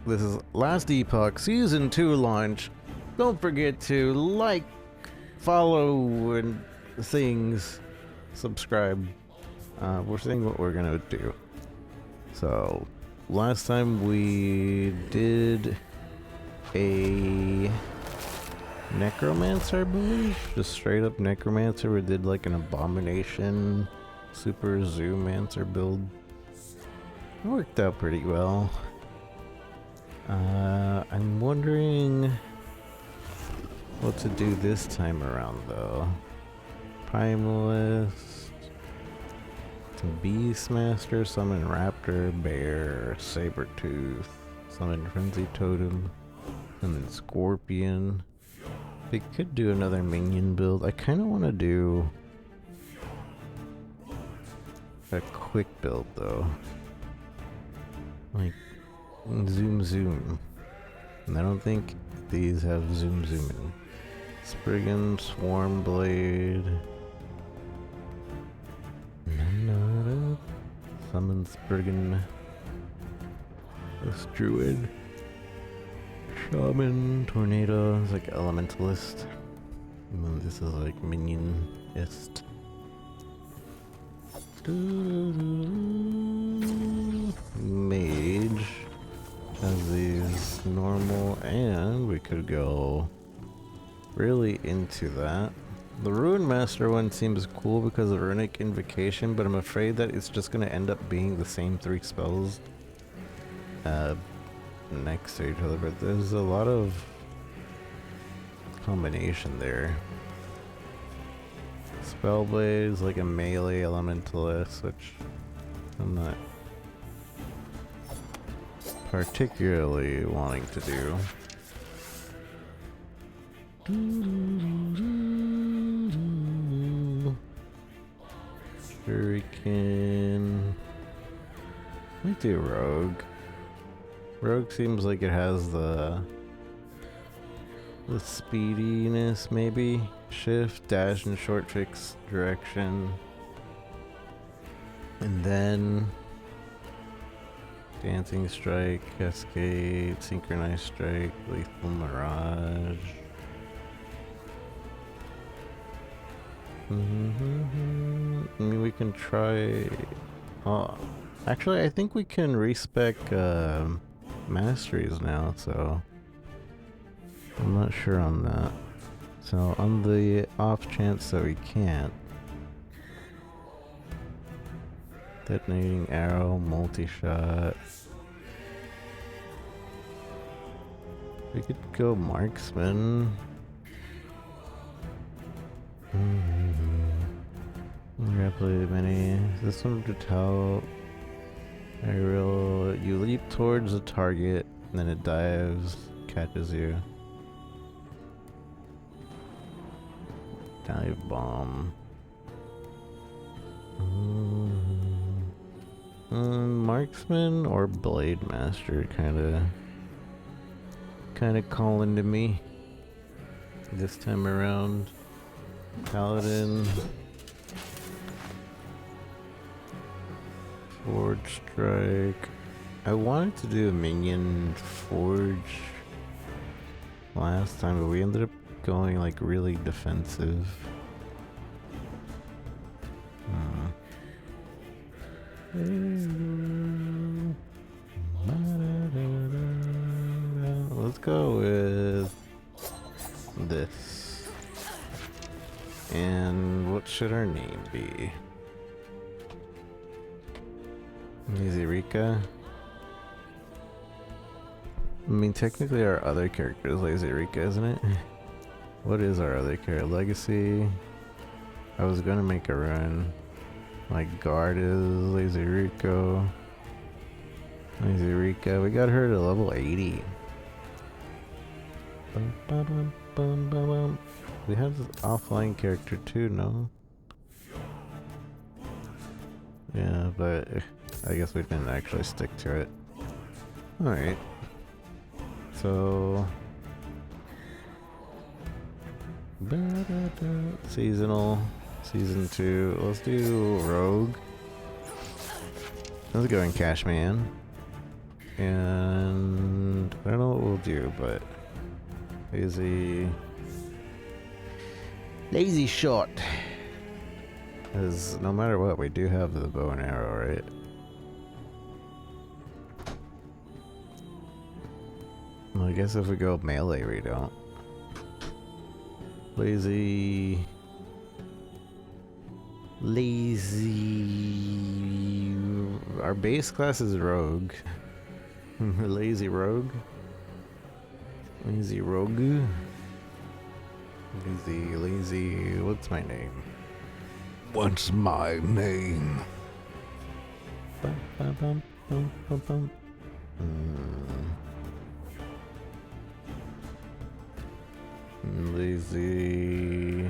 This is Last Epoch Season 2 launch. Don't forget to like, follow, and things. Subscribe. We're seeing what we're gonna do. So, last time we did a Necromancer, I believe? Just straight up Necromancer. We did like an Abomination Super Zoomancer build. It worked out pretty well. I'm wondering what to do this time around though. Primalist, Beastmaster, Summon Raptor, Bear, Sabertooth, Summon Frenzy Totem, and then Scorpion. We could do another minion build. I kind of want to do a quick build though. Like zoom. And I don't think these have zooming. Spriggan, Swarm Blade. Summon Spriggan. This Druid. Shaman, Tornado, it's like Elementalist. And then this is like Minionist. Mage has these normal, and we could go really into that. The Ruin Master one seems cool because of Runic Invocation, but I'm afraid that it's just going to end up being the same 3 spells next to each other, but there's a lot of combination there. Spellblade is like a melee elementalist, which I'm not particularly wanting to do. Shuriken. Let me do Rogue. Rogue seems like it has the speediness, maybe. Shift, dash, and short fix direction. And then Dancing Strike, Cascade, Synchronized Strike, Lethal Mirage. I mean, we can try... Oh, actually, I think we can respec masteries now, so I'm not sure on that. So on the off chance that we can't, detonating arrow, multi-shot. We could go marksman. Rapidly many. This one to tell. Aerial. You leap towards the target, and then it dives, catches you. Dive bomb. Marksman or Blade Master, kind of calling to me this time around. Paladin. Forge Strike. I wanted to do a minion Forge last time, but we ended up going like really defensive. Let's go with this. And what should our name be? Lazy Rika? I mean, technically our other character is Lazy Rika, isn't it? What is our other character? Legacy? I was gonna make a run. Like, Guard is Lazy Rico. Lazy Rika. We got her to level 80. We have this offline character too, no? Yeah, but I guess we didn't actually stick to it. Alright. So... Seasonal. Season 2. Let's do Rogue. Let's go in Cashman. And told you, but lazy shot. Because no matter what, we do have the bow and arrow, right? Well, I guess if we go melee, we don't. Lazy. Our base class is rogue. Lazy rogue. Lazy rogue. Lazy. What's my name? What's my name? Bum, bum, bum, bum, bum, bum. Lazy.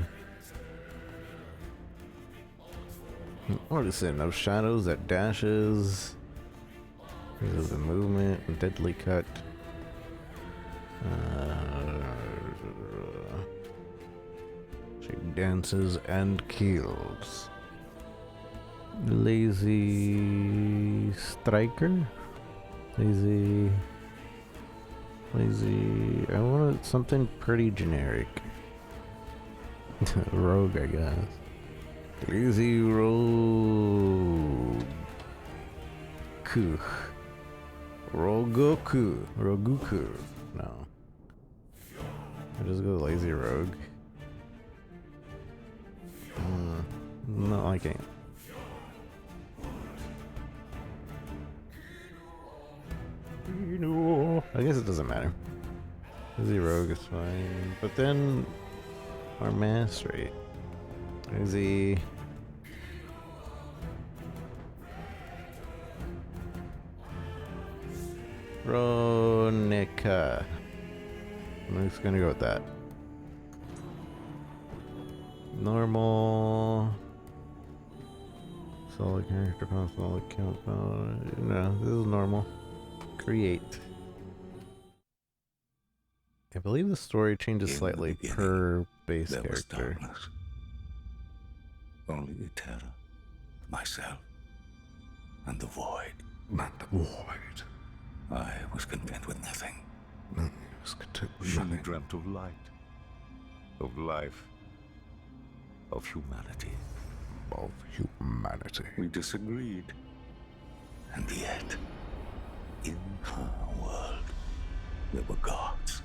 What is it? No shadows that dashes. There's the movement, deadly cut. She dances and kills. Lazy striker. Lazy. I wanted something pretty generic. Rogue, I guess. Lazy rogue. Roguku. No. I just go lazy rogue. Not liking it. I guess it doesn't matter. Lazy rogue is fine. But then our mass rate. Lazy. Ronica. I'm just gonna go with that. Normal. Solid character, solid count. No, this is normal. Create. I believe the story changes slightly per base character. Darkness. Only the terror, myself, and the void. I was content with nothing. She dreamt of light, of life, of humanity. We disagreed. And yet, in her world, there were gods.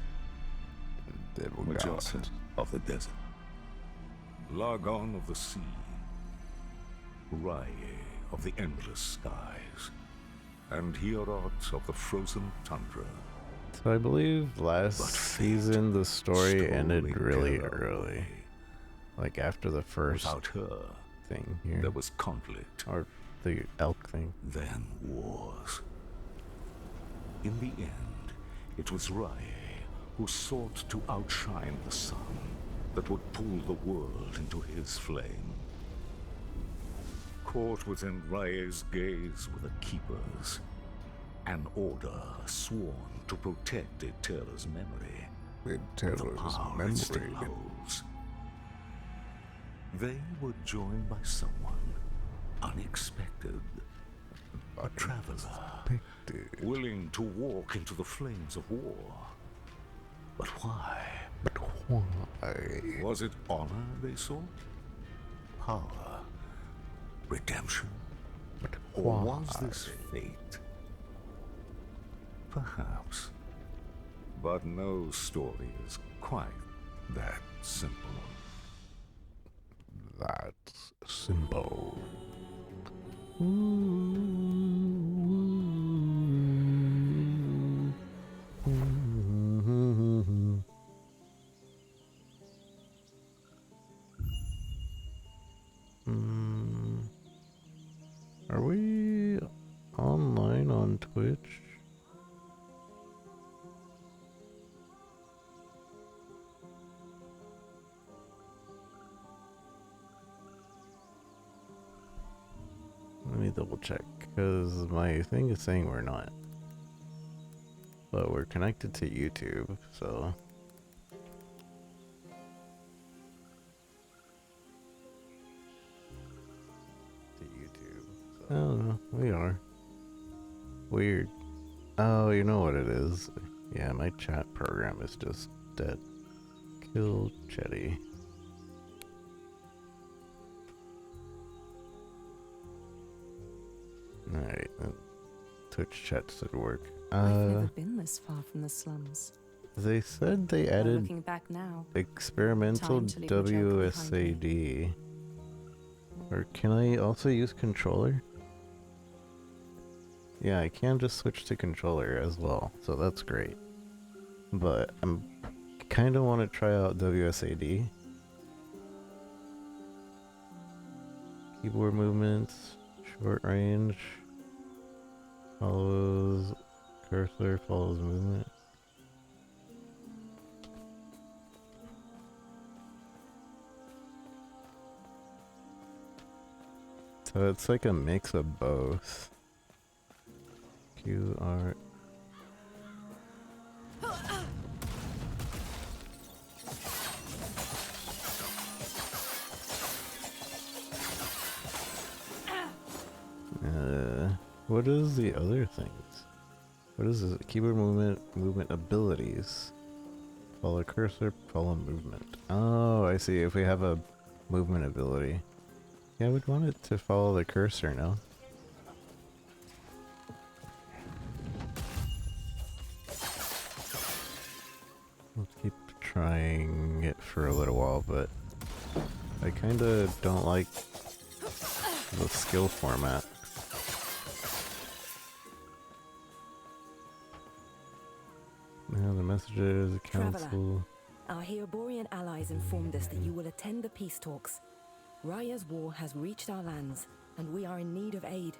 Majosa of the desert. Largon of the sea. Rye of the endless skies. And Hierot of the frozen tundra. So I believe last season the story ended really early. Like after the first Without her thing here. there was conflict. Or the elk thing. Then wars. In the end, it was Rye who sought to outshine the sun that would pull the world into his flame. Caught within Rye's gaze were the Keepers, an order sworn to protect Eterra's memory. It still holds. They were joined by someone unexpected. A traveler, willing to walk into the flames of war. But why? Was it honor they sought? Power? Redemption? Or was this fate? Perhaps. But no story is quite that simple. That's simple. Are we online on Twitch? Let me double check, because my thing is saying we're not. But we're connected to YouTube, so... Oh, no, we are. Weird. Oh, you know what it is. Yeah, my chat program is just dead. Kill Chetty. Alright, Twitch chat should work. I've never been this far from the slums. They said they But added looking back now, experimental time to leave my junk behind WSAD. Or can I also use controller? Yeah, I can just switch to controller as well, so that's great. But I'm kind of want to try out WSAD. Keyboard movements, short range, follows cursor, follows movement. So it's like a mix of both. QR. What is the other things? What is this? Keyboard movement abilities. Follow cursor, follow movement. Oh, I see. If we have a movement ability. Yeah, I would want it to follow the cursor, no? Let's keep trying it for a little while, but I kinda don't like the skill format. Now the messages, the council. Traveler, our Heoborian allies informed us that you will attend the peace talks. Raya's war has reached our lands, and we are in need of aid.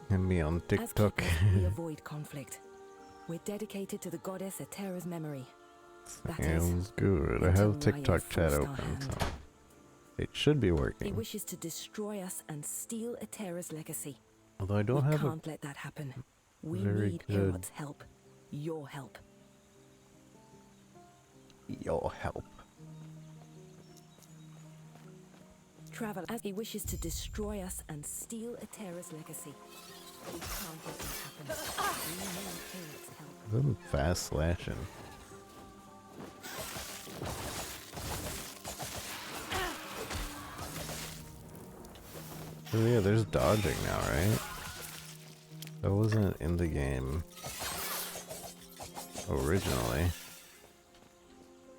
And me on TikTok. As keepers, we avoid conflict. We're dedicated to the goddess Atera's memory. Sounds good. I until have TikTok Raya chat forced our open, hand. so it should be He working. wishes to destroy us and steal Atera's legacy. Although I don't we have can't let that happen. We very need good- Herot's help. Your help. your help. Traveler, as he wishes to destroy us and steal Atera's legacy. We can't let that happen. We need Herot's help. I'm fast slashing. Oh yeah, there's dodging now, right? That wasn't in the game originally.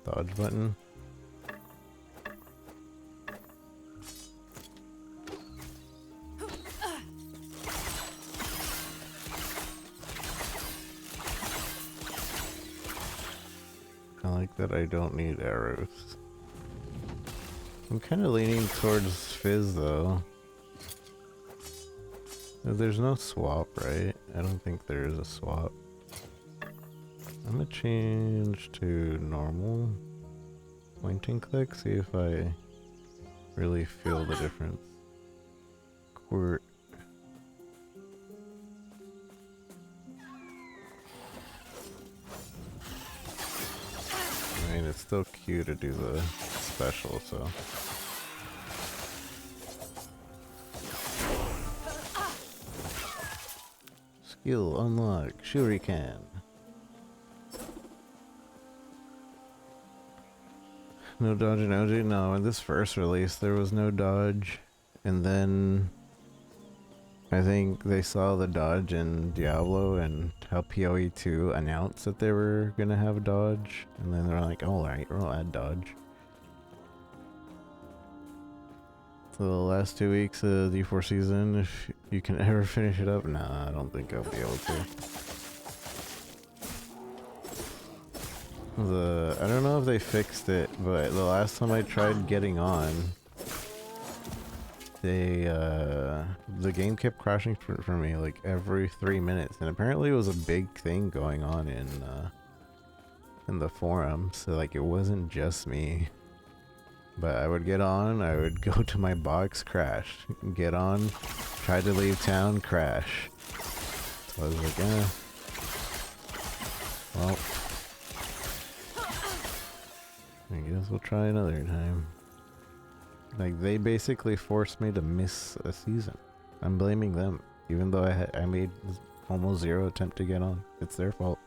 Dodge button. I like that I don't need arrows. I'm kind of leaning towards Fizz though. There's no swap, right? I don't think there is a swap. I'm gonna change to normal. Point and click, see if I really feel the difference. Quirt. I mean, it's still cute to do the special, so. Skill unlock, Shuriken. No dodge and OG? No, in this first release there was no dodge. And then I think they saw the dodge in Diablo and how PoE 2 announced that they were gonna have dodge. And then they're like, alright, we'll add dodge. So the last 2 weeks of the D4 season, if you can ever finish it up, nah, I don't think I'll be able to. I don't know if they fixed it, but the last time I tried getting on, the game kept crashing for me like every 3 minutes, and apparently it was a big thing going on in the forum, so like it wasn't just me. But I would get on, I would go to my box, crash. Get on, try to leave town, crash. So I was like, well, I guess we'll try another time. Like, they basically forced me to miss a season. I'm blaming them. Even though I made almost zero attempt to get on. It's their fault.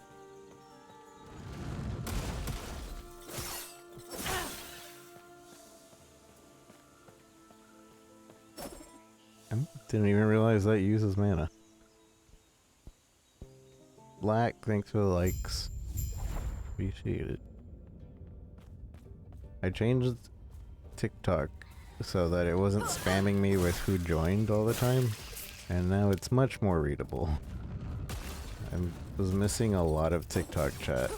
I didn't even realize that uses mana. Black, thanks for the likes. Appreciate it. I changed TikTok so that it wasn't spamming me with who joined all the time, and now it's much more readable. I was missing a lot of TikTok chat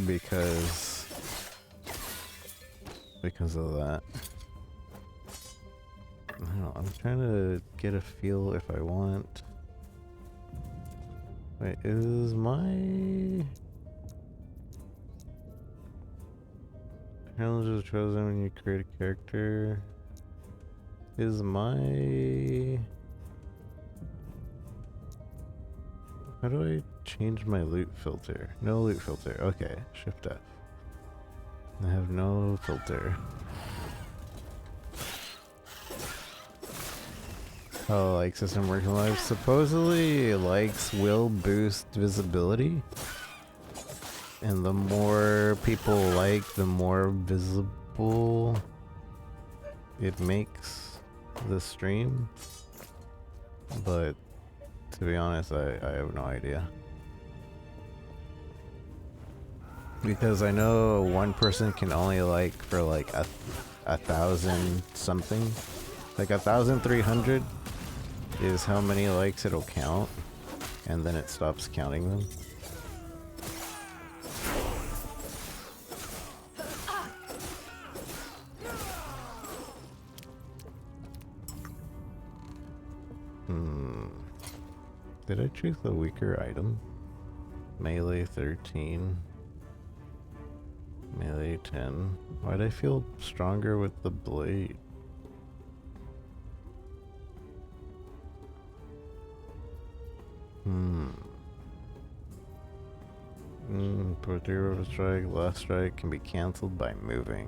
because of that. I don't know, I'm trying to get a feel if I want. Wait, is my challenge is chosen when you create a character? Is my... How do I change my loot filter? No loot filter. Okay, Shift F. I have no filter. How like system working live? Supposedly likes will boost visibility. And the more people like, the more visible it makes the stream. But to be honest, I have no idea. Because I know one person can only like for like a 1,000 something. Like 1,300 is how many likes it'll count. And then it stops counting them. Did I choose the weaker item? Melee 13. Melee 10. Why'd I feel stronger with the blade? Put 3 of a strike. Last strike can be cancelled by moving.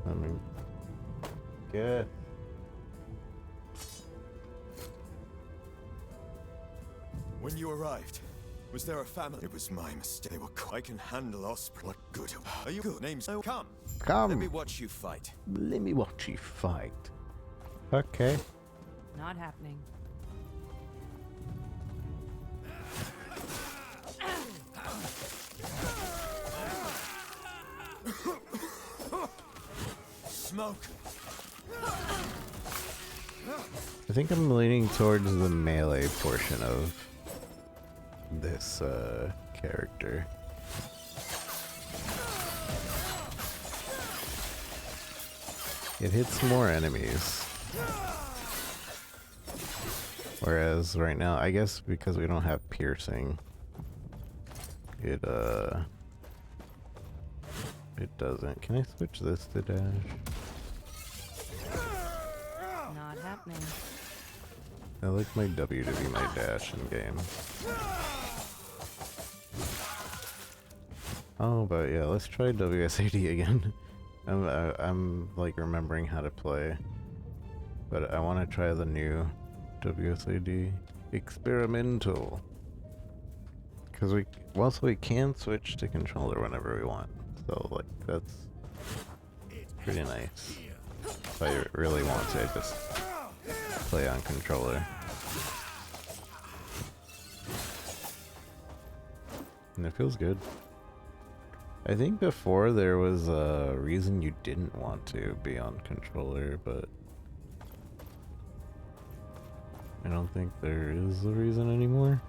I mean, good. When you arrived, was there a family? It was my mistake. They were I can handle Osprey. What good? Are you good? Names? Oh, come. Come. Let me watch you fight. Let me watch you fight. Okay. Not happening. Smoke. I think I'm leaning towards the melee portion of this character. It hits more enemies. Whereas right now, I guess because we don't have piercing, it doesn't. Can I switch this to dash? Not happening. I like my W to be my dash in game. Oh, but yeah, let's try WSAD again. I'm like remembering how to play, but I want to try the new WSAD experimental. Because we can switch to controller whenever we want, so like that's pretty nice. If I really want to, just play on controller. And it feels good. I think before there was a reason you didn't want to be on controller, but I don't think there is a reason anymore.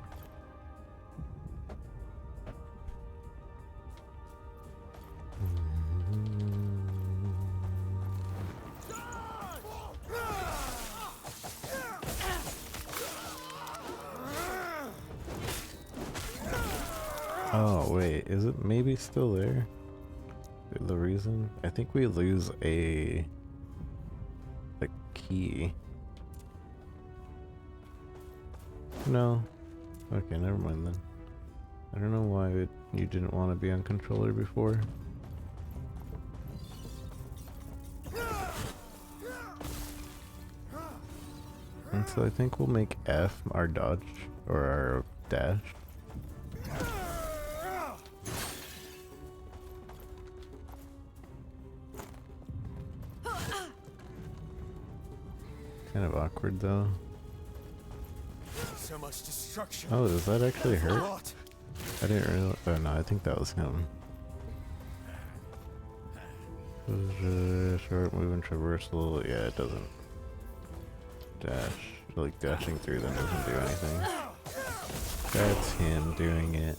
Oh wait, is it maybe still there? The reason? I think we lose a key. No. Okay, never mind then. I don't know why you didn't want to be on controller before. And so I think we'll make F our dodge or our dash. Kind of awkward though. So much destruction. Oh, does that actually hurt? What? I didn't really. Oh no, I think that was him. Short move and traversal. Yeah, it doesn't. Dash. Like dashing through them doesn't do anything. That's him doing it.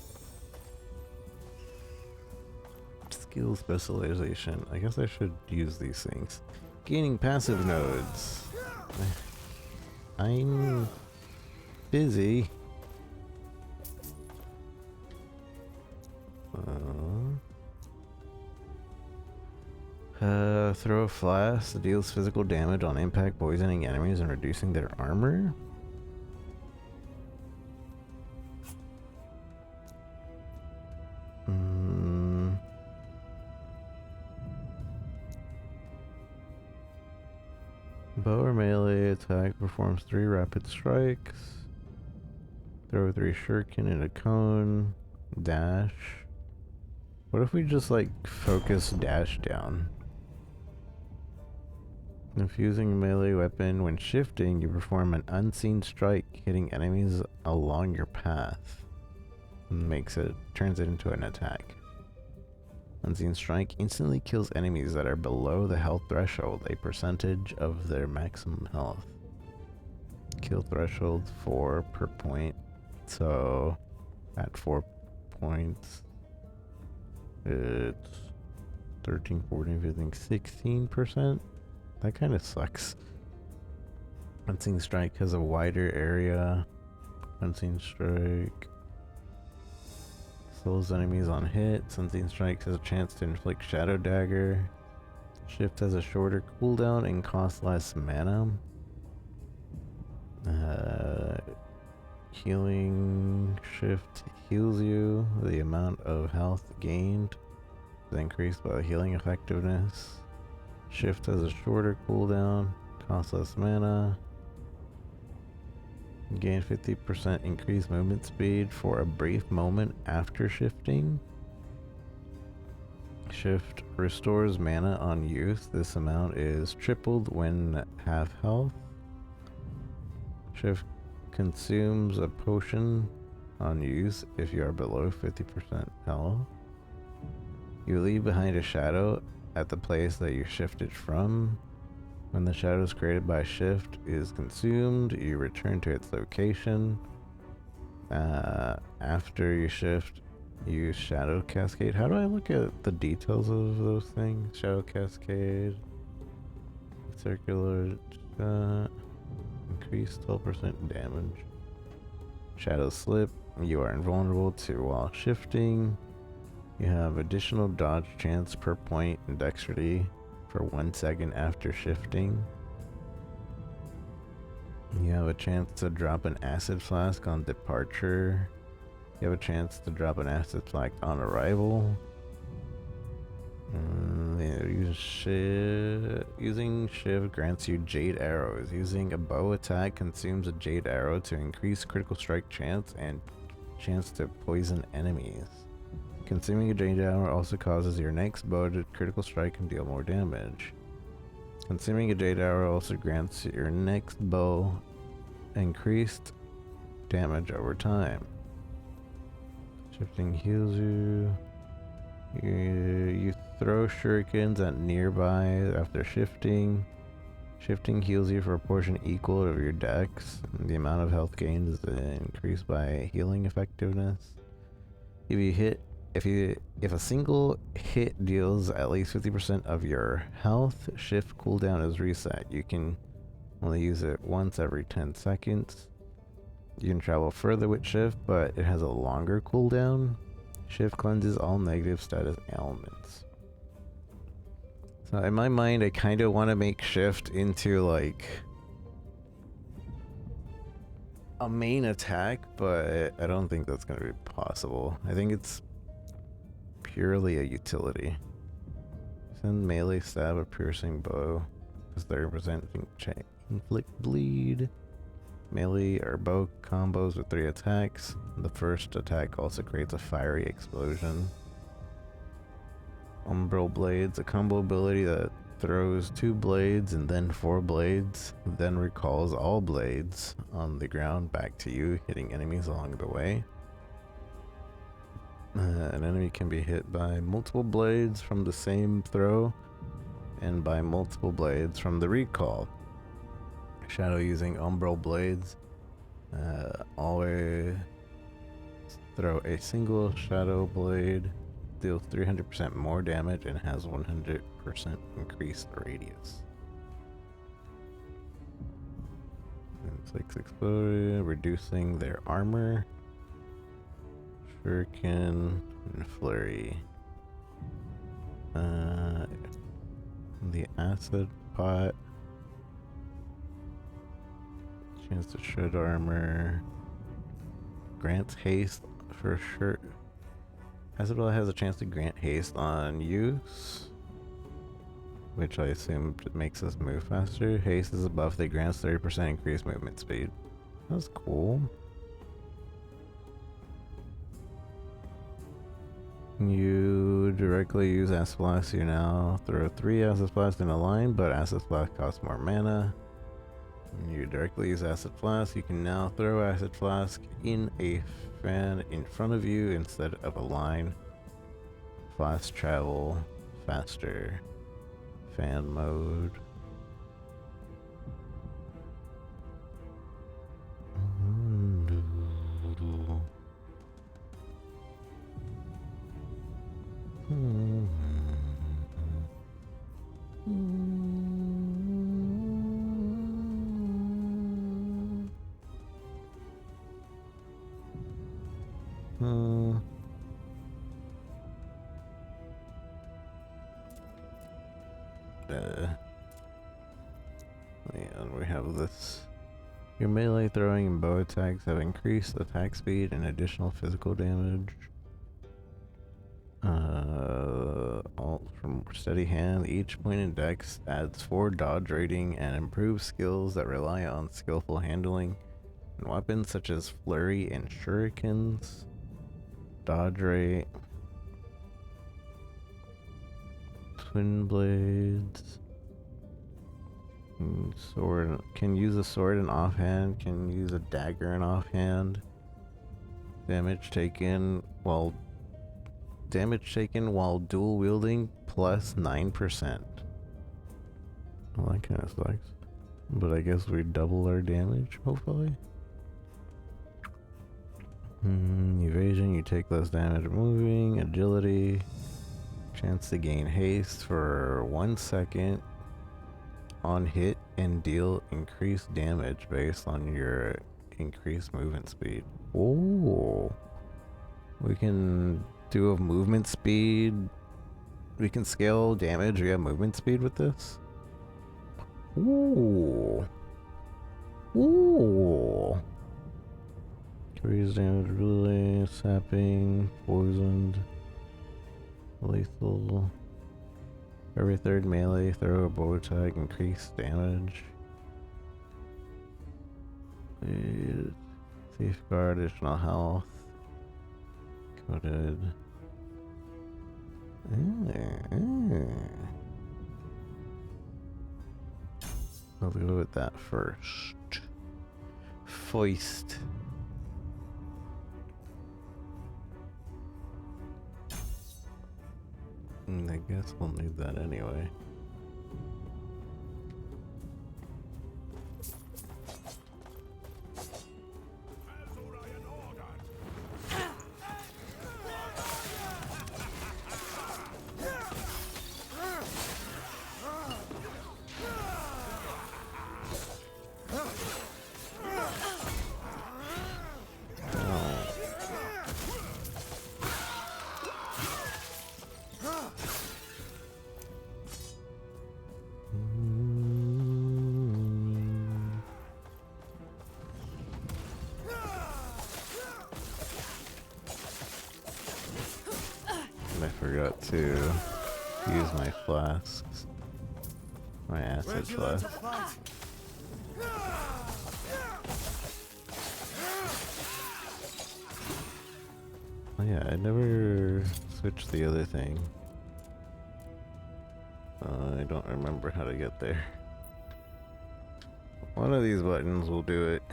Skill specialization. I guess I should use these things. Gaining passive nodes. I'm busy. Throw a flask that deals physical damage on impact, poisoning enemies and reducing their armor. Bow or melee attack performs 3 rapid strikes. Throw 3 shuriken in a cone. Dash. What if we just like focus dash down? If using a melee weapon, when shifting, you perform an unseen strike, hitting enemies along your path. Turns it into an attack. Unseen strike instantly kills enemies that are below the health threshold, a percentage of their maximum health. Kill threshold 4 per point. So at 4 points, it's 13, 14, 15, 16%. That kind of sucks. Unseen strike has a wider area. Unseen strike slows enemies on hits. Unseen strike has a chance to inflict shadow dagger. Shift has a shorter cooldown and costs less mana. Healing shift heals you. The amount of health gained is increased by the healing effectiveness. Shift has a shorter cooldown, costs less mana. Gain 50% increased movement speed for a brief moment after shifting. Shift restores mana on use. This amount is tripled when half health. Shift consumes a potion on use if you are below 50% health. You leave behind a shadow at the place that you shifted from. When the shadows created by shift is consumed, you return to its location. After you shift, use shadow cascade. How do I look at the details of those things? Shadow cascade, circular, increase 12% damage. Shadow slip, you are invulnerable to while shifting. You have additional dodge chance per point in dexterity for 1 second after shifting. You have a chance to drop an acid flask on departure. You have a chance to drop an acid flask on arrival. Using shift grants you jade arrows. Using a bow attack consumes a jade arrow to increase critical strike chance and chance to poison enemies. Consuming a jade arrow also causes your next bow to critical strike and deal more damage. Consuming a jade arrow also grants your next bow increased damage over time. Shifting heals you. You throw shurikens at nearby after shifting. Shifting heals you for a portion equal of your dex. The amount of health gained is increased by healing effectiveness. If a single hit deals at least 50% of your health, shift cooldown is reset. You can only use it once every 10 seconds. You can travel further with shift, but it has a longer cooldown. Shift cleanses all negative status elements. So in my mind, I kind of want to make shift into like a main attack, but I don't think that's going to be possible. I think it's purely a utility. Send melee stab a piercing bow. Does 30% inflict bleed. melee or bow combos with 3 attacks. The first attack also creates a fiery explosion. Umbral Blades, a combo ability that throws 2 blades and then 4 blades, then recalls all blades on the ground back to you, hitting enemies along the way. An enemy can be hit by multiple blades from the same throw and by multiple blades from the recall. Shadow using Umbral Blades. Always throw a single Shadow Blade, deals 300% more damage, and has 100% increased radius. Inflicts explode, reducing their armor. Shuriken and Flurry. The Acid Pot. Chance to shred armor. Grants haste for sure. Acid Pot has a chance to grant haste on use, which I assume makes us move faster. Haste is a buff that grants 30% increased movement speed. That's cool. You directly use Acid Blast. You now throw 3 Acid Blasts in a line, but Acid Blast costs more mana. You directly use Acid Flask. You can now throw Acid Flask in a fan in front of you instead of a line. Fast travel, faster, fan mode. And we have this. Your melee throwing and bow attacks have increased attack speed and additional physical damage. Alt from steady hand. Each point in dex adds 4 dodge rating and improves skills that rely on skillful handling. And weapons such as flurry and shurikens. Dodge rate. Twin blades. Sword. Can use a sword in offhand. Can use a dagger in offhand. Damage taken while dual wielding plus 9%. Well, that kind of sucks. But I guess we double our damage, hopefully. Evasion, you take less damage moving. Agility. Chance to gain haste for 1 second on hit and deal increased damage based on your increased movement speed. Oh, we can do a movement speed. We can scale damage. We have movement speed with this. Ooh. Ooh. Increased damage, really sapping, poisoned, lethal. Every 3rd melee throw or bow attack, increased damage. Safeguard, additional health. Coded. Let's go with that first. Foist. I guess we'll need that anyway. I forgot to use my flasks. My acid flask. Yeah, I never switched the other thing. I don't remember how to get there. One of these buttons will do it.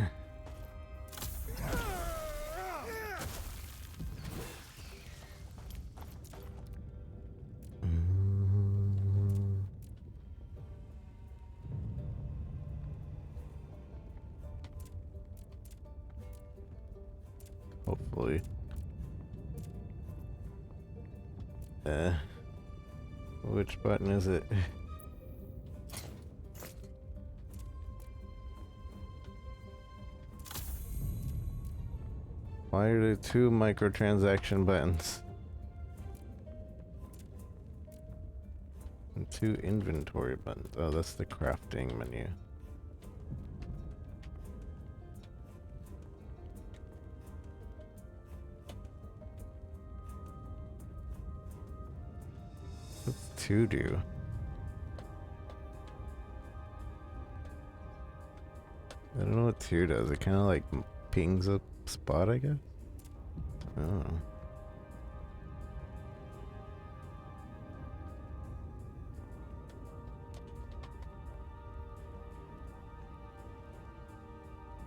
Hopefully. Which button is it? Why are there two microtransaction buttons? And two inventory buttons. Oh, that's the crafting menu. What's two do? I don't know what two does. It kind of like pings a spot, I guess? Oh.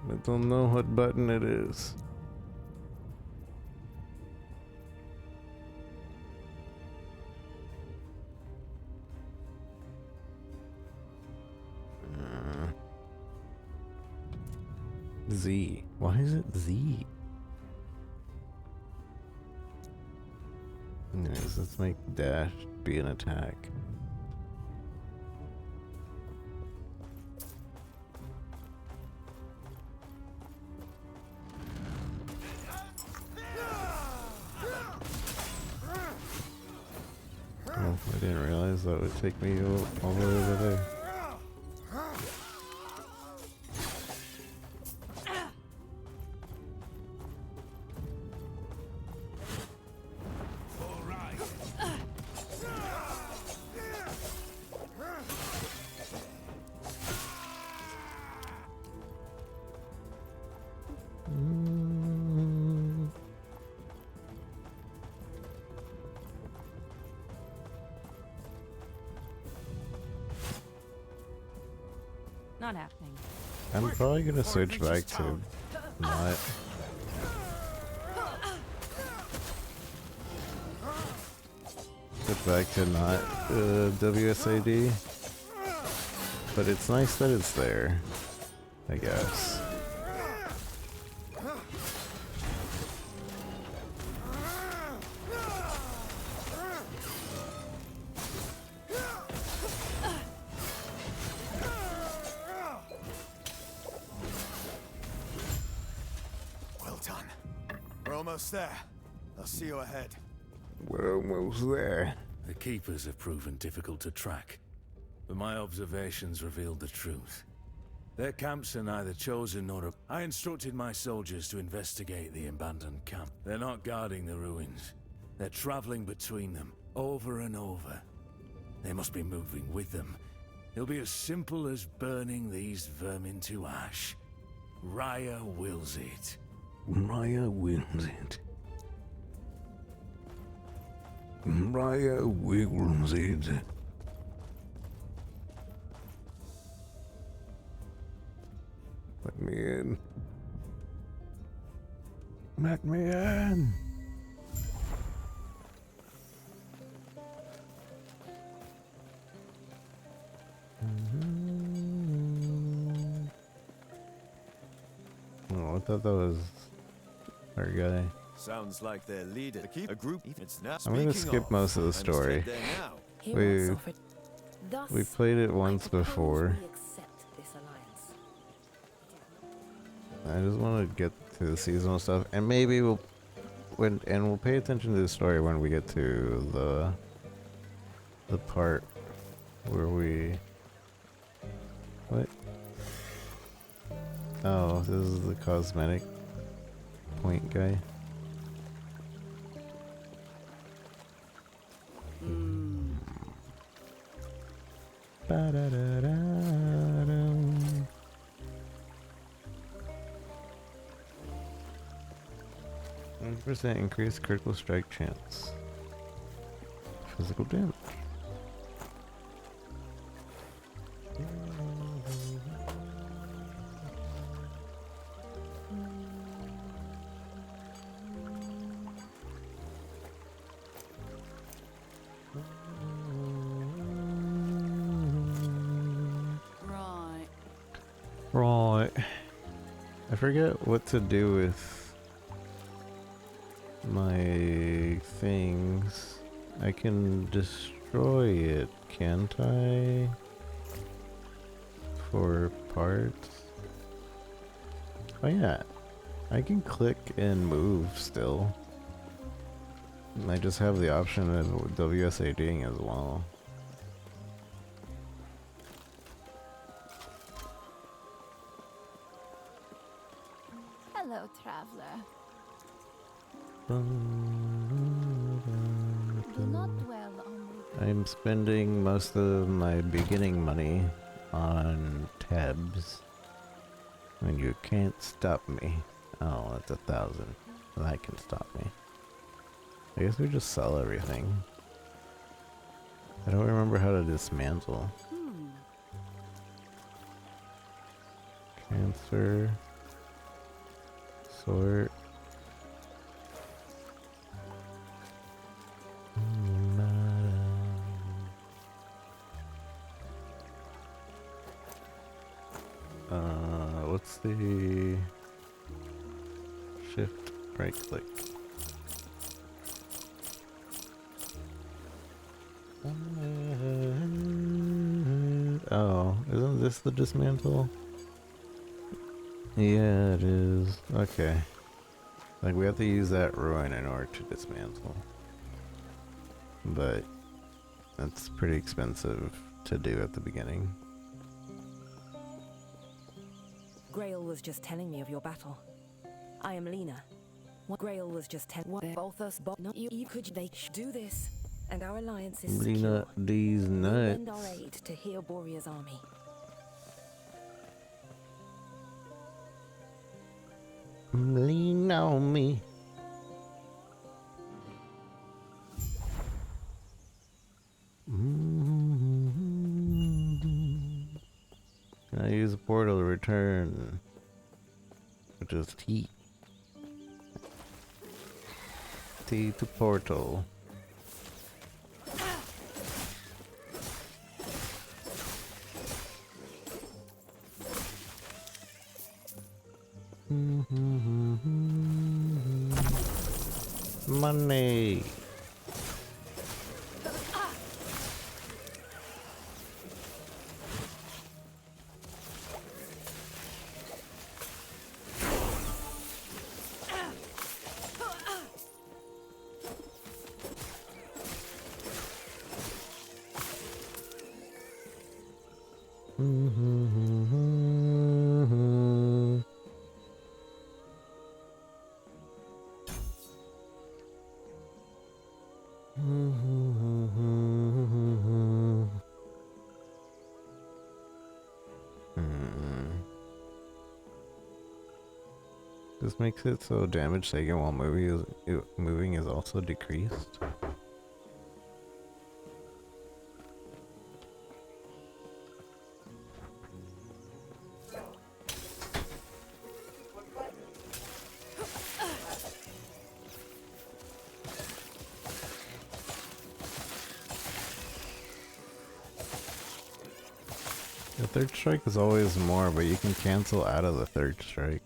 I don't know what button it is. Z. Why is it Z? Anyways, let's make dash be an attack. Oh, I didn't realize that would take me all the way over there. Not happening. I'm probably gonna switch back to not. Switch back to not WSAD. But it's nice that it's there, I guess. Almost there. I'll see you ahead. We're almost there. The Keepers have proven difficult to track, but my observations revealed the truth. Their camps are neither chosen nor... I instructed my soldiers to investigate the abandoned camp. They're not guarding the ruins. They're traveling between them, over and over. They must be moving with them. It'll be as simple as burning these vermin to ash. Raya wills it. Raya wins it. Raya wiggles it. Let me in. Let me in. Oh, I thought that was our guy. Sounds like their leader. Keep a group. It's now. I'm gonna skip most of the story. We played it once before. I just want to get to the seasonal stuff, and maybe we'll pay attention to the story when we get to the part where we. What? Oh, this is the cosmetic point guy. 10% increased critical strike chance. Physical damage. Right. Right. I forget what to do with my things. I can destroy it, can't I? For parts? Oh yeah, I can click and move still. I just have the option of WSADing as well. Hello, traveler. Do not dwell on the I'm spending most of my beginning money on tabs. And you can't stop me. Oh, that's 1,000. That can stop me. I guess we just sell everything. I don't remember how to dismantle. Transfer. Sort. What's the shift right click? Oh, isn't this the dismantle? Yeah, it is. Okay. Like, we have to use that ruin in order to dismantle. But that's pretty expensive to do at the beginning. Grail was just telling me of your battle. I am Lena. What Grail was just telling both us, but not you. You could they do this, and our alliance is Lena, secure. these We'll nuts. lend our aid to heal Borea's army. Lean on me. Can I use a portal to return? Which is T. T to portal. Money. This makes it so damage taken while moving is also decreased. The third strike is always more, but you can cancel out of the third strike.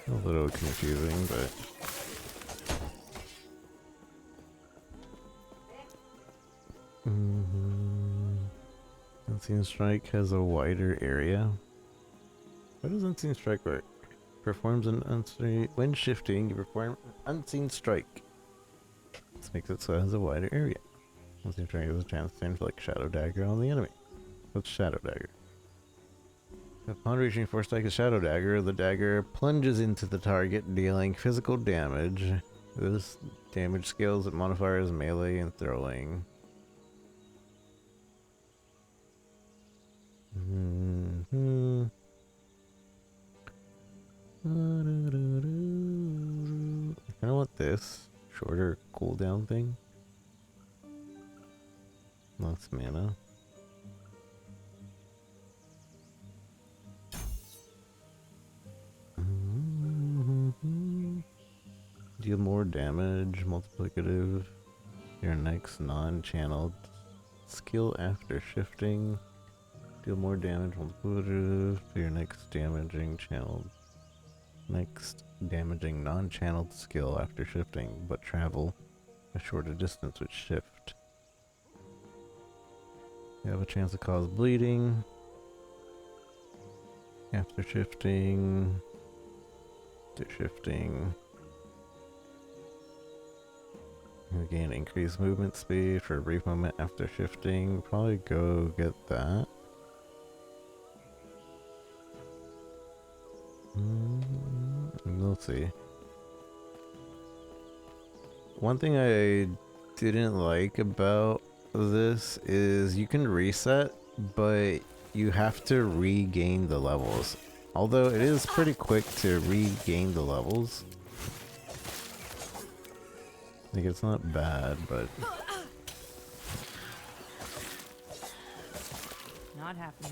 A little confusing, but let's Unseen Strike has a wider area. Why does Unseen Strike work? Performs an unseen when shifting. You perform an Unseen Strike. This makes it so it has a wider area. Unseen Strike has a chance to inflict Shadow Dagger on the enemy. What's Shadow Dagger? Upon reaching for strike a Shadow Dagger, the dagger plunges into the target, dealing physical damage. This damage scales at modifiers melee and throwing. I kind of want this shorter cooldown thing. Less mana. Deal more damage, multiplicative. Your next non-channeled skill after shifting. Deal more damage, multiplicative to your next damaging channeled. Next damaging non-channeled skill after shifting, but travel a shorter distance with shift. You have a chance to cause bleeding after shifting. To shifting. You gain increased movement speed for a brief moment after shifting. Probably go get that. We'll see. One thing I didn't like about this is you can reset, but you have to regain the levels. Although it is pretty quick to regain the levels. Like, it's not bad, but... Not happening.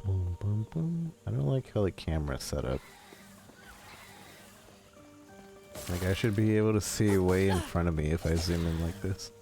Boom, boom, boom. I don't like how the camera's set up. Like, I should be able to see way in front of me if I zoom in like this.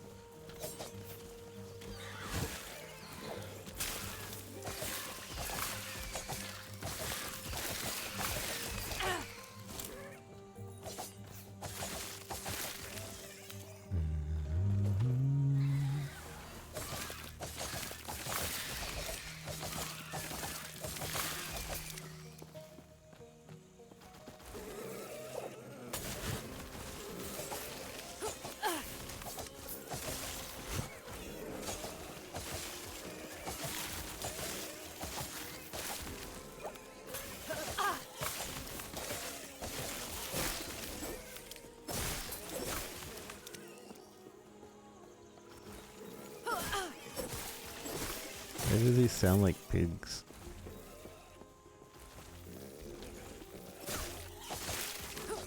Why do these sound like pigs?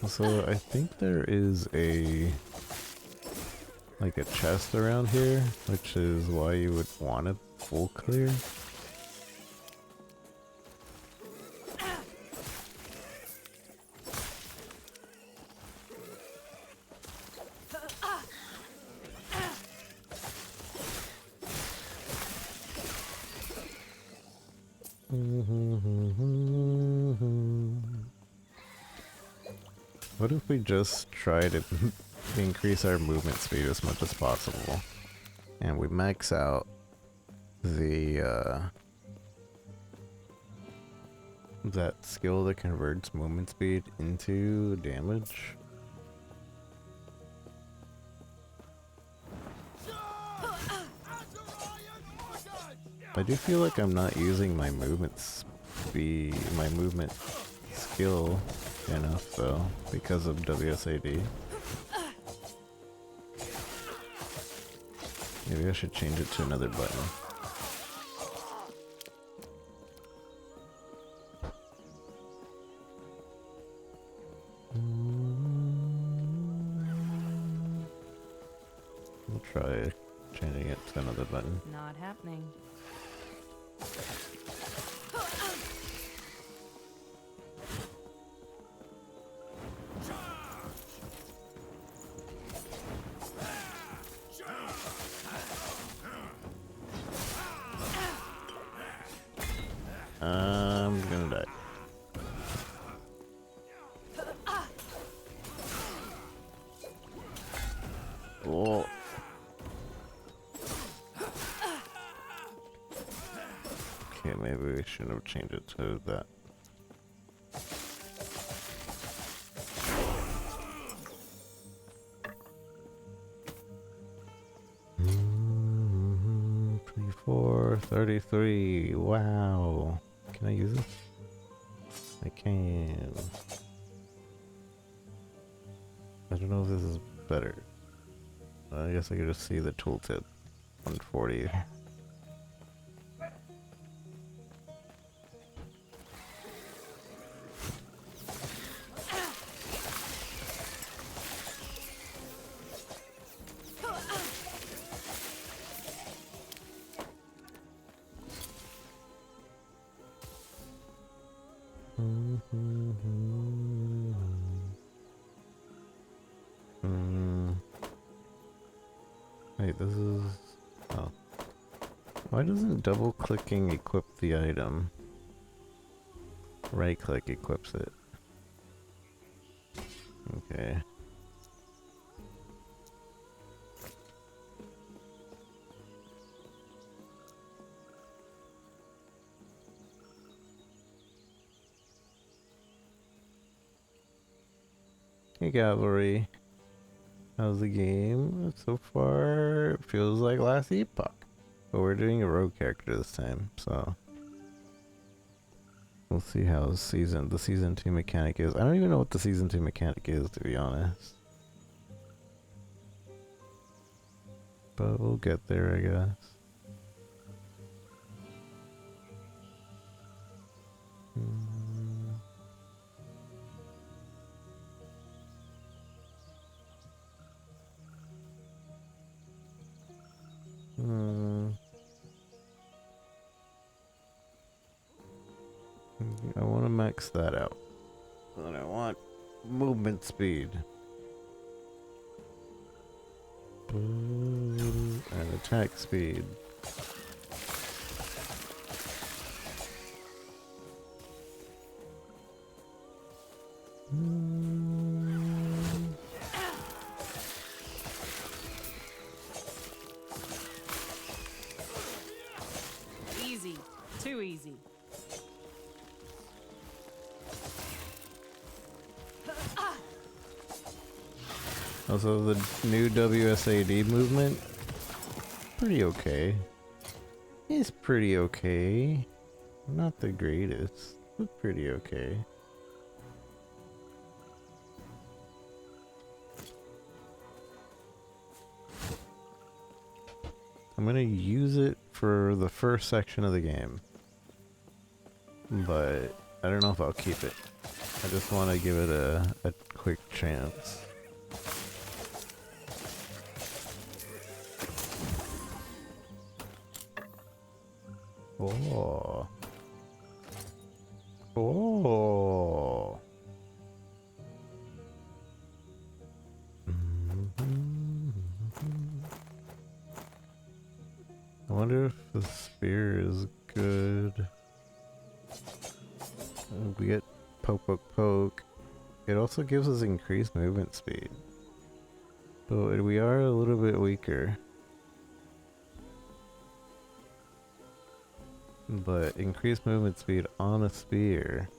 So I think there is like a chest around here, which is why you would want to full clear. What if we just try to increase our movement speed as much as possible, and we max out the that skill that converts movement speed into damage? I do feel like I'm not using my movement speed, my movement skill enough though, because of WSAD. Maybe I should change it to another button. We'll try changing it to another button. Not happening. I'm gonna die. I shouldn't have changed it to that. Mm-hmm. 24, 33. Wow. Can I use this? I can. I don't know if this is better. I guess I could just see the tooltip. 140. Wait, this is... Oh. Why doesn't double clicking equip the item? Right click equips it. Okay. Hey Cavalry. How's the game? So far, it feels like last Epoch. But we're doing a rogue character this time, so... We'll see how the season 2 mechanic is. I don't even know what the season 2 mechanic is, to be honest. But we'll get there, I guess. I want to max that out. And I want movement speed. And attack speed. Easy. Too easy. Also, the new WSAD movement, pretty okay. It's pretty okay. Not the greatest, but pretty okay. I'm gonna use it for the first section of the game, but I don't know if I'll keep it. I just want to give it a quick chance. Oh. Oh. I wonder if the spear is good. We get poke poke poke. It also gives us increased movement speed. But we are a little bit weaker. But increased movement speed on a spear.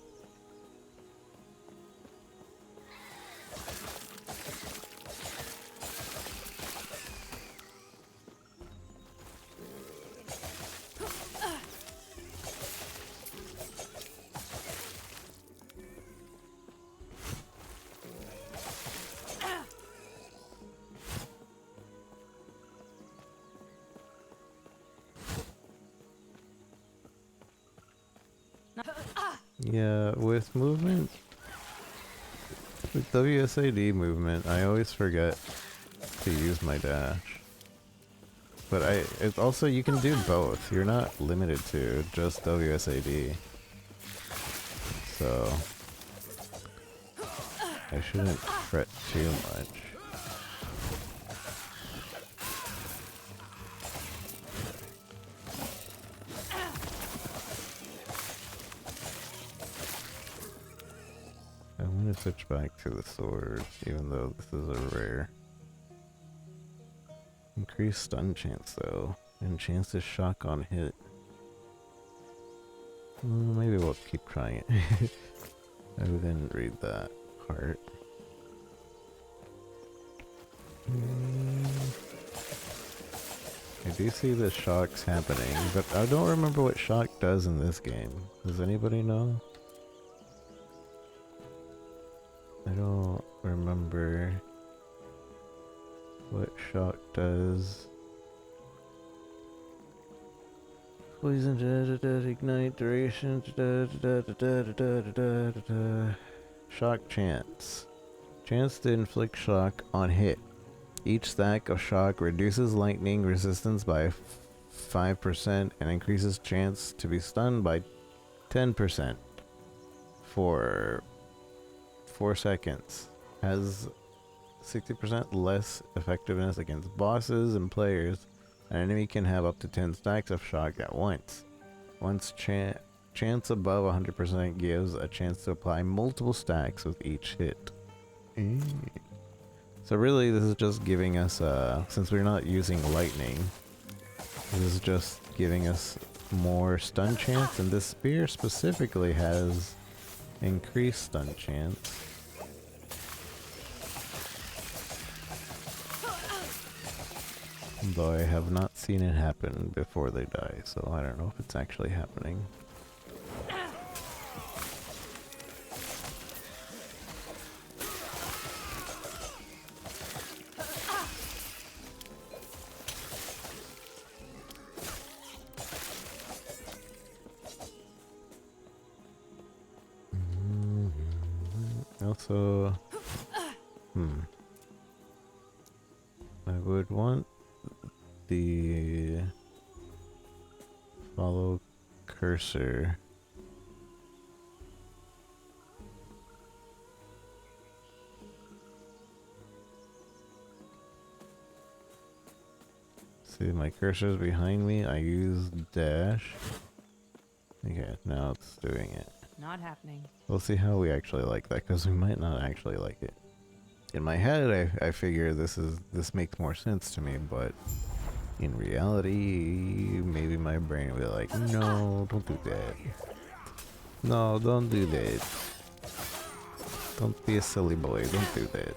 Yeah, with movement, with WSAD movement, I always forget to use my dash. But it's also, you can do both. You're not limited to just WSAD. So, I shouldn't fret too much. I'm gonna switch back to the sword, even though this is a rare. Increased stun chance though, and chance to shock on hit. Maybe we'll keep trying it. I didn't read that part. I do see the shocks happening, but I don't remember what shock does in this game. Does anybody know? I don't remember what shock does. Poison, ignite, duration, shock chance. Chance to inflict shock on hit. Each stack of shock reduces lightning resistance by 5% and increases chance to be stunned by 10% for 4 seconds. Has 60% less effectiveness against bosses and players. An enemy can have up to 10 stacks of shock at once. Once chance above 100% gives a chance to apply multiple stacks with each hit. So really this is just giving us, since we're not using lightning, this is just giving us more stun chance, and this spear specifically has increased stun chance. Though I have not seen it happen before they die, so I don't know if it's actually happening. Also, I would want the follow cursor. See, my cursor's behind me. I use dash. Okay, now it's doing it. Not happening. We'll see how we actually like that, because we might not actually like it. In my head, I figure this makes more sense to me, but in reality, maybe my brain will be like, no, don't do that. No, don't do that. Don't be a silly boy, don't do that.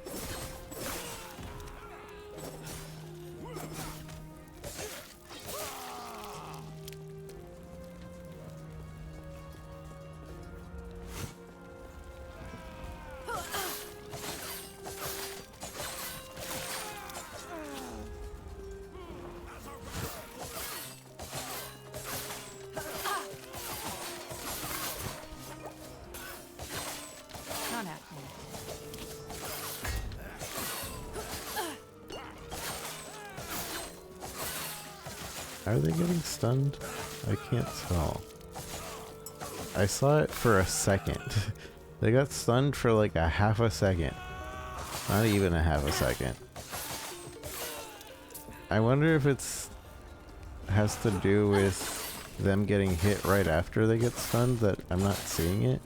Not happening. Are they getting stunned? I can't tell. I saw it for a second. They got stunned for like a half a second. Not even a half a second. I wonder if it's has to do with them getting hit right after they get stunned that I'm not seeing it.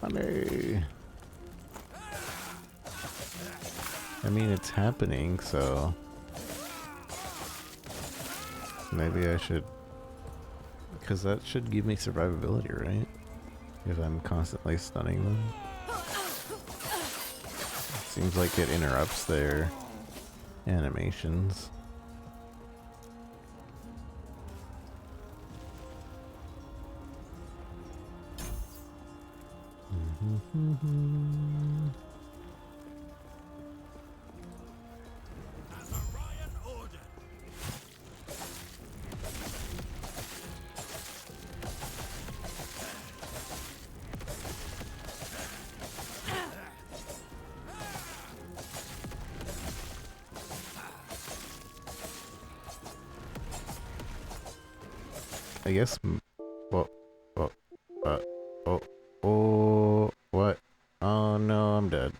Money. I mean, it's happening, so maybe I should, because that should give me survivability, right? If I'm constantly stunning them. Seems like it interrupts their animations. I guess. What? Oh, what? Oh no, I'm dead.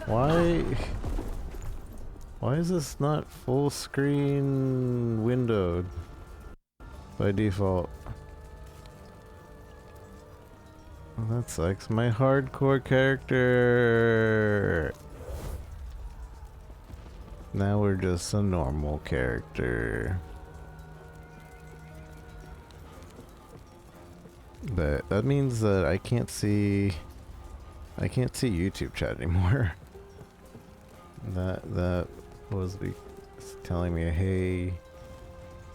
Why? Why is this not full screen windowed by default? Well, that sucks. My hardcore character. Now we're just a normal character. But that means that I can't see YouTube chat anymore. That was telling me, hey,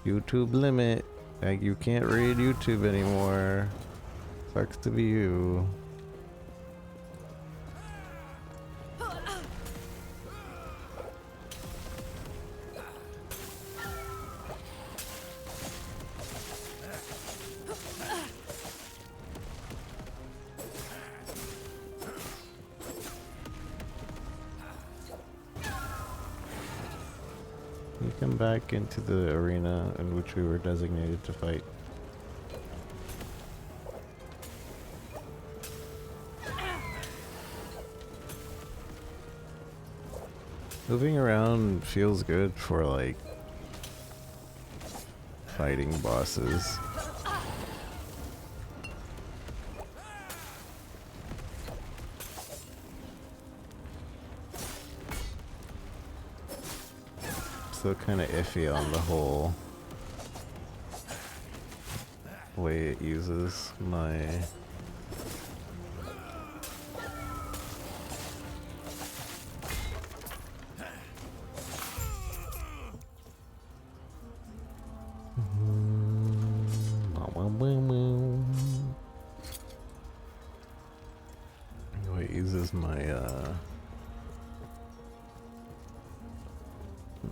YouTube limit. Like, you can't read YouTube anymore. Sucks to be you. You come back into the arena in which we were designated to fight. Moving around feels good for like fighting bosses. Still kind of iffy on the whole way it uses my way it uses my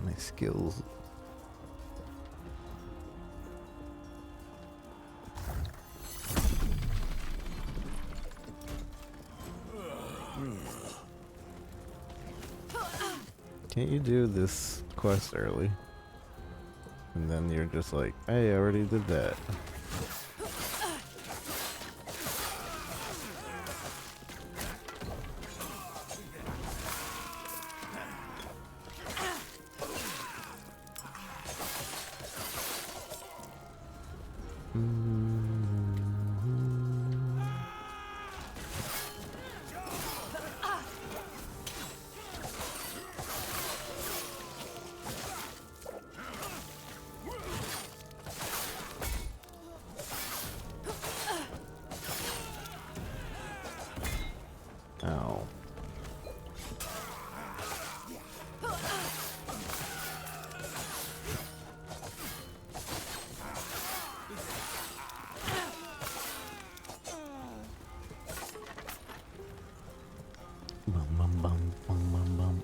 my skills. Can't you do this quest early? And then you're just like, hey, I already did that. Ow. Bum bum bum bum bum bum.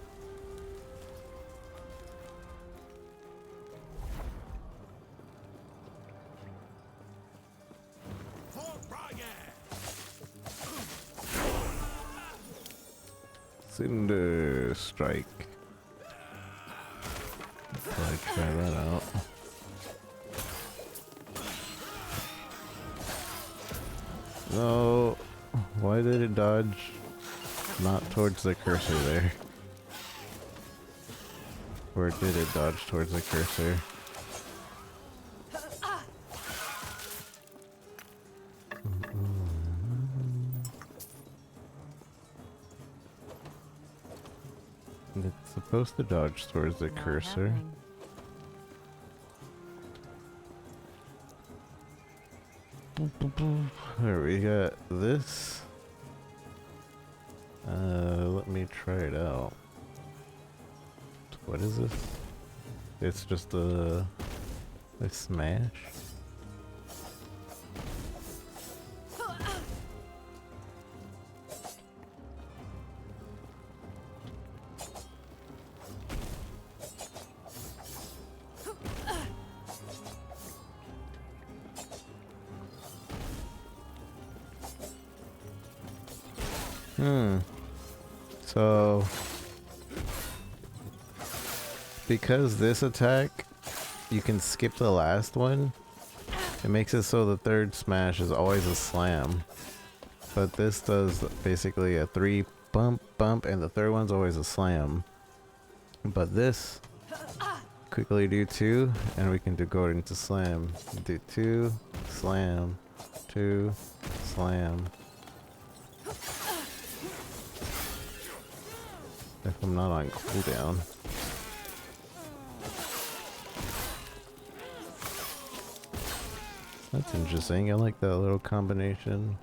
Cinder Strike. Let's try that out. No, why did it dodge not towards the cursor there? Or did it dodge towards the cursor? It's supposed to dodge towards the Not cursor. happening. There we got this. Let me try it out. What is this? It's just a smash. So because this attack you can skip the last one, it makes it so the third smash is always a slam. But this does basically a 3 bump bump and the third one's always a slam. But this quickly do 2 and we can go into slam. Do 2, slam, 2, slam. If I'm not on cooldown. That's interesting. I like that little combination.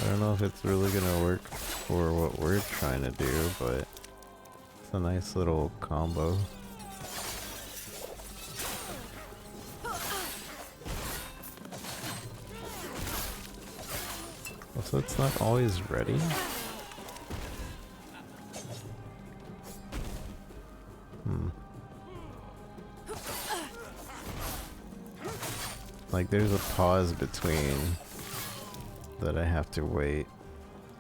I don't know if it's really gonna work for what we're trying to do, but it's a nice little combo. So it's not always ready. Like there's a pause between that I have to wait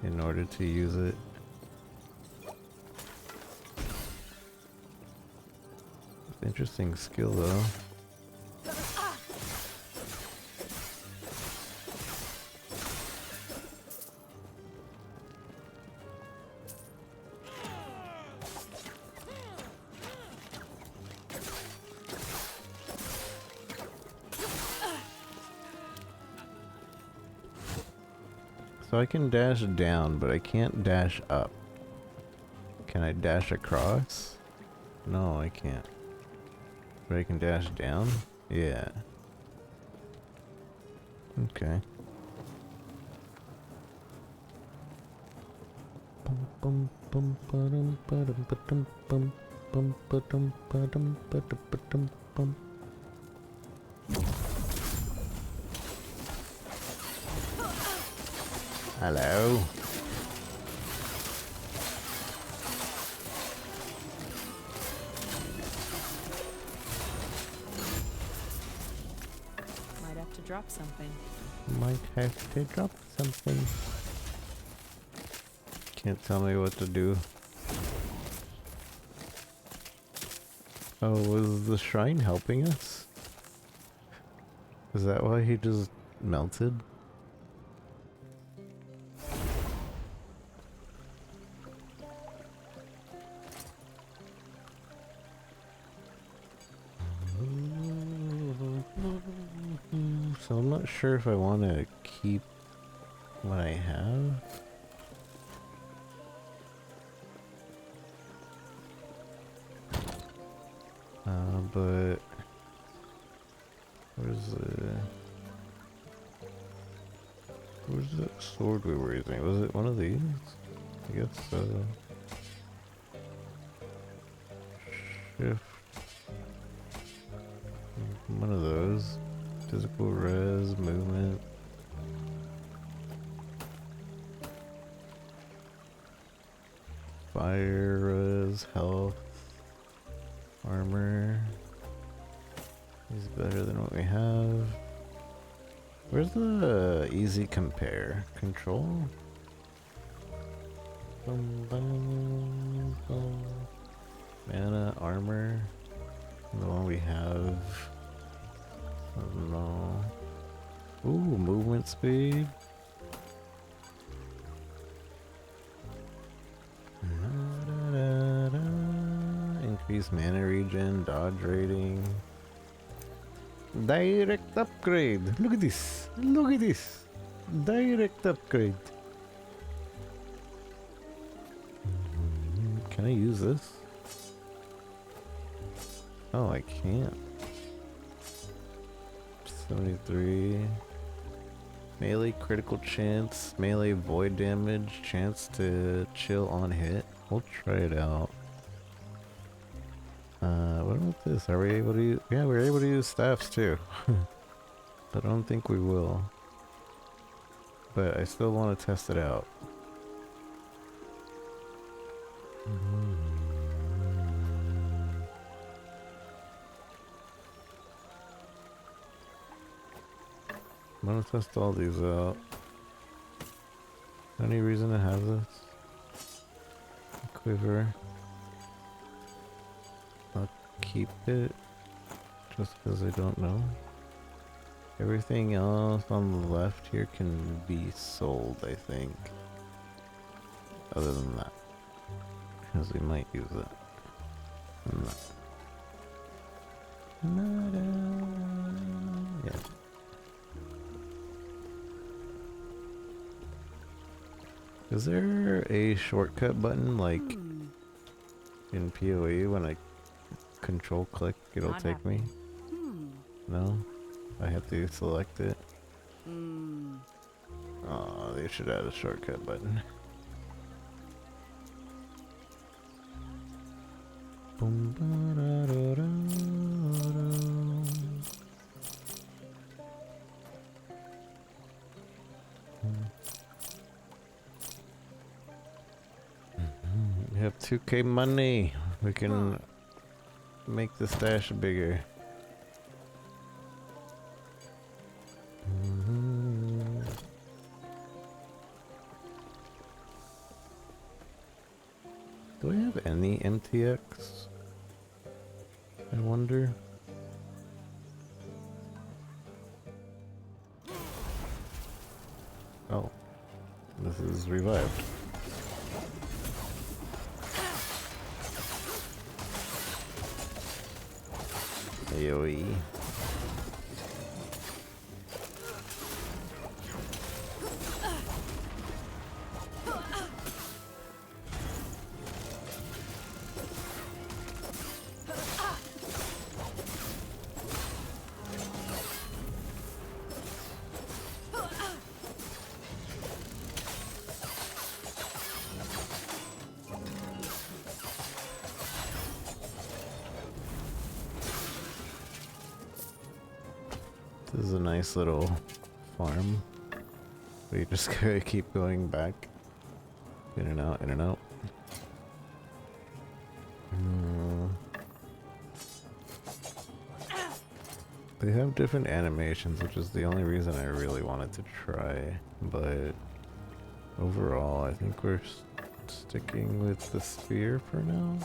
in order to use it. Interesting skill though. So I can dash down, but I can't dash up. Can I dash across? No, I can't. But I can dash down? Yeah. Okay. Bum bum bum ba-dum ba-dum bum bum ba-dum ba-dum ba-dum ba-dum bum. Hello. Might have to drop something. Might have to drop something. Can't tell me what to do. Oh, was the shrine helping us? Is that why he just melted? So I'm not sure if I want to keep what I have. But where's the sword we were using? Was it one of these? I guess so. Shift. One of those. Physical res, movement. Fire res, health, armor. Is better than what we have. Where's the easy compare? Control? Mana, armor. The one we have. No. Ooh, movement speed. Increase mana regen, dodge rating. Direct upgrade. Look at this. Look at this. Direct upgrade. Can I use this? Oh, I can't. 73. Melee critical chance, melee void damage, chance to chill on hit. We'll try it out. What about this? Are we able to use... Yeah, we're able to use staffs too. But I don't think we will. But I still want to test it out. I'm gonna test all these out. Any reason to have this? Quiver. I'll keep it just because I don't know. Everything else on the left here can be sold, I think. Other than that. Because we might use it. Yeah. Is there a shortcut button like in PoE when I control click, it'll Not take me? No? I have to select it? Oh, they should add a shortcut button. Boom, we have 2K money. We can make the stash bigger. Do I have any MTX? I wonder. Oh, this is revived. AoE. This is a nice little farm. We just gotta keep going back. In and out, in and out. They have different animations, which is the only reason I really wanted to try. But overall, I think we're sticking with the spear for now.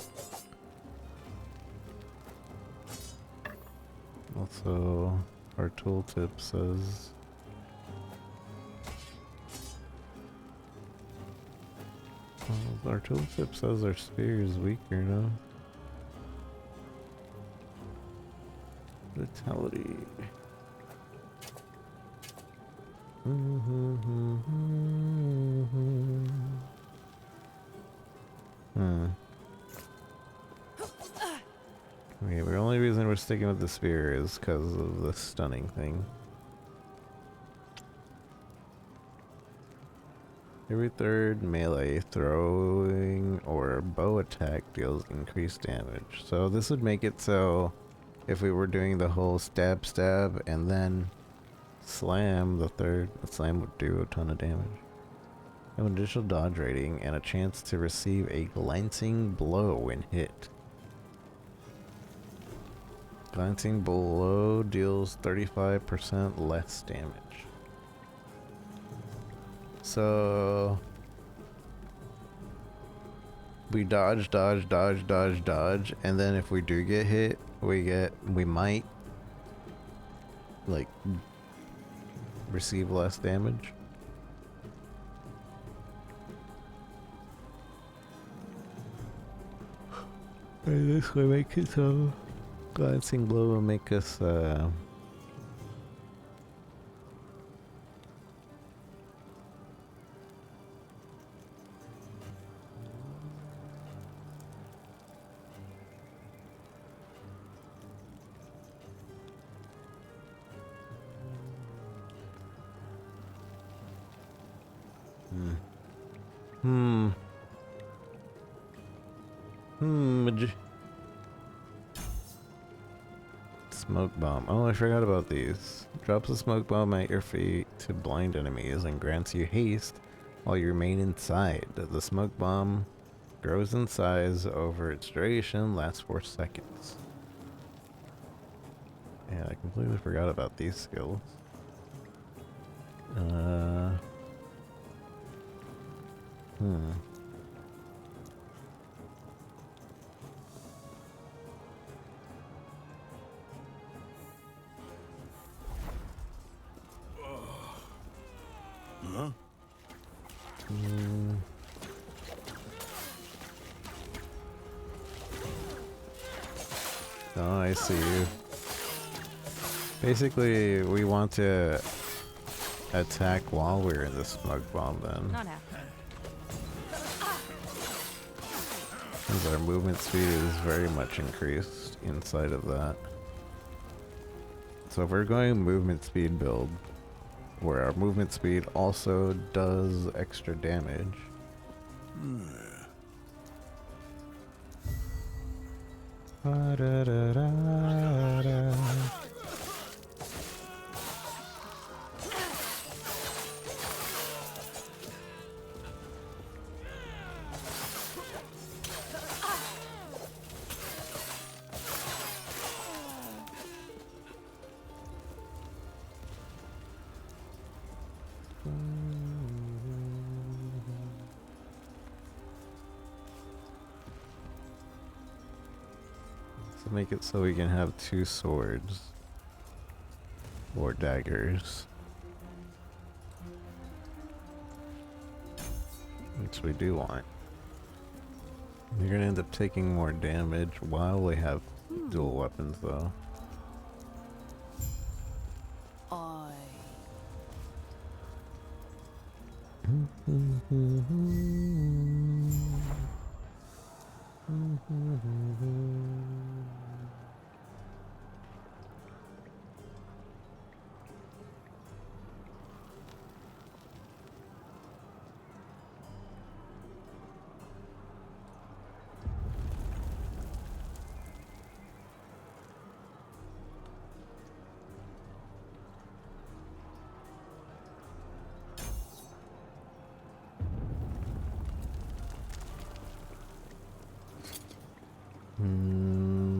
Also, our tooltip says our tooltip says our spear is weaker now. Vitality. Okay, the only reason we're sticking with the spear is because of the stunning thing. Every third melee throwing or bow attack deals increased damage. So this would make it so if we were doing the whole stab and then slam, the slam would do a ton of damage. An additional dodge rating and a chance to receive a glancing blow when hit. Glancing blow deals 35% less damage. So we dodge, and then if we do get hit, we might like receive less damage. And this will make it so glancing blow will make us Smoke bomb. Oh, I forgot about these. Drops a smoke bomb at your feet to blind enemies and grants you haste while you remain inside. The smoke bomb grows in size over its duration, lasts 4 seconds. Yeah, I completely forgot about these skills. Huh? Oh, I see you. Basically, we want to attack while we're in the smoke bomb then. Not happening. Because our movement speed is very much increased inside of that. So if we're going movement speed build, where our movement speed also does extra damage. So make it so we can have 2 swords or daggers, which we do want. You're gonna end up taking more damage while we have dual weapons though.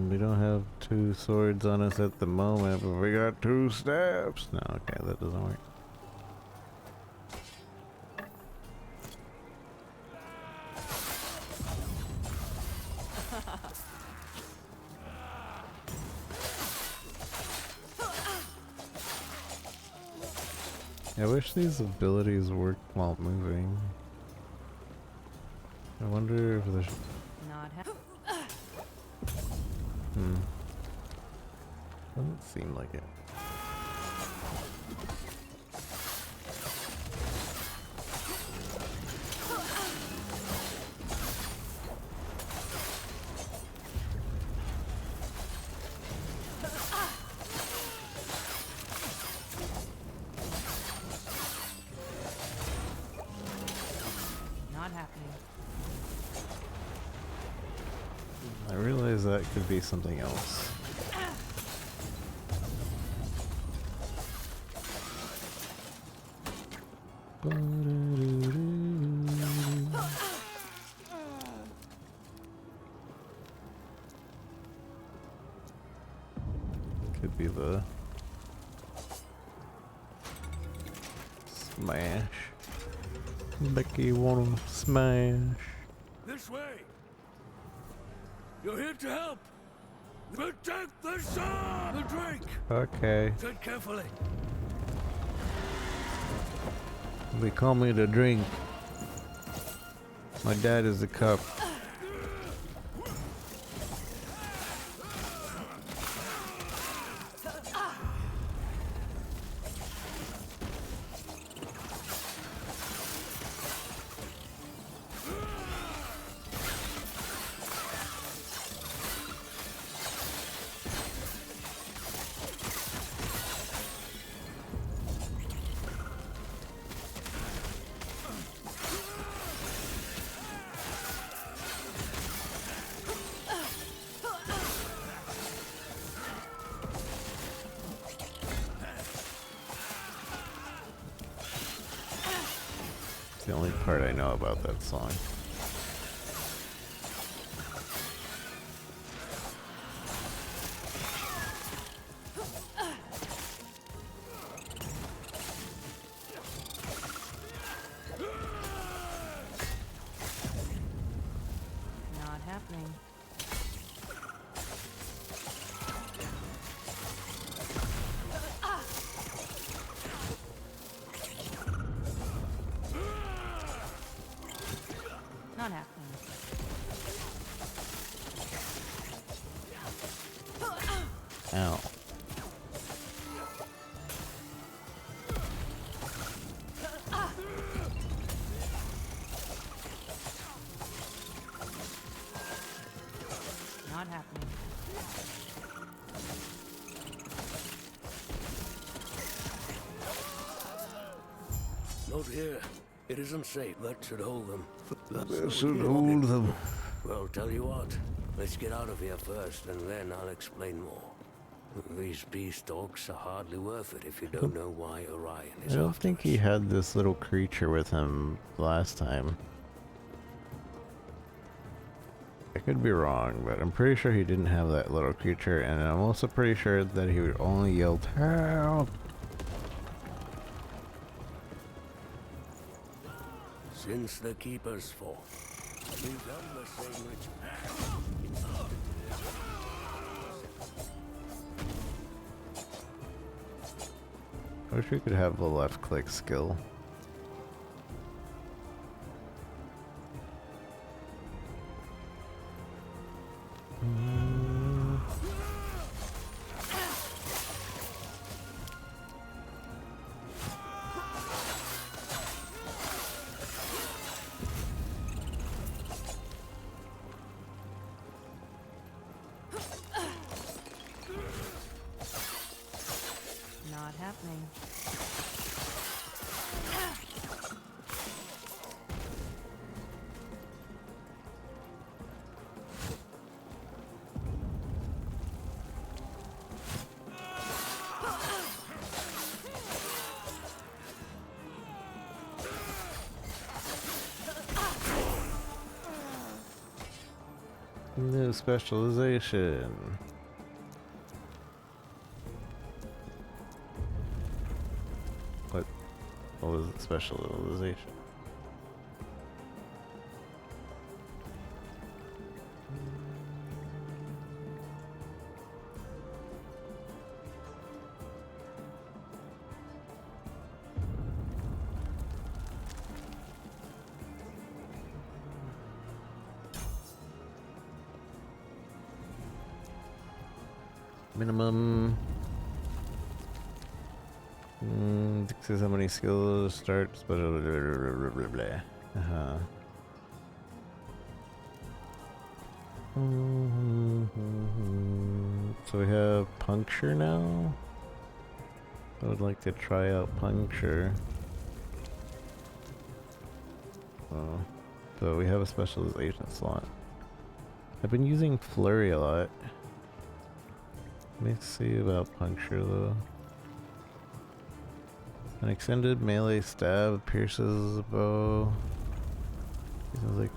We don't have 2 swords on us at the moment, but we got 2 staffs. No, okay, that doesn't work. I wish these abilities worked while moving. I wonder if there's... Doesn't seem like it. Not happening. I realize that could be something else. Could be the smash. Becky wanna smash. This way! You're here to help! Protect the sun! The drink! Okay. Tread carefully. They call me the drink. My dad is the cup. It's the only part I know about that song. Not happening. Not happening. Ow. Not here. It isn't safe. That should hold them. That should hold them. Well, tell you what. Let's get out of here first, and then I'll explain more. These beast dogs are hardly worth it if you don't know why Orion is I don't after think us. he had this little creature with him last time. I could be wrong, but I'm pretty sure he didn't have that little creature, and I'm also pretty sure that he would only yell, "Help!" Since the Keeper's fall, we've done the same ritual. I wish we could have the left click skill. Not happening. New specialization. What was it? Specialization. Minimum. Says how many skills starts, but So we have puncture now. I would like to try out puncture. Oh, so we have a specialization slot. I've been using flurry a lot. Let me see about puncture though. An extended melee stab pierces the bow. Sounds like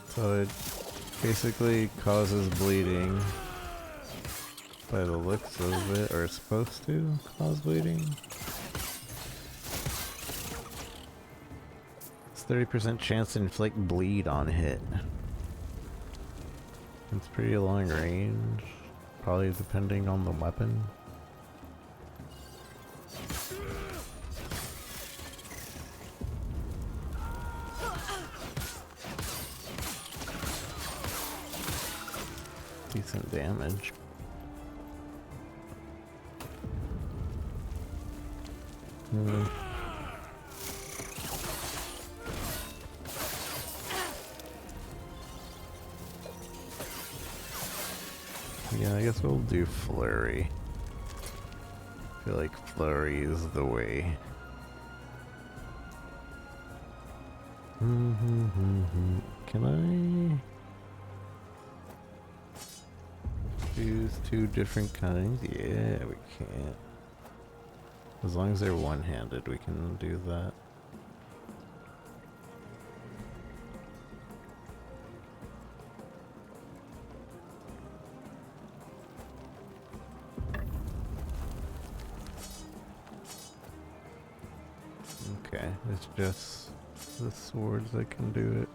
so it basically causes bleeding by the looks of it, or it's supposed to cause bleeding. 30% chance to inflict bleed on hit. It's pretty long range, probably depending on the weapon. Decent damage. Yeah, I guess we'll do flurry. I feel like flurry is the way. Can I use two different kinds? Yeah, we can. As long as they're one-handed, we can do that. Okay, it's just the swords that can do it.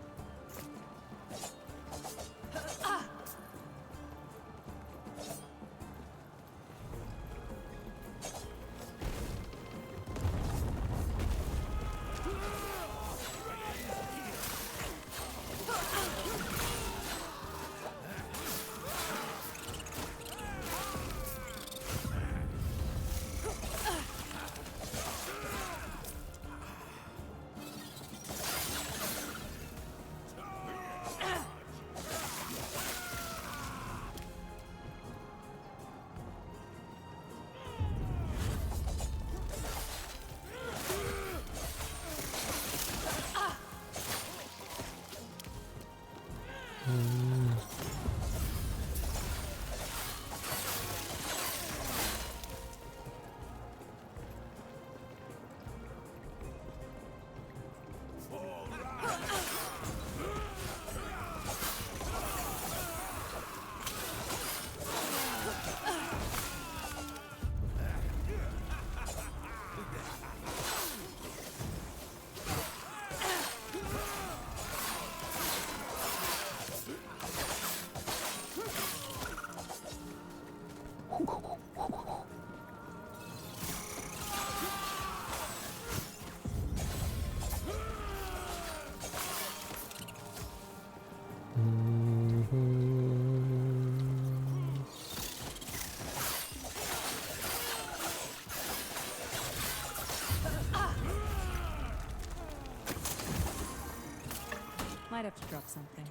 Might have to drop something.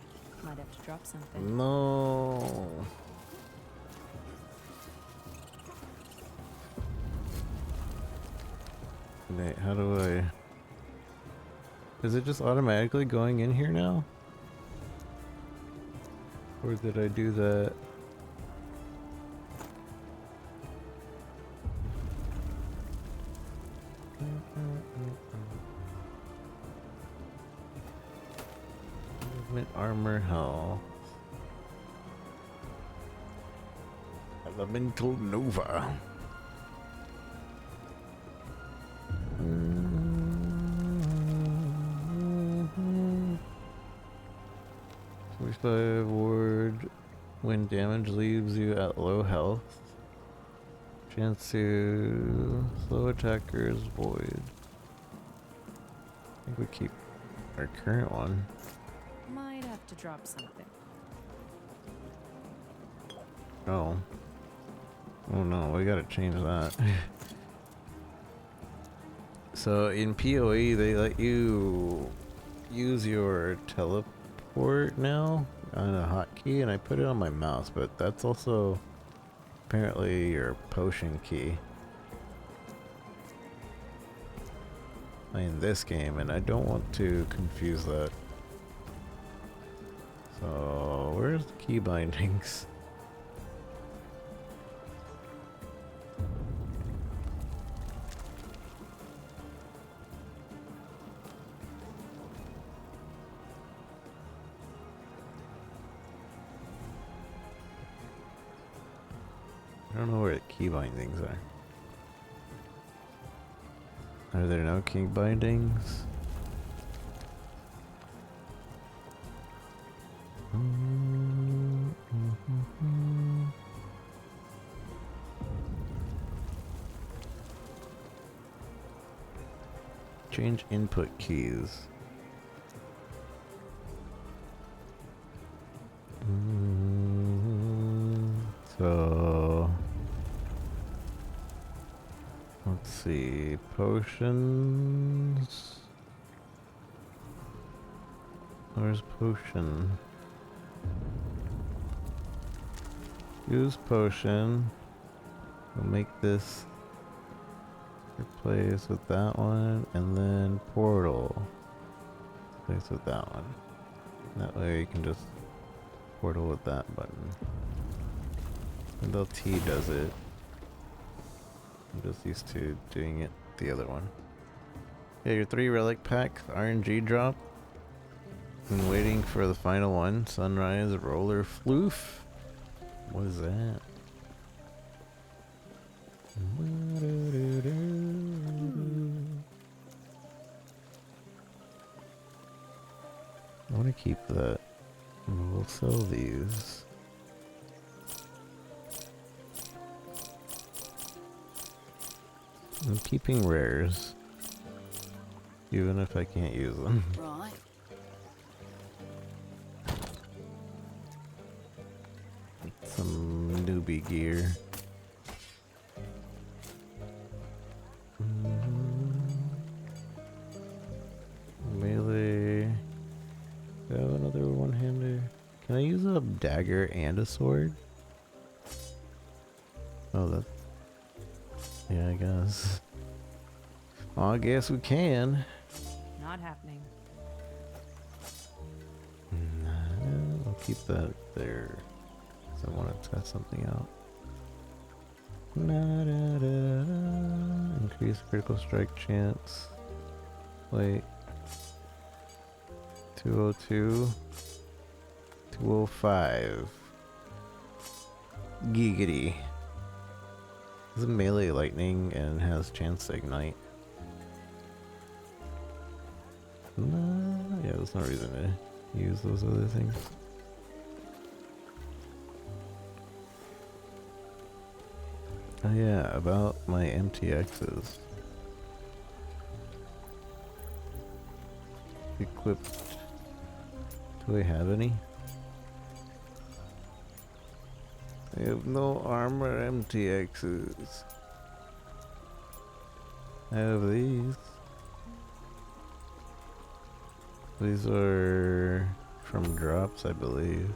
Might have to drop something. No. Wait, how do I... Is it just automatically going in here now? Or did I do that? Movement, armor, health. Elemental Nova. 45 ward when damage leaves you at low health. Chance to slow attackers void. I think we keep our current one. Might have to drop something. Oh. Oh no, we gotta change that. So in PoE they let you use your teleport now on a hotkey, and I put it on my mouse, but that's also apparently your potion key in this game, and I don't want to confuse that. So where's the key bindings? I don't know where the key bindings are. Are there no key bindings? Change input keys. So let's see, potions. Where's potion? Use potion. We'll make this replace with that one, and then portal. Replace with that one. That way you can just portal with that button. Until T does it. I'm just used to doing it the other one. Yeah, your 3 relic pack RNG drop. Been waiting for the final one. Sunrise roller floof. What is that? I want to keep that. We'll sell these. I'm keeping rares, even if I can't use them. Right. Some newbie gear. Melee. Do I have another one-hander? Can I use a dagger and a sword? Oh, that. Yeah, I guess. Well, I guess we can. Not happening. keep that there. So I want to test something out. Increase critical strike chance. Wait. 202. 205. Giggity. This is melee lightning and has chance to ignite. Yeah, there's no reason to use those other things. Oh yeah, about my MTXs. Equipped. Do I have any? I have no armor MTXs. I have these. These are from drops, I believe.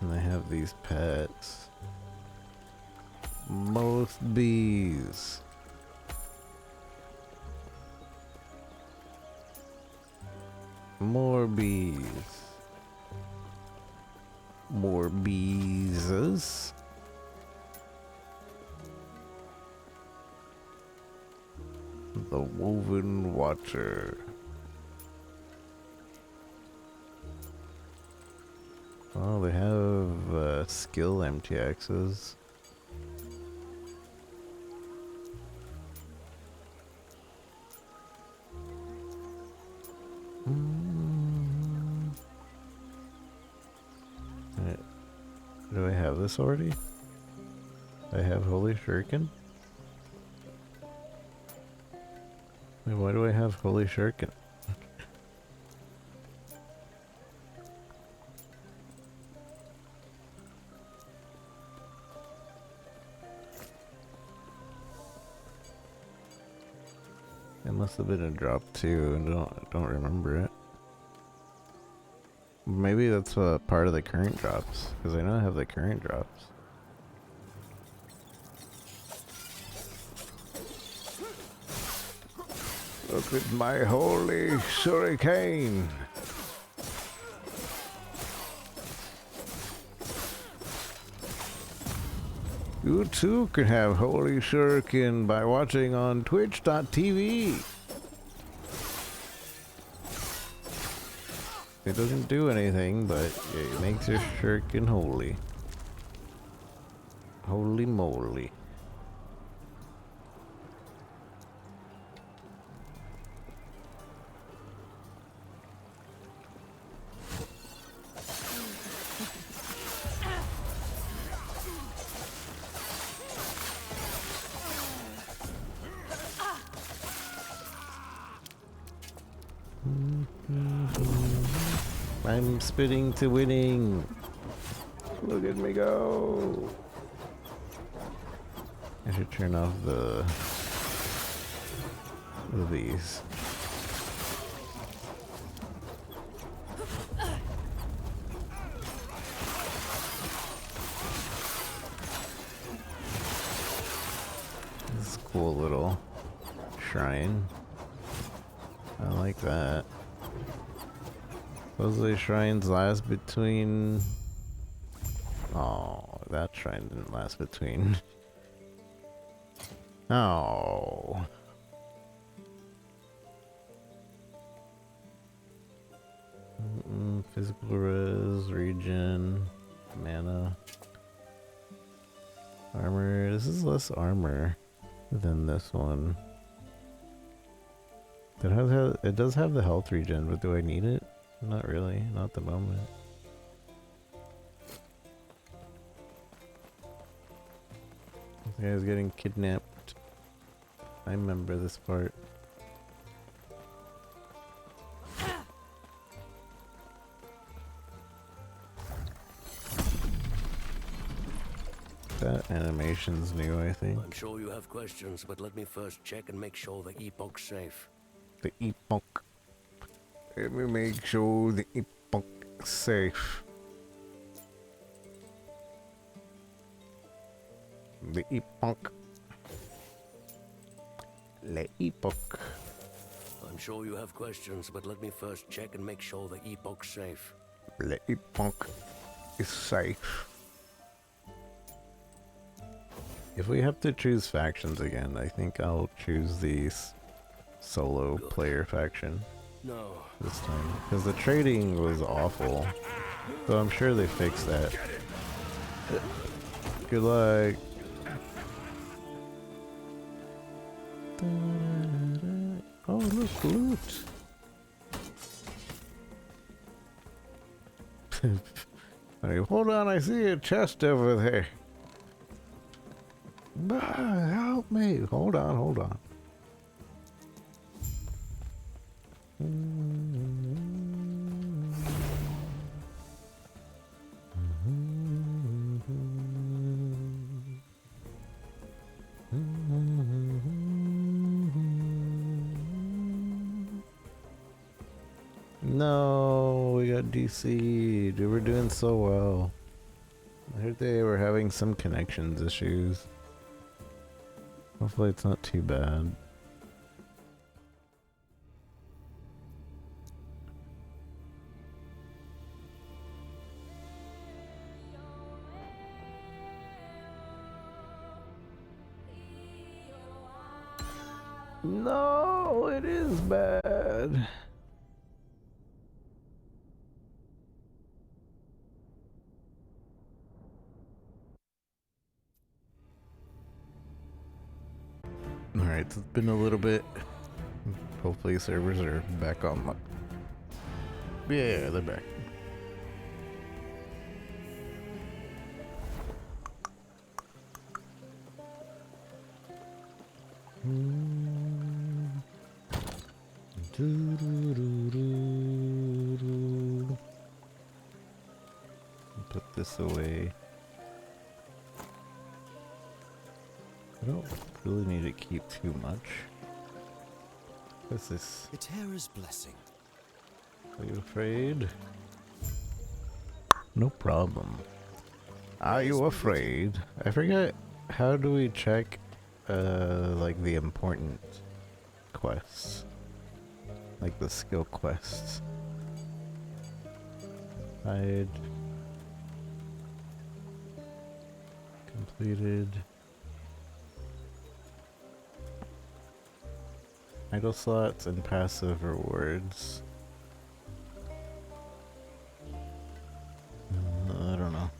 And I have these pets. Most bees. More bees. More bees. The Woven Watcher. Oh, they have skill MTXs. Do I have this already? I have Holy Shuriken? Wait, why do I have Holy Shuriken? It must have been a drop too, and don't remember it. Maybe that's part of the current drops, because I know I have the current drops. Look at my holy shuriken! You too can have holy shuriken by watching on twitch.tv. It doesn't do anything, but it makes your shuriken holy. Holy moly. I'm spitting to winning. Look at me go. I should turn off these. This is a cool little shrine. I like that. Supposedly shrines last between... Oh, that shrine didn't last between... Oh. Physical res, regen, mana, armor. This is less armor than this one. It does have the health regen, but do I need it? Not really, not at the moment. This guy's getting kidnapped. I remember this part. That animation's new, I think. I'm sure you have questions, but let me first check and make sure the Epoch's safe. The Epoch. Let me make sure the Epoch is safe. The Epoch. Le Epoch. I'm sure you have questions, but let me first check and make sure the Epoch's safe. Le Epoch is safe. If we have to choose factions again, I think I'll choose the solo player faction No. this time. Because the trading was awful. So I'm sure they fixed that. Good luck. Oh, look, loot. Hey, hold on, I see a chest over there. Help me. Hold on, hold on. No, we got DC. Dude, we're doing so well. I heard they were having some connections issues. Hopefully it's not too bad. No, it is bad. Alright, so it's been a little bit. Hopefully servers are back on. Yeah, they're back. Put this away. I don't really need to keep too much. What's this? Eterra's blessing. Are you afraid? No problem. Are you afraid? I forget, how do we check like the important quests? Like the skill quests. Hide. Completed. Idle slots and passive rewards. I don't know.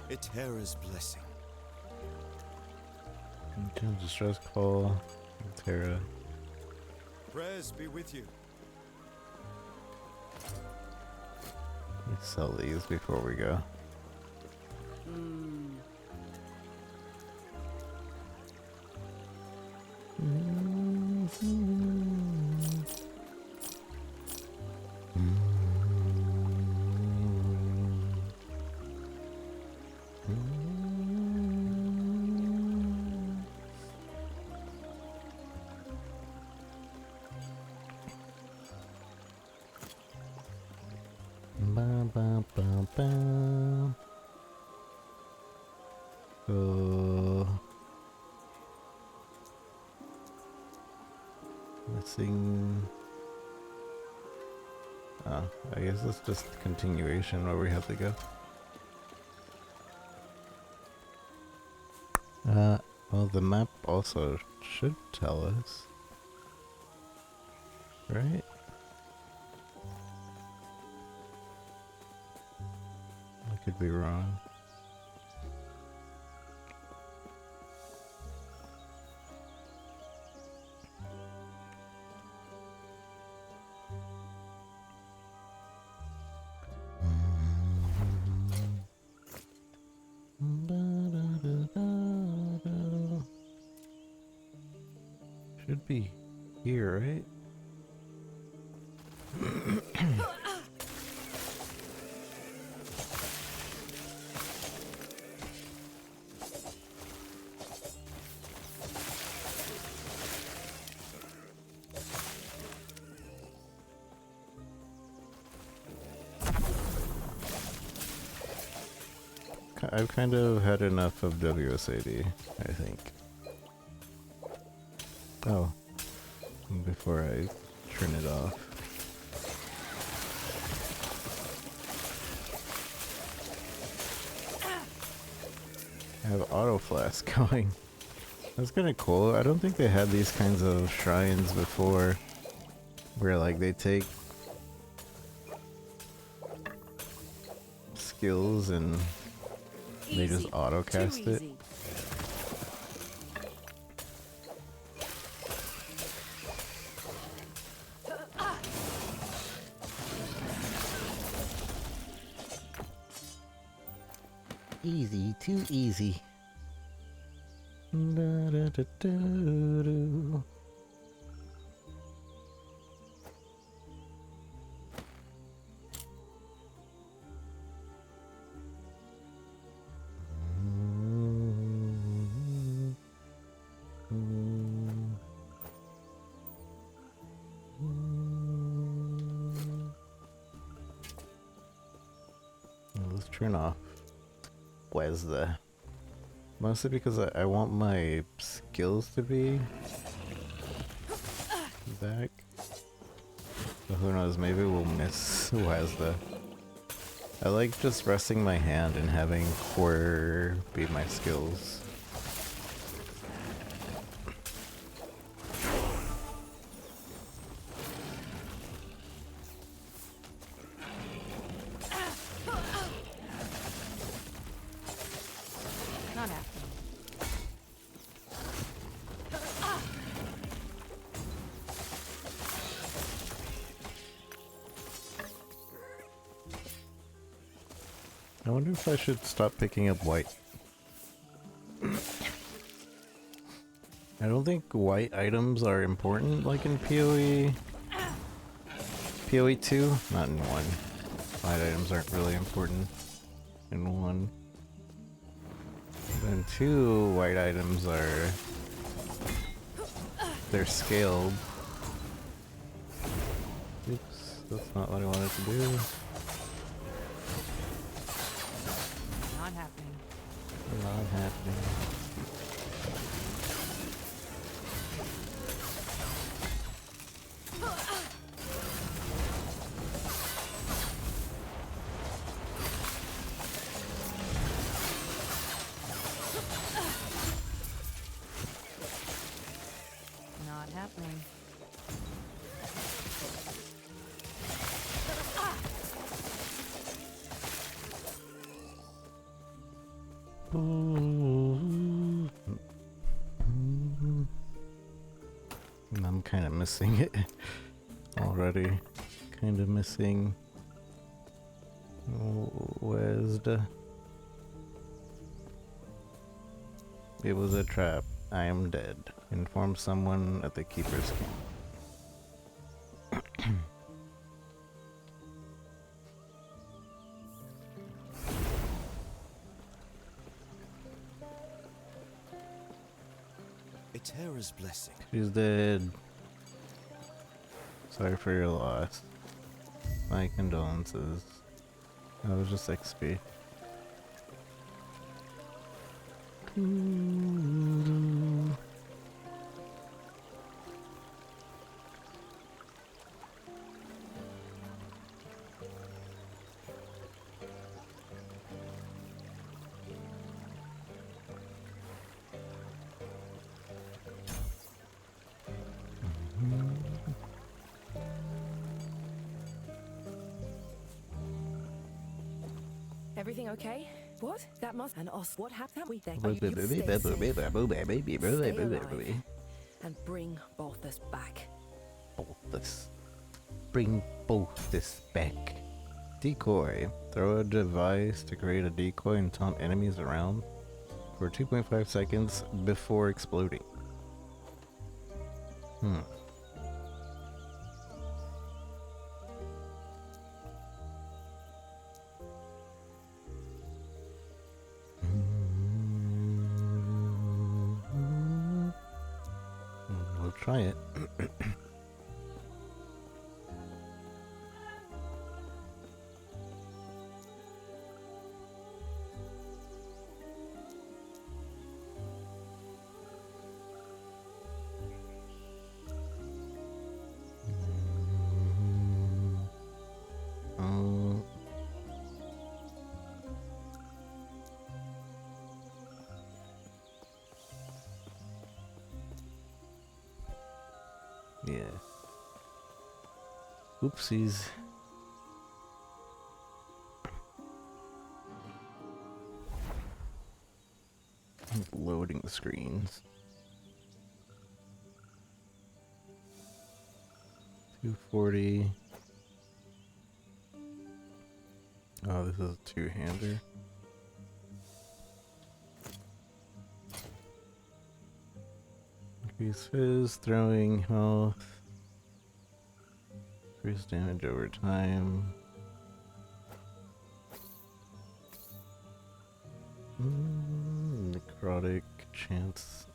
Eterra's blessing. Distress call. Terra. Prayers be with you. Let's sell these before we go. Missing. Oh, I guess it's just continuation where we have to go. Well, the map also should tell us, right? I could be wrong. Should be here, right? I've kind of had enough of WSAD, I think. Oh, before I turn it off. I have auto flask going. That's kind of cool. I don't think they had these kinds of shrines before, where like they take skills and they just auto cast it. Easy, too easy. Da-da-da-da-do. Let's turn off. Where's the... Mostly because I want my skills to be back. But who knows, maybe we'll miss Wazda. I like just resting my hand and having core be my skills. Not happening. I wonder if I should stop picking up white. I don't think white items are important like in PoE. PoE 2? Not in 1. White items aren't really important in 1. And 2, white items are... they're scaled. Oops, that's not what I wanted to do. Not happening. Not happening. Not happening. I'm kind of missing it already. Kind of missing Wesda. It was a trap. I am dead. Inform someone at the keeper's camp. Etera's blessing. She's dead. Sorry for your loss. My condolences. That was just XP. Everything okay? What? That must an os. What happened? We think Stay and bring Balthus back. Balthus. Bring Balthus back. Decoy. Throw a device to create a decoy and taunt enemies around for 2.5 seconds before exploding. We'll try it. Yeah. Oopsies. Loading the screens. 240. Oh, this is a two-hander. Increase fizz, throwing health. Increase damage over time. Necrotic chance.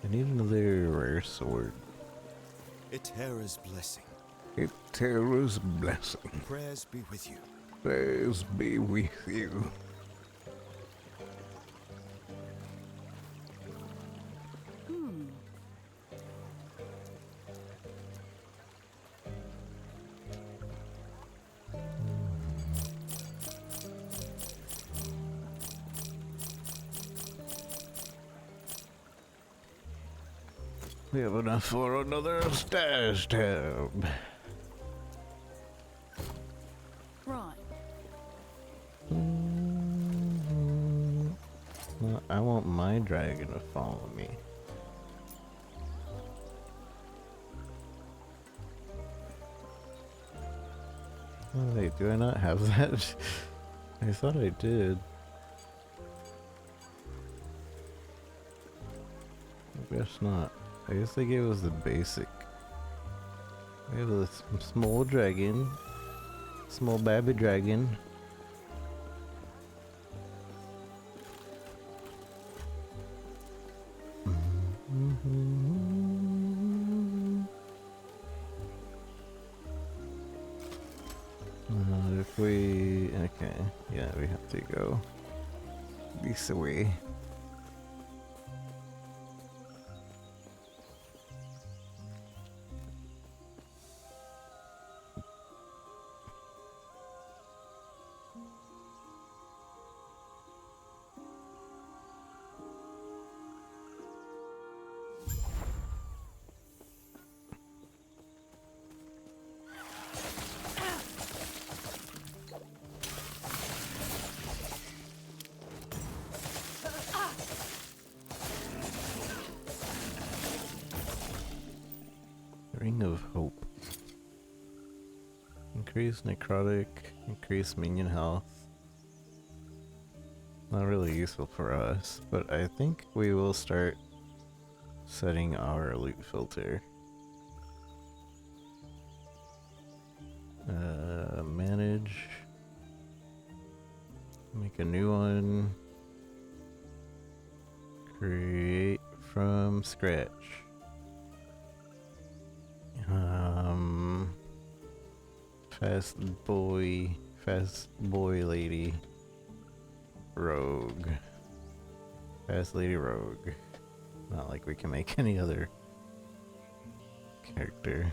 I need another rare sword. Etera's blessing. Eterra's blessing. Prayers be with you. Prayers be with you. We have enough for another stash tab. Right. Well, I want my dragon to follow me. Oh, wait, do I not have that? I thought I did. I guess not. I guess they gave us the basic. We have a small dragon. Small baby dragon. If we... Okay. Yeah, we have to go this way. Ring of Hope. Increase necrotic, increase minion health. Not really useful for us, but I think we will start setting our loot filter. Manage. Make a new one. Create from scratch. Fast boy lady, rogue, fast lady rogue. Not like we can make any other character.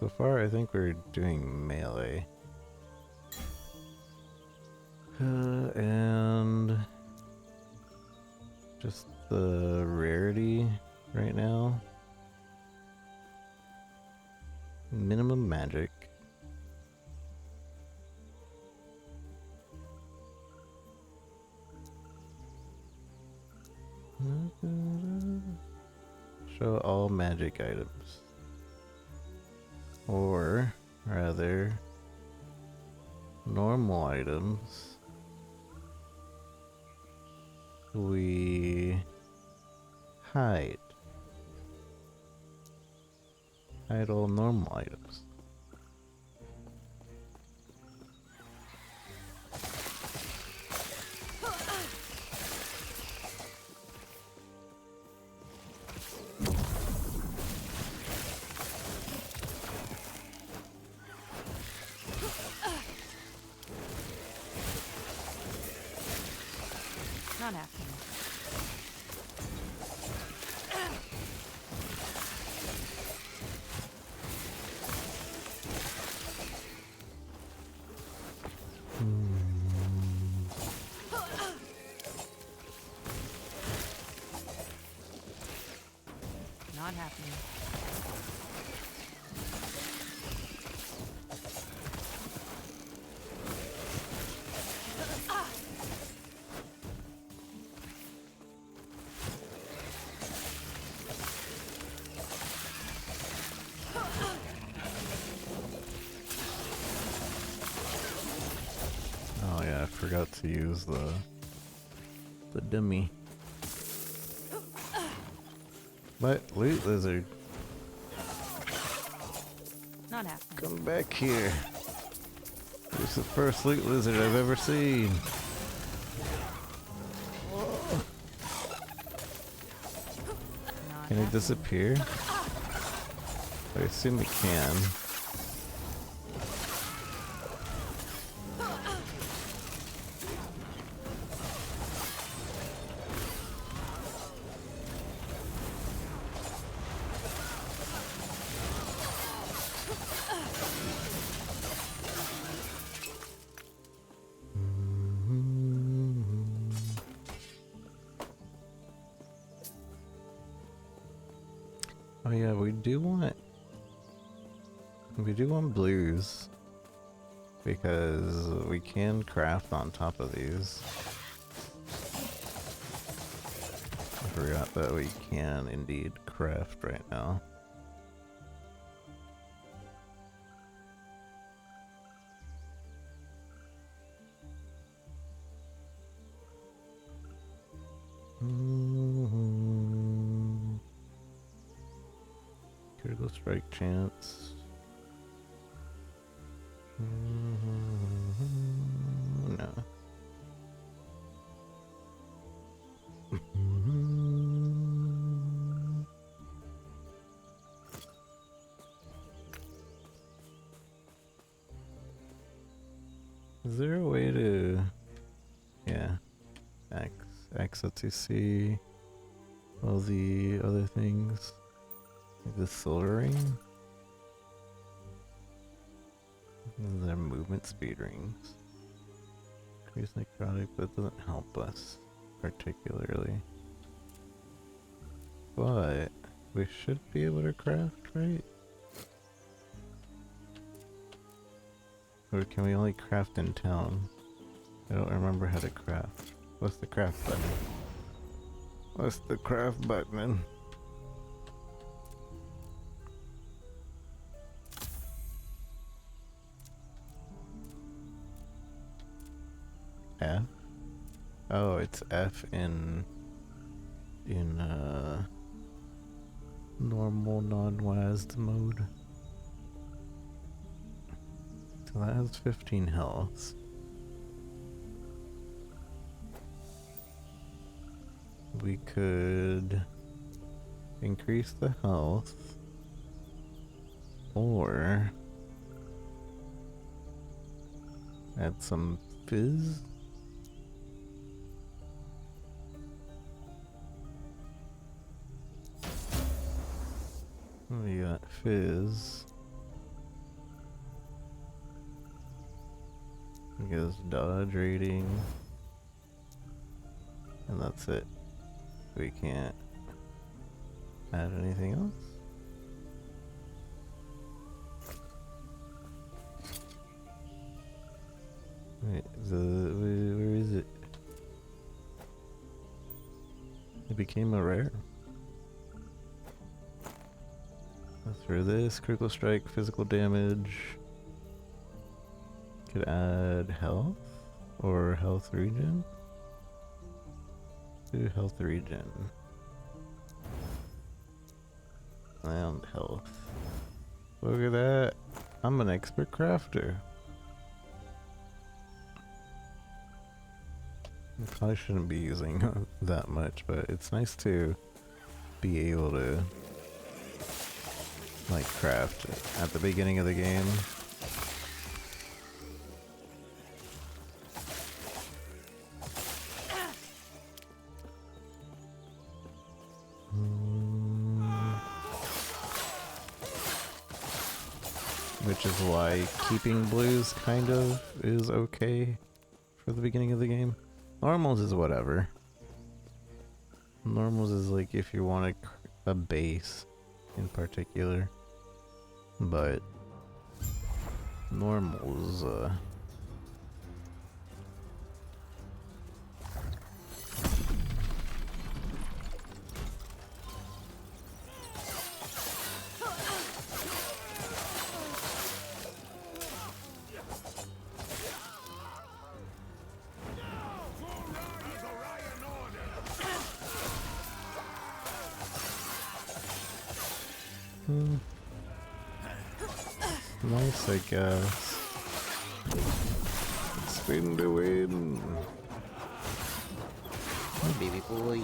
So far, I think we're doing melee. And just the rarity right now. Minimum magic. Show all magic items. Or rather, normal items. We hide. Hide all normal items. Not happening. Not happening. Oh yeah, I forgot to use the dummy. What? Loot lizard. Not happening. Come back here. This is the first loot lizard I've ever seen. Not Can it happening. disappear? I assume it can. Oh yeah, we do want blues because we can craft on top of these. I forgot that we can indeed craft right now. Critical strike chance. No. Is there a way to... Yeah. Exit to see all the other things? Like the silver ring? These are movement speed rings. Increase necrotic, but it doesn't help us particularly. But we should be able to craft, right? Or can we only craft in town? I don't remember how to craft. What's the craft button? What's the craft button? F? Oh, it's F in normal non-WASD mode. So that has 15 health. We could increase the health or add some fizz. We got fizz. It gives dodge rating. And that's it. We can't add anything else. Wait, where is it? It became a rare. Through this, critical strike, physical damage. Could add health or health regen. Do health regen. And health. Look at that. I'm an expert crafter. I probably shouldn't be using that much, but it's nice to be able to like craft at the beginning of the game. which is why keeping blues kind of is okay for the beginning of the game. Normals is whatever. Normals is like if you want a base in particular, but normals, nice, I guess. Spin to win. Hey, baby boy.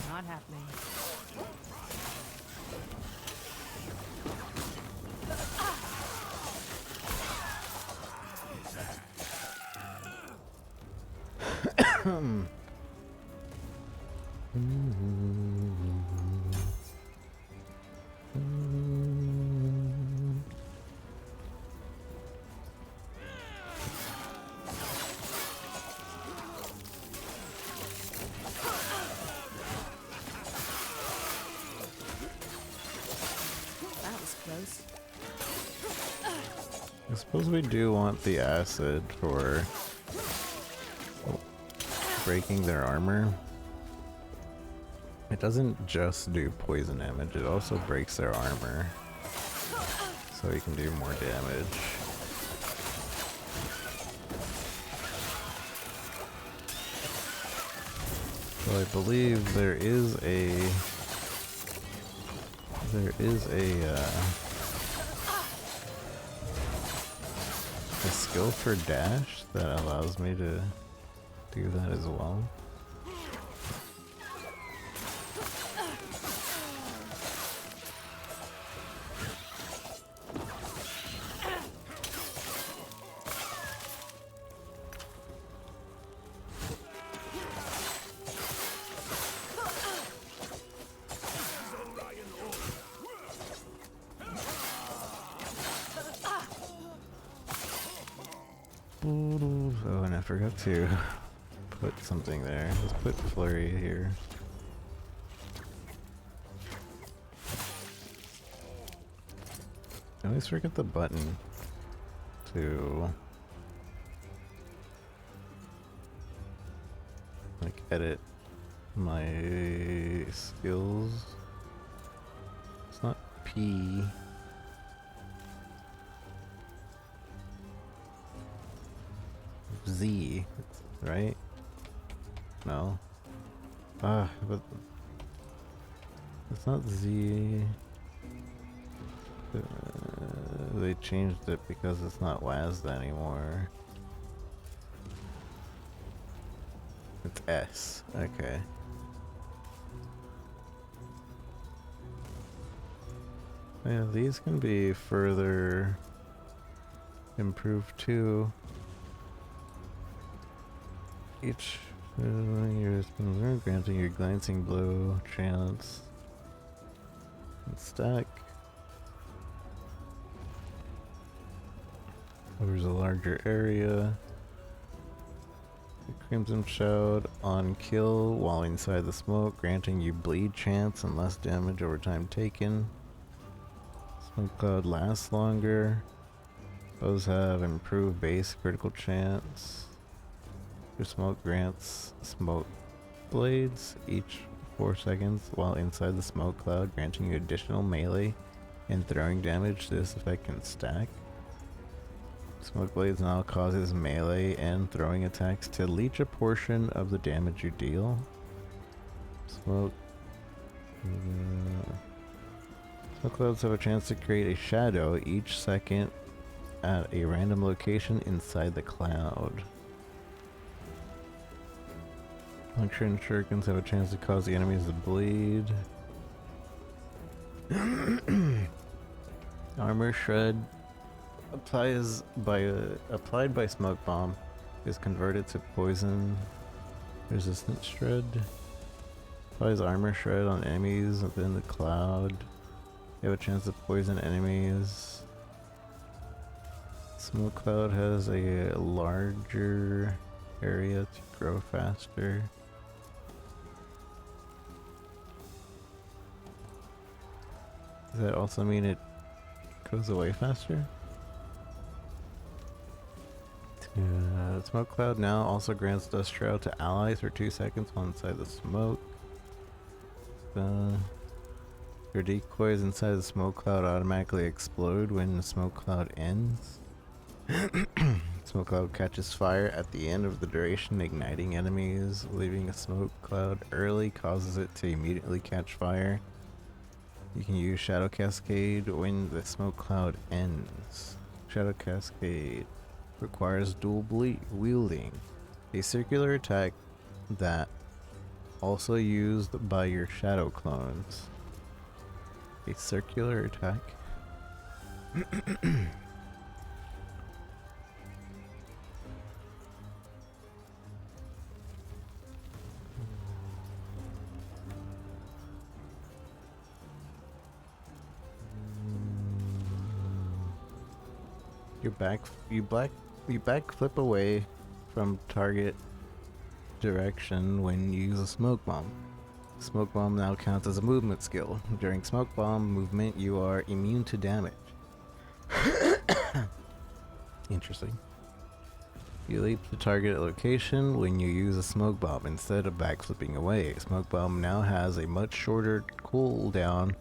Not happening. That was close. I suppose we do want the acid for breaking their armor. It doesn't just do poison damage, it also breaks their armor, so you can do more damage. So I believe there is a skill for dash that allows me to do that as well. Oh, and I forgot to put something there. Let's put flurry here. I always forget the button to like edit my skills. It's not P. Z, right? No. But it's not Z. They changed it because it's not WASD anymore. It's S. Okay. Yeah, these can be further improved too. Each your granting your glancing blow chance and stack covers a larger area. The Crimson Shroud on kill while inside the smoke, granting you bleed chance and less damage over time taken. Smoke Cloud lasts longer. Bows have improved base critical chance. Your smoke grants smoke blades each 4 seconds while inside the smoke cloud, granting you additional melee and throwing damage. This effect can stack. Smoke blades now causes melee and throwing attacks to leech a portion of the damage you deal. Smoke. Smoke clouds have a chance to create a shadow each second at a random location inside the cloud. Puncture and shurikens have a chance to cause the enemies to bleed. Armor shred applied by smoke bomb is converted to poison resistant shred. Applies armor shred on enemies within the cloud. You have a chance to poison enemies. Smoke cloud has a larger area to grow faster. Does that also mean it goes away faster? Smoke cloud now also grants dust trail to allies for 2 seconds while inside the smoke. Your decoys inside the smoke cloud automatically explode when the smoke cloud ends. Smoke cloud catches fire at the end of the duration, igniting enemies. Leaving a smoke cloud early causes it to immediately catch fire. You can use Shadow Cascade when the smoke cloud ends. Shadow Cascade requires dual wielding. A circular attack that also used by your shadow clones. A circular attack. You backflip away from target direction when you use a smoke bomb. Smoke bomb now counts as a movement skill. During smoke bomb movement, you are immune to damage. Interesting. You leap to target location when you use a smoke bomb instead of backflipping away. Smoke bomb now has a much shorter cooldown,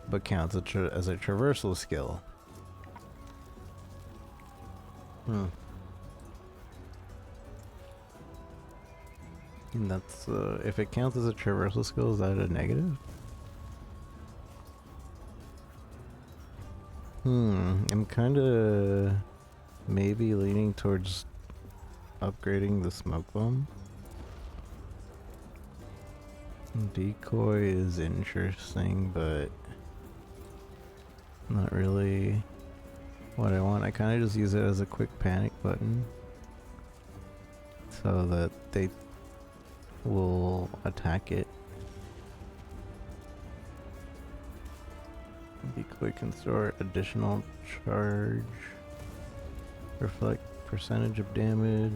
but counts as a traversal skill. And that's, if it counts as a traversal skill, is that a negative? I'm kinda maybe leaning towards upgrading the smoke bomb. Decoy is interesting, but not really what I want. I kind of just use it as a quick panic button so that they will attack it. Decoy can store additional charge, reflect percentage of damage.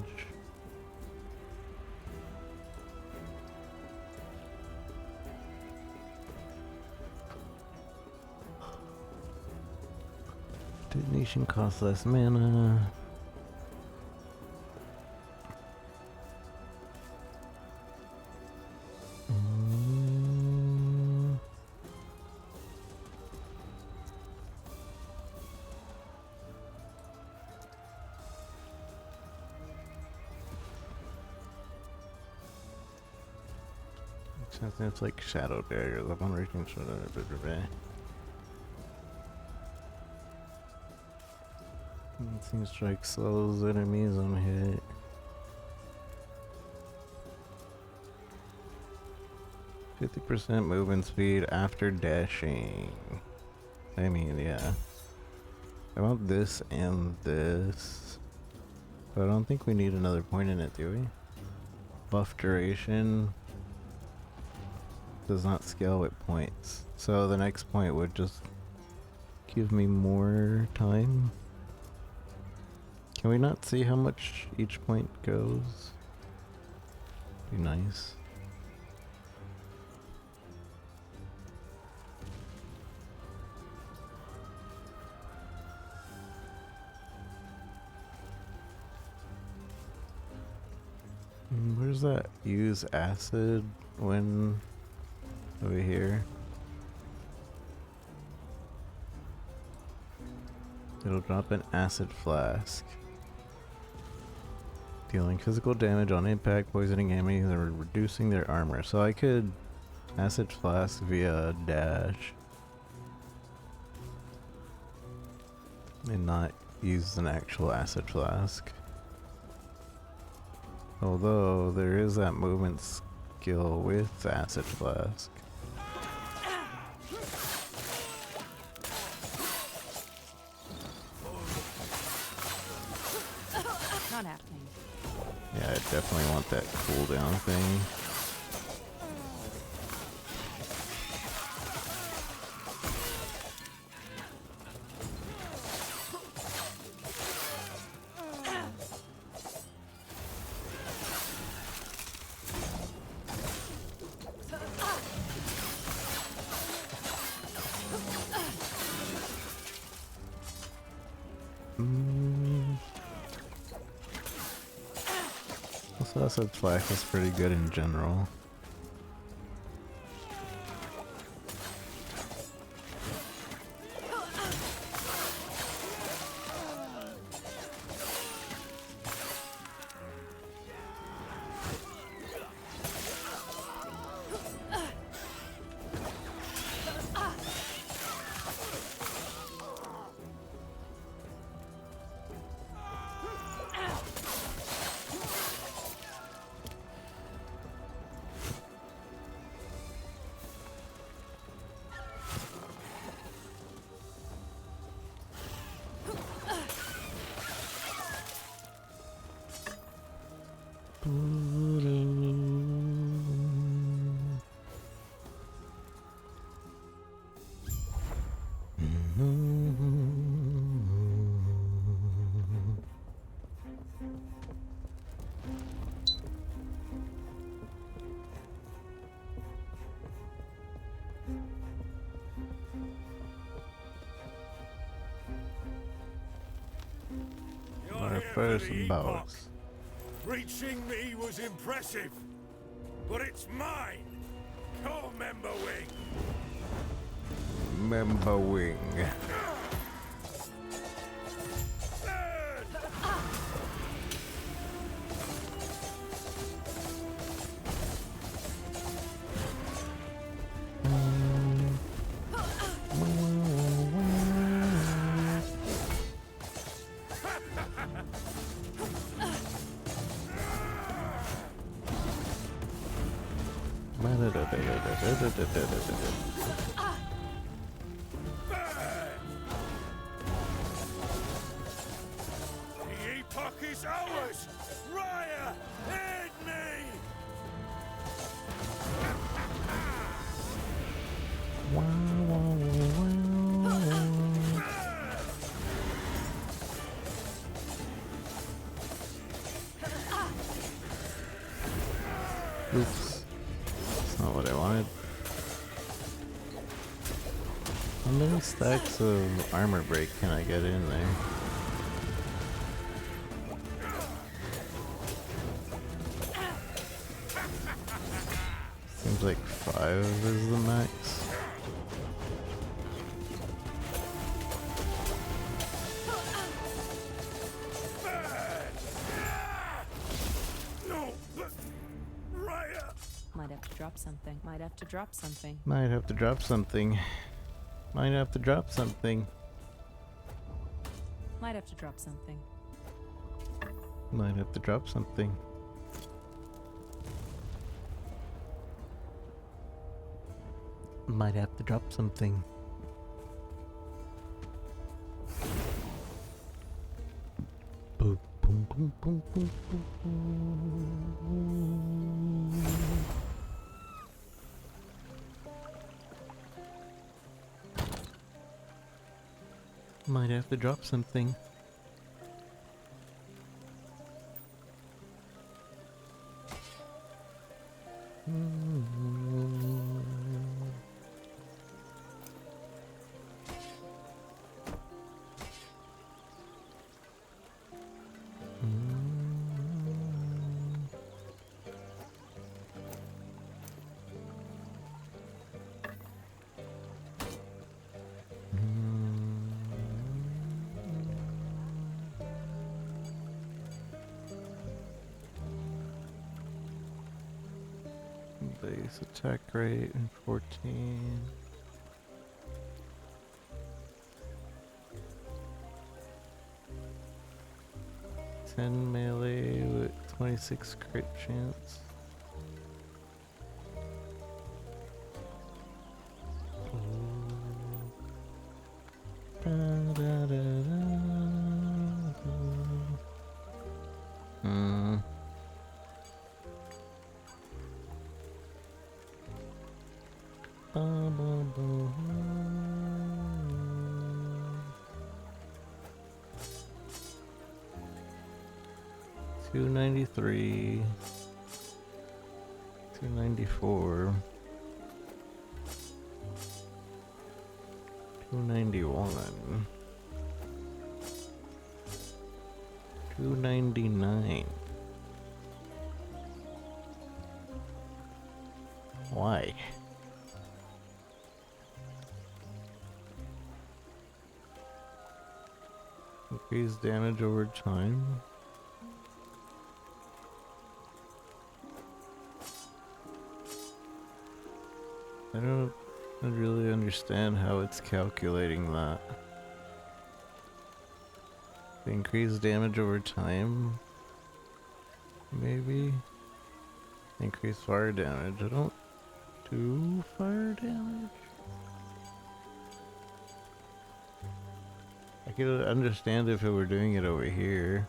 Detonation costs less mana. It's like shadow daggers upon reaching Seems strike slows enemies on hit. %50 movement speed after dashing. I mean, yeah. I want this and this. But I don't think we need another point in it, do we? Buff duration does not scale with points. So the next point would just give me more time. Can we not see how much each point goes? Be nice. Where's that use acid when over here? It'll drop an acid flask. Dealing physical damage on impact, poisoning enemies, or reducing their armor. So I could acid flask via dash and not use an actual acid flask. Although there is that movement skill with acid flask. Not happening. Yeah, I definitely want that cooldown thing. Also, acid flask is pretty good in general. Our first boss. Reaching me was impressive, but it's mine. Call Member Wing. Member Wing. The Epoch is ours! Raya, aid me! Oops. That's not what I wanted. How many stacks of armor break can I get in there? Seems like 5 is the max. No, but Raya! Might have to drop something. Might have to drop something. Might have to drop something. Might have to drop something. Might have to drop something. Might have to drop something. Might have to drop something. Boom, boom, boom, boom, boom, boom, boom. Might have to drop something. base attack rate and 14. Melee with 26 crit chance. Hmm. $293, $294, $291, $299. Why? Increase damage over time. I don't really understand how it's calculating that. Increase damage over time? Maybe? Increase fire damage. I don't do fire damage? I could understand if it were doing it over here.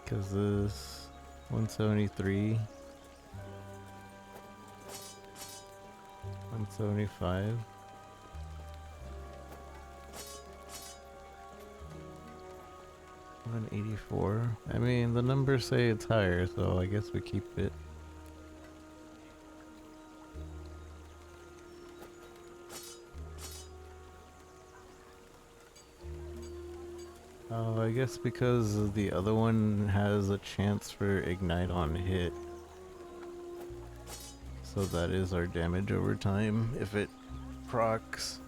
Cause this 173. 175. $184. I mean, the numbers say it's higher, so I guess we keep it. Oh, I guess because the other one has a chance for ignite on hit. So that is our damage over time if it procs.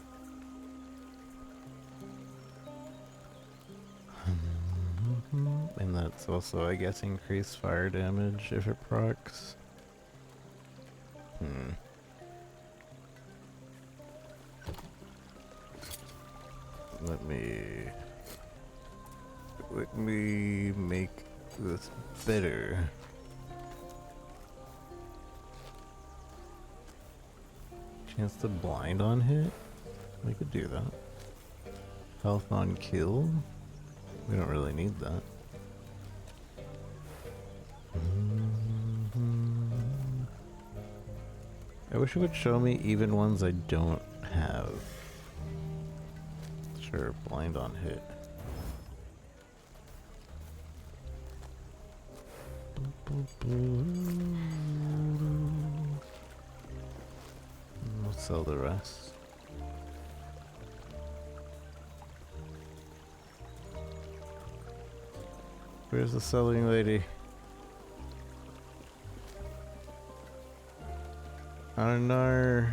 And that's also, I guess, increased fire damage if it procs. Let me make this better. Chance to blind on hit? We could do that. Health on kill? We don't really need that. I wish it would show me even ones I don't have. Sure, blind on hit. We'll sell the rest. Where's the selling lady? Oh no.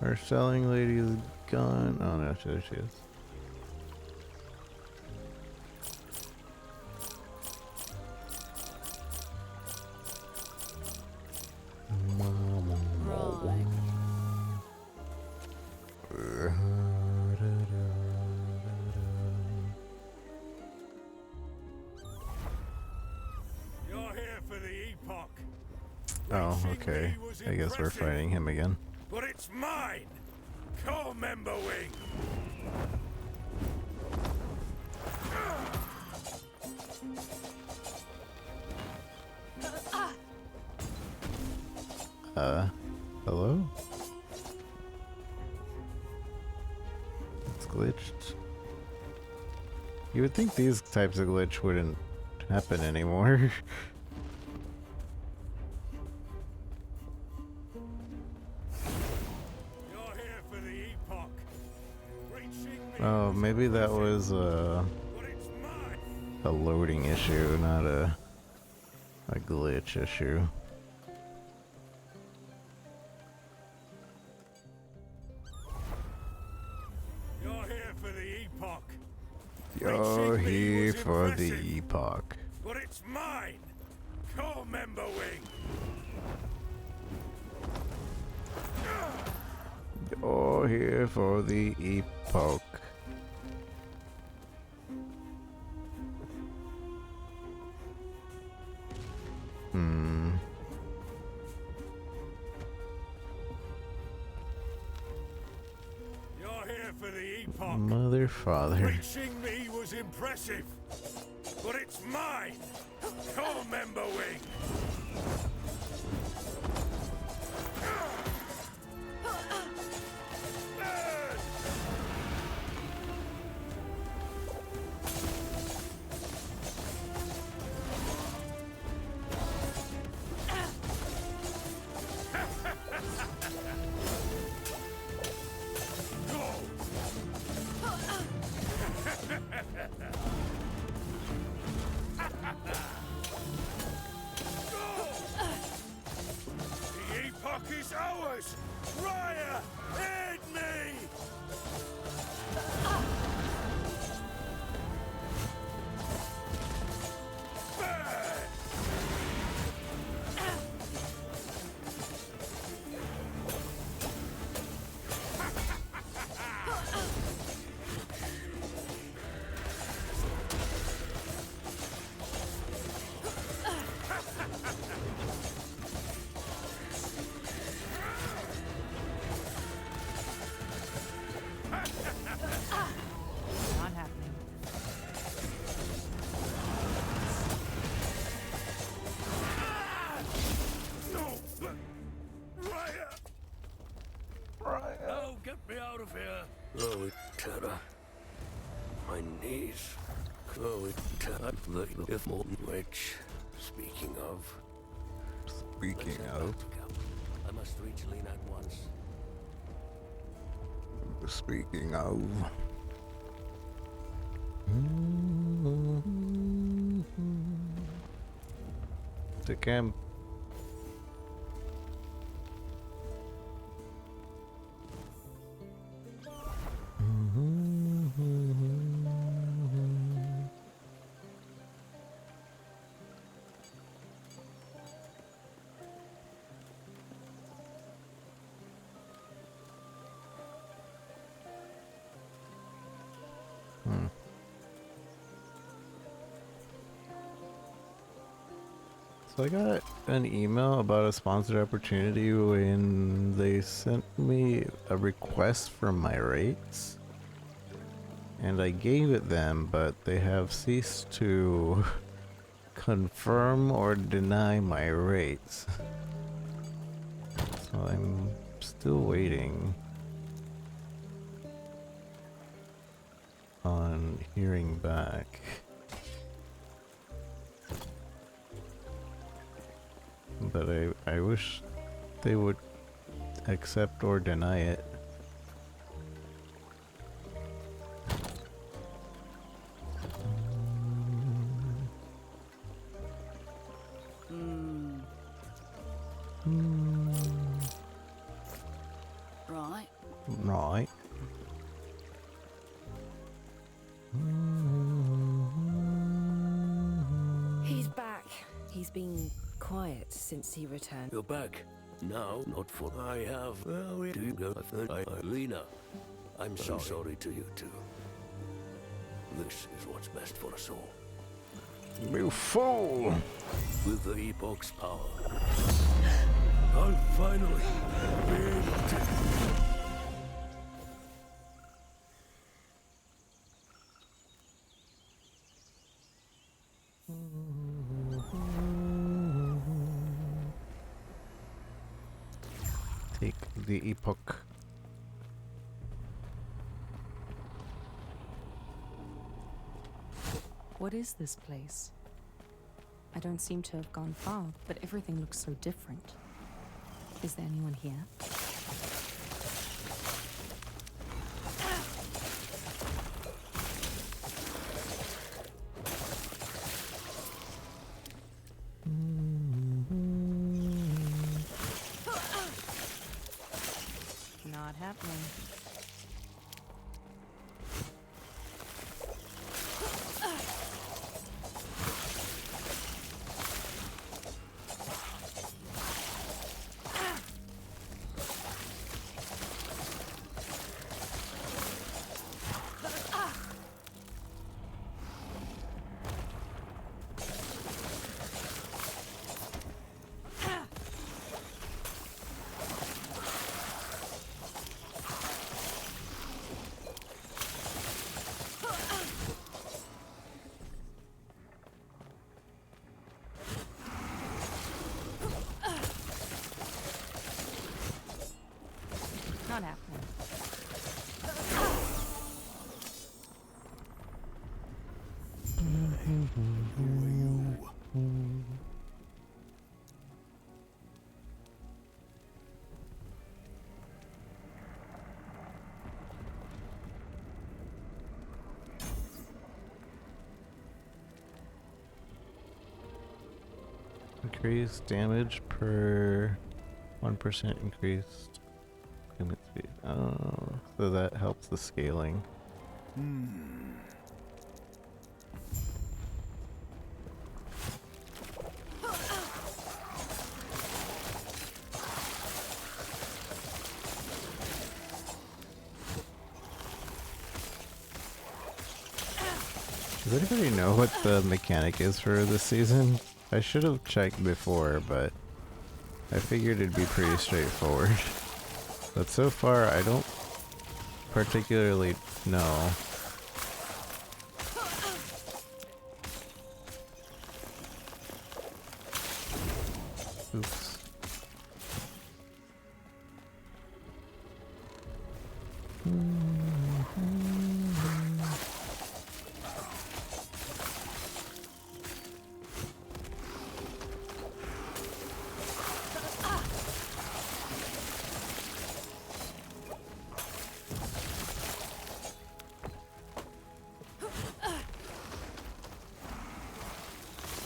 Our selling lady is gone. Oh no, there she is. You're here for the Epoch. Oh, okay. I guess we're fighting him again. But it's mine! Co-member wing! Hello? It's glitched. You would think these types of glitch wouldn't happen anymore. Oh, maybe that was a loading issue, not a glitch issue. You're here for the Epoch. You're here for the Epoch. But it's mine! Co-member wing! You're here for the Epoch. You're here for the Epoch. Mother, father. Reaching me was impressive, but it's mine. Come, Member Wing. The Epoch is ours! Raya, aid me! Burn! Not happening. No! Raya! No, get me out of here! Oh, terror. My knees. Oh, terror. If more which, speaking of. Speaking of. I must reach Lena at once. Speaking of. To camp. So I got an email about a sponsored opportunity when they sent me a request for my rates. And I gave it them, but they have ceased to confirm or deny my rates. So I'm still waiting on hearing back. But I wish they would accept or deny it. Right. Right. He's back. He's been quiet since he returned. You're back. Now, not for I have. Well, we do go. Lena, I'm so sorry to you too. This is what's best for us all. You fool! With the Epoch's power, I'll finally be able to. Take the Epoch. What is this place? I don't seem to have gone far, but everything looks so different. Is there anyone here? Not happening. increased damage per 1% increased movement speed. Oh, so that helps the scaling. Does anybody know what the mechanic is for this season? I should have checked before, but I figured it'd be pretty straightforward. But so far, I don't particularly know. Oops.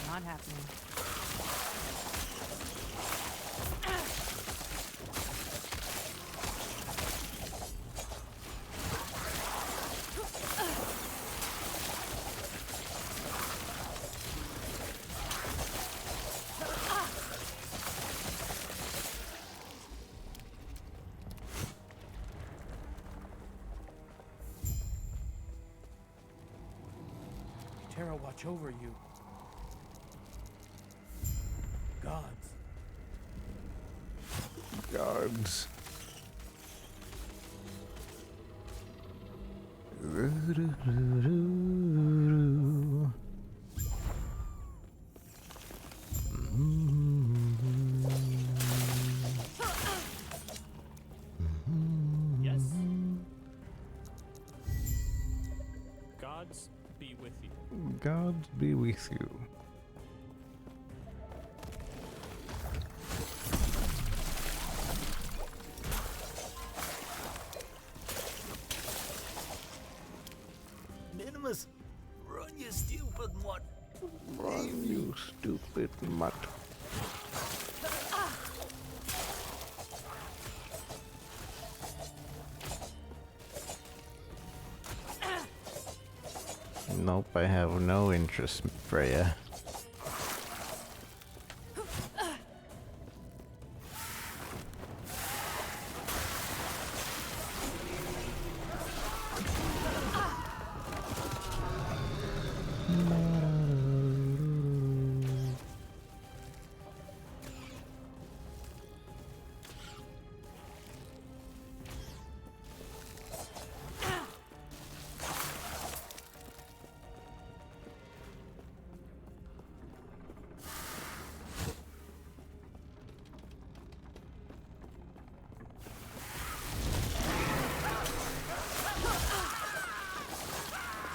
Not happening. Terra watch over you. Gods. Gods. Yes. Gods be with you. Gods be with you. Minimus, run, you stupid mutt. Run, you stupid mutt. Nope, I have no interest, Freya.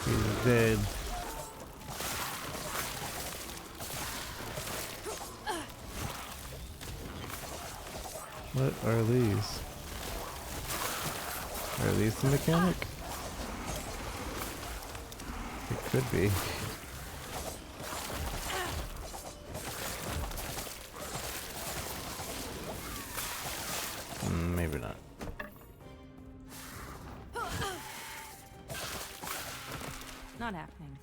He's dead. What are these? Are these the mechanic? It could be. Maybe not. Not happening.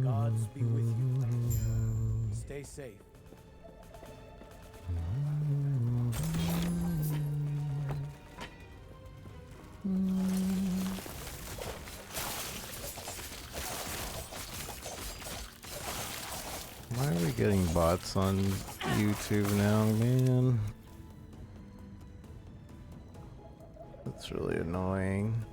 Gods be with you. Stay safe. Why are we getting bots on YouTube now, man? That's really annoying.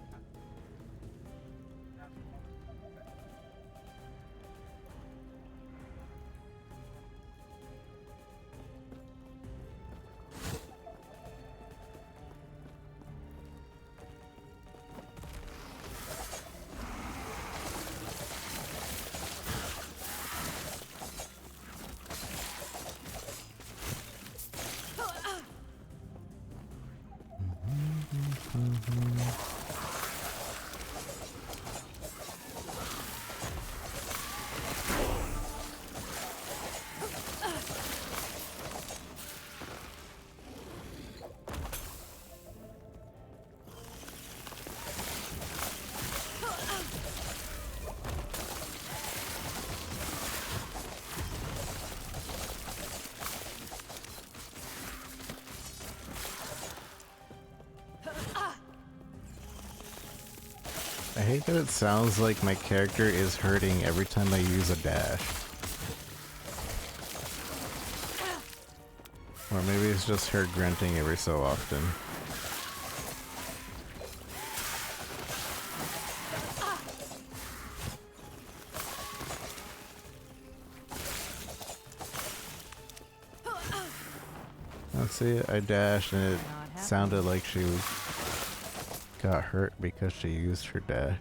I hate that it sounds like my character is hurting every time I use a dash. Or maybe it's just her grunting every so often. Let's see, I dashed and it sounded like she got hurt because she used her dash.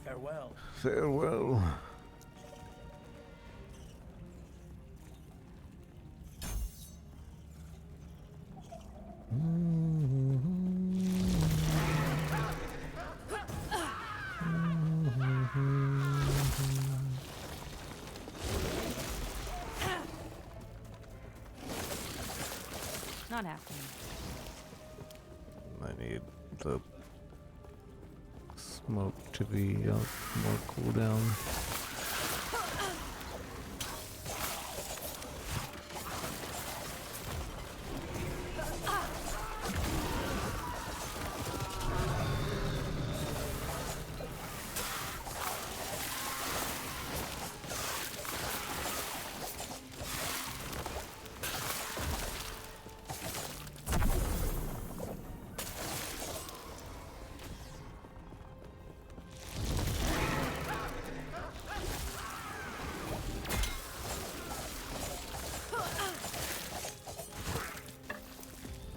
Farewell. Farewell. Not happening. I need the smoke to be more cooldown.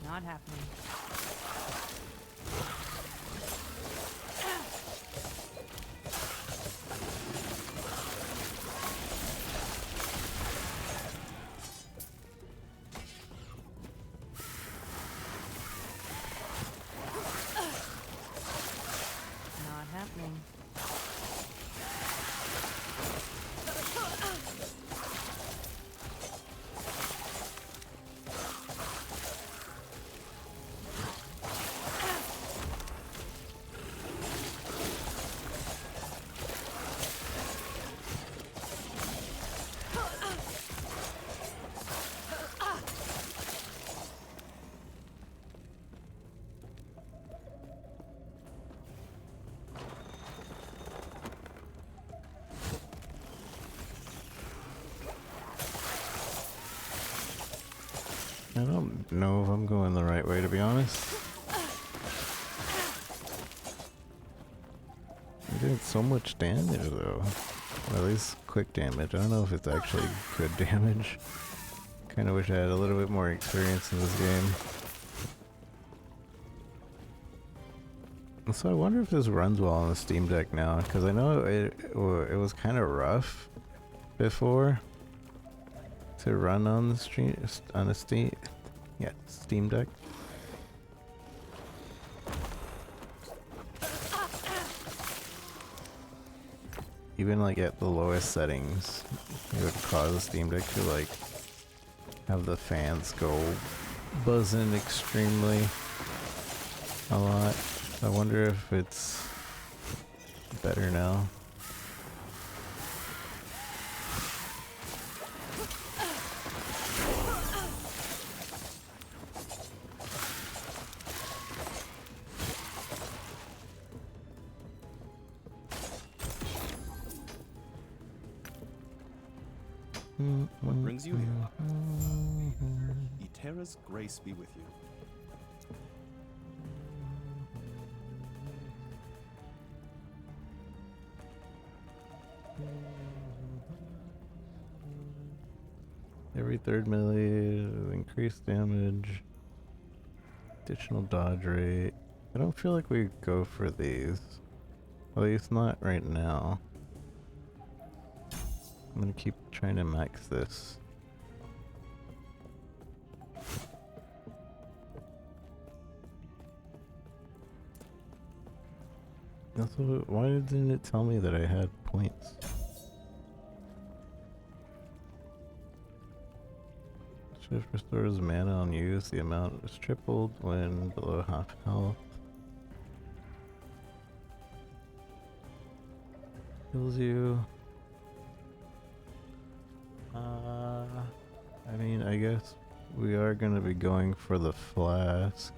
Not happening. Not happening. I don't know if I'm going the right way, to be honest. I'm doing so much damage, though. Or at least quick damage. I don't know if it's actually good damage. Kind of wish I had a little bit more experience in this game. So I wonder if this runs well on the Steam Deck now, because I know it was kind of rough before to run on the Steam Deck. Even like at the lowest settings, it would cause the Steam Deck to like have the fans go buzzing extremely a lot. I wonder if it's better now. What brings you here? Eterra's grace be with you. Every third melee, increased damage, additional dodge rate. I don't feel like we go for these. At least not right now. I'm gonna keep trying to max this. Also, why didn't it tell me that I had points? Shift restores mana on use. The amount is tripled when below half health. Heals you. I mean, I guess we are gonna be going for the flask.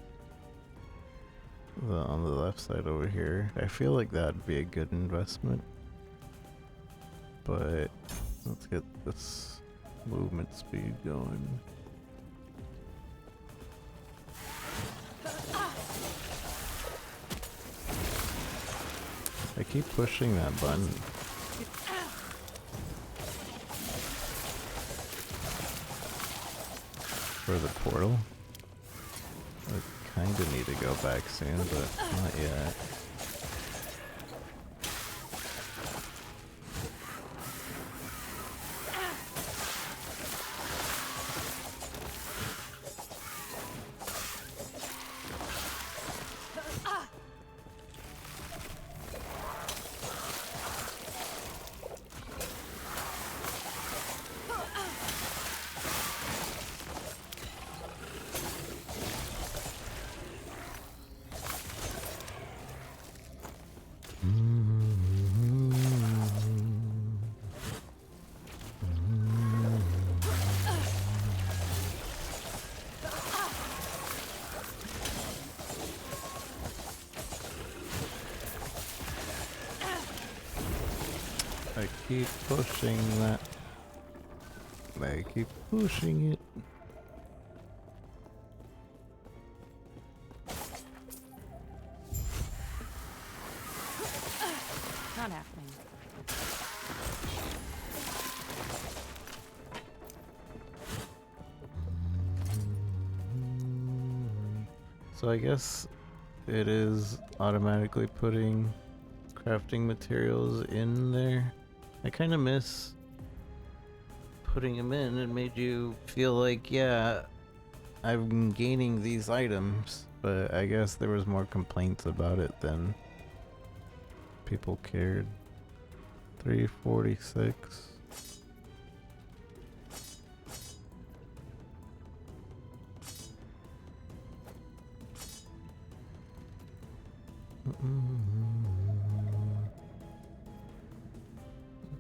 On the left side over here. I feel like that'd be a good investment. But let's get this movement speed going. I keep pushing that button. For the portal. I kinda need to go back soon, but not yet. I keep pushing that. I keep pushing it. Not happening. So I guess it is automatically putting crafting materials in there. I kind of miss putting them in. It made you feel like, yeah, I'm gaining these items, but I guess there was more complaints about it than people cared. 346. Mm-mm.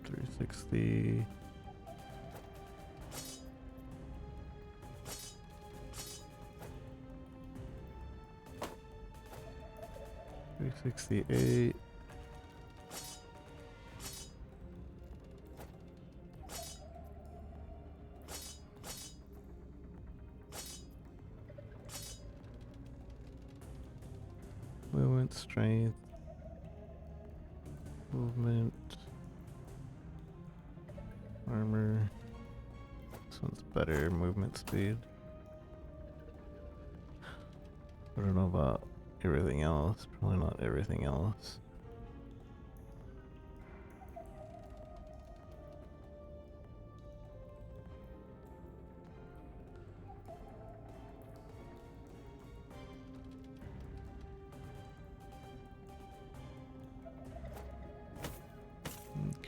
360. $368. Movement, strength, movement, armor. This one's better, movement speed. I don't know about everything else. Probably not everything else.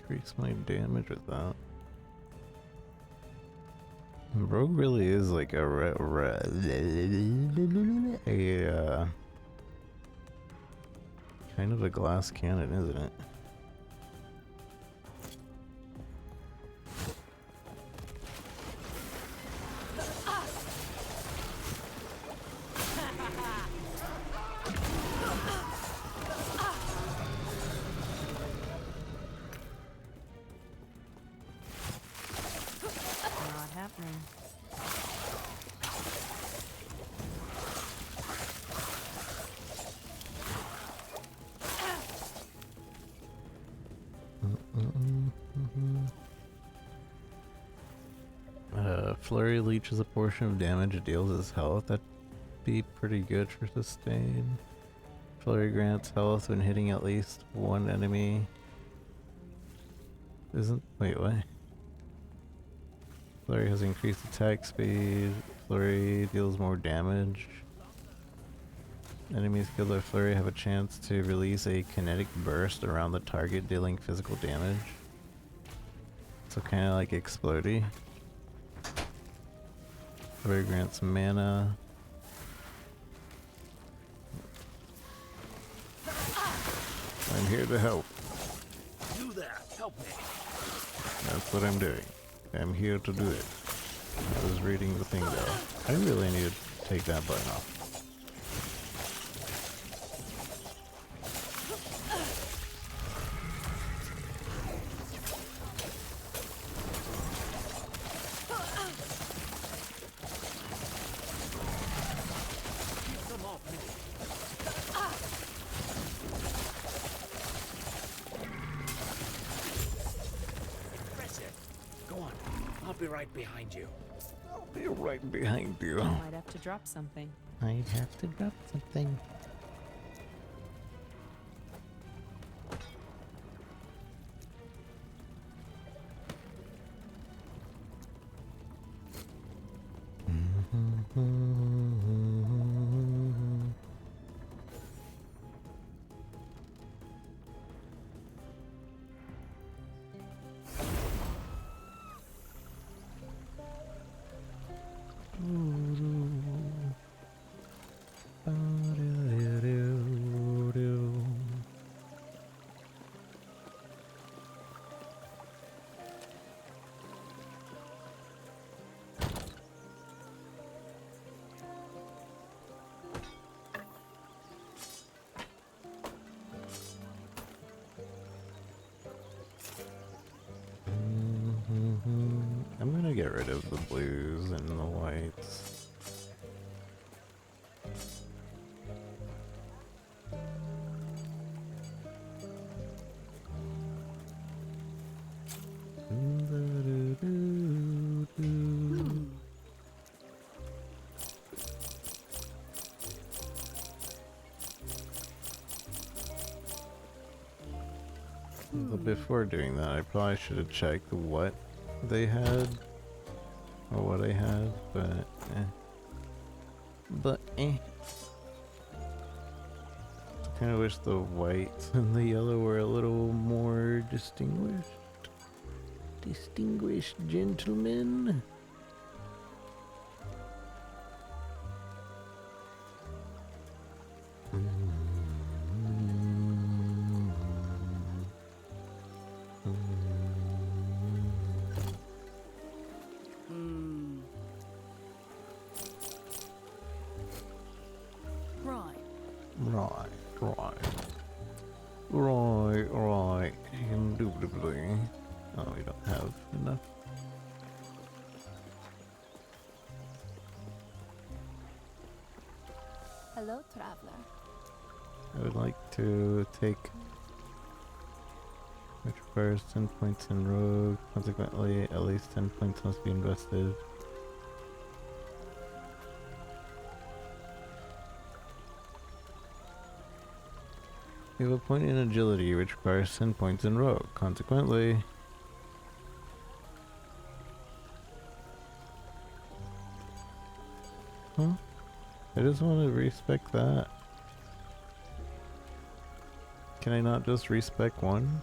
Increase my damage with that. Rogue really is like a kind of a glass cannon, isn't it? Not happening. Flurry leeches a portion of damage it deals as health. That'd be pretty good for sustain. Flurry grants health when hitting at least one enemy. Wait, what? Flurry has increased attack speed. Flurry deals more damage. Enemies killed by Flurry have a chance to release a kinetic burst around the target, dealing physical damage. So kind of like Explodey. Flurry grants mana. I'm here to help. Do that. Help me. That's what I'm doing. I'm here to do it. I was reading the thing though. I really need to take that button off. Right behind you. I'll be right behind you. I might have to drop something. I'd have to drop something. I'm gonna get rid of the blues and the whites. But before doing that, I probably should have checked what they had, or what I had, but I kind of wish the white and the yellow were a little more distinguished. Distinguished gentlemen. Right. Indubitably. Oh, we don't have enough. Hello, traveler. I would like to take, which requires 10 points in rogue. Consequently, at least 10 points must be invested. You have a point in agility, which requires 10 points in rogue. Consequently, I just want to respec that. Can I not just respec one?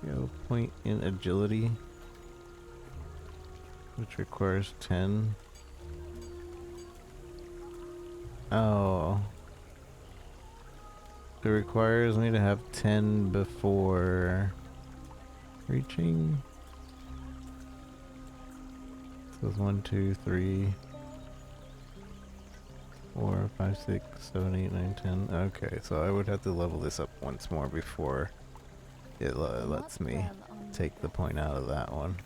You have a point in agility, which requires 10. Oh. It requires me to have 10 before reaching. So it's 1, 2, 3, 4, 5, 6, 7, 8, 9, 10. Okay, so I would have to level this up once more before it lets me. Not well on take the point out of that one.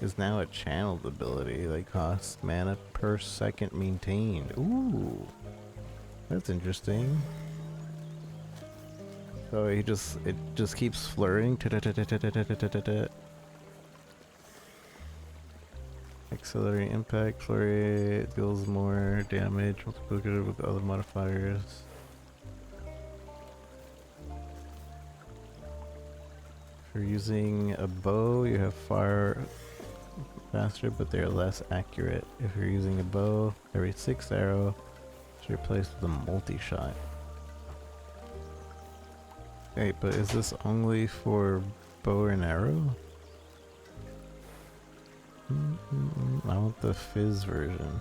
Is now a channeled ability. They cost mana per second maintained. Ooh, that's interesting. So it just keeps flurrying. Accelerating impact, flurry deals more damage, multiplicated with other modifiers. If you're using a bow, you have fire faster, but they're less accurate. If you're using a bow, every 6th arrow is replaced with a multi-shot. Wait, but is this only for bow and arrow? I want the fizz version.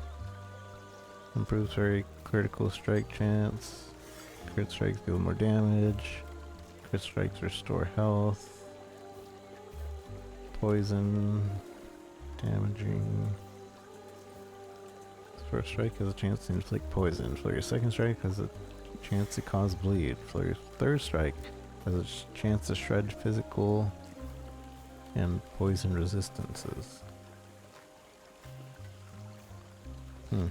Improves very critical strike chance. Crit strikes deal more damage. Crit strikes restore health. Poison. Damaging. First strike has a chance to inflict poison. For your second strike has a chance to cause bleed. For your third strike has a chance to shred physical and poison resistances. There's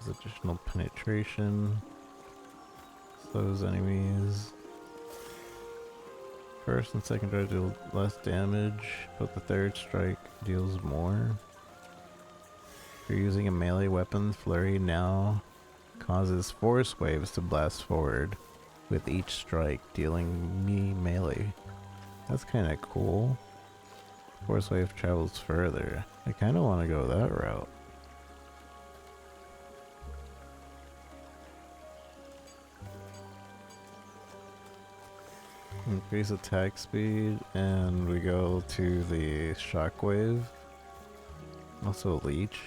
additional penetration. Slows enemies. First and second strike deal less damage, but the third strike deals more. If you're using a melee weapon, Flurry now causes force waves to blast forward with each strike, dealing me melee. That's kind of cool. Force wave travels further. I kind of want to go that route. Increase attack speed, and we go to the shockwave. Also leech.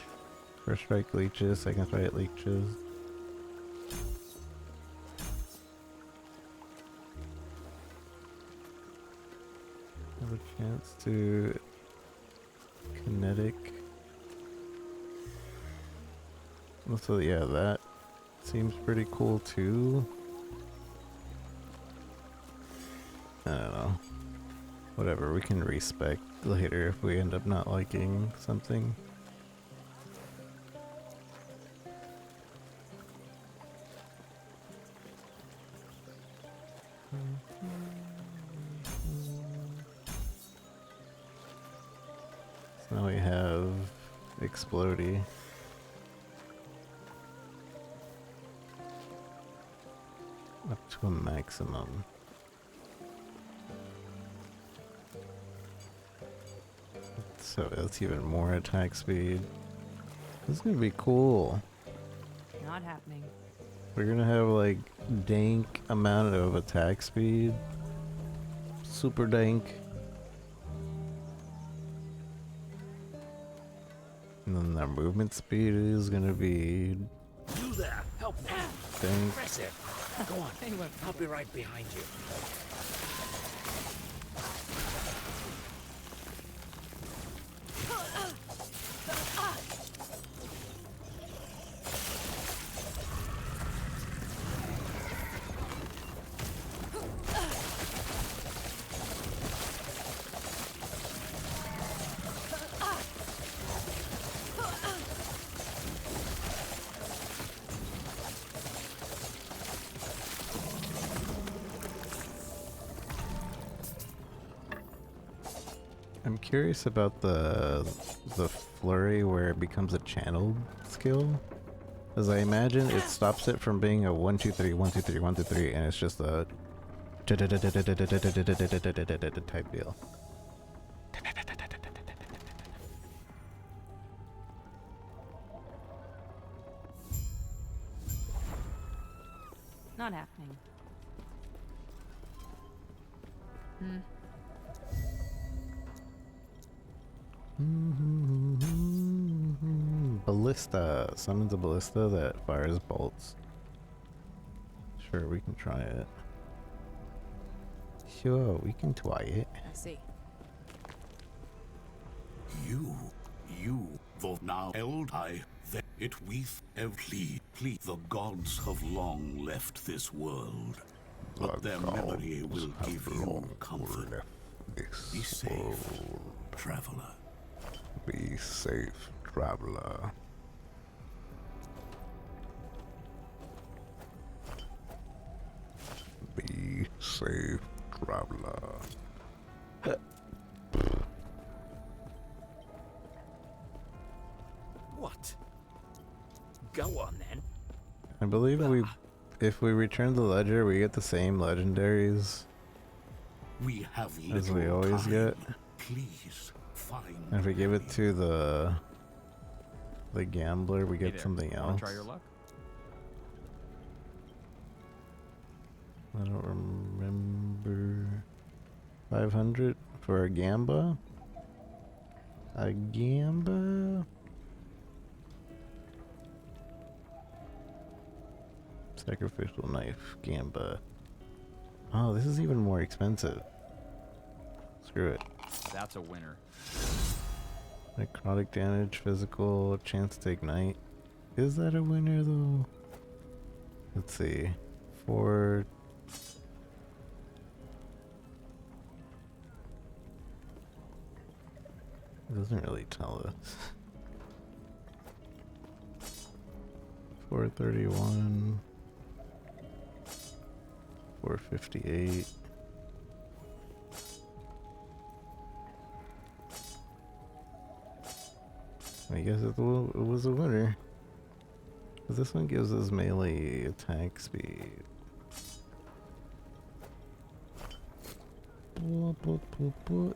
First strike leeches, second strike leeches. Have a chance to kinetic. So yeah, that seems pretty cool too. I don't know. Whatever, we can respec later if we end up not liking something. So now we have Explodey. Up to a maximum. So that's even more attack speed. This is gonna be cool. Not happening. We're gonna have like dank amount of attack speed. Super dank. And then our movement speed is gonna be You there, help me. dank. Impressive. Go on, I'll be right behind you. I'm curious about the flurry where it becomes a channeled skill. As I imagine it stops it from being a 1 2 3 1 2 3 1 2 3 and it's just a type deal. Not happening. ballista. Summons a ballista that fires bolts. Sure, we can try it. Sure, we can try it. I see. You, though now Eldai, that it weeth please, the gods have long left this world, but their memory will give you comfort. Be safe, traveler. Be safe, traveler. Be safe, traveler. What? Go on then. I believe if we return the ledger, we get the same legendaries We have as we little always time. get. Please find And if we give it to the gambler, we Hey get there, something wanna else. try your luck? I don't remember. 500 for a gamba? A gamba? Sacrificial knife, gamba. Oh, this is even more expensive. Screw it. That's a winner. Necrotic damage, physical, chance to ignite. Is that a winner though? Let's see. For it doesn't really tell us. 431. 458. I guess it was a winner. This one gives us melee attack speed.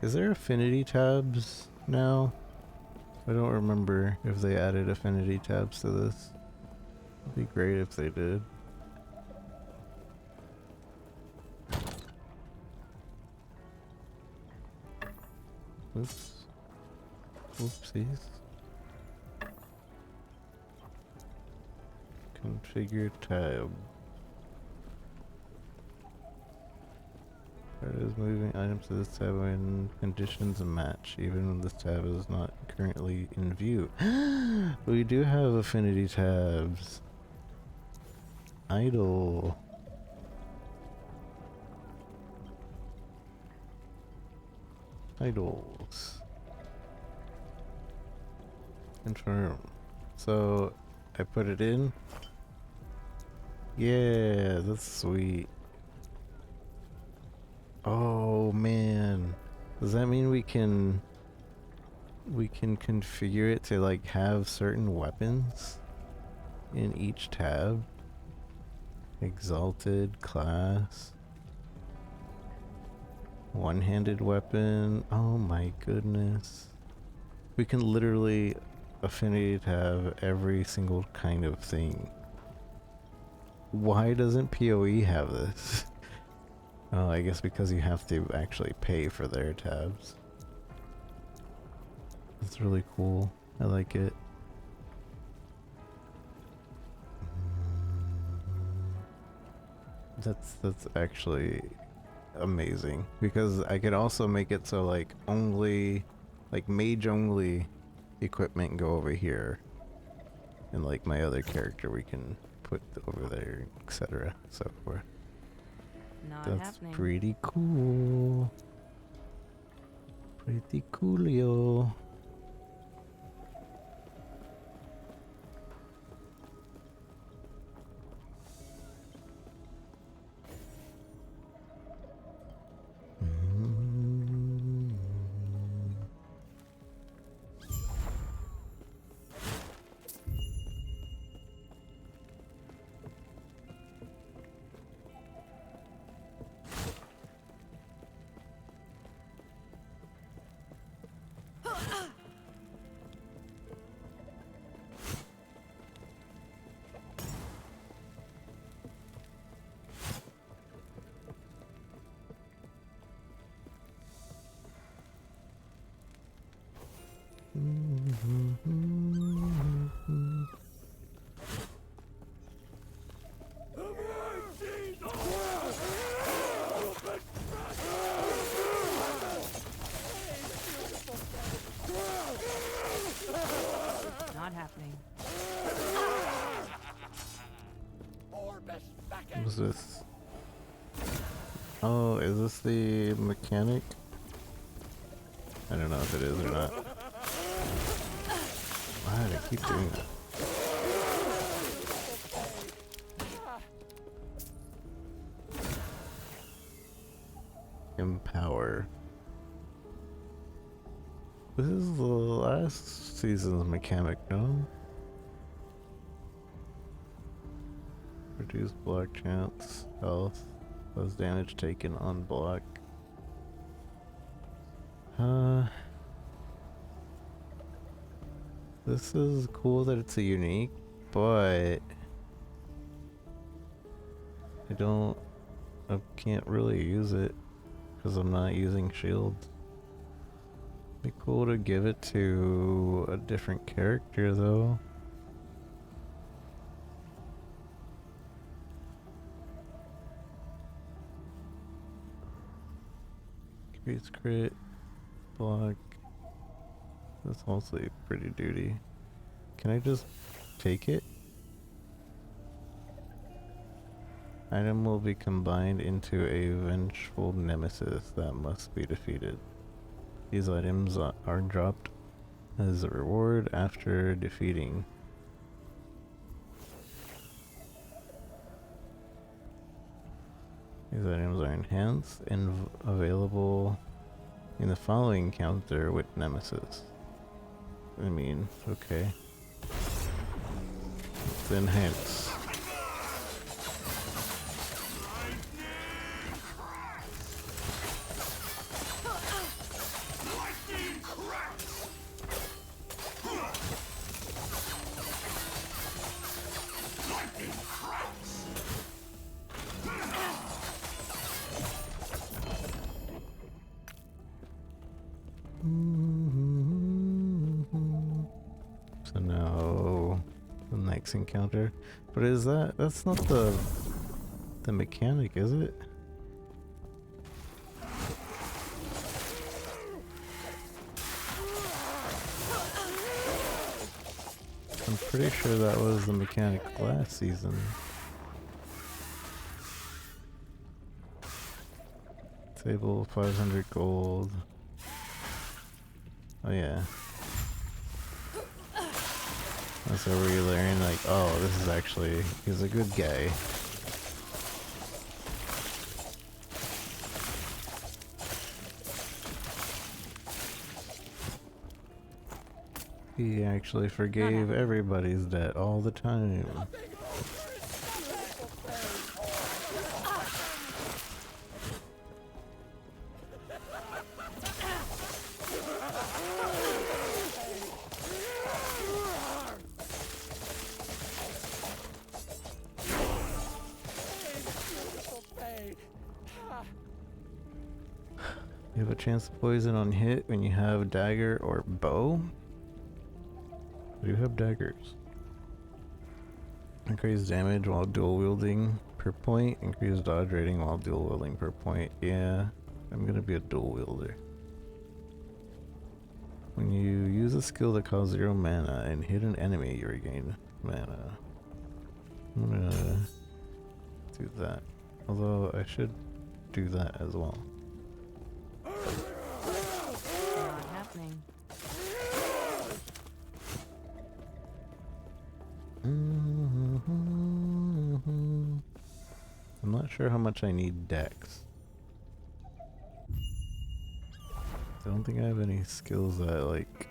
Is there affinity tabs now? I don't remember if they added affinity tabs to this. It'd be great if they did. Oops. Oopsies. Configure tab. It is moving items to this tab when conditions match, even when this tab is not currently in view. We do have affinity tabs. Idle. Idols. Confirm. So I put it in. Yeah, that's sweet. Oh man. Does that mean we can configure it to like have certain weapons in each tab? Exalted class. One-handed weapon. Oh my goodness. We can literally affinity tab every single kind of thing. Why doesn't PoE have this? Oh, I guess because you have to actually pay for their tabs. That's really cool. I like it. That's actually amazing, because I could also make it so like only like mage only equipment can go over here, and like my other character we can put over there, etc. So forth. Not That's happening. pretty cool. Pretty coolio. is this? Oh, is this the mechanic? I don't know if it is or not. Why do I keep doing that? Empower. This is the last season's mechanic, no? Reduce block chance, health, less damage taken on block. This is cool that it's a unique, but I can't really use it because I'm not using shields. Be cool to give it to a different character though. Increase crit, block. That's also pretty duty. Can I just take it? Item will be combined into a vengeful nemesis that must be defeated. These items are dropped as a reward after defeating. These items are enhanced and available in the following encounter with Nemesis. I mean, okay. Let's enhance. So now the next encounter, but that's not the mechanic, is it? I'm pretty sure that was the mechanic last season. Table 500 gold. Oh yeah. That's where we learn like, oh, this is actually, he's a good guy. He actually forgave everybody's debt all the time. You have a chance to poison on hit when you have dagger or bow. I do have daggers. Increase damage while dual wielding per point. Increase dodge rating while dual wielding per point. Yeah, I'm gonna be a dual wielder. When you use a skill that costs 0 mana and hit an enemy, you regain mana. I'm gonna do that. Although I should do that as well. Not happening. I'm not sure how much I need dex. I don't think I have any skills that like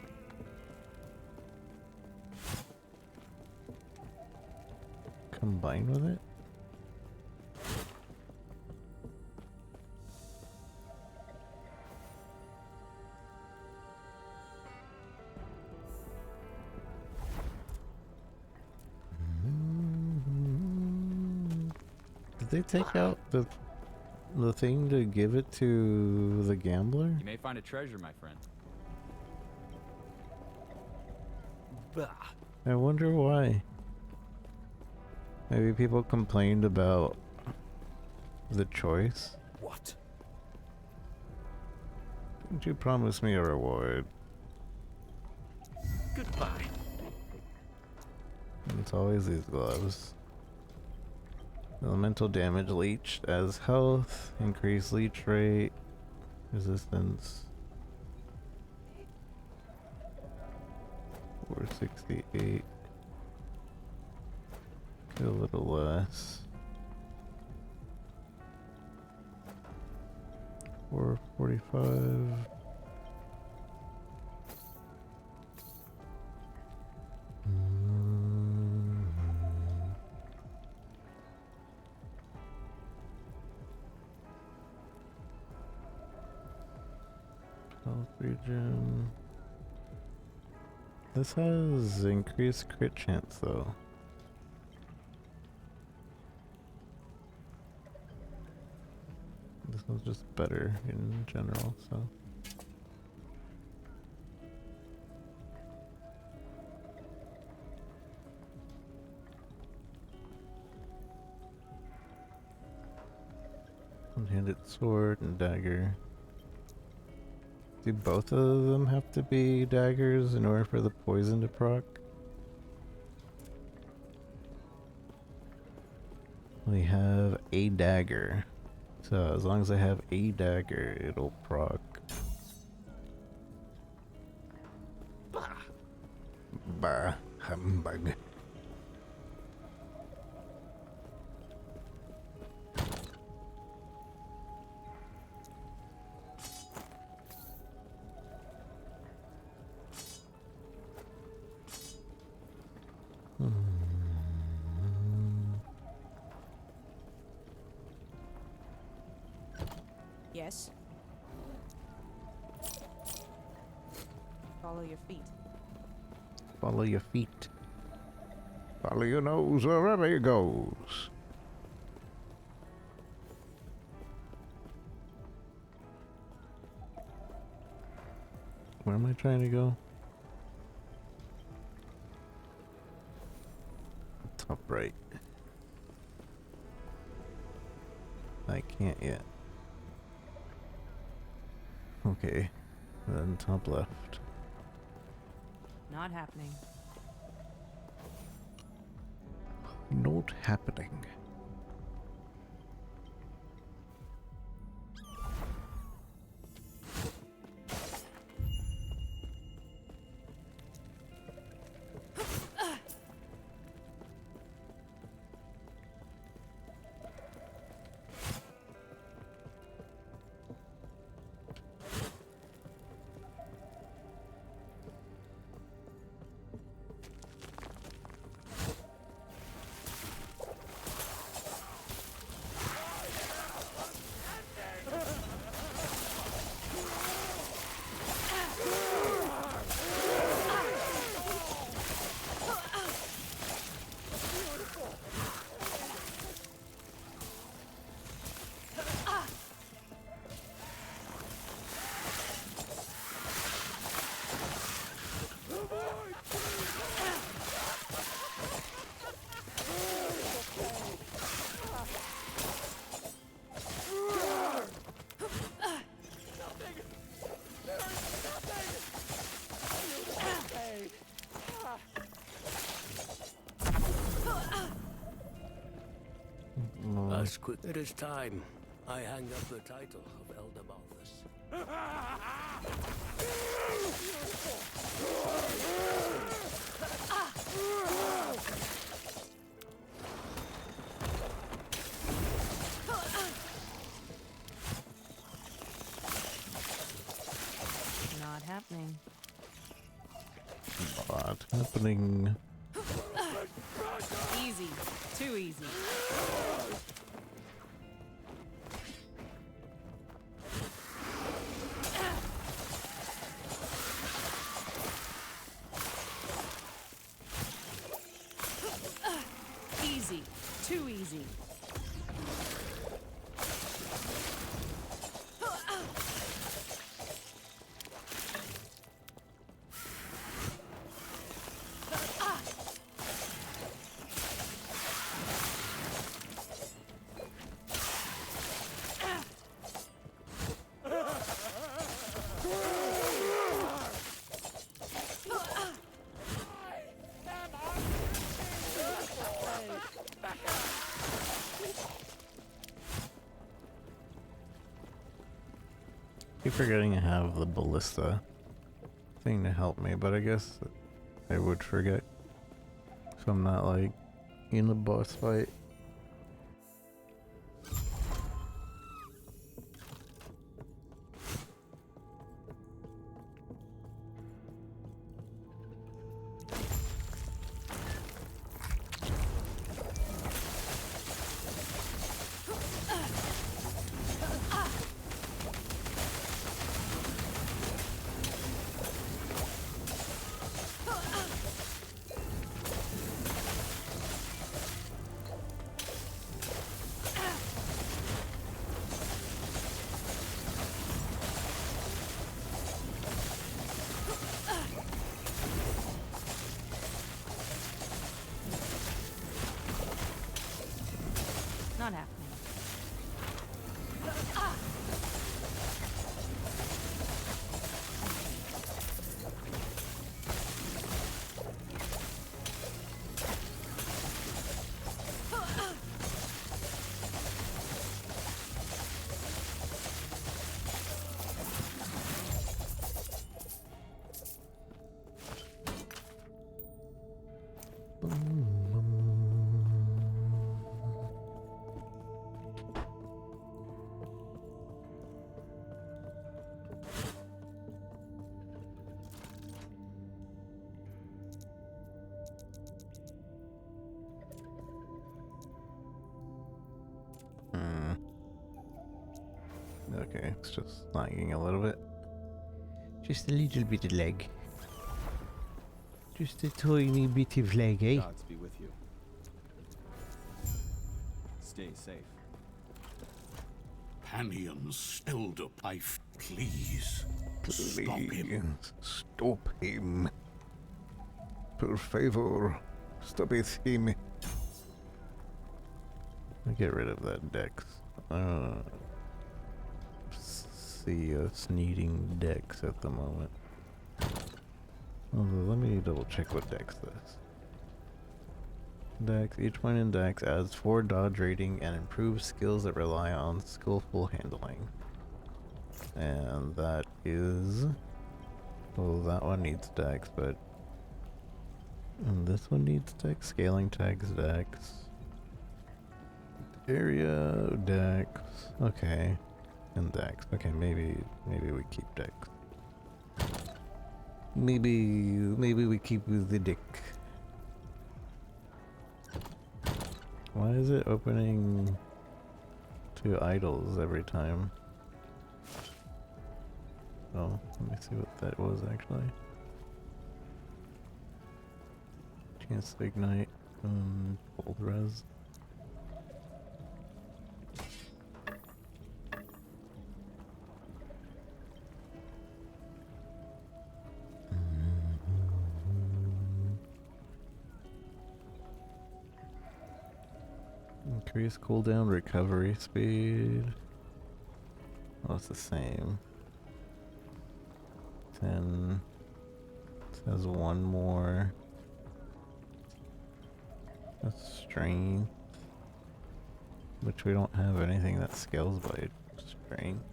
combine with it. Did they take out the thing to give it to the gambler? You may find a treasure, my friend. I wonder why. Maybe people complained about the choice. What? Didn't you promise me a reward? Goodbye. It's always these gloves. Elemental damage leached as health, increased leech rate, resistance. 468. Get a little less. 445. Health regen. This has increased crit chance though. This one's just better in general, so. One-handed sword and dagger. Do both of them have to be daggers in order for the poison to proc? We have a dagger. So as long as I have a dagger, it'll proc. Bah, humbug. Yes. Follow your feet. Follow your feet. Follow your nose wherever it goes. Where am I trying to go? Top right. I can't yet. Okay, then top left. Not happening. Not happening. As quick it is time, I hang up the title of Elder Balthus. Not happening. Not happening. Easy. Too easy. Easy. Too easy. keep forgetting to have the ballista thing to help me, but I guess I would forget if I'm not like in a boss fight. Not happening. Okay, it's just lagging a little bit. Just a little bit of lag. Just a tiny bit of lag, eh? Gods be with you. Stay safe. Panion's elder life, please. Stop him. Stop him. Per favor, stop it him. I'll get rid of that Dex. See us needing Dex at the moment. Although, let me double check what Dex does. Dex, each point in Dex adds 4 dodge rating and improves skills that rely on skillful handling. And that is... well, that one needs Dex, but... and this one needs Dex. Scaling tags Dex. Area, Dex. Okay. And Dex. Okay, maybe we keep Dex. Maybe we keep the dick. Why is it opening to idols every time? Oh, let me see what that was actually. Chance to ignite, cold res. Increase cooldown, recovery speed. Oh, it's the same. 10. Says one more. That's strength. Which we don't have anything that scales by strength.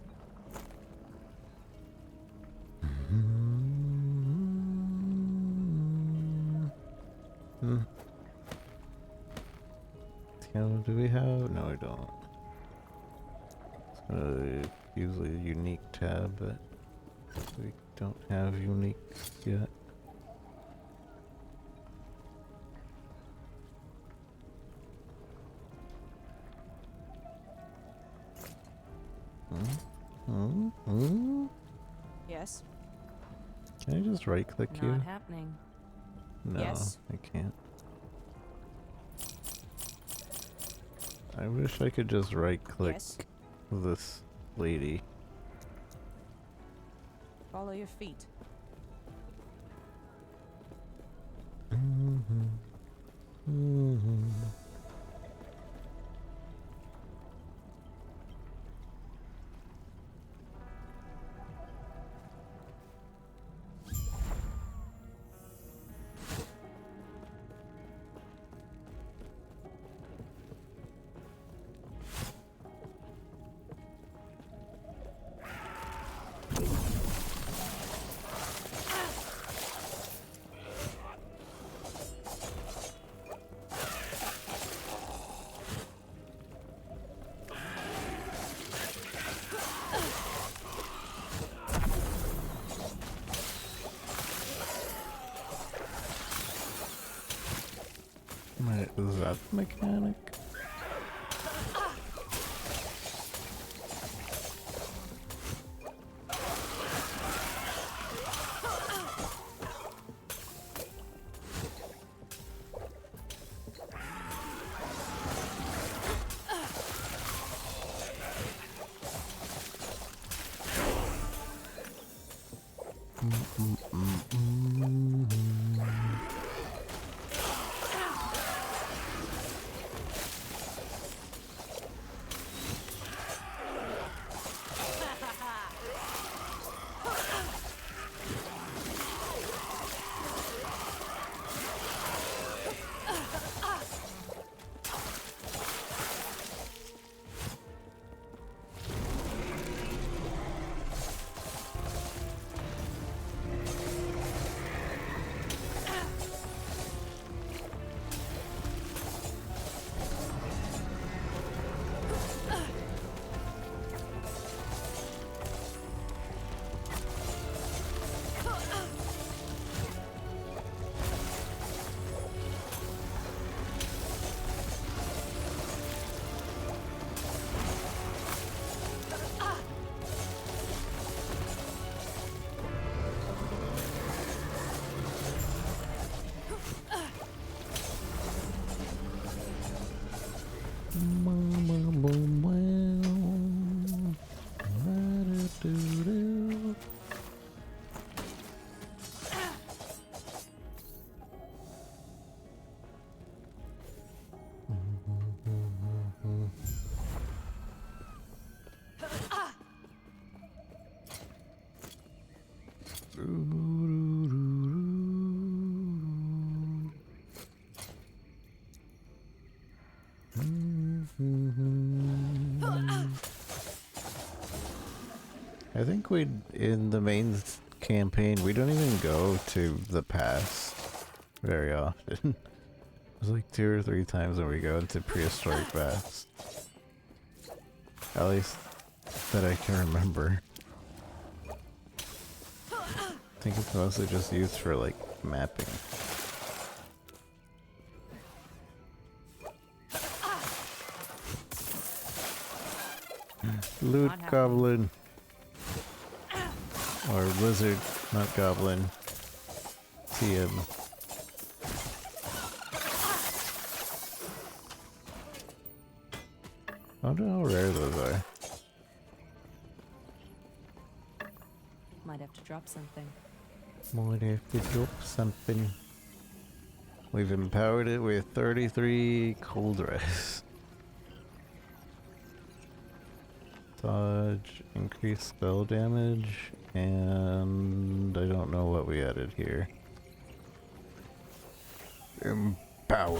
Do we have? No, we don't. It's usually a unique tab, but we don't have uniques yet. Yes. Can I just right click you? Not happening. No, Yes. I can't. I wish I could just right click this lady. Follow your feet. Is that the mechanic? I think in the main campaign, we don't even go to the past very often. There's like 2 or 3 times when we go into prehistoric past. At least that I can remember. I think it's mostly just used for like mapping. Loot goblin. Or lizard, not goblin. TM. I wonder how rare those are. Might have to drop something. Might have to drop something. We've empowered it with 33 cold rest. Dodge, increased spell damage, and I don't know what we added here. Empower.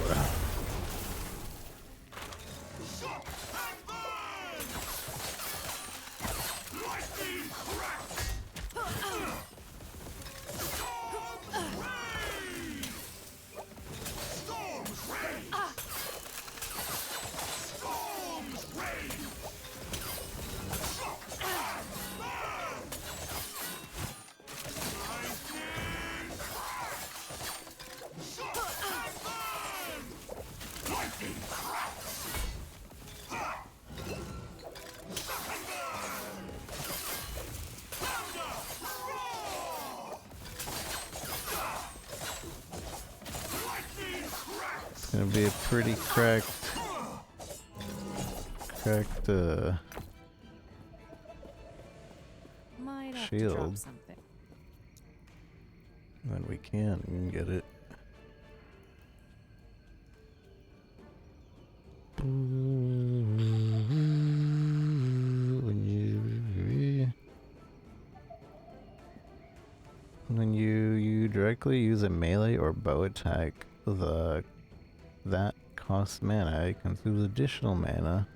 Gonna be a pretty cracked Might have to drop shield. something. When we can get it. When you directly use a melee or bow attack, that costs mana. It consumes additional mana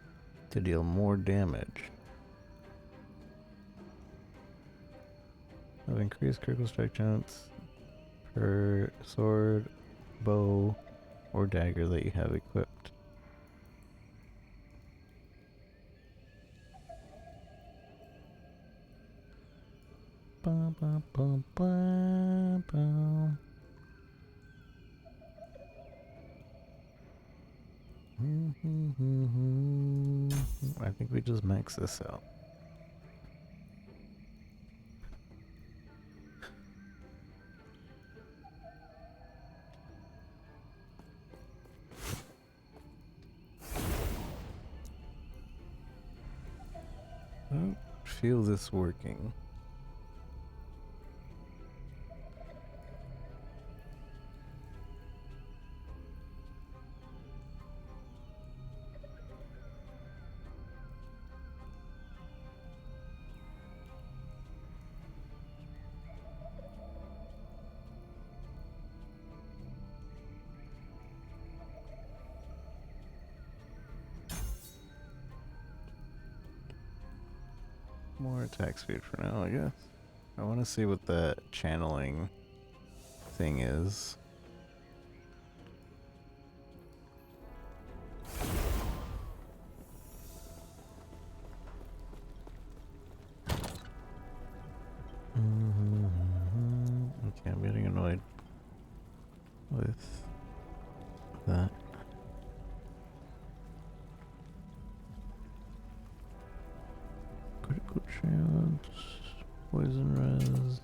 to deal more damage. Have increased critical strike chance per sword, bow, or dagger that you have equipped. Ba, ba, ba, ba, ba. just max this out. I don't feel this working. More attack speed for now, I guess. I want to see what that channeling thing is. Okay, I'm getting annoyed with that. Critical chance, poison res.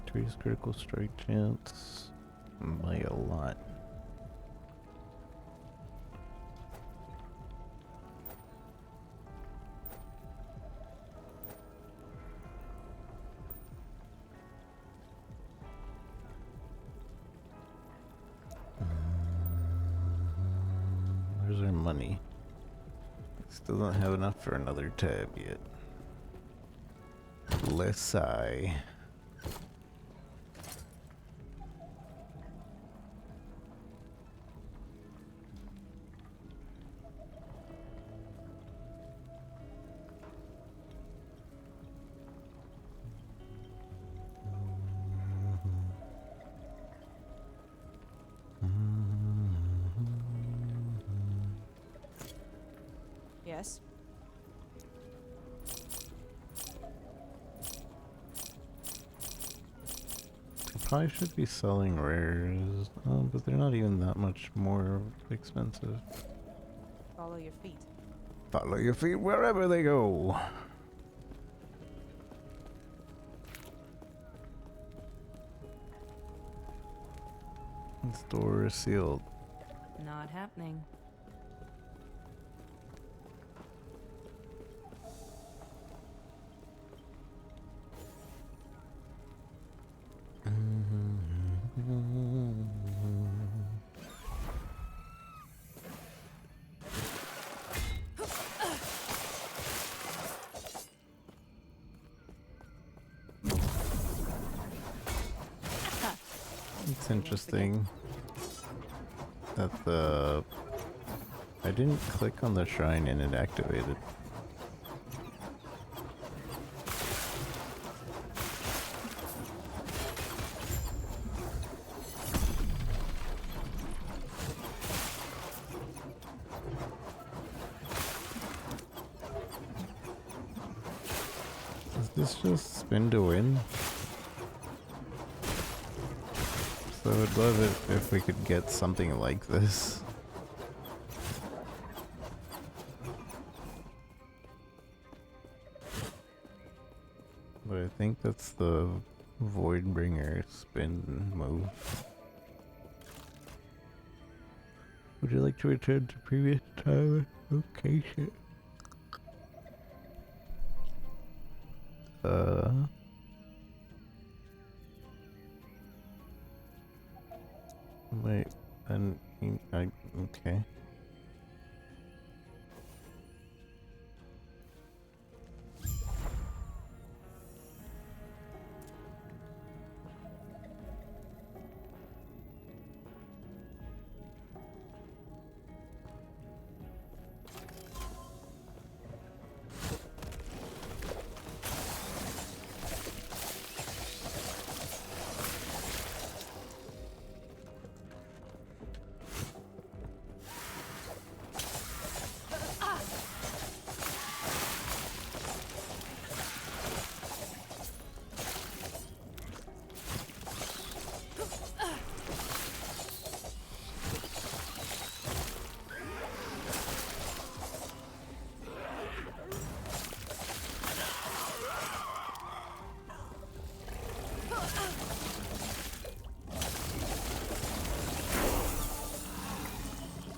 Increase critical strike chance by a lot. Where's our money? Still don't have enough for another tab yet. Less I. Yes. Probably should be selling rares, but they're not even that much more expensive. Follow your feet. Follow your feet wherever they go. This door is sealed. Not happening. It's interesting that I didn't click on the shrine and it activated. Is this just spin to win? So I would love it if we could get something like this. But I think that's the Voidbringer spin move. Would you like to return to previous time and location? Wait, and okay.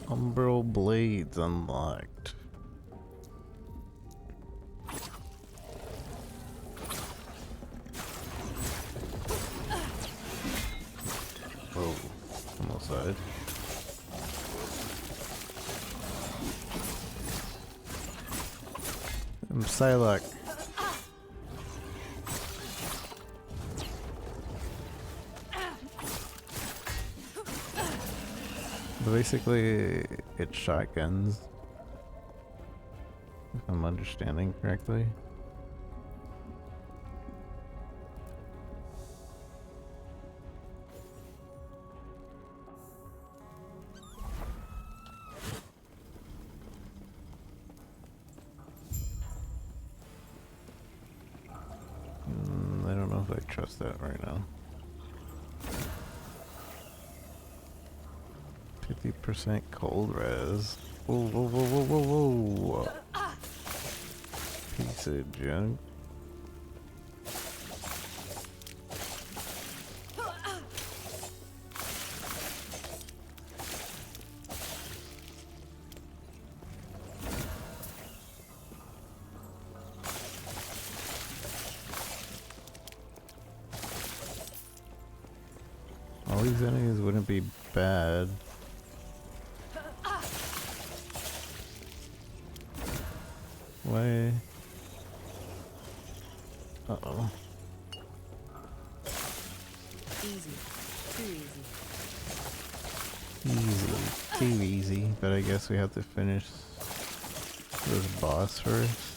Umbral blades unlocked. Whoa, almost died. Psylocke. Basically, it's shotguns, if I'm understanding correctly. I don't know if I trust that right now. 50% cold res. Whoa, whoa, whoa, whoa, whoa, whoa. Piece of junk. All these enemies wouldn't be bad. Why? Uh-oh. Easy. Too easy. Easy. Too easy. But I guess we have to finish this boss first.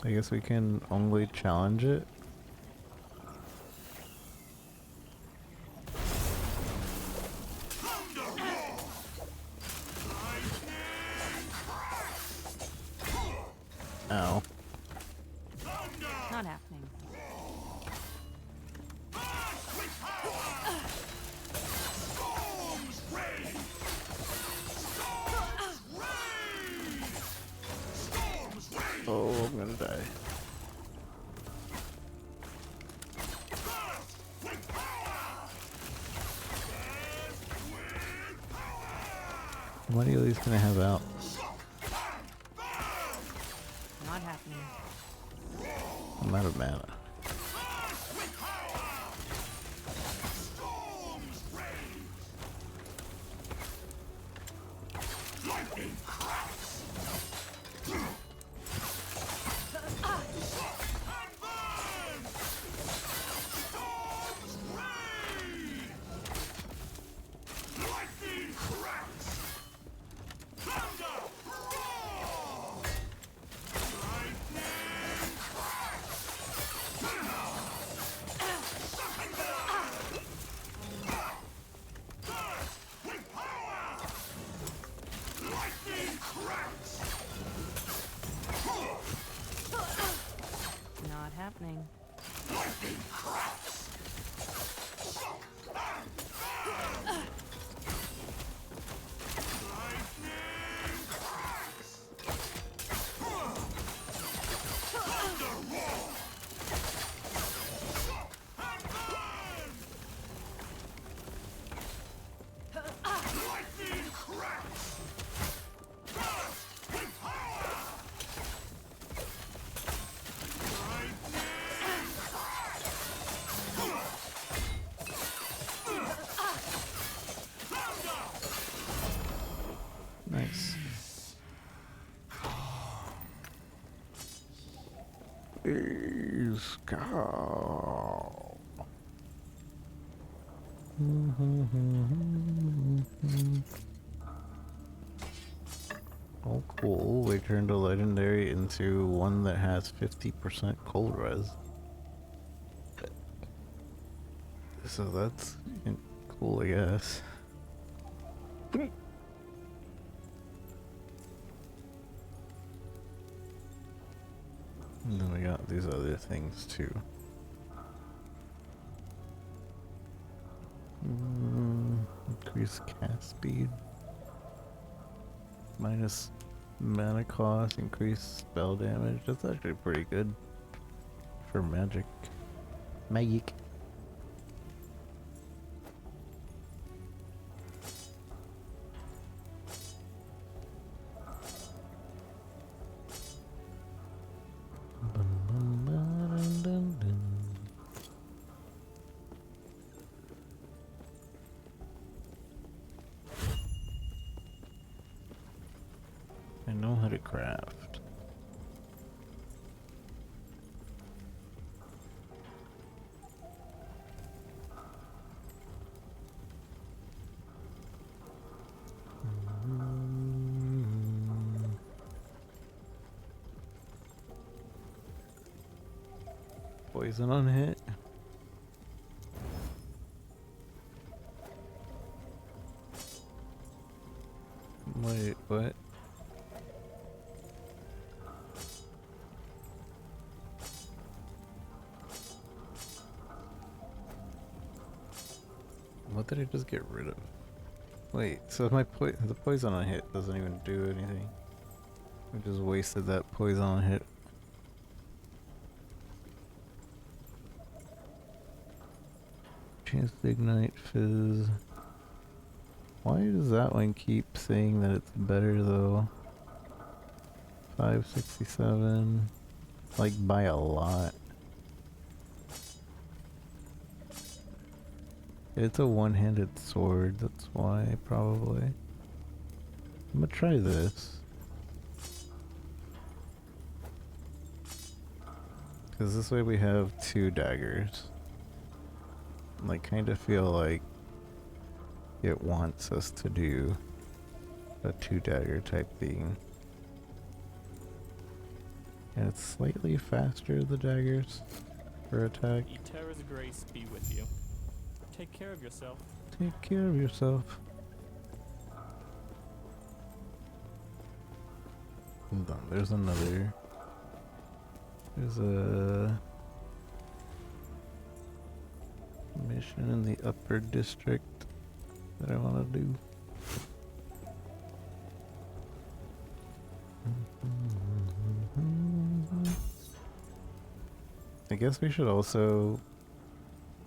I guess we can only challenge it. Ow. Not happening. Oh, I'm gonna die. How many of these can I have out? Not happening. I'm out of mana. Not happening. Let's go. Oh, cool. We turned a legendary into one that has 50% cold res. So that's cool, I guess. And then we got these other things too. Increase cast speed. Minus mana cost, increase spell damage. That's actually pretty good for magic. Magic. I know how to craft. Poison on hit. Wait, what? What did I just get rid of? Wait, so my the poison on hit doesn't even do anything. I just wasted that poison on hit. Chance to ignite fizz. Why does that one keep saying that it's better though? 567. Like by a lot. It's a one-handed sword, that's why probably. I'm gonna try this. Because this way we have 2 daggers. And I kind of feel like it wants us to do a 2-dagger type thing. And it's slightly faster, the daggers, for attack. Eterra's grace be with you. Take care of yourself. Take care of yourself. Hold on, there's another. There's a mission in the upper district that I want to do. I guess we should also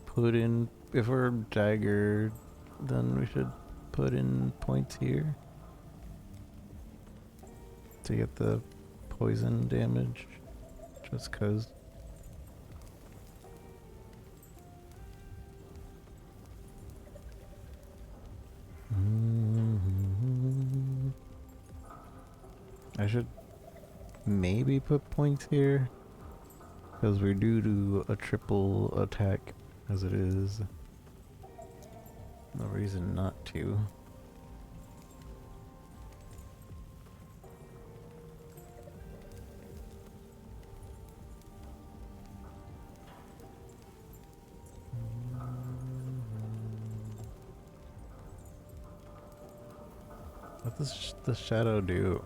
put in, if we're daggered, then we should put in points here to get the poison damage, just cause. I should maybe put points here, because we do a triple attack as it is. No reason not to. What does the shadow do?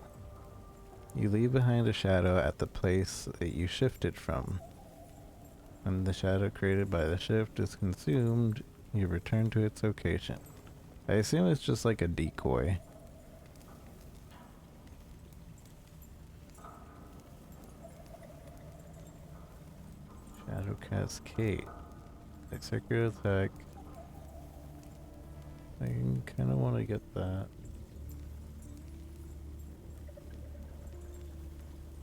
You leave behind a shadow at the place that you shifted from. When the shadow created by the shift is consumed, you return to its location. I assume it's just like a decoy. Shadow Cascade. Circular attack. I kind of want to get that.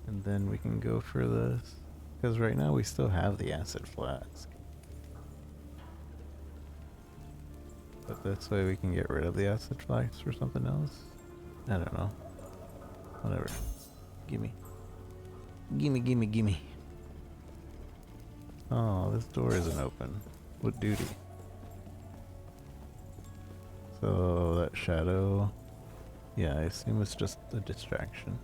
And then we can go for this. Because right now we still have the acid flask. But this way we can get rid of the acid flask for something else. I don't know. Whatever. Gimme. Gimme, gimme, gimme. Oh, this door isn't open. What duty? So that shadow, yeah, I assume it's just a distraction.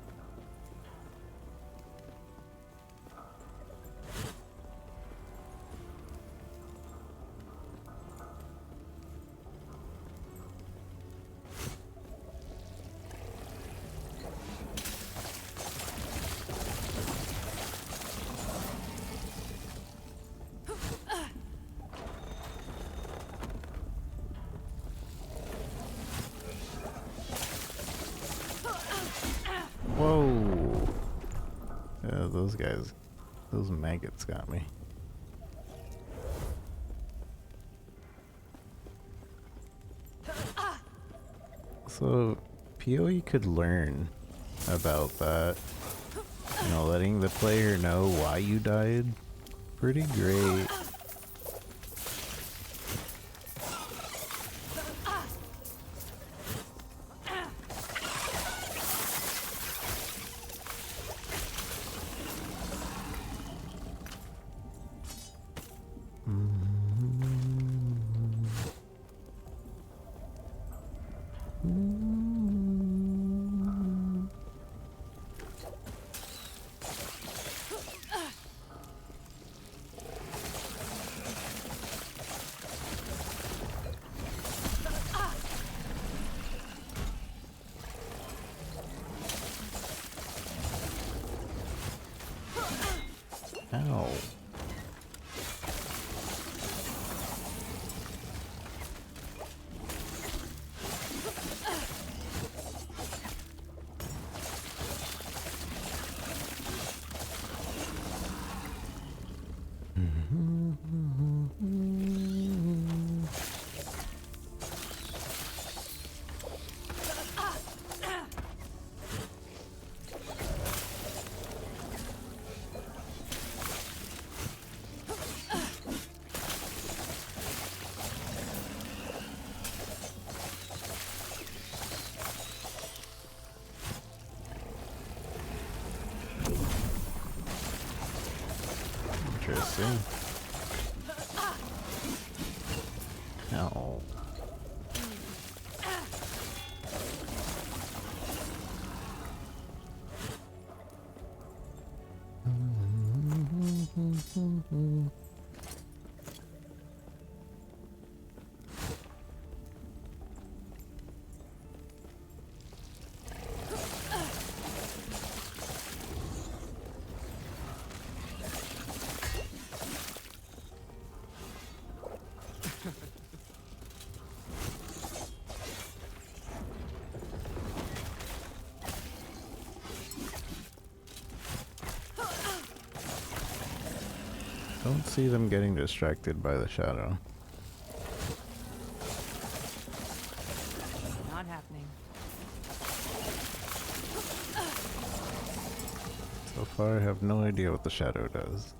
Whoa! Yeah, those guys, those maggots got me. So, PoE could learn about that. You know, letting the player know why you died. Pretty great. Ow. Interesting. Ow. Don't see them getting distracted by the shadow. Not happening. So far, I have no idea what the shadow does.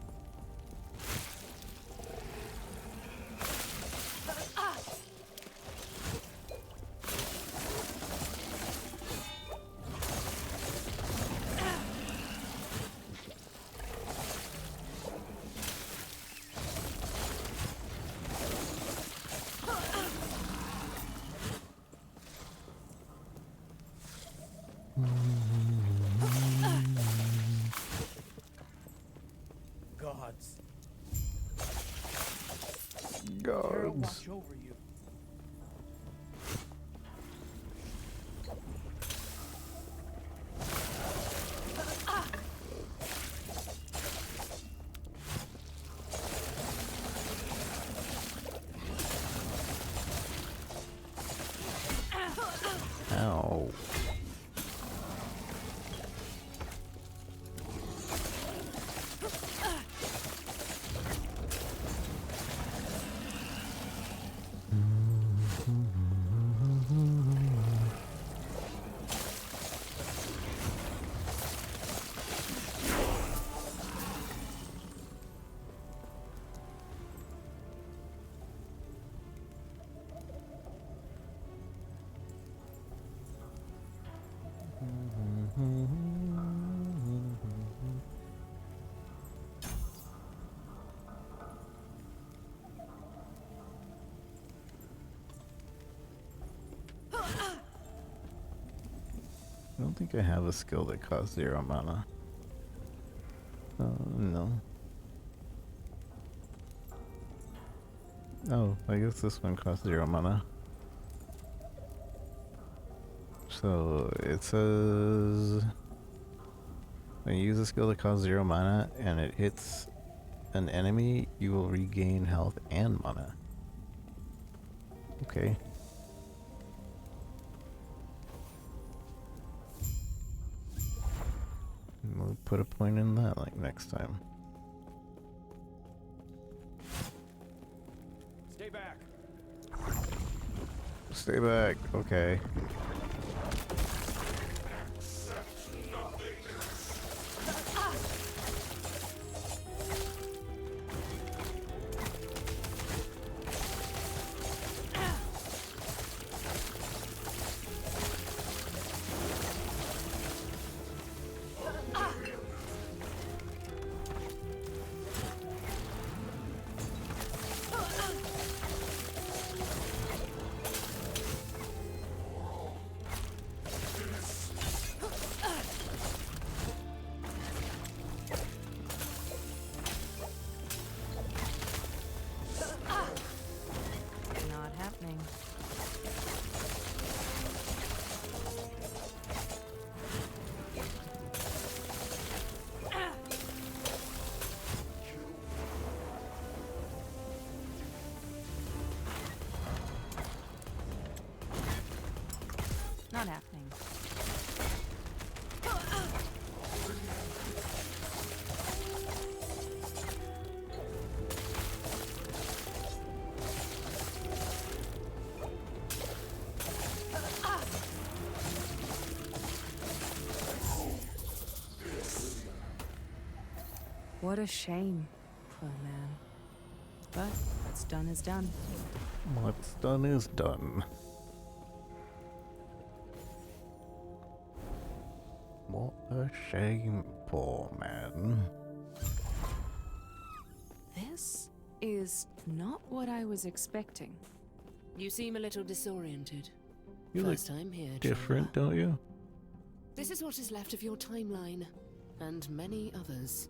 Gods. Gods. Watch over you. Ow. think I have a skill that costs 0 mana. No. Oh, I guess this one costs 0 mana. So it says when you use a skill that costs 0 mana and it hits an enemy, you will regain health and mana. Okay. We'll put a point in that like next time. Stay back. Stay back. Okay. Not happening. Not happening. What a shame, poor man. But what's done is done. What's done is done. What a shame, poor man. This is not what I was expecting. You seem a little disoriented. You look First time here, different, traveler. don't you? This is what is left of your timeline, and many others.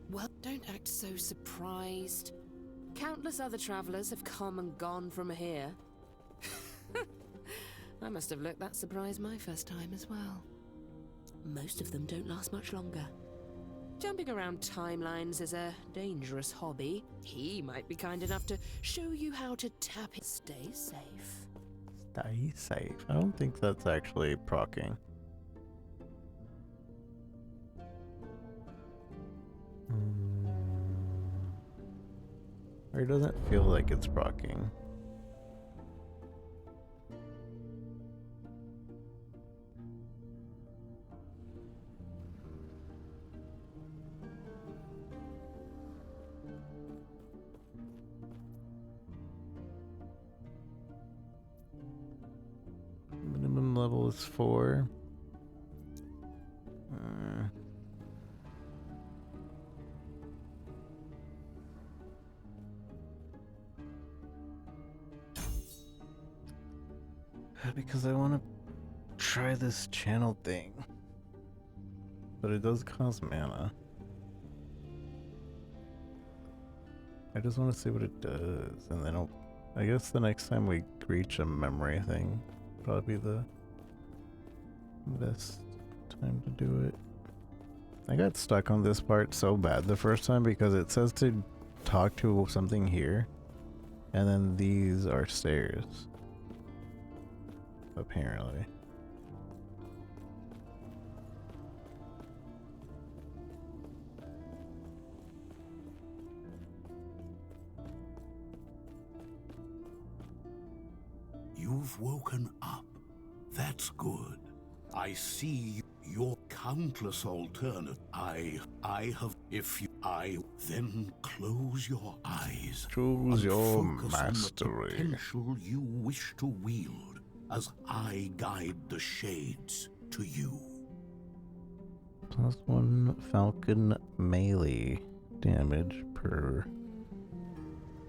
Well, don't act so surprised. Countless other travelers have come and gone from here. I must have looked that surprised my first time as well. Most of them don't last much longer. Jumping around timelines is a dangerous hobby. He might be kind enough to show you how to tap it. Stay safe. Stay safe. I don't think that's actually proccing. Or it doesn't feel like it's proccing. Minimum level is 4. Because I want to try this channel thing. But it does cost mana. I just want to see what it does, and then I guess the next time we reach a memory thing, probably the best time to do it. I got stuck on this part so bad the first time because it says to talk to something here, and then these are stairs. Apparently. You've woken up. That's good. I see your countless alternate. I have. Then close your eyes. Choose your focus mastery. on the potential you wish to wield as I guide the shades to you. +1 Falcon melee damage per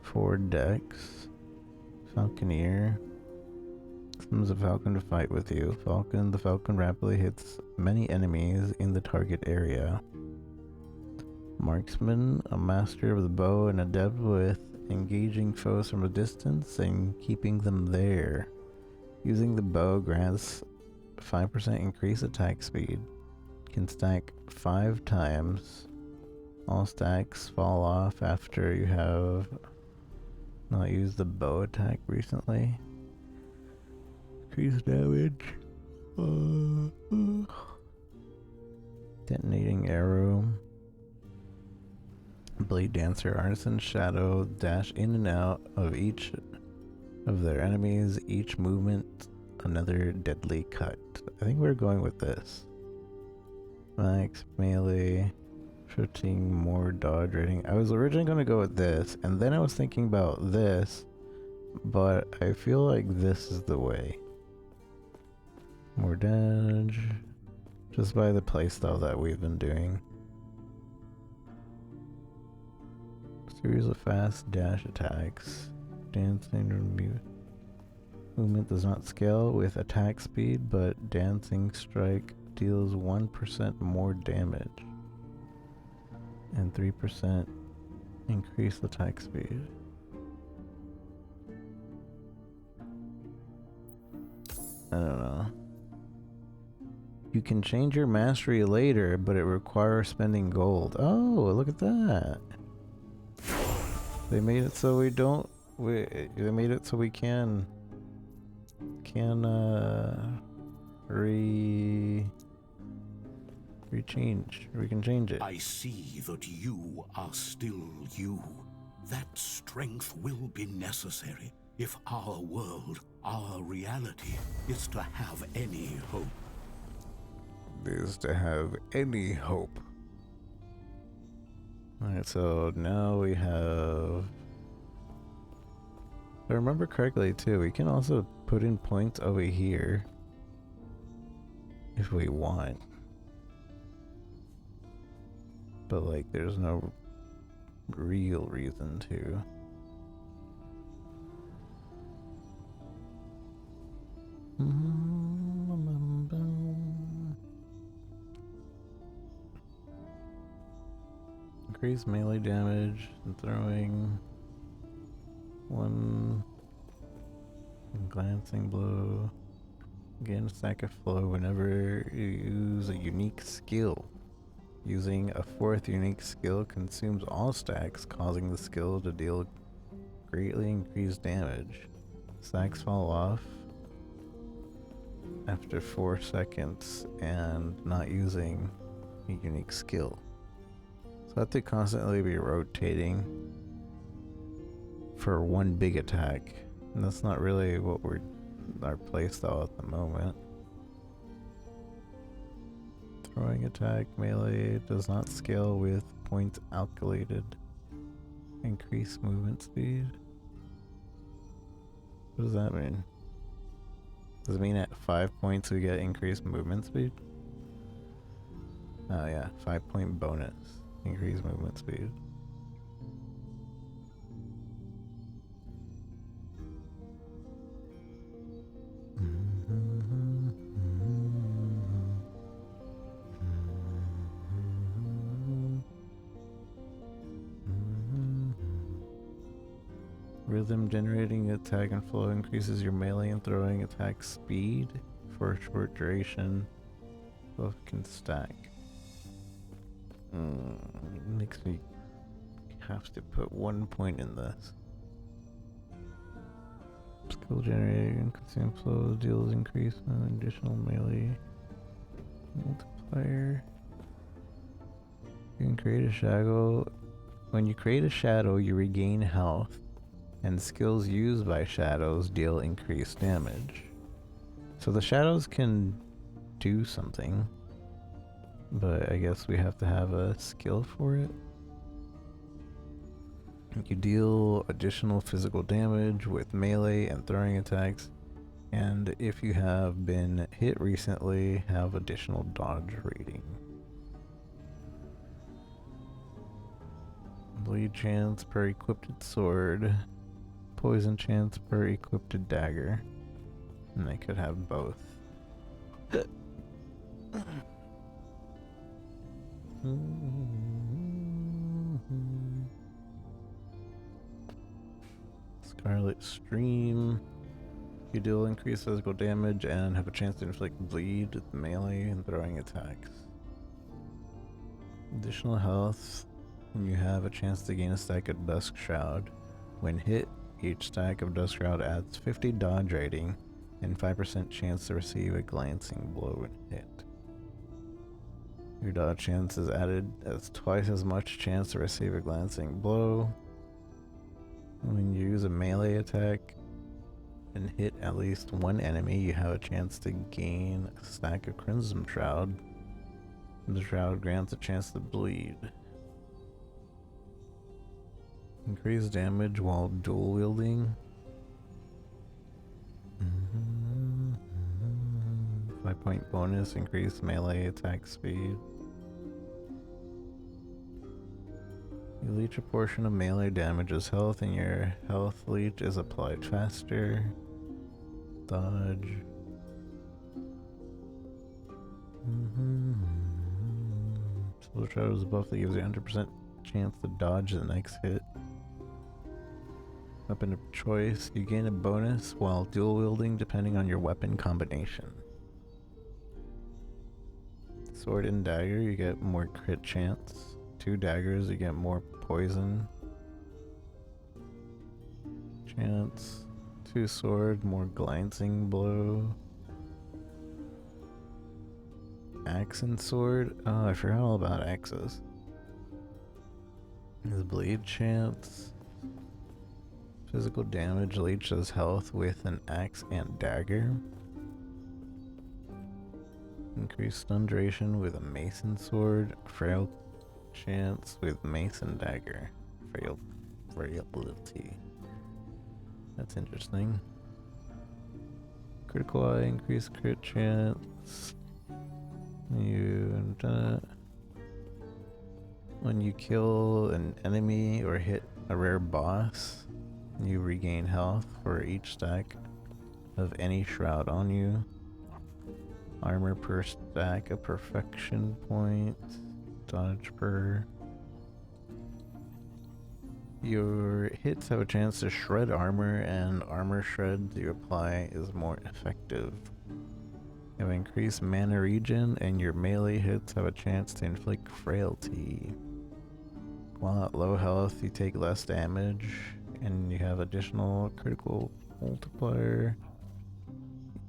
4 dex. Falconeer. Summons a falcon to fight with you. The falcon rapidly hits many enemies in the target area. Marksman, a master of the bow and adept with engaging foes from a distance and keeping them there. Using the bow grants 5% increased attack speed. Can stack 5 times. All stacks fall off after you have not used the bow attack recently. Increased damage. Detonating arrow. BladeDancer, Artisan Shadow dash in and out of each of their enemies. Each movement, another deadly cut. I think we're going with this. Max melee, 15 more dodge rating. I was originally going to go with this, and then I was thinking about this, but I feel like this is the way. More damage, just by the playstyle that we've been doing. Series of fast dash attacks. Dancing movement does not scale with attack speed, but dancing strike deals 1% more damage and 3% increased attack speed. I don't know. You can change your mastery later, but it requires spending gold. Oh, look at that. They made it so we don't. They made it so we can change. We can change it. I see that you are still you. That strength will be necessary if our world, our reality, is to have any hope. Is to have any hope. Alright, so now we have... If I remember correctly too, we can also put in points over here if we want. But like, there's no real reason to. Increase melee damage and throwing. 1 glancing blow. Gain a stack of flow whenever you use a unique skill. Using a 4th unique skill consumes all stacks, causing the skill to deal greatly increased damage. Stacks fall off after 4 seconds and not using a unique skill. So I have to constantly be rotating for one big attack, and that's not really what our playstyle at the moment. Throwing attack melee does not scale with points calculated. Increase movement speed. What does that mean? Does it mean at 5 points we get increased movement speed? Oh yeah, 5-point bonus. Increased movement speed. Rhythm generating attack and flow increases your melee and throwing attack speed for a short duration. Both can stack. Makes me have to put 1 point in this. Skill generating consume flow deals increase an additional melee multiplier. You can create a shadow. When you create a shadow, you regain health, and skills used by shadows deal increased damage. So the shadows can do something, but I guess we have to have a skill for it. You deal additional physical damage with melee and throwing attacks, and if you have been hit recently, have additional dodge rating. Bleed chance per equipped sword. Poison chance per equipped dagger. And they could have both. Scarlet Stream. You deal increased physical damage and have a chance to inflict bleed with melee and throwing attacks. Additional health. You have a chance to gain a stack of Dusk Shroud. When hit, each stack of Dusk Shroud adds 50 dodge rating and 5% chance to receive a glancing blow when hit. Your dodge chance is added as twice as much chance to receive a glancing blow. When you use a melee attack and hit at least one enemy, you have a chance to gain a stack of Crimson Shroud. The shroud grants a chance to bleed. Increase damage while dual wielding. 5-point bonus, increase melee attack speed. You leech a portion of melee damage as health, and your health leech is applied faster. Dodge. Soul Shroud is a buff that gives you 100% chance to dodge the next hit. Weapon of choice. You gain a bonus while dual wielding depending on your weapon combination. Sword and dagger, you get more crit chance. 2 daggers, you get more poison chance. 2 sword, more glancing blow. Axe and sword. Oh, I forgot all about axes. There's bleed chance. Physical damage leeches health with an axe and dagger. Increased stun duration with a mason sword. Frail chance with mace and dagger. Frailty. That's interesting. Critical eye, increased crit chance. When you kill an enemy or hit a rare boss, you regain health for each stack of any shroud on you. Armor per stack of perfection points. Dodge per. Your hits have a chance to shred armor, and armor shred you apply is more effective. You have increased mana regen, and your melee hits have a chance to inflict frailty. While at low health, you take less damage, and you have additional critical multiplier.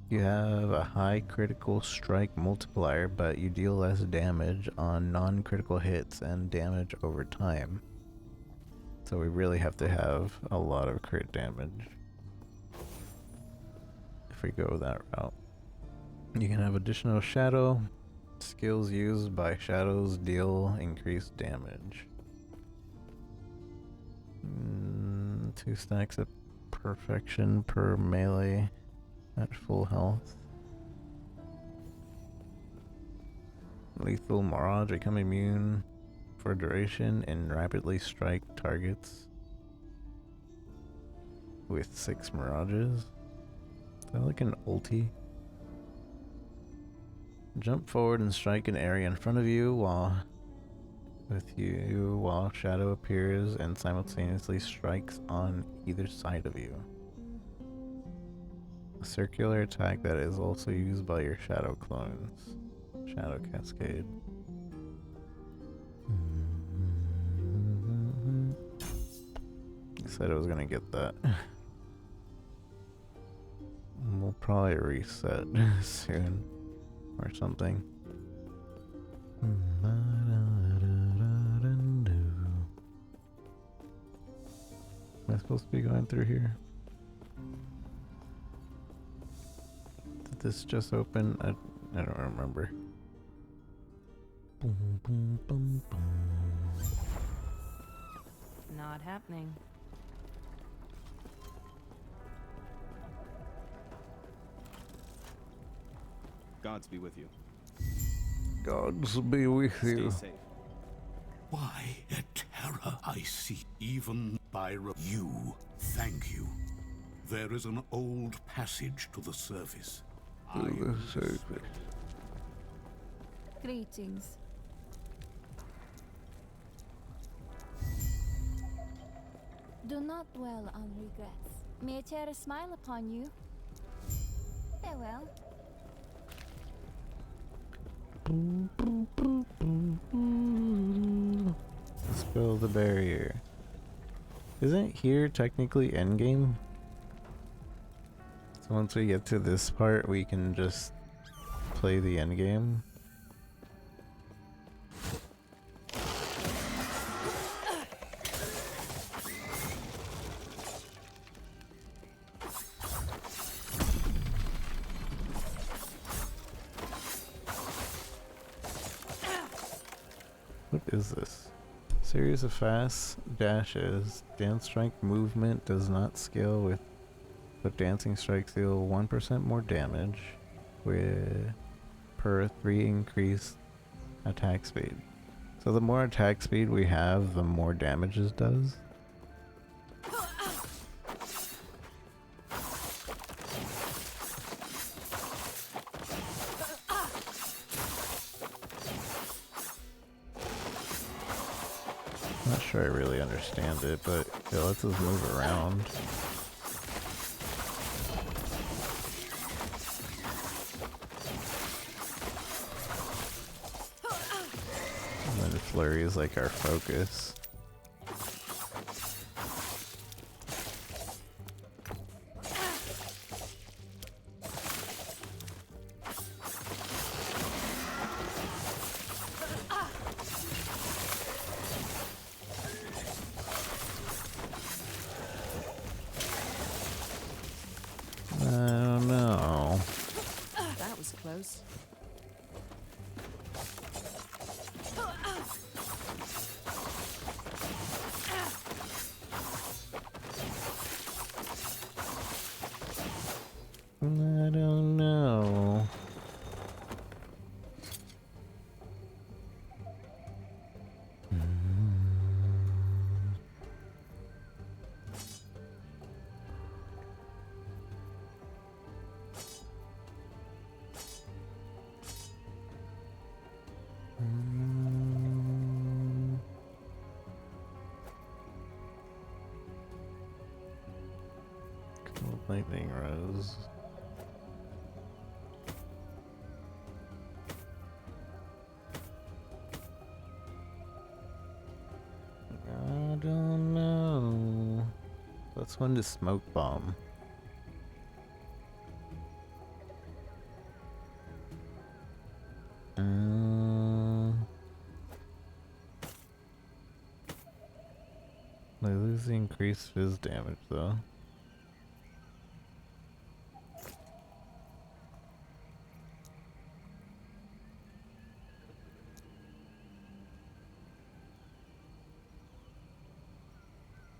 You have a high critical strike multiplier, but you deal less damage on non-critical hits and damage over time. So we really have to have a lot of crit damage if we go that route. You can have additional shadow. Skills used by shadows deal increased damage. 2 stacks of perfection per melee at full health. Lethal Mirage, become immune for duration and rapidly strike targets with 6 mirages. Is that like an ulti? Jump forward and strike an area in front of you while shadow appears and simultaneously strikes on either side of you. A circular attack that is also used by your shadow clones. Shadow Cascade. I said I was gonna get that. We'll probably reset soon or something. Am I supposed to be going through here? Did this just open? I don't remember. Boom, boom, boom, boom. Not happening. Gods be with you. Gods be with you. Stay safe. Why, a terror I see, even by you. Thank you. There is an old passage to the surface. Greetings. Do not dwell on regrets. May it tear a smile upon you. Farewell. Spell the barrier. Isn't here technically endgame? So once we get to this part, we can just play the endgame. What is this? Series of fast dashes. Dance strike movement does not scale with, but dancing strikes deal 1% more damage with per 3 increased attack speed. So the more attack speed we have, the more damage it does. Not sure I really understand it, but it lets us move around. And then flurry is like our focus. Close. I don't know. Lightning rose. I don't know. That's one to smoke bomb. They lose the increased fizz damage though.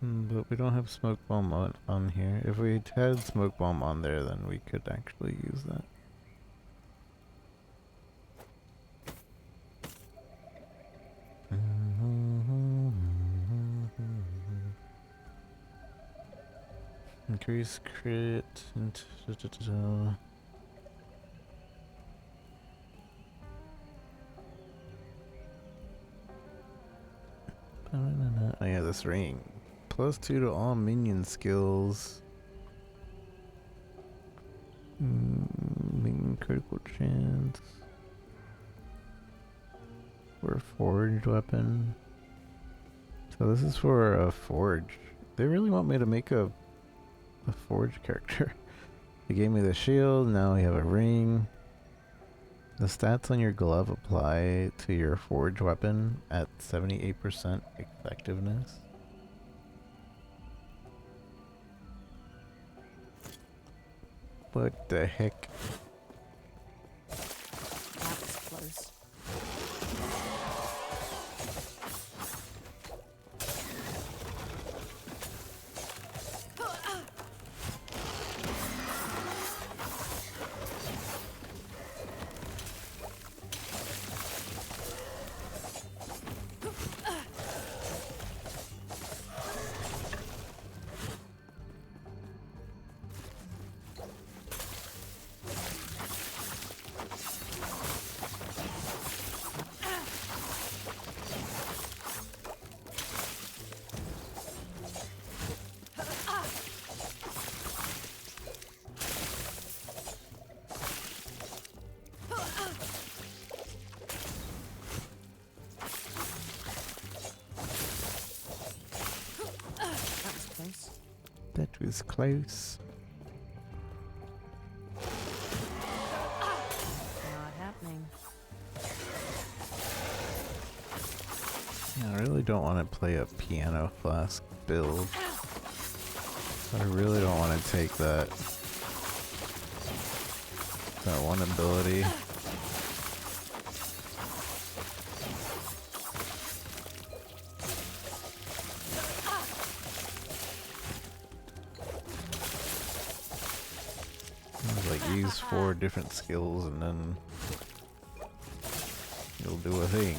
But we don't have smoke bomb on here. If we had smoke bomb on there, then we could actually use that. Increase crit. Oh yeah, this ring. +2 to all minion skills. Making critical chance. For a forged weapon. So this is for a forge. They really want me to make a forge character. They gave me the shield, now we have a ring. The stats on your glove apply to your forge weapon at 78% effectiveness. What the heck? That was close. That was close. Not happening. I really don't want to play a piano flask build. I really don't want to take that one ability. Like use 4 different skills and then you'll do a thing.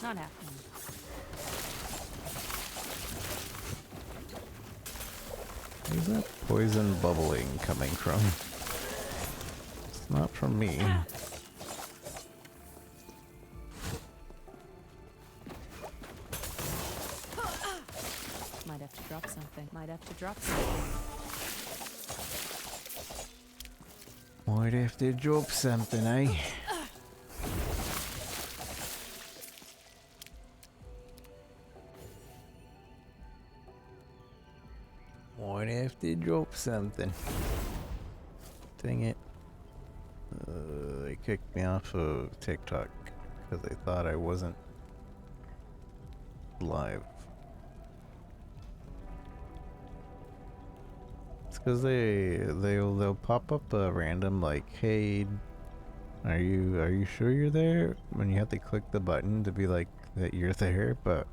Not happening. Where's that poison bubbling coming from? It's not from me. Might have to drop something. Might have to drop something. Might have to drop something, eh? Might have to drop something. Dang it. They kicked me off of TikTok because they thought I wasn't live. It's because they'll pop up a random like, hey, are you sure you're there? When you have to click the button to be like that you're there, but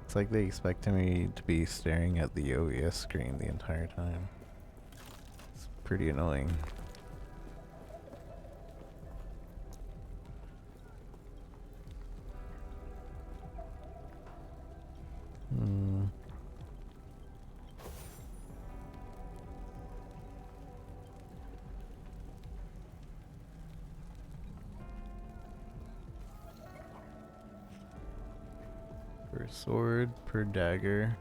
it's like they expected me to be staring at the OBS screen the entire time. It's pretty annoying. Per sword, per dagger.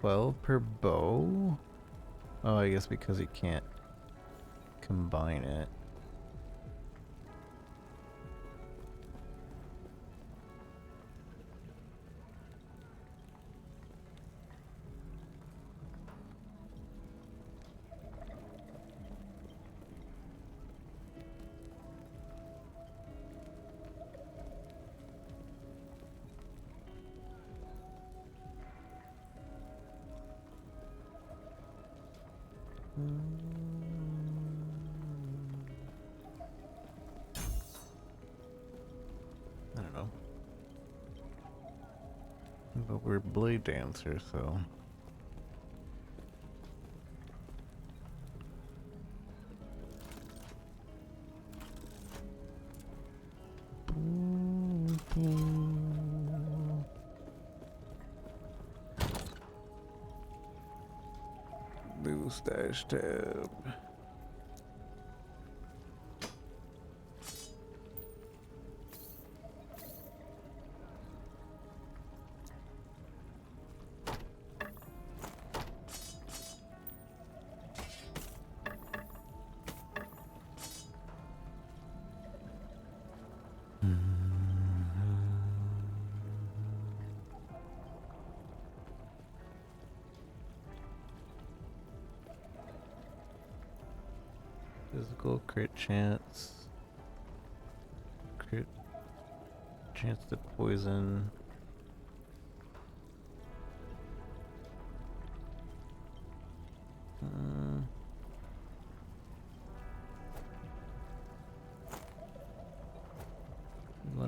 $12 per bow? Oh, I guess because you can't combine it. I don't know. But we're BladeDancer, so. Boost dash tab. Physical crit chance. Crit chance to poison.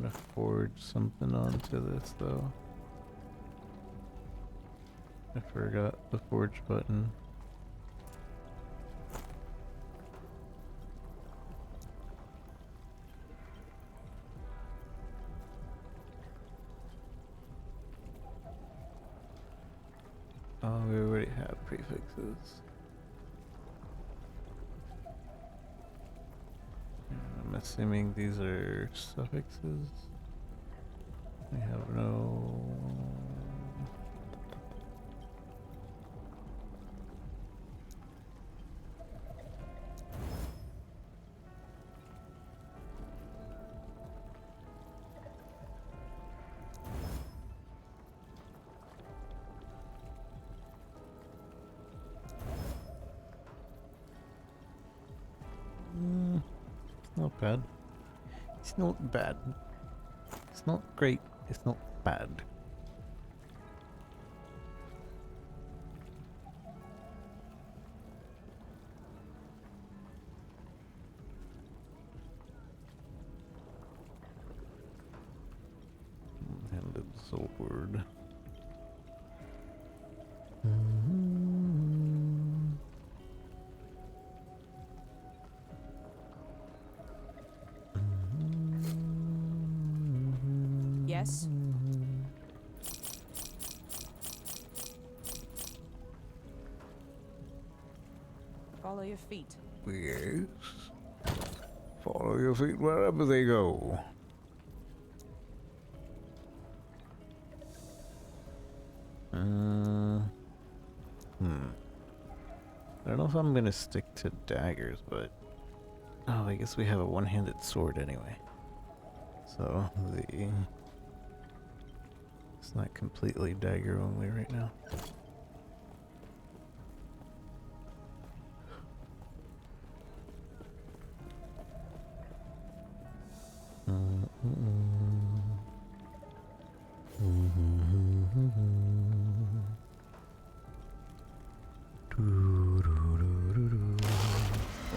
to forge something onto this though. I forgot the forge button. Oh, we already have prefixes. I'm assuming these are suffixes. We have no... Not bad. It's not bad. It's not great. It's not bad. Handed sword. Yes? Follow your feet. Yes. Follow your feet wherever they go. I don't know if I'm gonna stick to daggers, but oh, I guess we have a one-handed sword anyway. So it's not completely dagger only right now.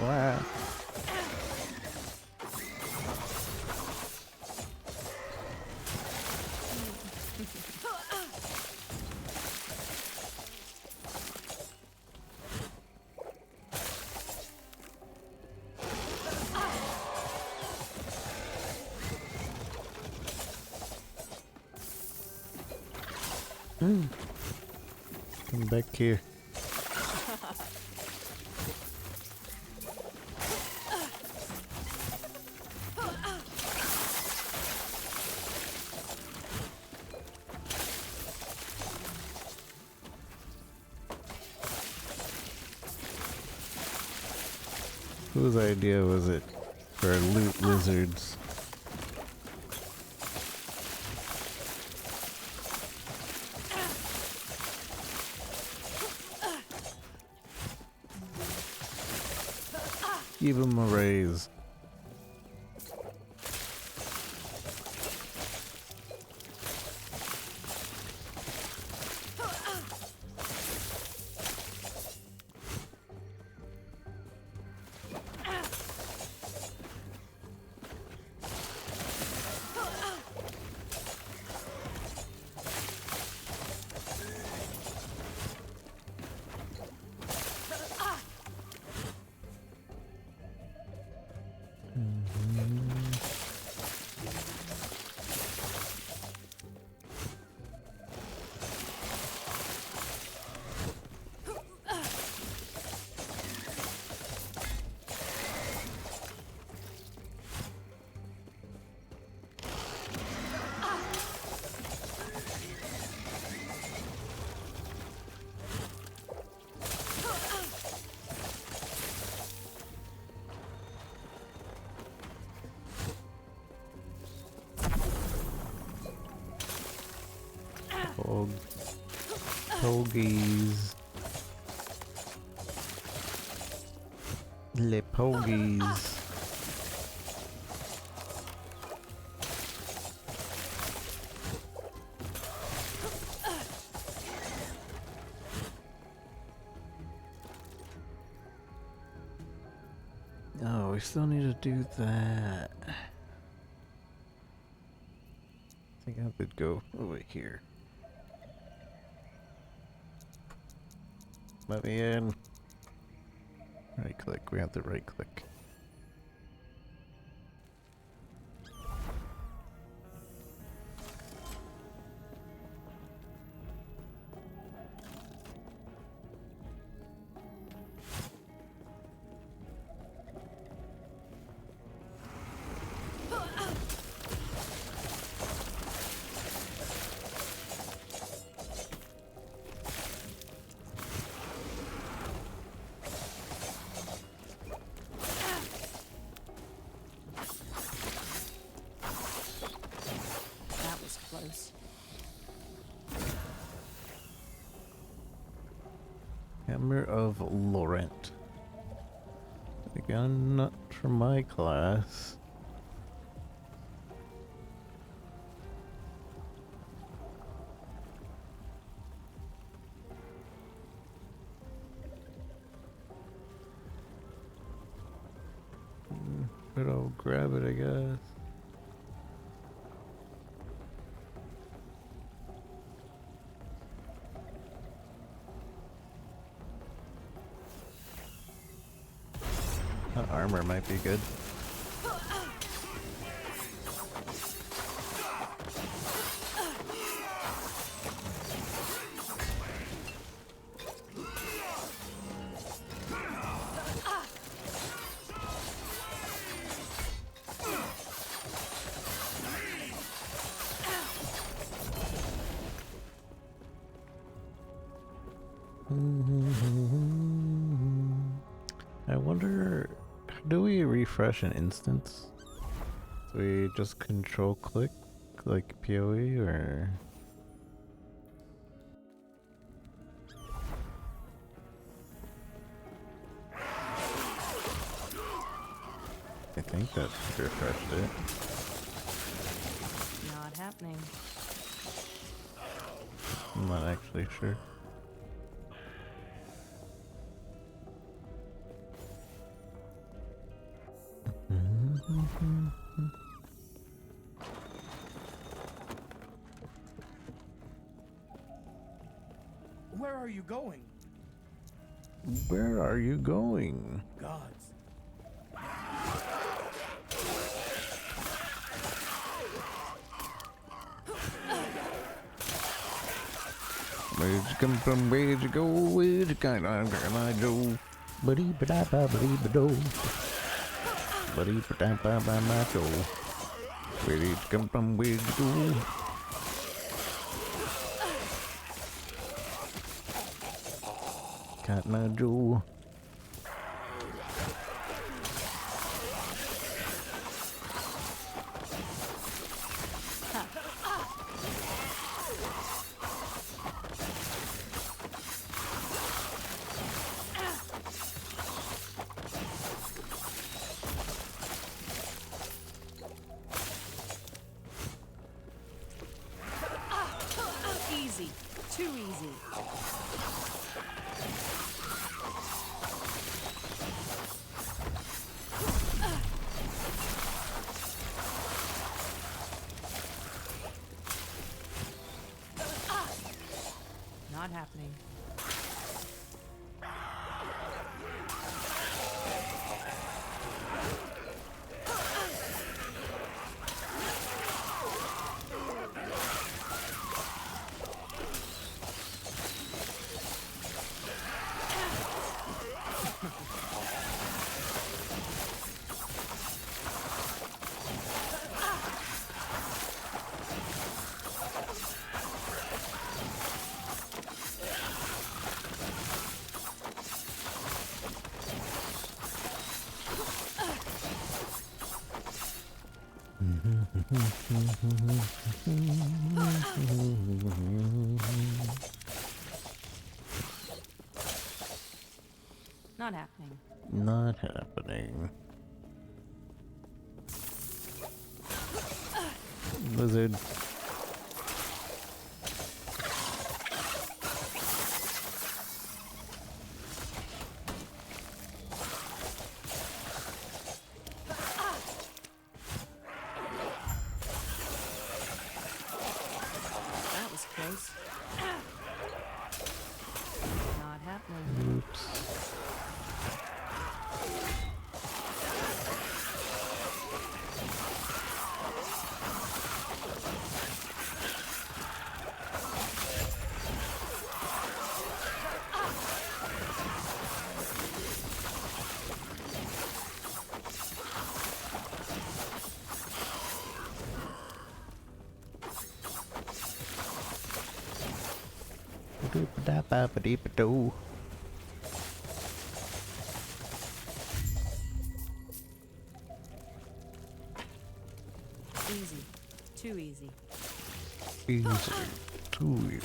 Wow. Come back here. Whose idea was it for loot lizards? Give him a raise. Pogies. Le pogies. Oh, we still need to do that. think I would go over here. Let me in. Right click. We have to right click. Hammer of Laurent. Again, not from my class. But I'll grab it, I guess. That armor might be good. I wonder, how do we refresh an instance? Do we just control click like PoE, or? I think that refreshed it. Not happening. I'm not actually sure. Where are you going? Where are you going? Gods. Where'd you come from? Where'd you go? Where'd you kind of go? Buddy ba da ba buddy ba do. Buddy ba da ba ba ma do. Where did you come from? Where'd you go? Cat na Joe. Easy. Too easy. Not happening. Not happening. Not happening. Lizard. place. Not happening. Oops. Ba-doop-a-da-ba-ba-dee-ba-doo. Easy. Too easy. Easy. Too easy.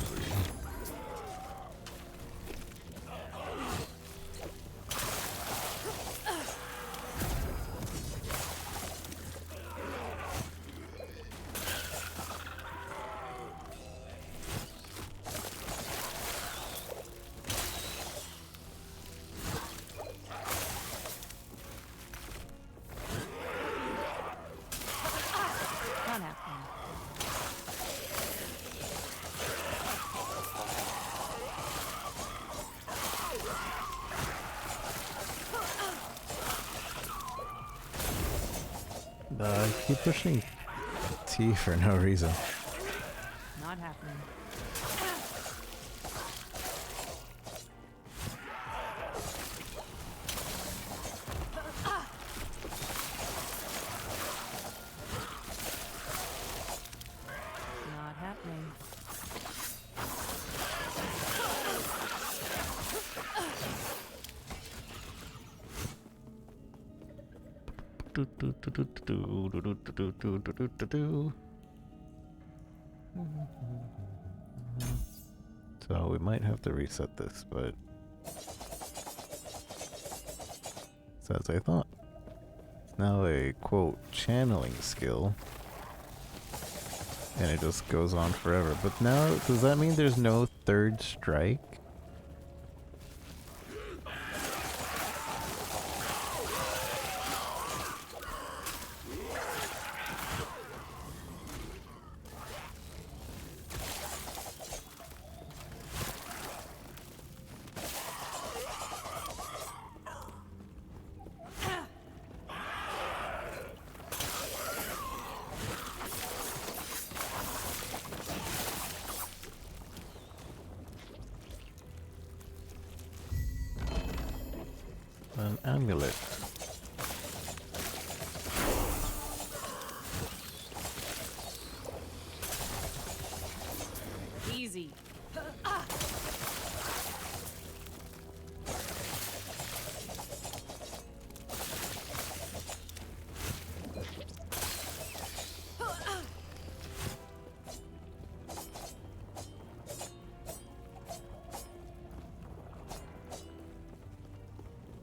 Not happening. Keep pushing T for no reason. Not happening. Not happening. So we might have to reset this, but it's as I thought. It's now a quote channeling skill, and it just goes on forever. But now, does that mean there's no third strike? An amulet. Easy.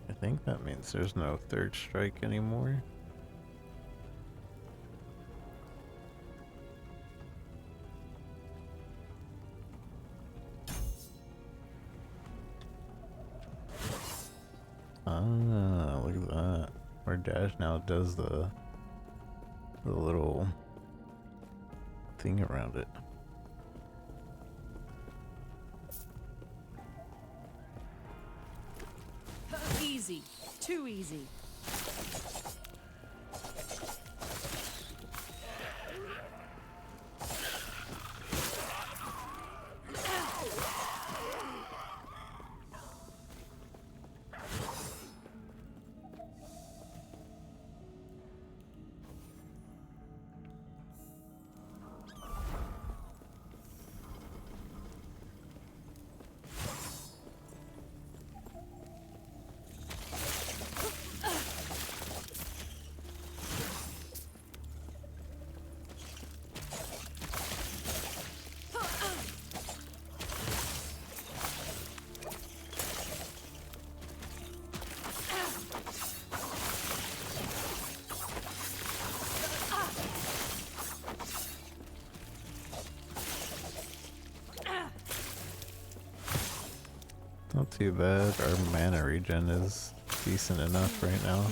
I think that means there's no third strike anymore. Ah, look at that. Where Dash now does the little thing around it. Easy. Too easy. Not too bad. Our mana regen is decent enough right now.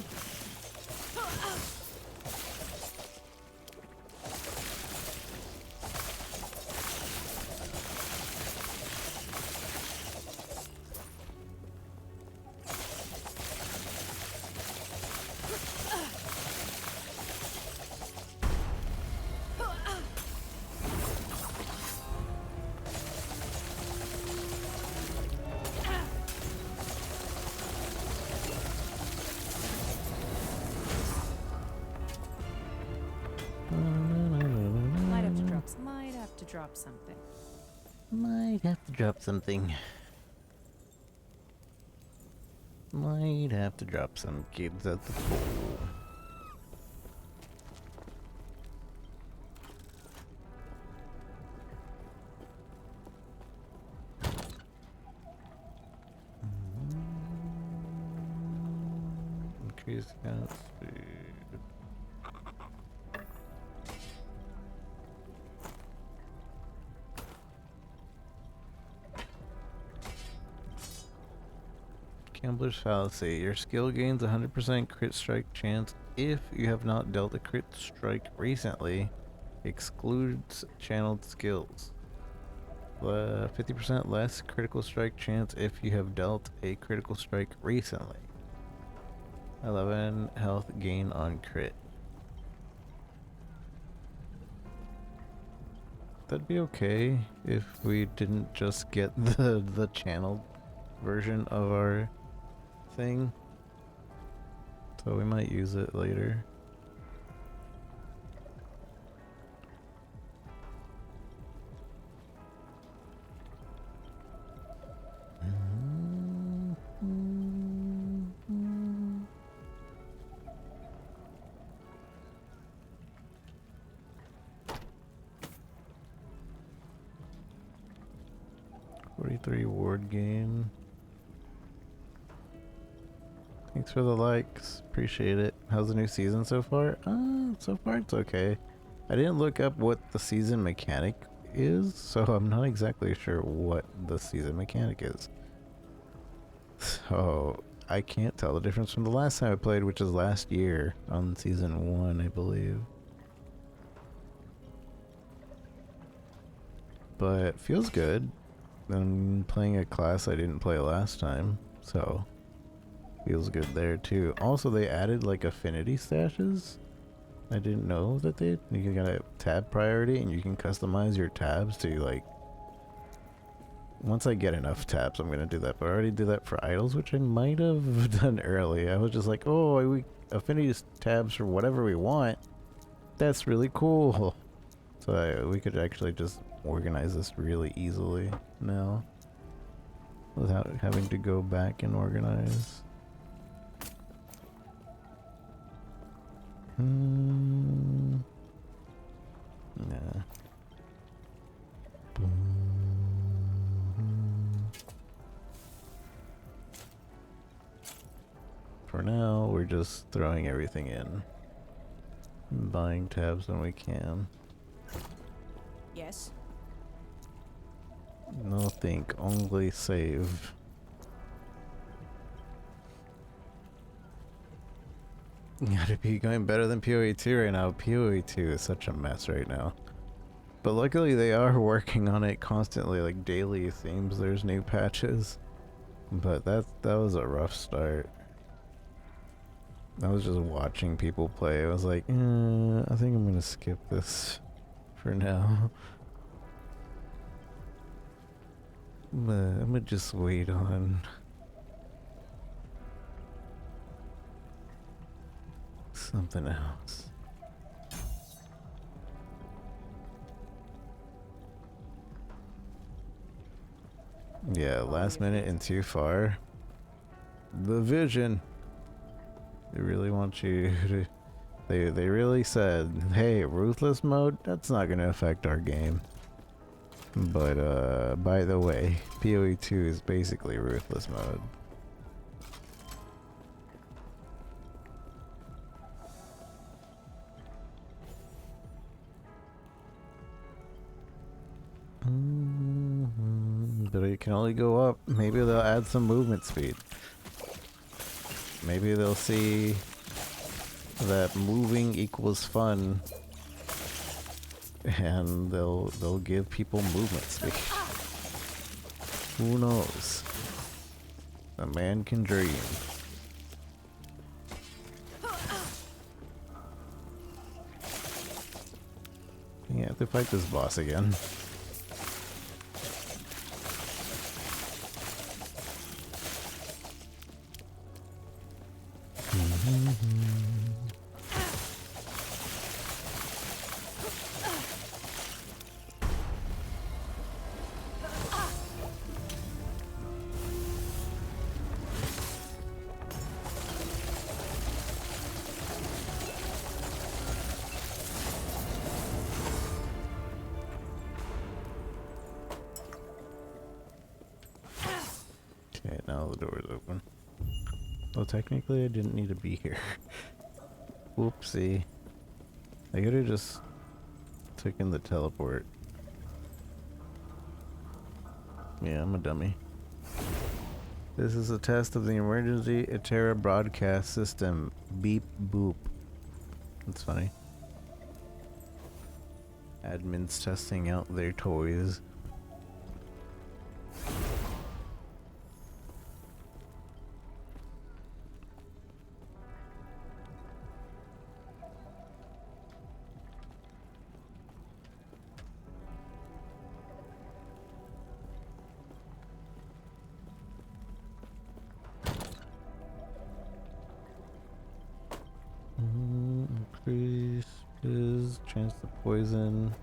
to drop something. Might have to drop something. Might have to drop some kids at the pool. Increase gas speed. Gambler's Fallacy. Your skill gains 100% crit strike chance if you have not dealt a crit strike recently. Excludes channeled skills. 50% less critical strike chance if you have dealt a critical strike recently. 11 health gain on crit. That'd be okay if we didn't just get the channeled version of our thing. So we might use it later. Ward gain. Thanks for the likes. Appreciate it. How's the new season so far? So far it's okay. I didn't look up what the season mechanic is, so I'm not exactly sure what the season mechanic is. So I can't tell the difference from the last time I played, which is last year on season 1, I believe. But feels good. I'm playing a class I didn't play last time, so feels good there too. Also, they added like affinity stashes. I didn't know that you got a tab priority and you can customize your tabs to like. Once I get enough tabs, I'm gonna do that. But I already did that for idols, which I might have done early. I was just like, oh, we affinity tabs for whatever we want. That's really cool. So we could actually just organize this really easily now without having to go back and organize. Nah. For now, we're just throwing everything in. Buying tabs when we can. Yes. No think, only save. Gotta be going better than PoE 2 right now. PoE 2 is such a mess right now. But luckily they are working on it constantly, like daily it seems there's new patches. But that was a rough start. I was just watching people play. I was like, I think I'm gonna skip this for now. But I'm gonna just wait on something else. Yeah, last minute and too far. The vision. They really want you to. They really said, hey, ruthless mode, that's not gonna affect our game. But by the way, PoE 2 is basically ruthless mode. But it can only go up. Maybe they'll add some movement speed. Maybe they'll see that moving equals fun, and they'll give people movement speed. Who knows? A man can dream. Yeah, I have to fight this boss again. Okay, now the door is open. Well, technically I didn't need to be here. Whoopsie. I could have just taken the teleport. Yeah, I'm a dummy. This is a test of the emergency Itera broadcast system. Beep boop. That's funny. Admins testing out their toys. Increases chance to poison.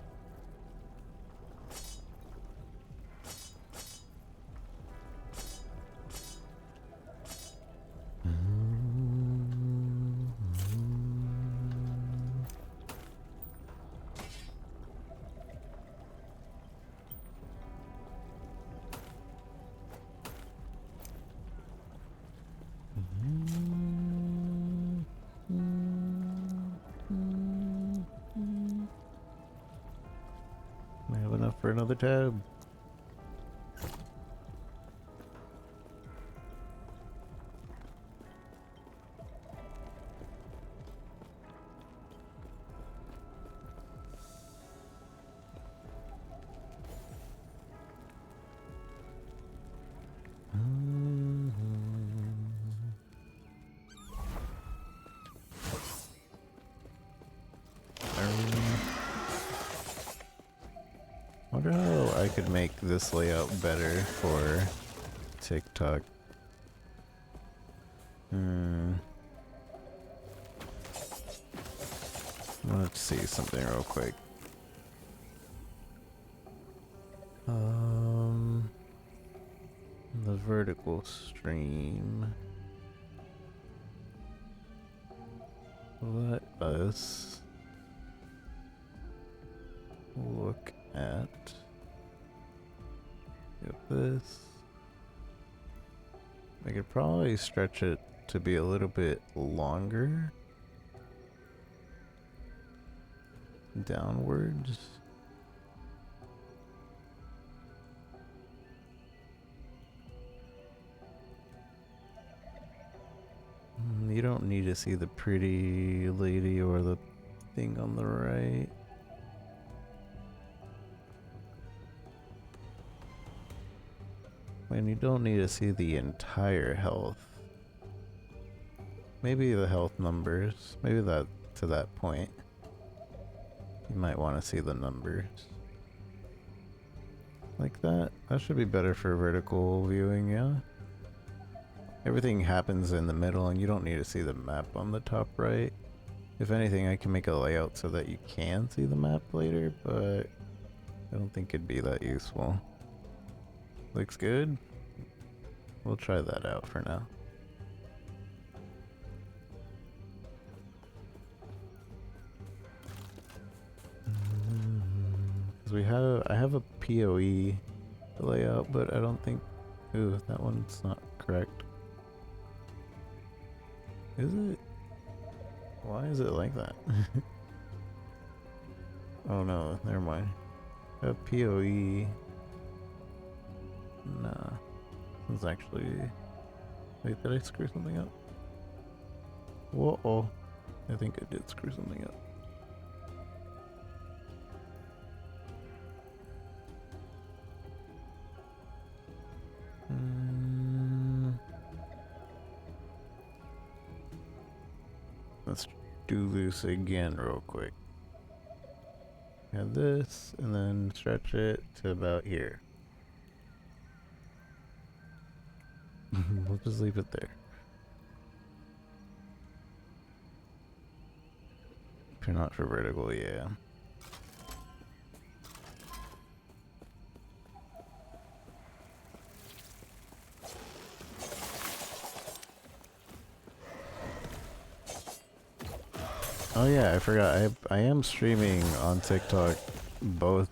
I have enough for another tab. I wonder how I could make this layout better for TikTok. Let's see something real quick. The vertical stream. Let us look at this. I could probably stretch it to be a little bit longer downwards. You don't need to see the pretty lady or the thing on the right. And you don't need to see the entire health. Maybe the health numbers. Maybe that to that point. You might want to see the numbers. Like that. That should be better for vertical viewing, yeah? Everything happens in the middle and you don't need to see the map on the top right. If anything, I can make a layout so that you can see the map later, but I don't think it'd be that useful. Looks good? We'll try that out for now. Because I have a PoE layout, but I don't think, ooh, that one's not correct. Is it? Why is it like that? Oh no, never mind. I have PoE. Nah. This is actually... Wait, did I screw something up? Whoa-oh. I think I did screw something up. Let's do this again real quick. Add this, and then stretch it to about here. We'll just leave it there. If you're not for vertical, yeah. Oh yeah, I forgot. I am streaming on TikTok both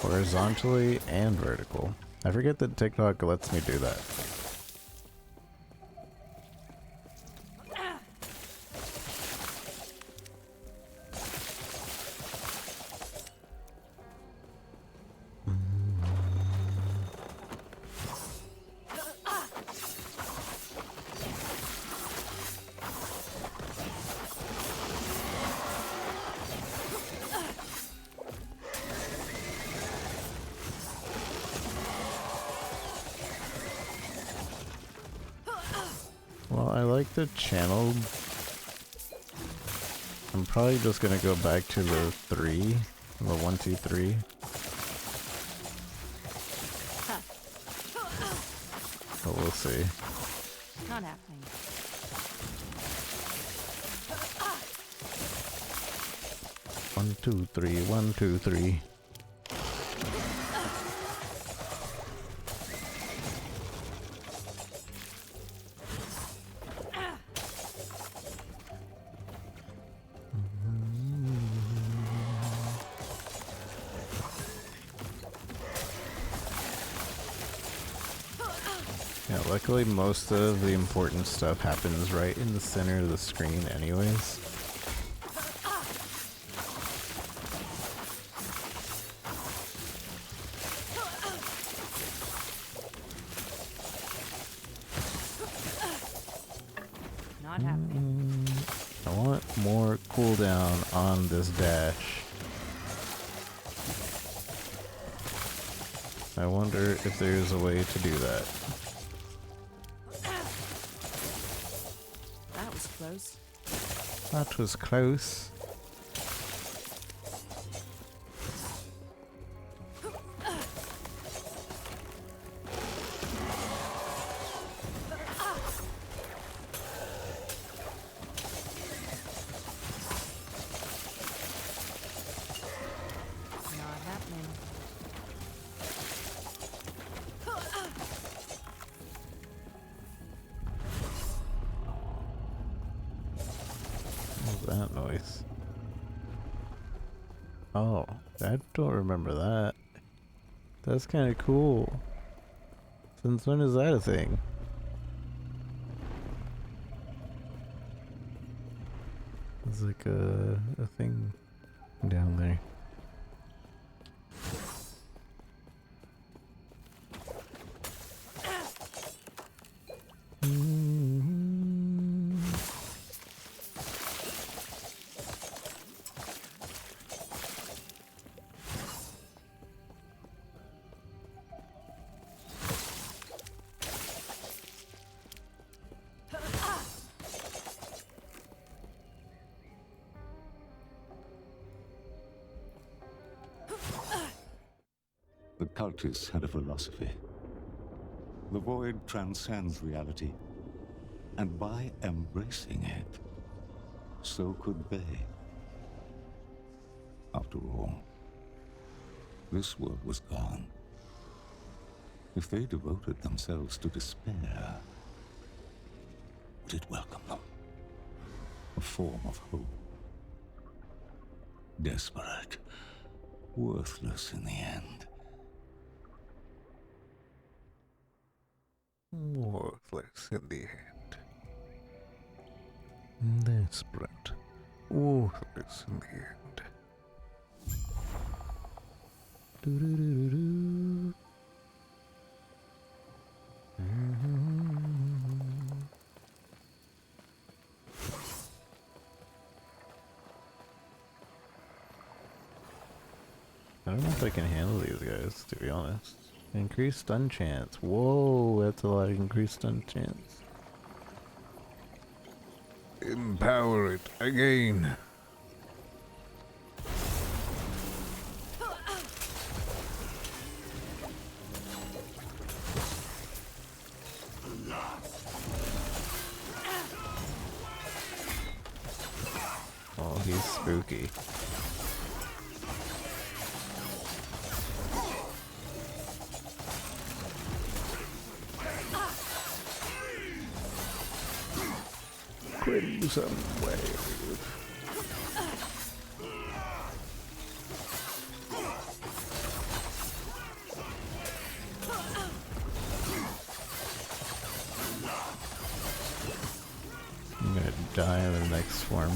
horizontally and vertical. I forget that TikTok lets me do that. Well, I like the channel. I'm probably just gonna go back to the 3. The 1, 2, 3. But we'll see. Not happening. One, two, three, 1, 2, 3. Yeah, luckily most of the important stuff happens right in the center of the screen anyways. Not happening. I want more cooldown on this dash. I wonder if there's a way to do that. That was close. That was close. Not happening. What was that noise? Oh, I don't remember that. That's kind of cool. Since when is that a thing? It's like a thing down there. The cultists had a philosophy. The void transcends reality, and by embracing it, so could they. After all, this world was gone. If they devoted themselves to despair, would it welcome them? A form of hope. Desperate, worthless in the end. Worthless in the end. Desperate. Worthless in the end. Do-do-do-do-do. I don't know if I can handle these guys, to be honest. Increased stun chance. Whoa, that's a lot of increased stun chance. Empower it again. Oh, he's spooky. Crimson Wave. I'm gonna die in the next swarm.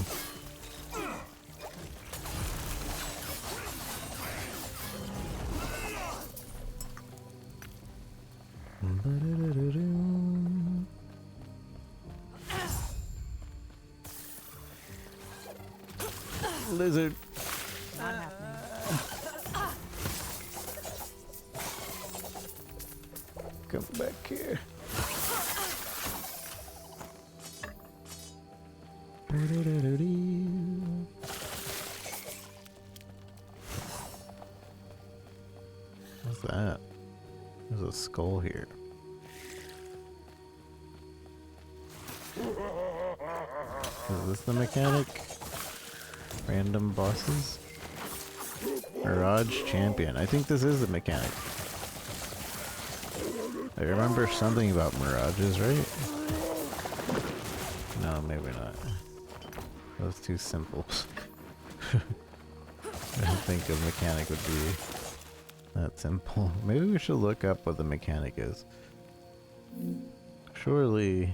Lizard. Not happening. Come back here. What's that? There's a skull here. Is this the mechanic? Random bosses? Mirage Champion. I think this is the mechanic. I remember something about mirages, right? No, maybe not. That was too simple. I don't think a mechanic would be that simple. Maybe we should look up what the mechanic is. Surely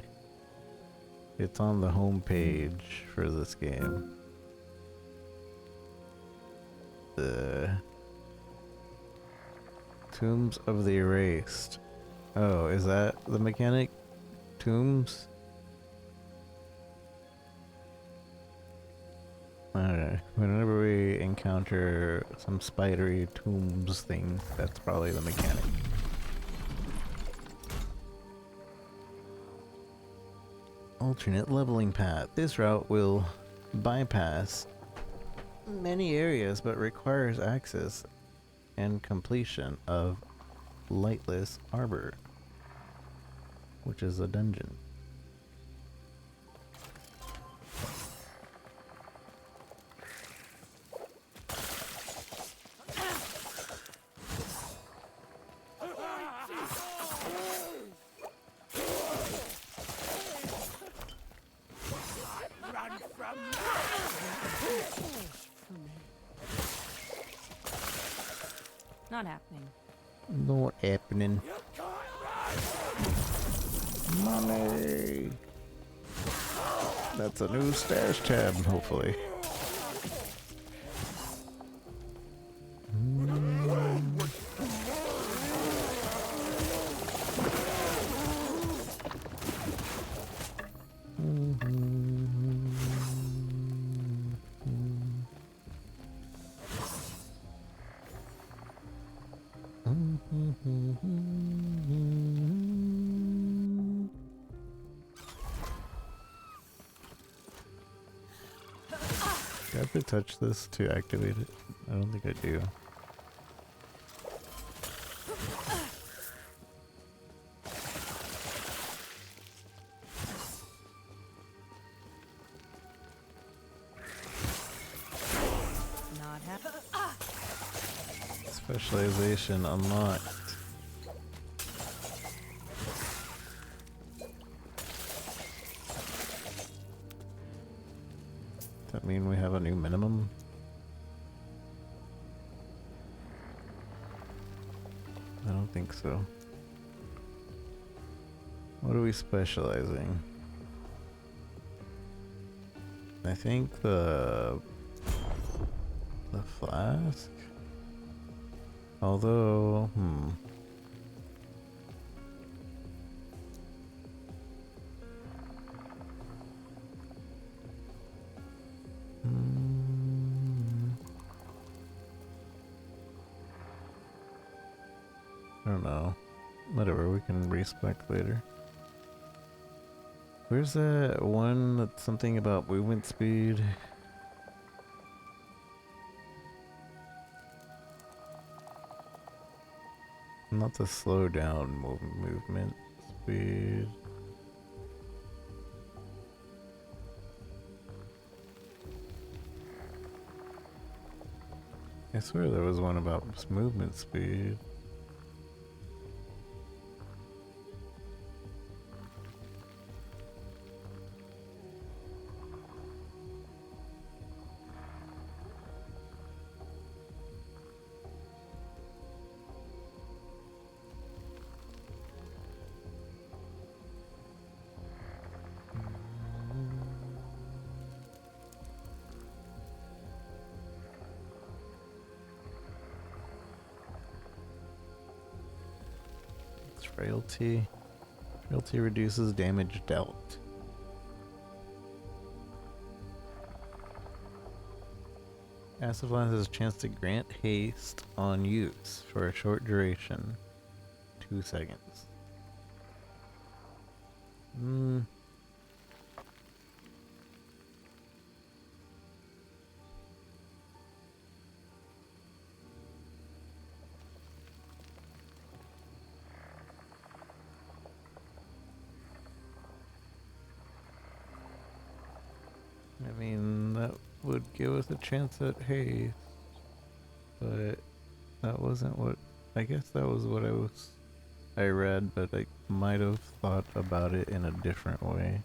it's on the home page for this game. The Tombs of the Erased. Oh, is that the mechanic? Tombs? Alright, whenever we encounter some spidery tombs thing, that's probably the mechanic. Alternate leveling path. This route will bypass many areas but requires access and completion of Lightless Arbor, which is a dungeon. Not happening. Not happening. Money! That's a new stash tab, hopefully. Do I have to touch this to activate it? I don't think I do. Not happening. Specialization unlocked. Does that mean we have a new minimum? I don't think so. What are we specializing? I think the flask? Although, I don't know. Whatever, we can respec later. Where's that one that's something about movement speed? Not the slow down movement speed. I swear there was one about movement speed. Frailty. Frailty reduces damage dealt. Acid Flask has a chance to grant haste on use for a short duration. 2 seconds. would give us a chance at haste. But that wasn't what... I guess that was what I read, but I might have thought about it in a different way.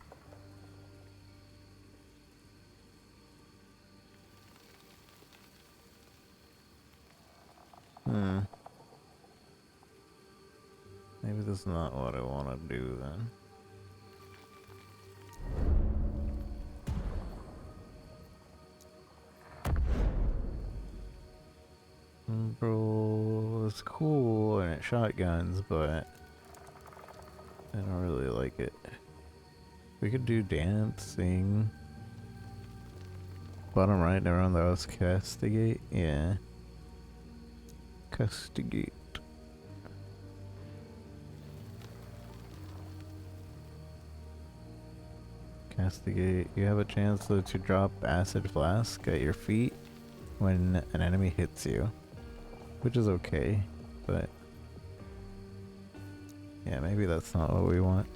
Maybe this is not what I want to do then. Bro, it's cool and it shotguns, but I don't really like it. We could do dancing. Bottom right around the house, castigate. Yeah. Castigate. Castigate. You have a chance to drop acid flask at your feet when an enemy hits you, which is okay, but yeah, maybe that's not what we want.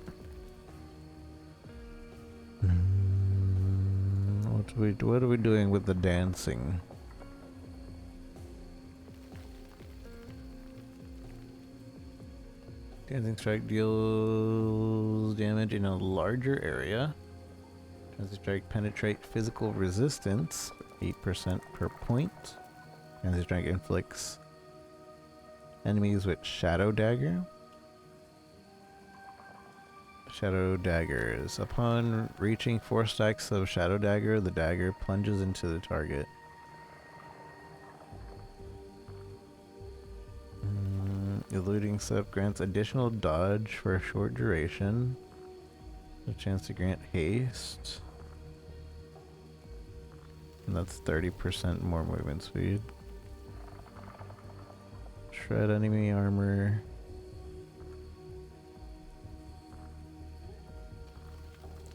What are we doing with the dancing? Dancing strike deals damage in a larger area. Dancing strike penetrate physical resistance, 8% per point. Dancing strike inflicts enemies with shadow dagger. Shadow daggers. Upon reaching 4 stacks of shadow dagger, the dagger plunges into the target. Eluding step grants additional dodge for a short duration. A chance to grant haste. And that's 30% more movement speed. Shred enemy armor.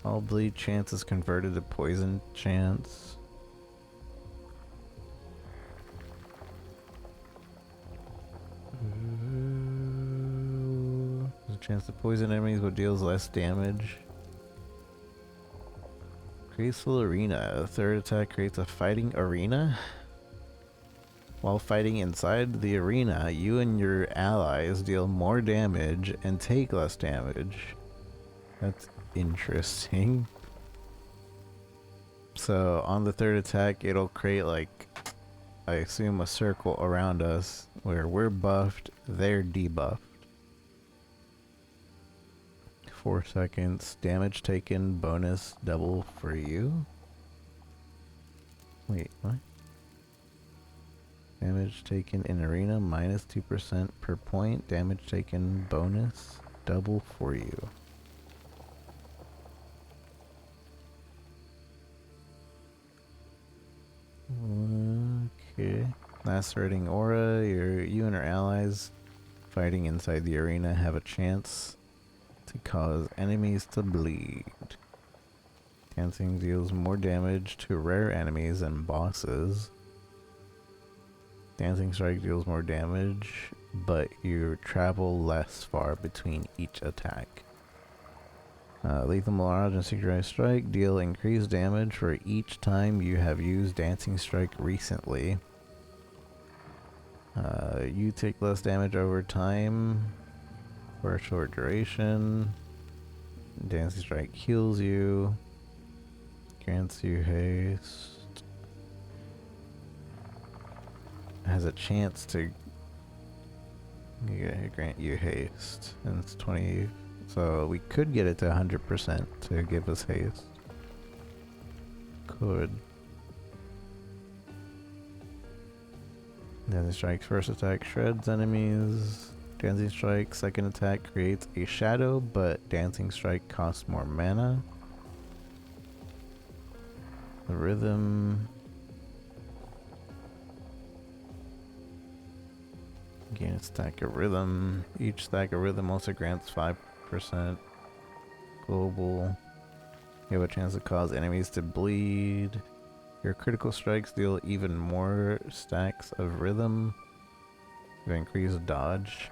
All bleed chance is converted to poison chance. There's a chance to poison enemies but deals less damage. Graceful arena. A third attack creates a fighting arena. While fighting inside the arena, you and your allies deal more damage and take less damage. That's interesting. So on the third attack, it'll create, like, I assume, a circle around us where we're buffed, they're debuffed. 4 seconds. Damage taken bonus double for you. Wait, what? Damage taken in arena minus 2% per point. Damage taken bonus double for you. Okay. Lacerating aura. You and your allies fighting inside the arena have a chance to cause enemies to bleed. Dancing deals more damage to rare enemies and bosses. Dancing strike deals more damage, but you travel less far between each attack. Lethal Mirage and Synchronized Strike deal increased damage for each time you have used Dancing Strike recently. You take less damage over time for a short duration. Dancing Strike heals you. Grants you haste. Has a chance to grant you haste. And it's 20. So we could get it to 100% to give us haste. Could. Dancing Strike's first attack shreds enemies. Dancing Strike second attack creates a shadow, but Dancing Strike costs more mana. The rhythm. Gain a stack of rhythm. Each stack of rhythm also grants 5% global. You have a chance to cause enemies to bleed. Your critical strikes deal even more stacks of rhythm. You increase dodge.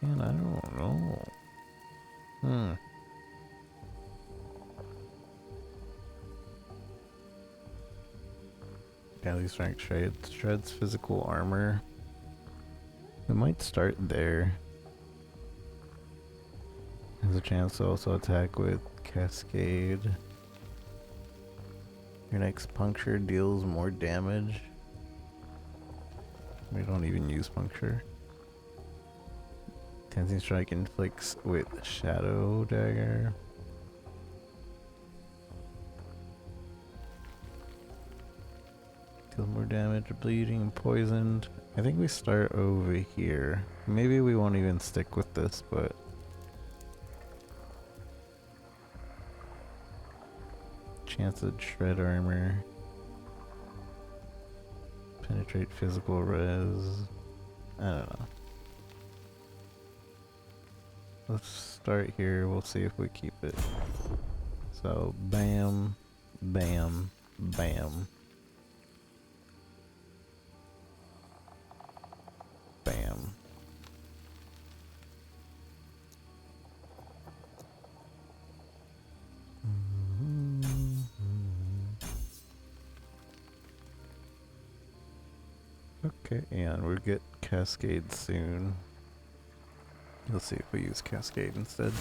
And I don't know. Daily strength shreds physical armor. We might start there. There's a chance to also attack with Cascade. Your next puncture deals more damage. We don't even use puncture. Tensing Strike inflicts with Shadow Dagger. Deals more damage, bleeding, poisoned. I think we start over here. Maybe we won't even stick with this, but chance of shred armor. Penetrate physical res. I don't know. Let's start here. We'll see if we keep it. So bam, bam, bam. Bam. Okay, and we'll get Cascade soon. Let's see if we use Cascade instead.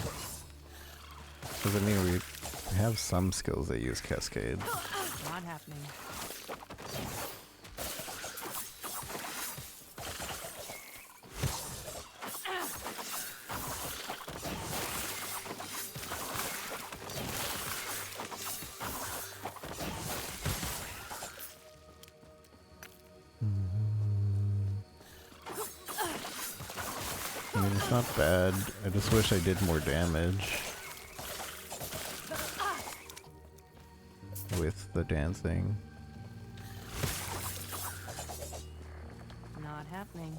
Because I mean, we have some skills that use Cascade. Not happening. I mean, it's not bad. I just wish I did more damage with the dancing. Not happening.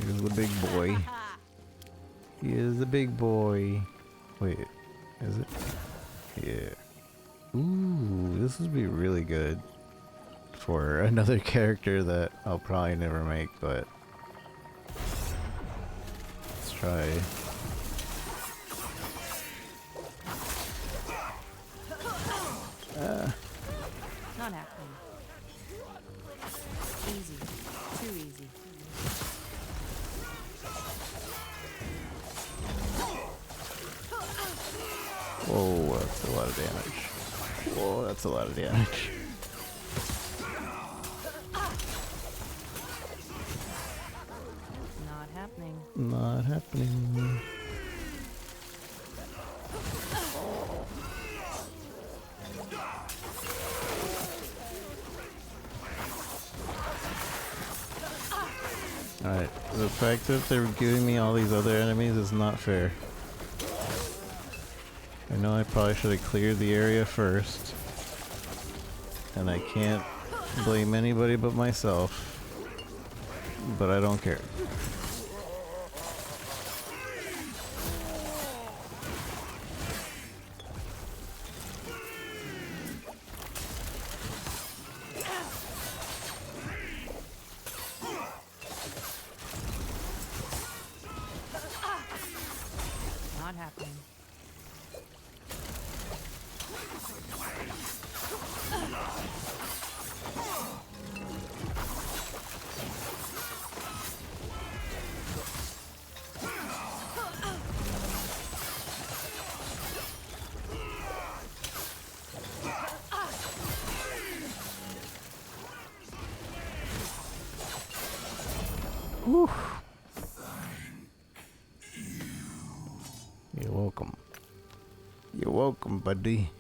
Here's the big boy. He is the big boy. Wait, is it? Yeah. Ooh, this would be really good for another character that I'll probably never make, but let's try. Not happening. Easy. Too easy. Whoa, that's a lot of damage. Whoa, that's a lot of damage. Not happening. Not happening. Alright, the fact that they're giving me all these other enemies is not fair. I know I probably should have cleared the area first. And I can't blame anybody but myself. But I don't care. Not happening. Whew. You're welcome. You're welcome, buddy.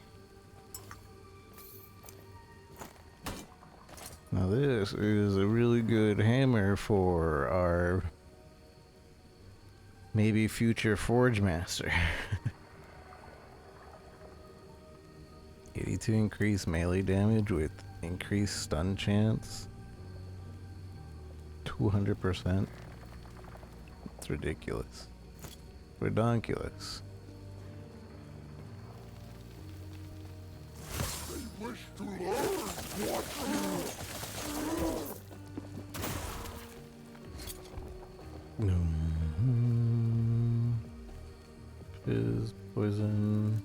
Now this is a really good hammer for our Maybe future Forge Master. 82 increased melee damage with increased stun chance. 200%. It's ridiculous. Redonkulous. Fizz, poison.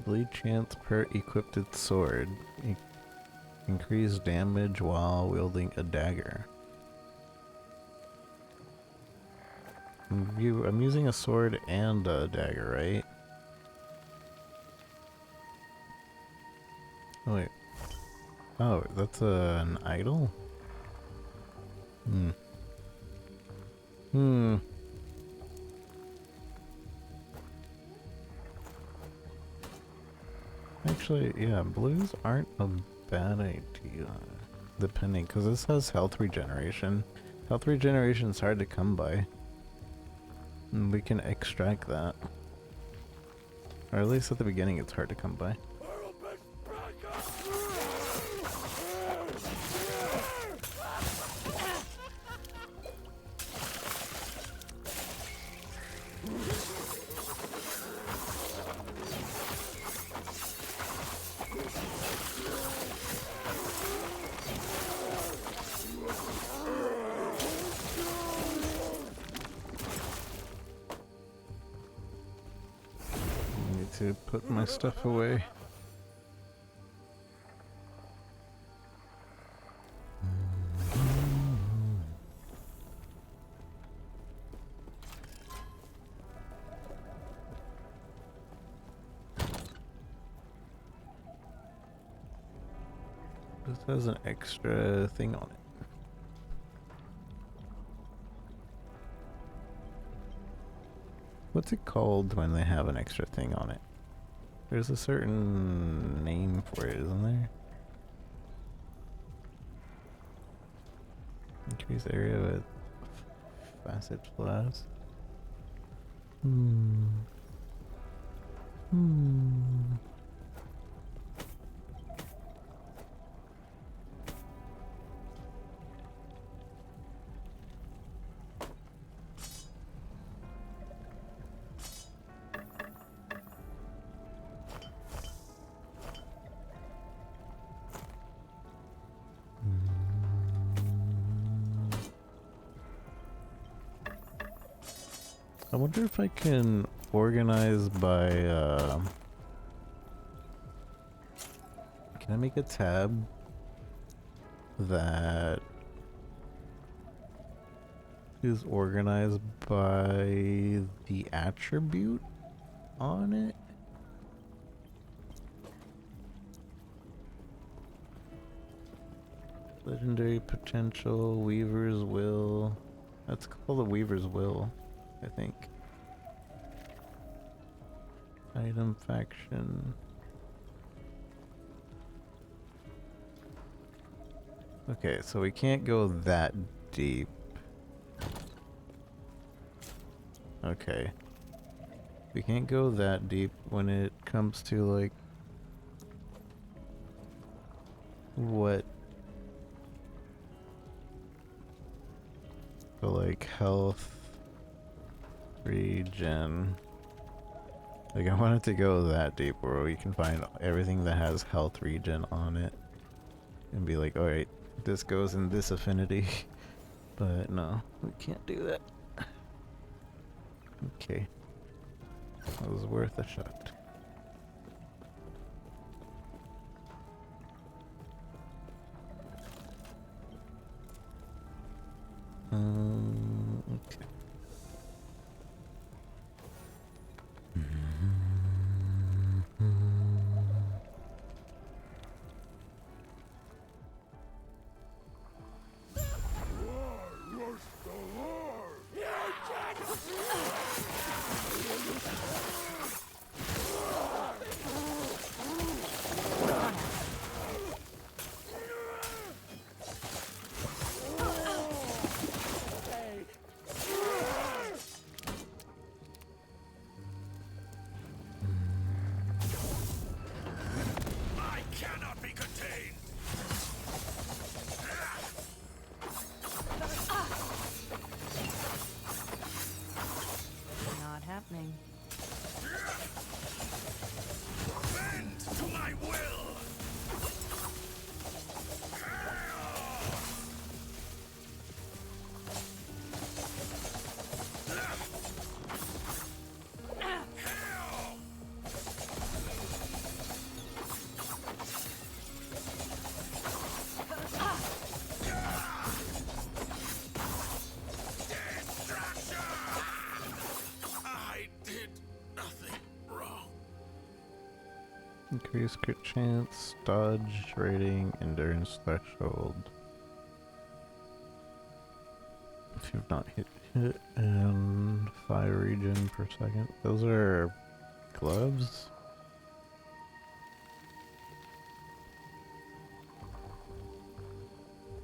Bleed chance per equipped sword. Increase damage while wielding a dagger. I'm using a sword and a dagger, right? Oh wait. Oh, that's an idol? Actually, yeah, blues aren't a bad idea. Depending, because this has health regeneration. Health regeneration is hard to come by. And we can extract that. Or at least at the beginning it's hard to come by. To put my stuff away. This has an extra thing on it. What's it called when they have an extra thing on it? There's a certain name for it, isn't there? Increase area with facet blast. I wonder if I can organize by, can I make a tab that is organized by the attribute on it? Legendary potential, Weaver's Will. That's called the Weaver's Will, I think. Item faction. Okay, so we can't go that deep. Okay. We can't go that deep when it comes to like what so like health regen. Like I wanted to go that deep where we can find everything that has health regen on it and be like, alright, this goes in this affinity. But no, we can't do that. Okay. That was worth a shot. Okay. I cannot be contained. Not happening. Bend to my will. I did nothing wrong. Increase crit chance, dodge rating, endurance threshold. If you've not hit and fire regen per second. Those are gloves?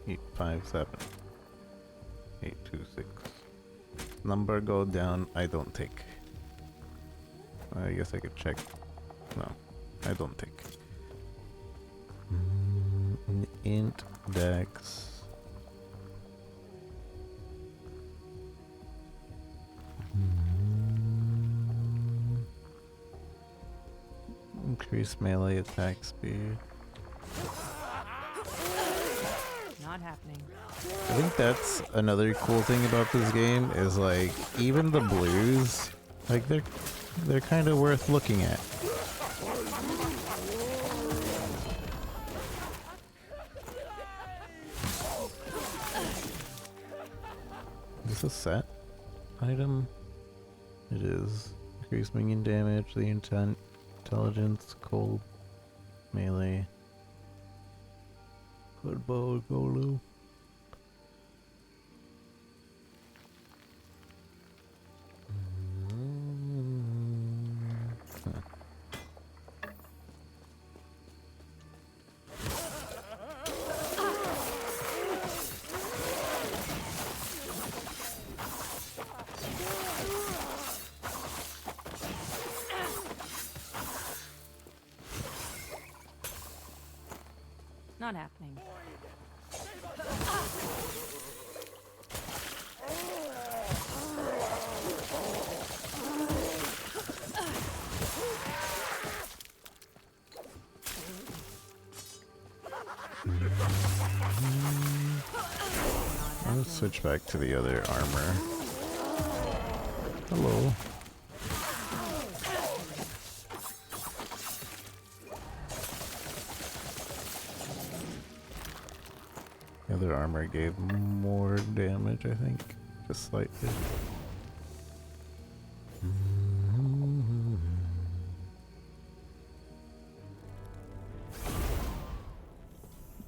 Eight, 5, 7. 8, 2, 6. Number go down, I don't take. I guess I could check. No, I don't take. Int dex. Increase melee attack speed. Not happening. I think that's another cool thing about this game is like even the blues, like they're kind of worth looking at. Is this a set item? It is. Increase minion damage, the intelligence, cold, melee. Good bow, Golu. Not happening. I'll switch back to the other armor. Hello. The other armor gave more damage, I think. Just slightly.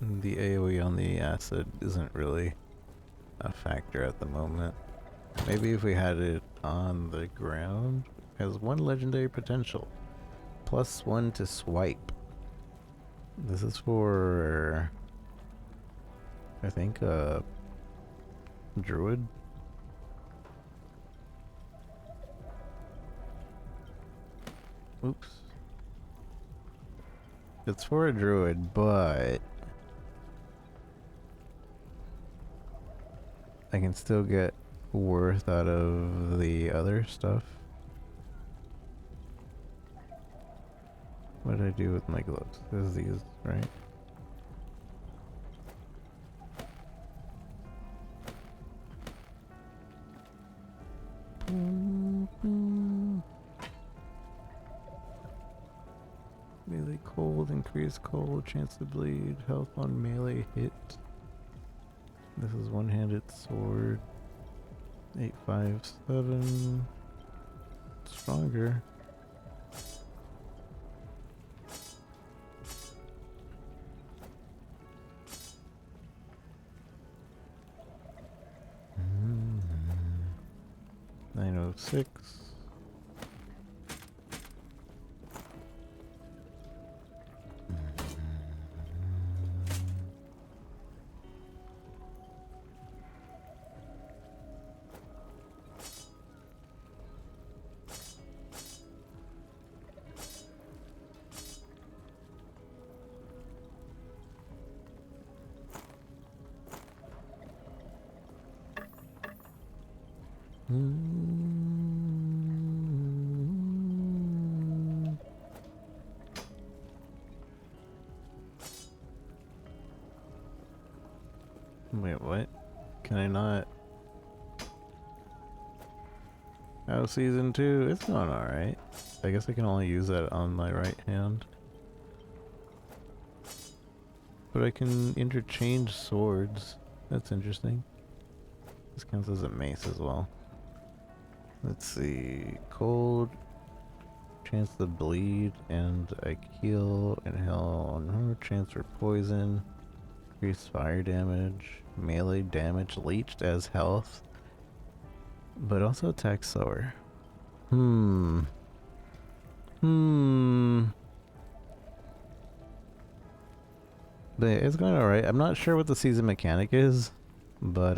The AoE on the acid isn't really a factor at the moment. Maybe if we had it on the ground. Has 1 legendary potential. +1 to swipe. This is for, I think, druid. Oops. It's for a druid, but I can still get worth out of the other stuff. What did I do with my gloves? There's these, right? Melee cold, increased cold, chance to bleed, health on melee hit. This is one-handed sword. 8, 5, 7. Stronger. 906. Wait, what? Can I not? Oh, season 2. It's going alright. I guess I can only use that on my right hand. But I can interchange swords. That's interesting. This counts as a mace as well. Let's see. Cold. Chance to bleed. And I heal. Inhale. No chance for poison. Increase fire damage. Melee damage. Leached as health. But also attack slower. But it's going alright. I'm not sure what the season mechanic is. But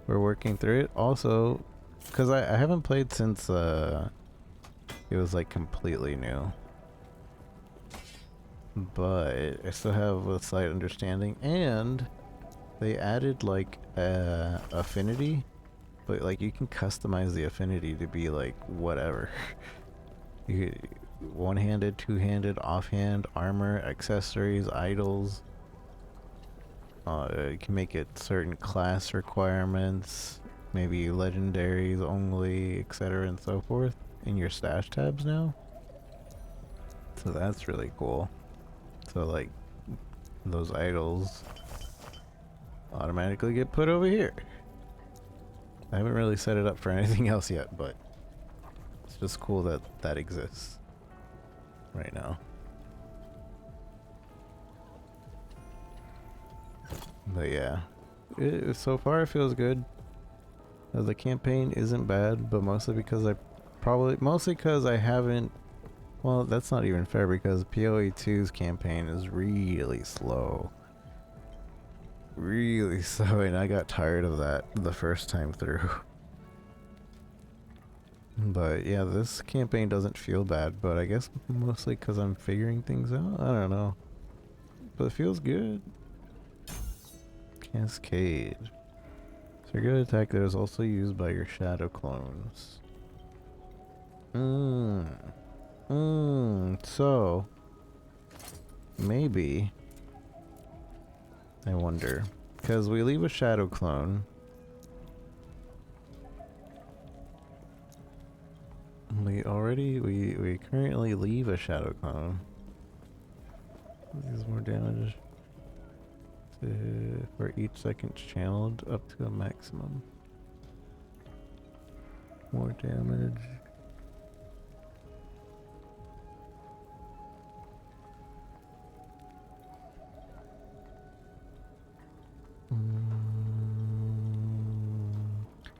we're working through it. Also, because I haven't played since it was like completely new. But I still have a slight understanding. And they added like affinity. But like you can customize the affinity to be like whatever. You one-handed, two-handed, offhand, armor, accessories, idols. You can make it certain class requirements, maybe legendaries only, etc. and so forth in your stash tabs now. So that's really cool. So like those idols automatically get put over here. I haven't really set it up for anything else yet, but it's just cool that that exists right now. But yeah, so far it feels good. The campaign isn't bad, but mostly because I haven't. Well, that's not even fair because PoE 2's campaign is really slow. Really slow, and I got tired of that the first time through. But yeah, this campaign doesn't feel bad, but I guess mostly because I'm figuring things out. I don't know. But it feels good. Cascade. So your good attack there is also used by your shadow clones. So maybe I wonder, because we leave a shadow clone. We currently leave a shadow clone. This is more damage for each second channeled up to a maximum. More damage.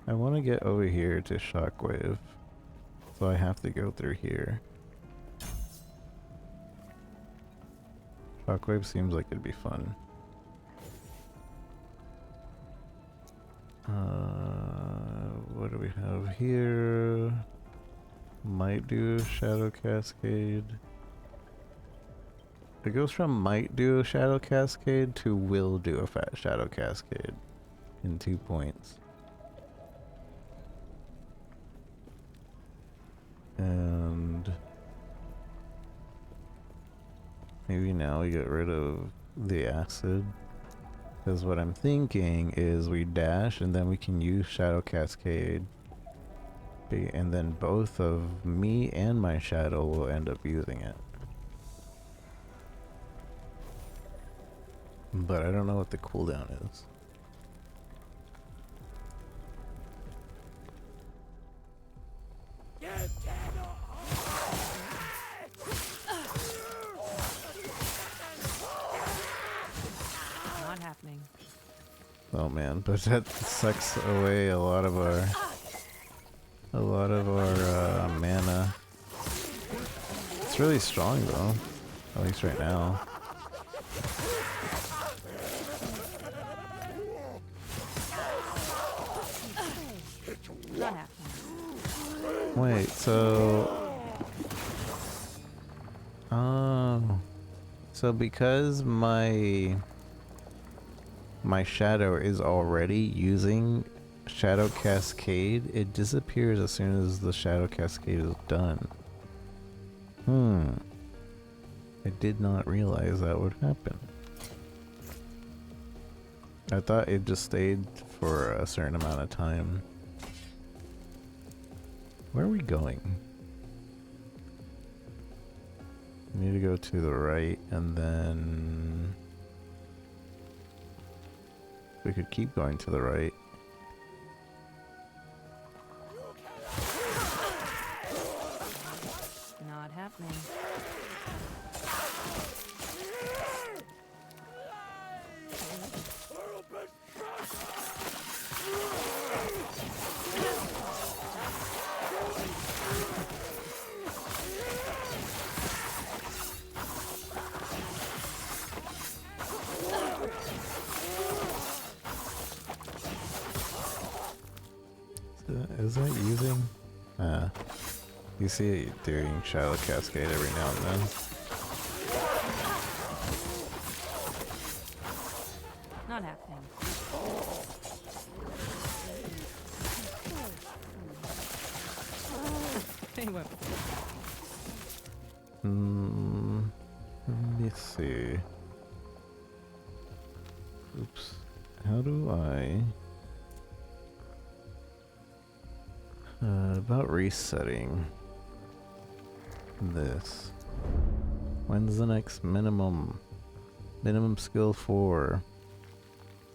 I want to get over here to Shockwave, so I have to go through here. Shockwave seems like it'd be fun. What do we have here? Might do Shadow Cascade. It goes from might do a Shadow Cascade to will do a fat Shadow Cascade in 2 points. And maybe now we get rid of the acid. Because what I'm thinking is we dash and then we can use Shadow Cascade. And then both of me and my shadow will end up using it. But I don't know what the cooldown is. Not happening. Oh man, but that sucks away a lot of our a lot of our mana. It's really strong though, at least right now. Not happening. Wait, so... Oh... So because my shadow is already using Shadow Cascade, it disappears as soon as the Shadow Cascade is done. I did not realize that would happen. I thought it just stayed for a certain amount of time. Where are we going? We need to go to the right, and then we could keep going to the right. Not happening. Is that using? You see it doing Shadow Cascade every now and then. Not happening. They won't. Let me see. Oops. How do I... about resetting this. When's the next minimum? Minimum skill 4.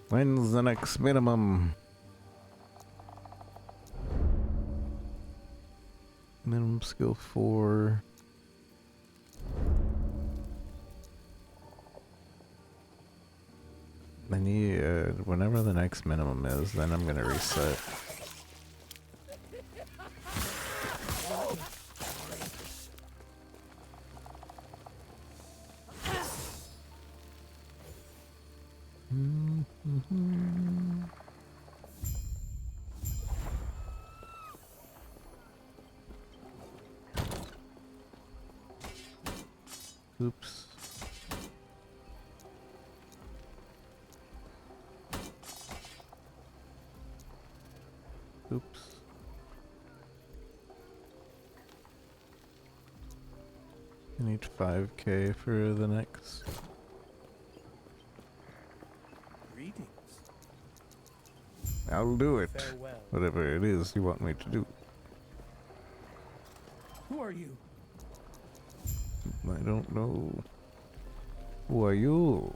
When's the next minimum? Minimum skill 4. I need, whenever the next minimum is, then I'm gonna reset. Oops. Oops. I need 5K for the next. Greetings. I'll do it. Farewell. Whatever it is you want me to do. Who are you? I don't know. Who are you?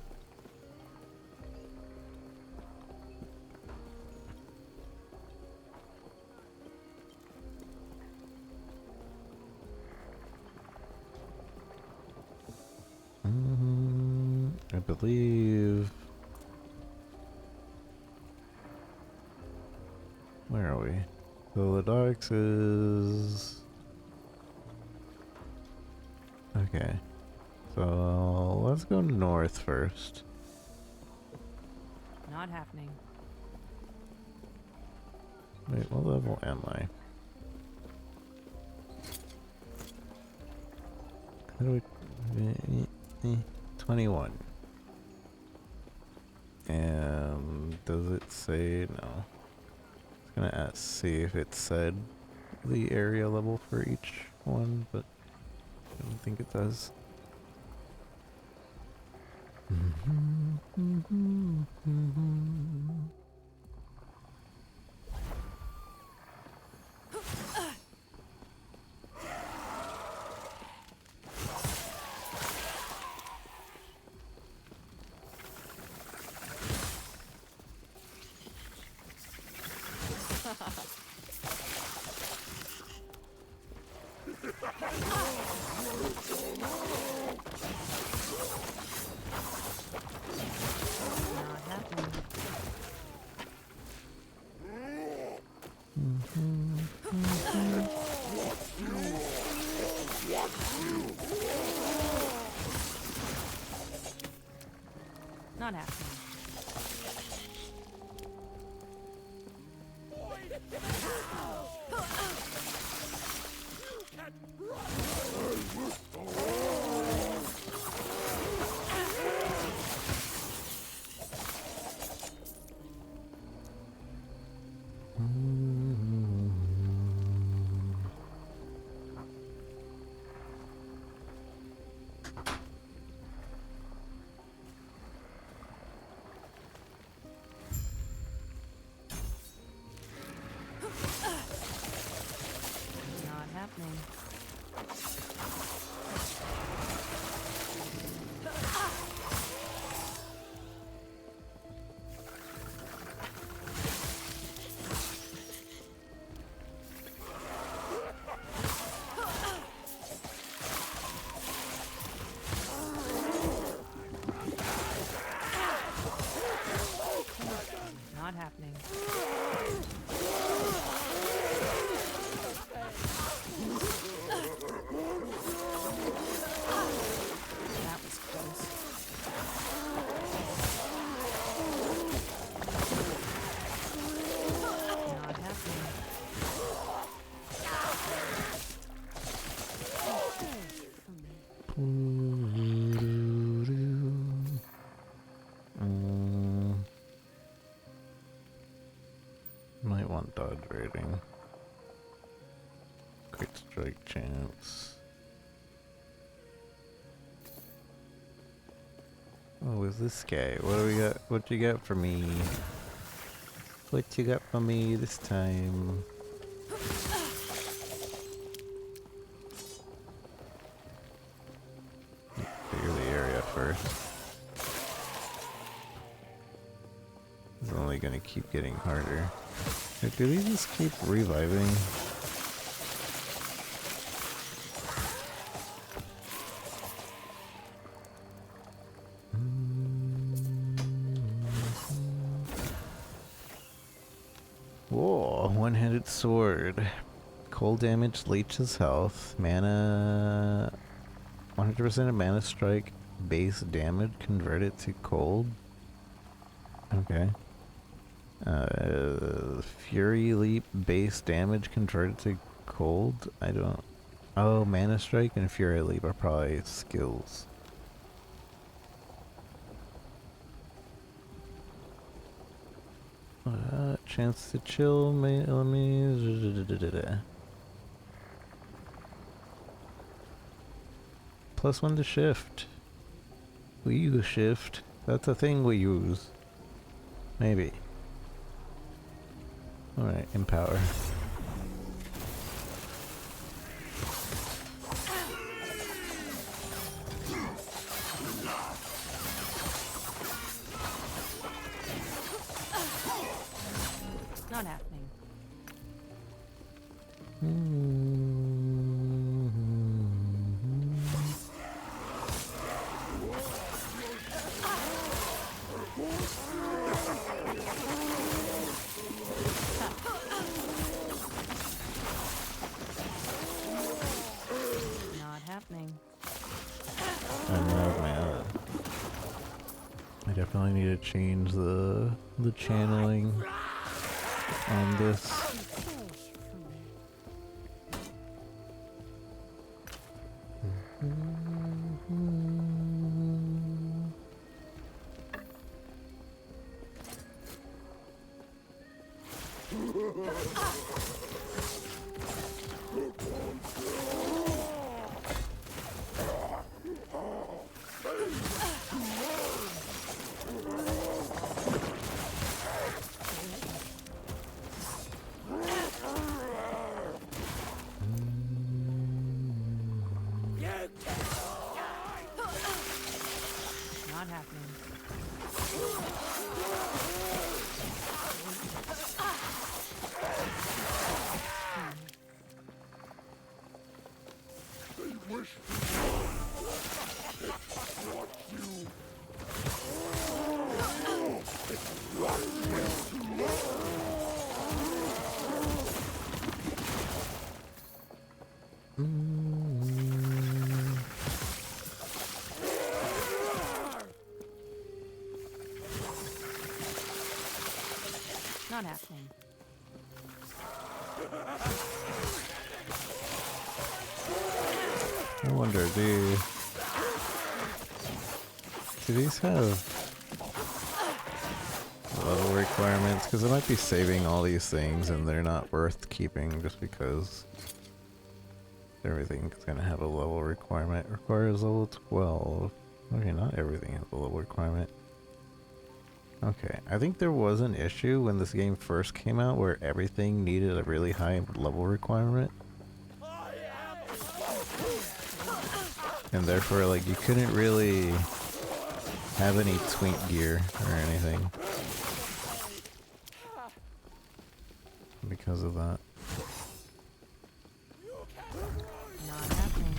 I believe... Where are we? So the docks is... Okay. So let's go north first. Not happening. Wait, what level am I? How do we... 21. And does it say no? I was gonna see if it said the area level for each one, but I don't think it does. Not happening. Not happening. Not happening. Not happening. That was close. Not happening. Might want dodge rating. Quick strike chance. Oh, is this guy? What do we got? What you got for me? What you got for me this time? Clear the area first. It's only gonna keep getting harder. Like, do they just keep reviving? Whoa, one-handed sword. Cold damage leeches health. Mana... 100% of mana strike base damage converted to cold. Okay. Fury leap base damage converted to cold? I don't... Oh, mana strike and fury leap are probably skills. Chance to chill enemies. +1 to shift. We use shift. That's a thing we use. Maybe. Alright, empower. Not happening. Not happening. I definitely need to change the channeling on this. Not happening. Not happening. I wonder, do these have level requirements? Because I might be saving all these things and they're not worth keeping just because everything is going to have a level requirement. Requires level 12. Okay, not everything has a level requirement. Okay, I think there was an issue when this game first came out where everything needed a really high level requirement. And therefore, like, you couldn't really have any twink gear or anything because of that. Not happening.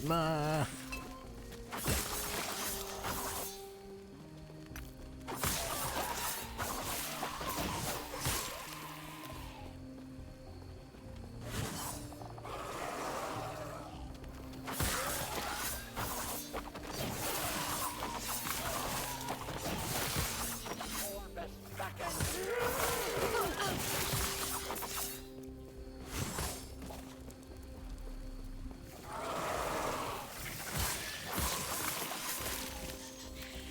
Nah.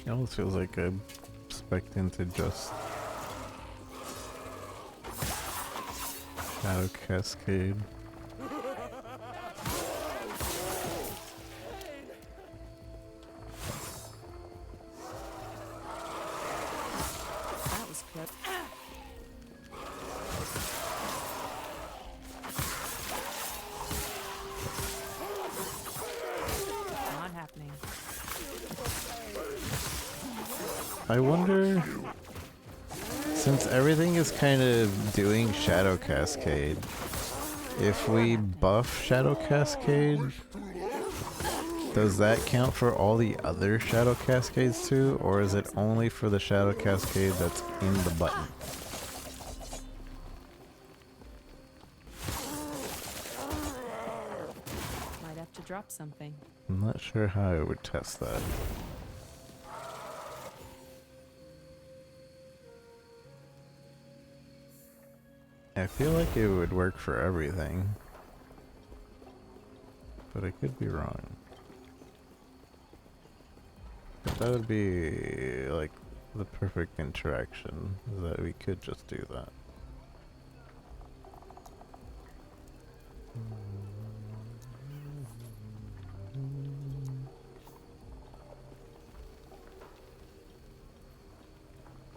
It almost feels like I'm expecting to just Shadow Cascade. That was close. Not happening. I wonder, since everything is kind of doing Shadow Cascade, if we buff Shadow Cascade, does that count for all the other Shadow Cascades too, or is it only for the Shadow Cascade that's in the button? Might have to drop something. I'm not sure how I would test that. I feel like it would work for everything, but I could be wrong. But that would be like the perfect interaction, is that we could just do that.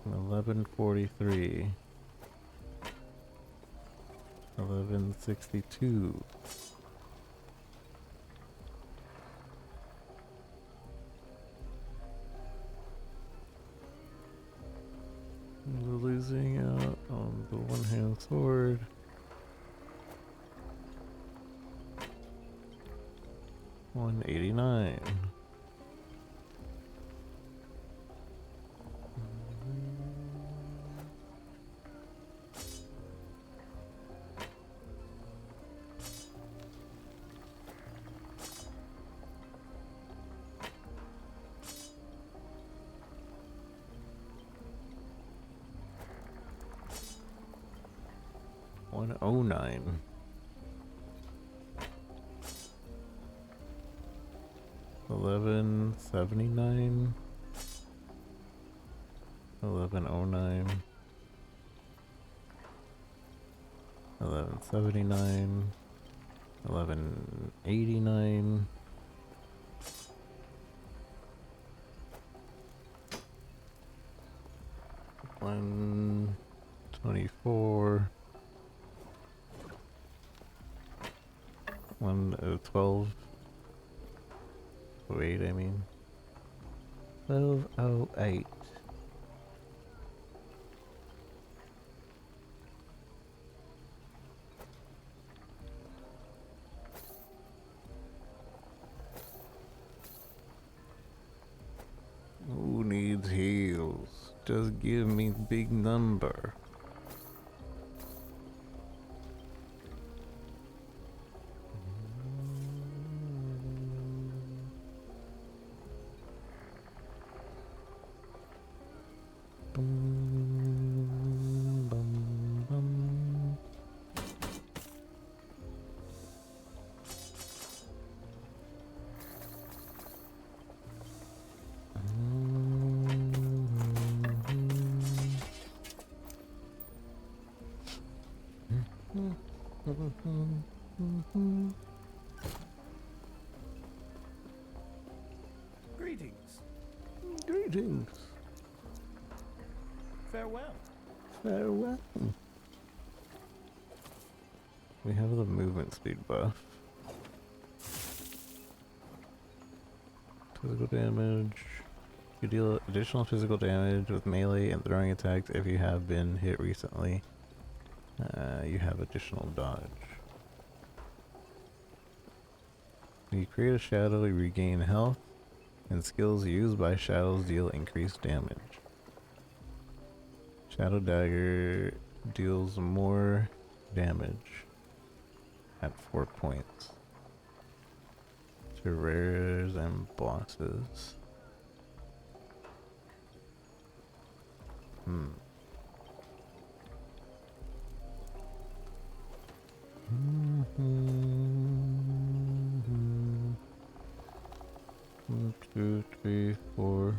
$11.43. 11.62. We're losing out on the one-hand sword. $189. $109. $11.79. $11.09. $11.79. $11.89. $124. 112. Wait, I mean 1208. Just give me big number. Boom, bum, bum. Greetings. Greetings. Farewell. Farewell. We have the movement speed buff. Physical damage. You deal additional physical damage with melee and throwing attacks if you have been hit recently. You have additional dodge. When you create a shadow, you regain health, and skills used by shadows deal increased damage. Shadow Dagger deals more damage at 4 points to rares and bosses. One, two, three, four.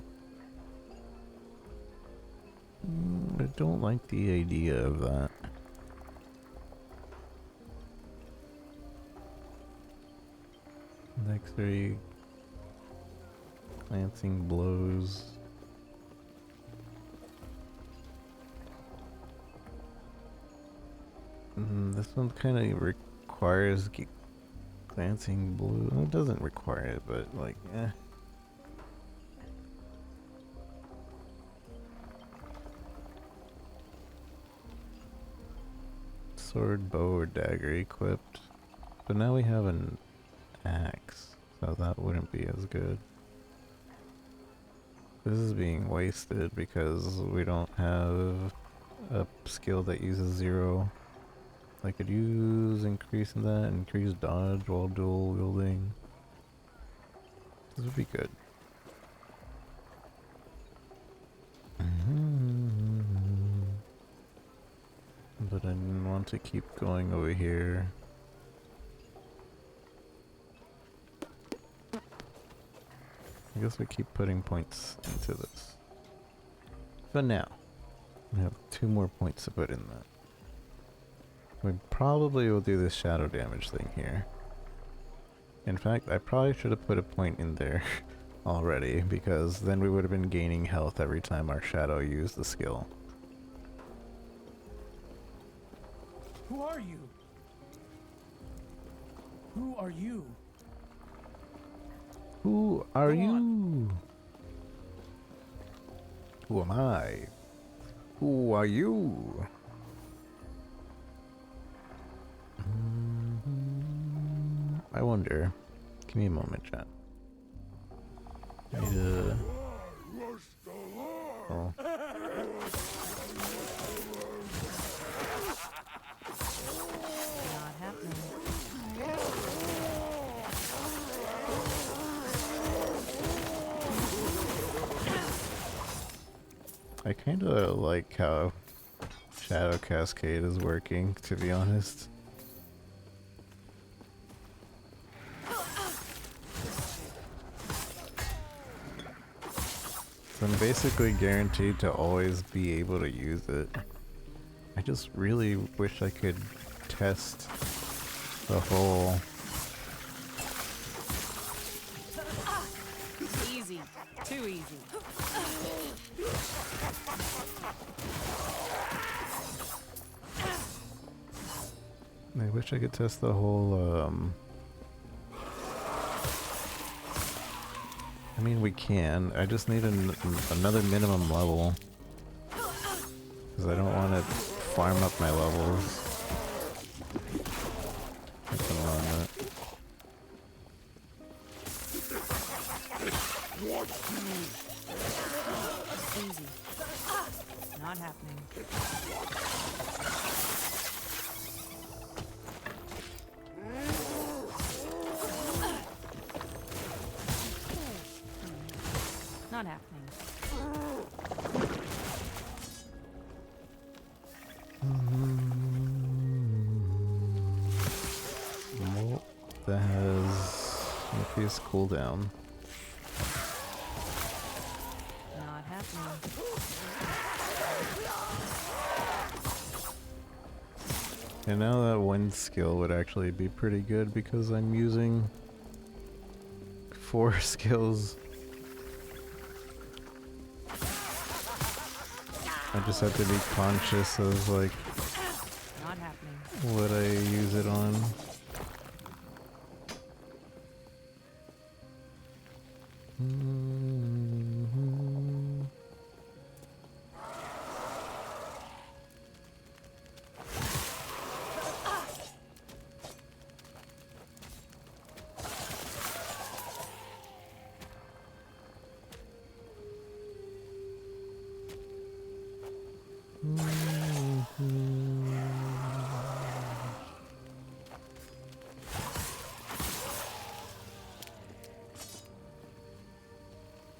I don't like the idea of that. Next three glancing blows. This one kind of requires glancing blue. It doesn't require it, but like, eh. Sword, bow, or dagger equipped. But now we have an axe, so that wouldn't be as good. This is being wasted because we don't have a skill that uses 0. I could use increasing that, increase dodge while dual wielding. This would be good. But I didn't want to keep going over here. I guess we keep putting points into this. For now. We have 2 more points to put in that. We probably will do this shadow damage thing here. In fact, I probably should have put a point in there already, because then we would have been gaining health every time our shadow used the skill. Who are you? Who are you? Who are Go you? on. Who am I? Who are you? I wonder. Give me a moment, chat. Oh. Not happening. I kinda like how Shadow Cascade is working, to be honest. So I'm basically guaranteed to always be able to use it. I just really wish I could test the whole... Easy. Too easy. I wish I could test the whole, I mean, we can. I just need another minimum level. Because I don't want to farm up my levels. Nothing wrong with Easy. Not happening. Not happening. Well, that has increased cooldown. Not happening. And now that wind skill would actually be pretty good because I'm using 4 skills. I just have to be conscious of like Not happening. what I use it on.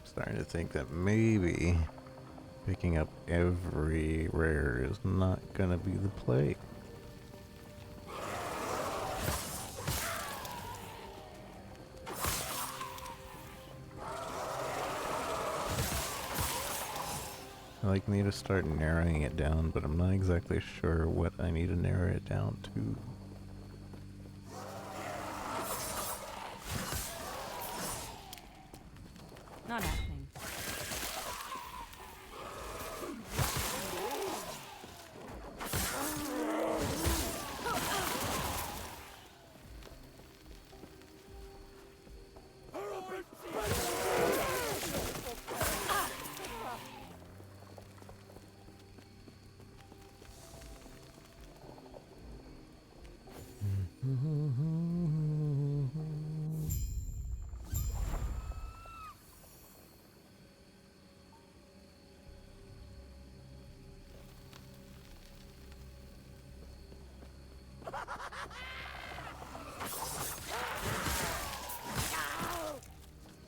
Starting to think that maybe picking up every rare is not gonna be the play. I like need to start narrowing it down, but I'm not exactly sure what I need to narrow it down to. Not happening.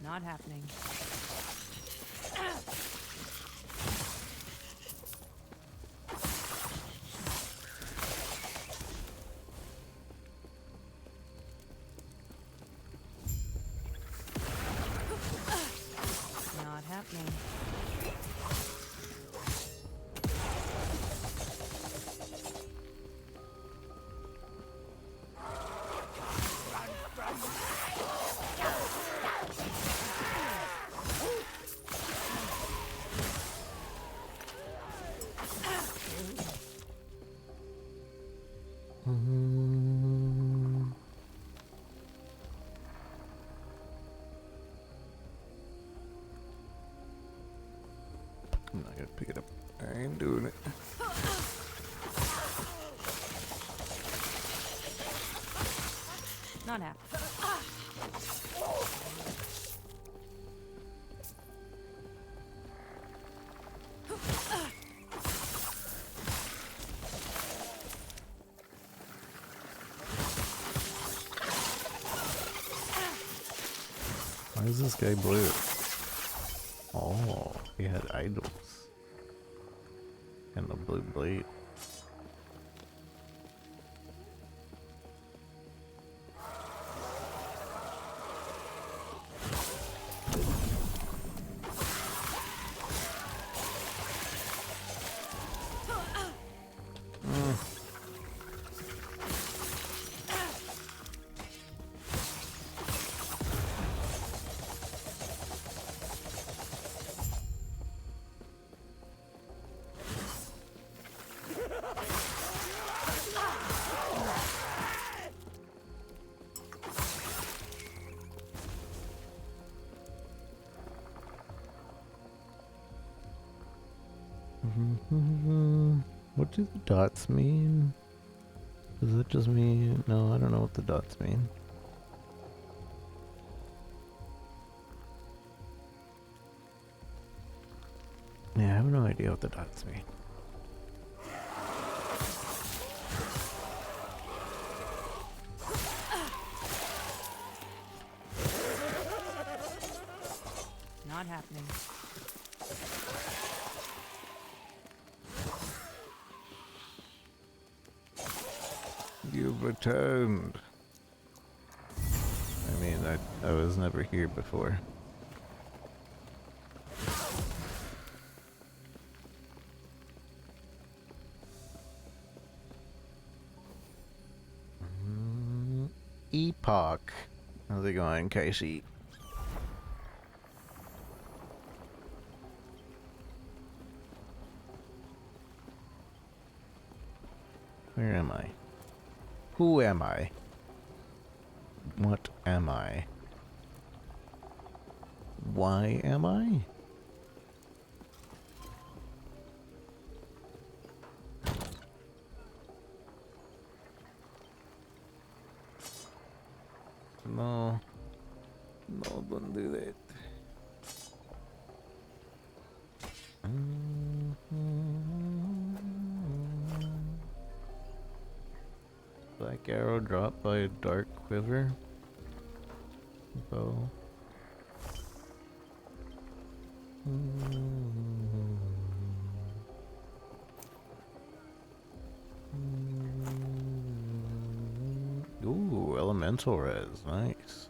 Not happening. Not happening. I'm not gonna pick it up. I ain't doing it. Not happening. Why is this guy blue? Oh, he had idols. And a blue blade. What do the dots mean? Does it just mean... No, I don't know what the dots mean. Yeah, I have no idea what the dots mean. Not happening. You've returned. I mean, I was never here before. Epoch. How's it going, Casey? Where am I? Who am I? What am I? Why am I? No. No, don't do that. Black arrow dropped by a dark quiver. Bow. Ooh, elemental res, nice.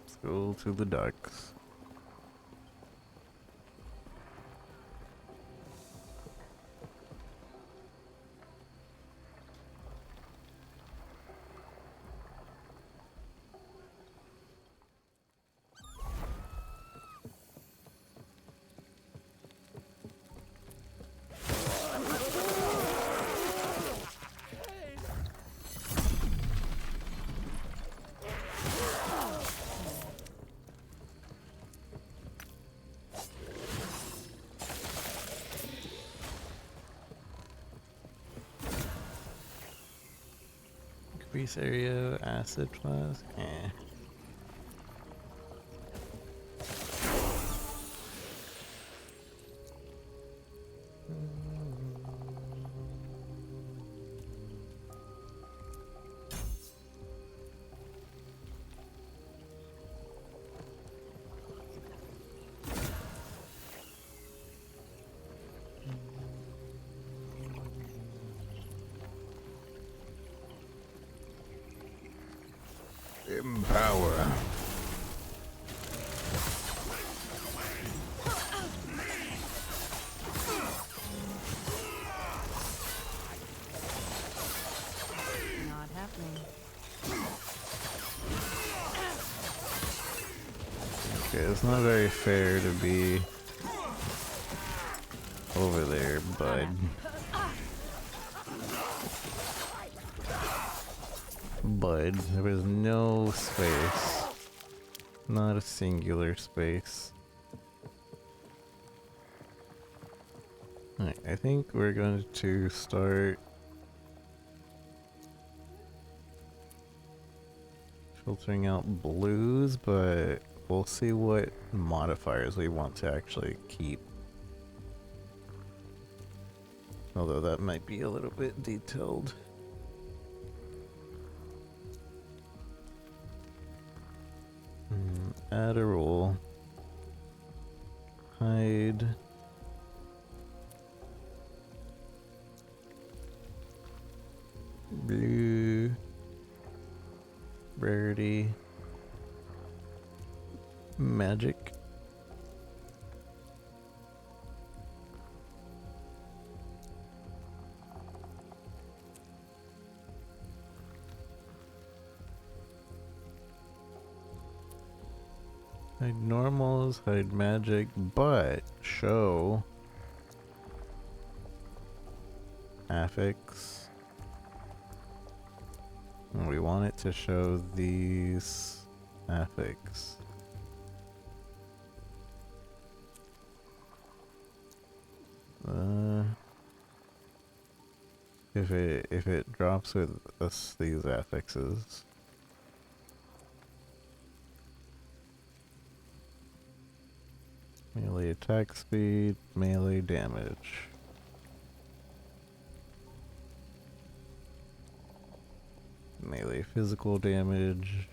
Let's go to the ducks. Increase area, acid flask. Empower. Not happening. Okay, it's not very fair to be over there, bud. Bud, there was no space. Not a singular space. Alright, I think we're going to start filtering out blues, but we'll see what modifiers we want to actually keep. Although that might be a little bit detailed. Add a rule. Hide. Blue. Rarity. Magic. Hide normals, hide magic, but show affix. And we want it to show these affix. if it drops with us these affixes. Melee attack speed, melee damage. Melee physical damage,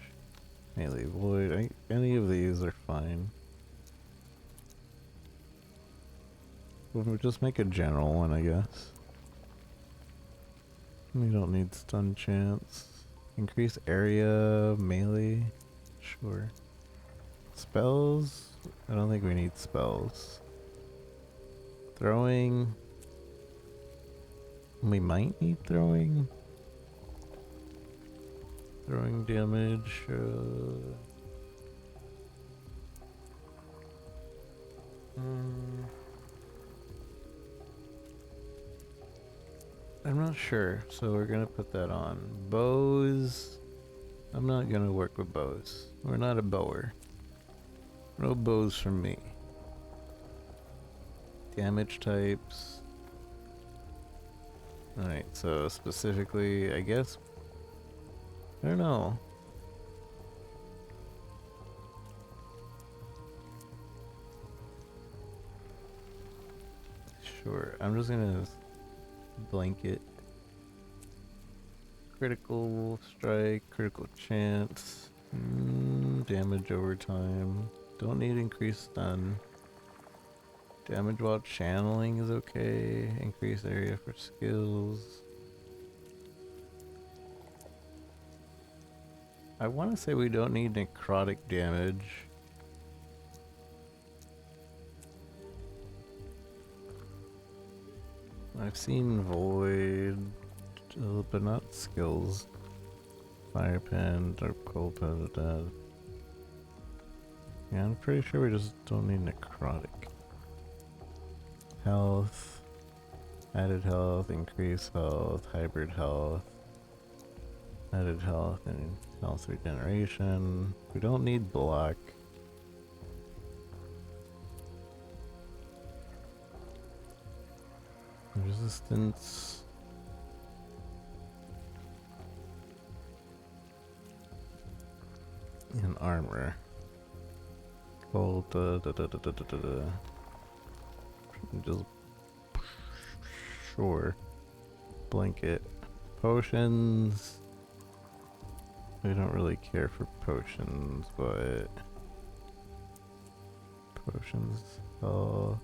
melee void. Any of these are fine. We'll just make a general one, I guess. We don't need stun chance. Increase area, melee, sure. Spells? I don't think we need spells. Throwing. We might need throwing. Throwing damage. I'm not sure, so we're gonna put that on. Bows. I'm not gonna work with bows. We're not a bower. No bows from me. Damage types. Alright, so specifically, I guess. I don't know. Sure, I'm just gonna blanket. Critical strike, critical chance, damage over time. Don't need increased stun. Damage while channeling is okay. Increased area for skills. I want to say we don't need necrotic damage. I've seen void, but not skills. Fire pen, dark cold powder. Yeah, I'm pretty sure we just don't need necrotic. Health, added health, increased health, hybrid health, added health, and health regeneration. We don't need block. Resistance. And armor. Cold, just sure. Blanket. Potions. We don't really care for potions, but potions. Oh.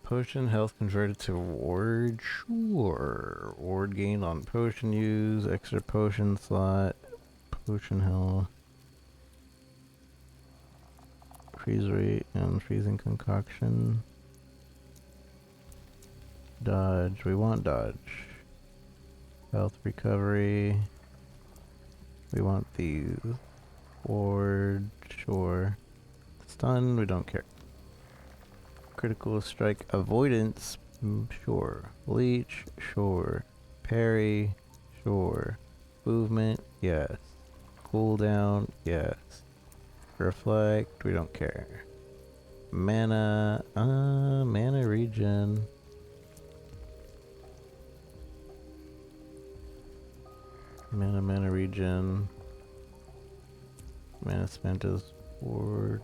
Potion health converted to ward. Sure. Ward gain on potion use. Extra potion slot. Potion health. Freeze rate and freezing concoction. Dodge. We want dodge. Health recovery. We want these. Ward. Sure. Stun. We don't care. Critical strike avoidance. Sure. Leech. Sure. Parry. Sure. Movement. Yes. Cooldown. Yes. Reflect, we don't care. Mana, mana regen. Mana regen. Mana spent is ward.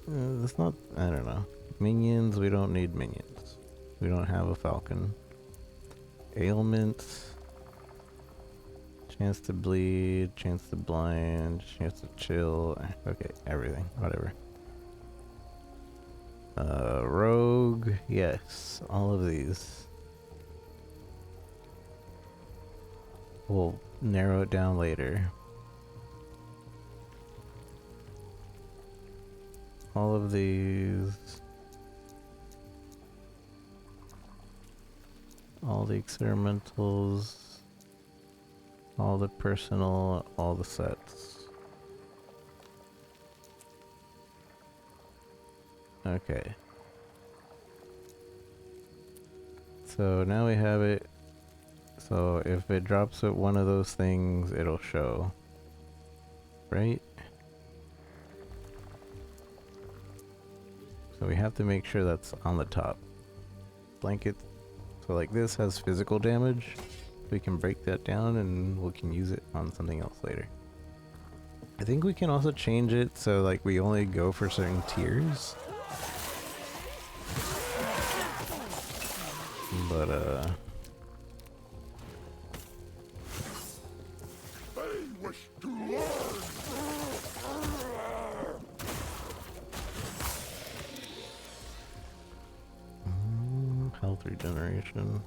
That's not, I don't know. Minions, we don't need minions. We don't have a falcon. Ailments. Chance to bleed, chance to blind, chance to chill. Okay, everything, whatever. Rogue, yes, all of these. We'll narrow it down later. All of these. All the experimentals. All the personal, all the sets. Okay. So now we have it. So if it drops at one of those things, it'll show. Right? So we have to make sure that's on the top. Blanket. So like this has physical damage. We can break that down and we can use it on something else later. I think we can also change it so like we only go for certain tiers. But health regeneration.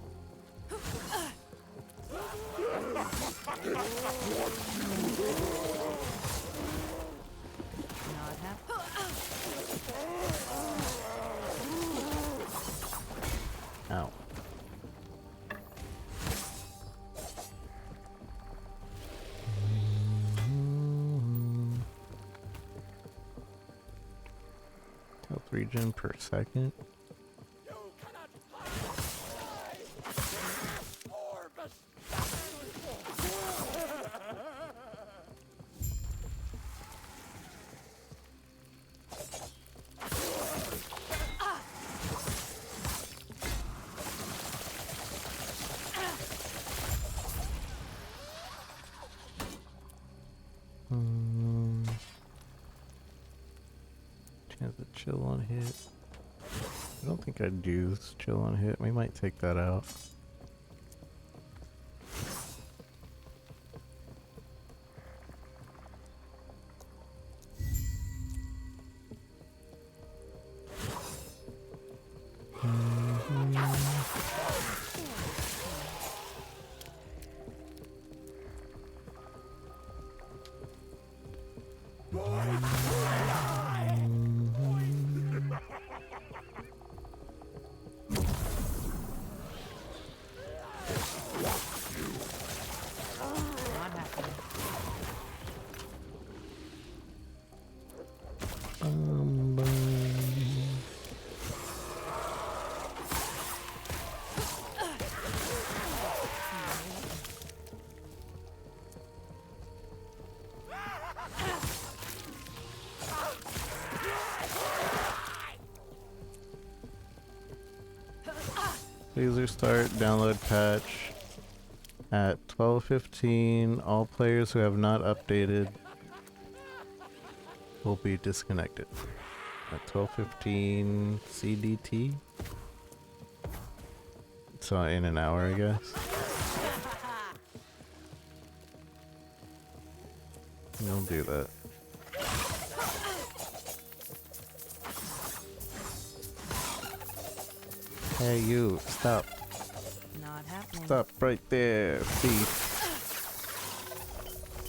Ow. Health regen per second. Chance to chill on hit. I don't think I'd use chill on hit. We might take that out. Laser start download patch at 12:15. All players who have not updated will be disconnected at 12:15 CDT. So in an hour, I guess. We'll do that. Hey you, stop. Not happening. Stop right there, thief.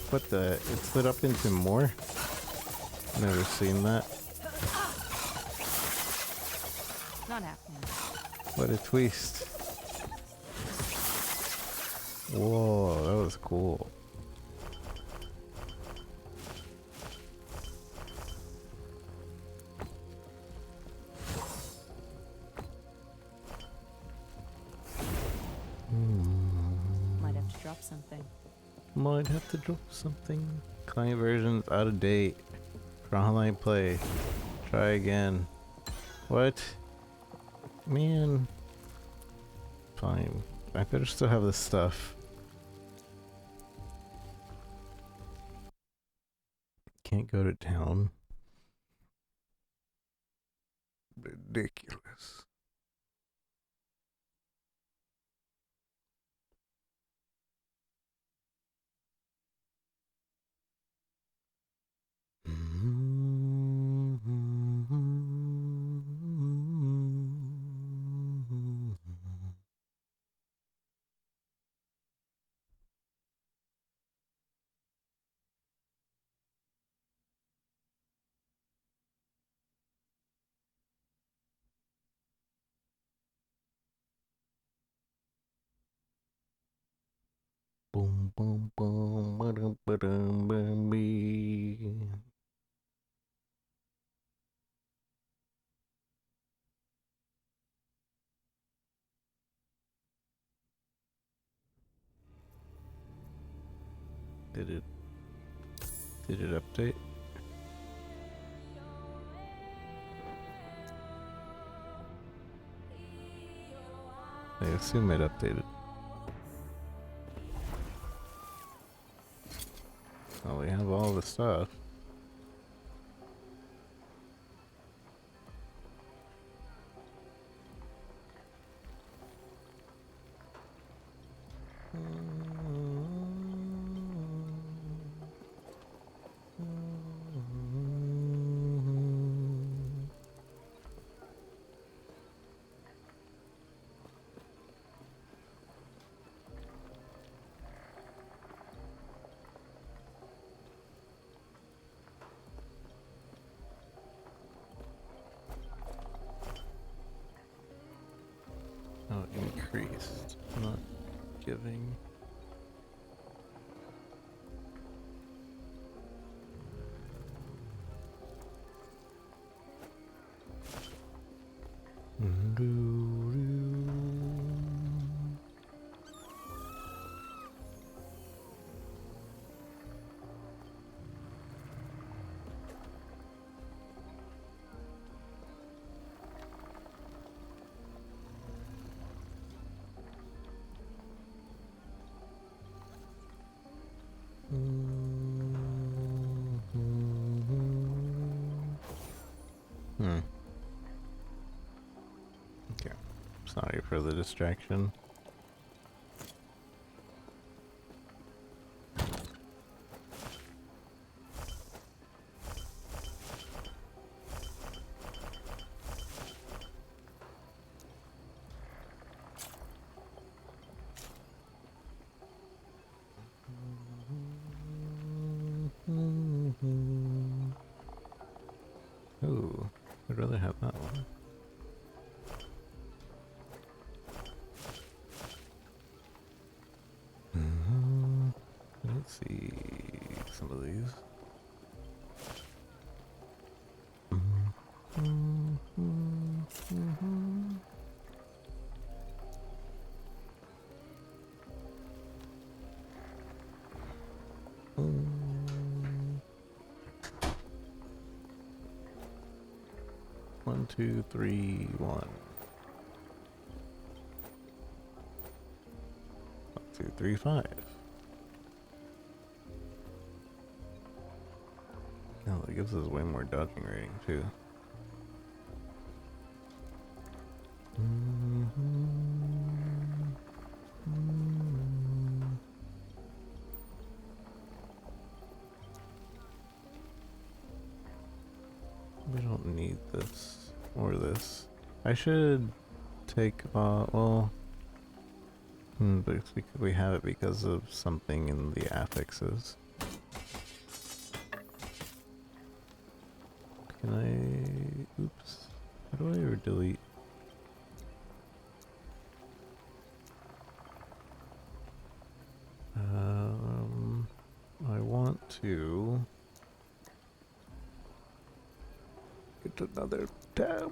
What the? It split up into more? Never seen that. Not happening. What a twist. Whoa, that was cool. Might have to drop something. Might have to drop something. Client version's out of date. For online play. Try again. What? Man. Fine. I better still have this stuff. Can't go to town. Ridiculous. Boom, boom, boom, ba-dum, ba-dum, ba-dum. Did it update? I assume it updated. Well, we have all the stuff. Oh, increased, not giving. Okay. Sorry for the distraction. Ooh, I'd rather have that one. Let's see some of these. One, two, three, one. 1, 2, 3, 5. Oh, it gives us way more dodging rating too. We don't need this or this. I should take well, but we have it because of something in the affixes. Can I, oops, how do I ever delete? I want to get another tab.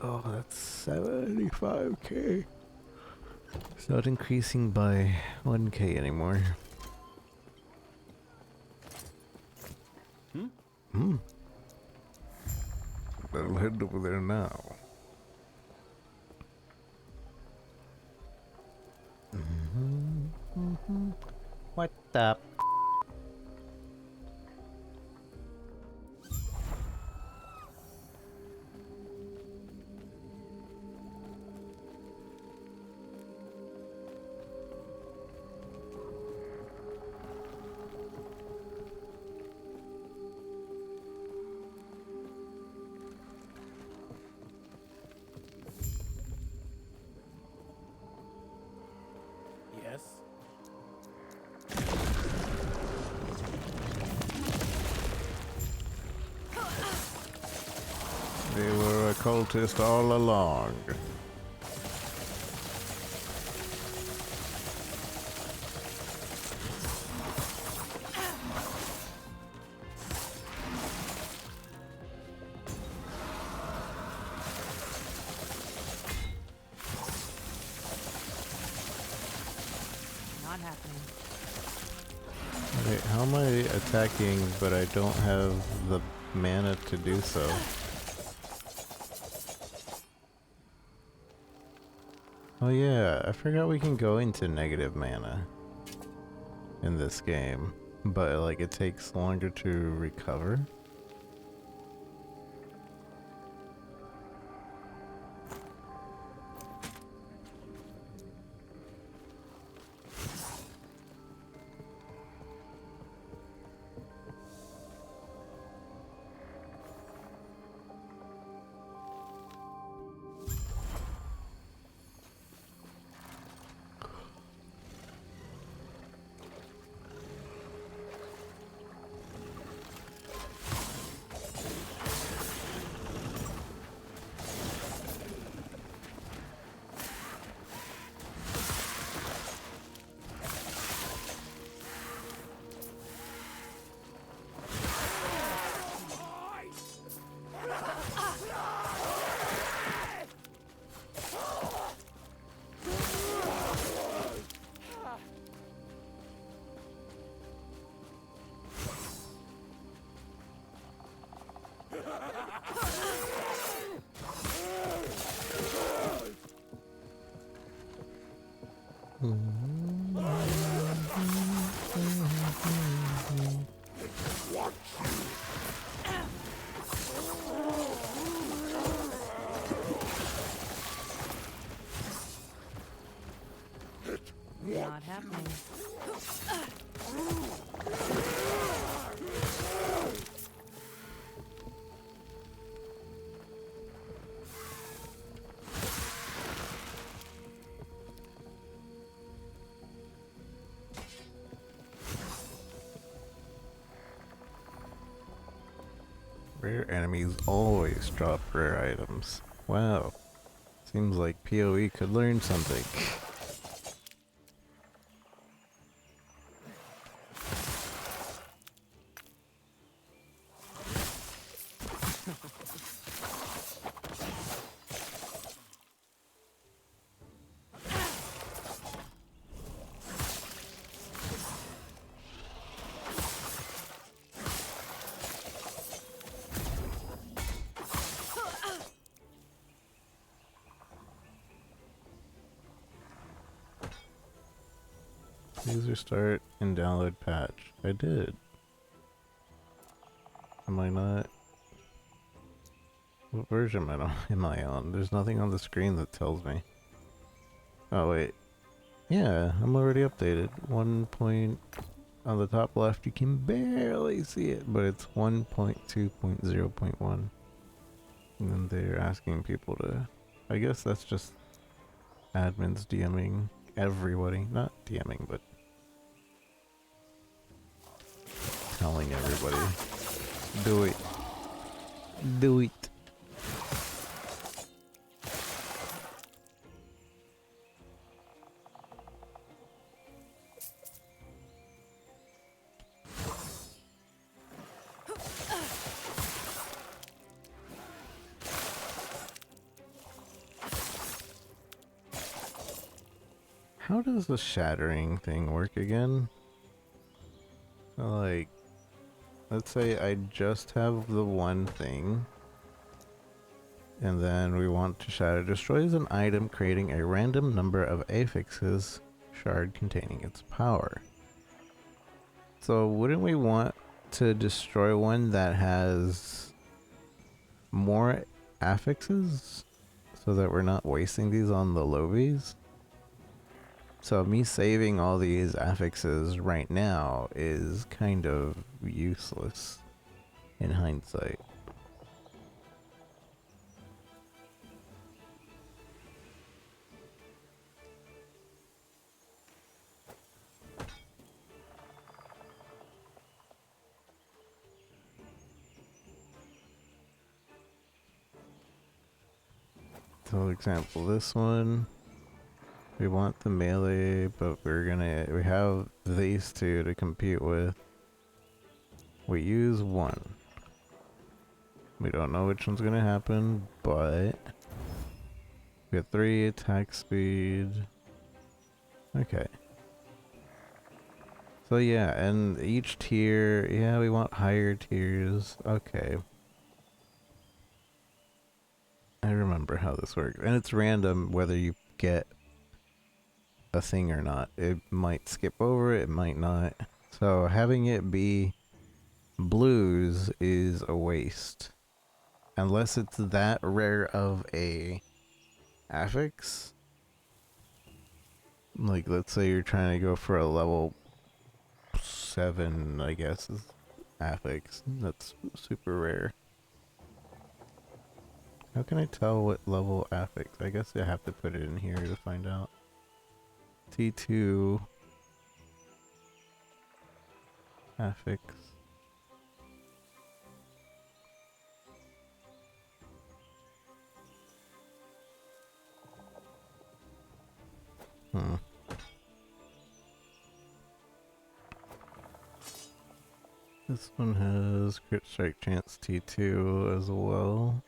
Oh, that's 75k. It's not increasing by 1k anymore. I'll head over there now. What the? Yes. They were a cultist all along. Not happening. Wait, how am I attacking but I don't have the mana to do so? Oh yeah, I forgot we can go into negative mana in this game, but like it takes longer to recover. Not happening. Rare enemies always drop rare items. Wow. Seems like PoE could learn something. Please restart and download patch. I did. Am I not? What version am I on? There's nothing on the screen that tells me. Oh wait. Yeah, I'm already updated. 1 point on the top left, you can barely see it, but it's 1.2.0.1. And then they're asking people to... I guess that's just admins DMing everybody. Not DMing, but telling everybody. Do it. Do it. How does the shattering thing work again? Like, let's say I just have the one thing, and then we want to shatter. Destroys an item, creating a random number of affixes, shard containing its power. So wouldn't we want to destroy one that has more affixes, so that we're not wasting these on the lobies? So me saving all these affixes right now is kind of useless in hindsight. So example, this one, we want the melee, but we have these two to compete with. We use one. We don't know which one's gonna happen, but we have 3 attack speed. Okay. So yeah, and each tier, yeah, we want higher tiers. Okay. I remember how this works. And it's random whether you get a thing or not. It might skip over it, it might not. So having it be blues is a waste. Unless it's that rare of a affix. Like, let's say you're trying to go for a level 7, I guess, is affix. That's super rare. How can I tell what level affix? I guess I have to put it in here to find out. T2 affix. This one has crit strike chance T2 as well.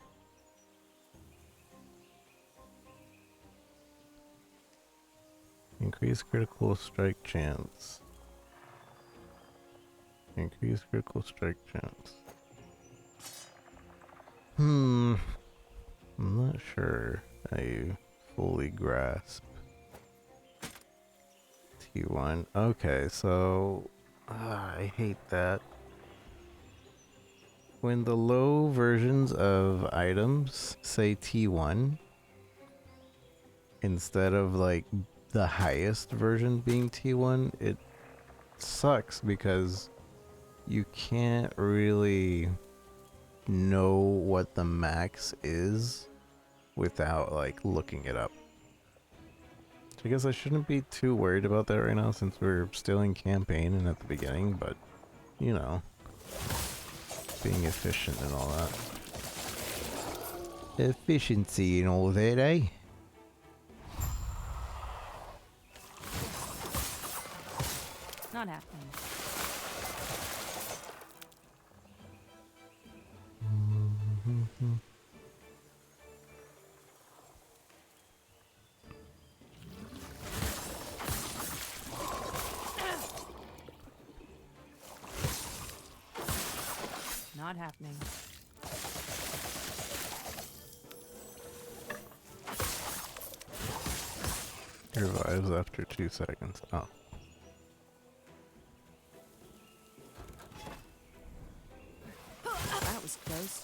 Increase critical strike chance. Increase critical strike chance. I'm not sure I fully grasp T1. Okay, so I hate that. When the low versions of items say T1, instead of like the highest version being T1, it sucks because you can't really know what the max is without like looking it up. So I guess I shouldn't be too worried about that right now since we're still in campaign and at the beginning, but you know, being efficient and all that. Efficiency and all that, eh? Not happening. Not happening. Revives after 2 seconds. Oh. That was close.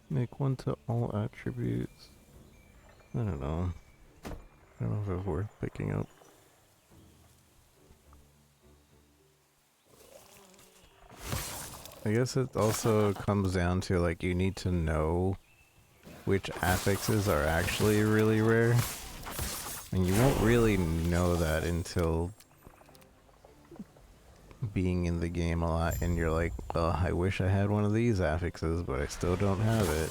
Make one to all attributes. I don't know. I don't know if it's worth picking up. I guess it also comes down to like you need to know which affixes are actually really rare. And you won't really know that until being in the game a lot and you're like, well, I wish I had one of these affixes, but I still don't have it.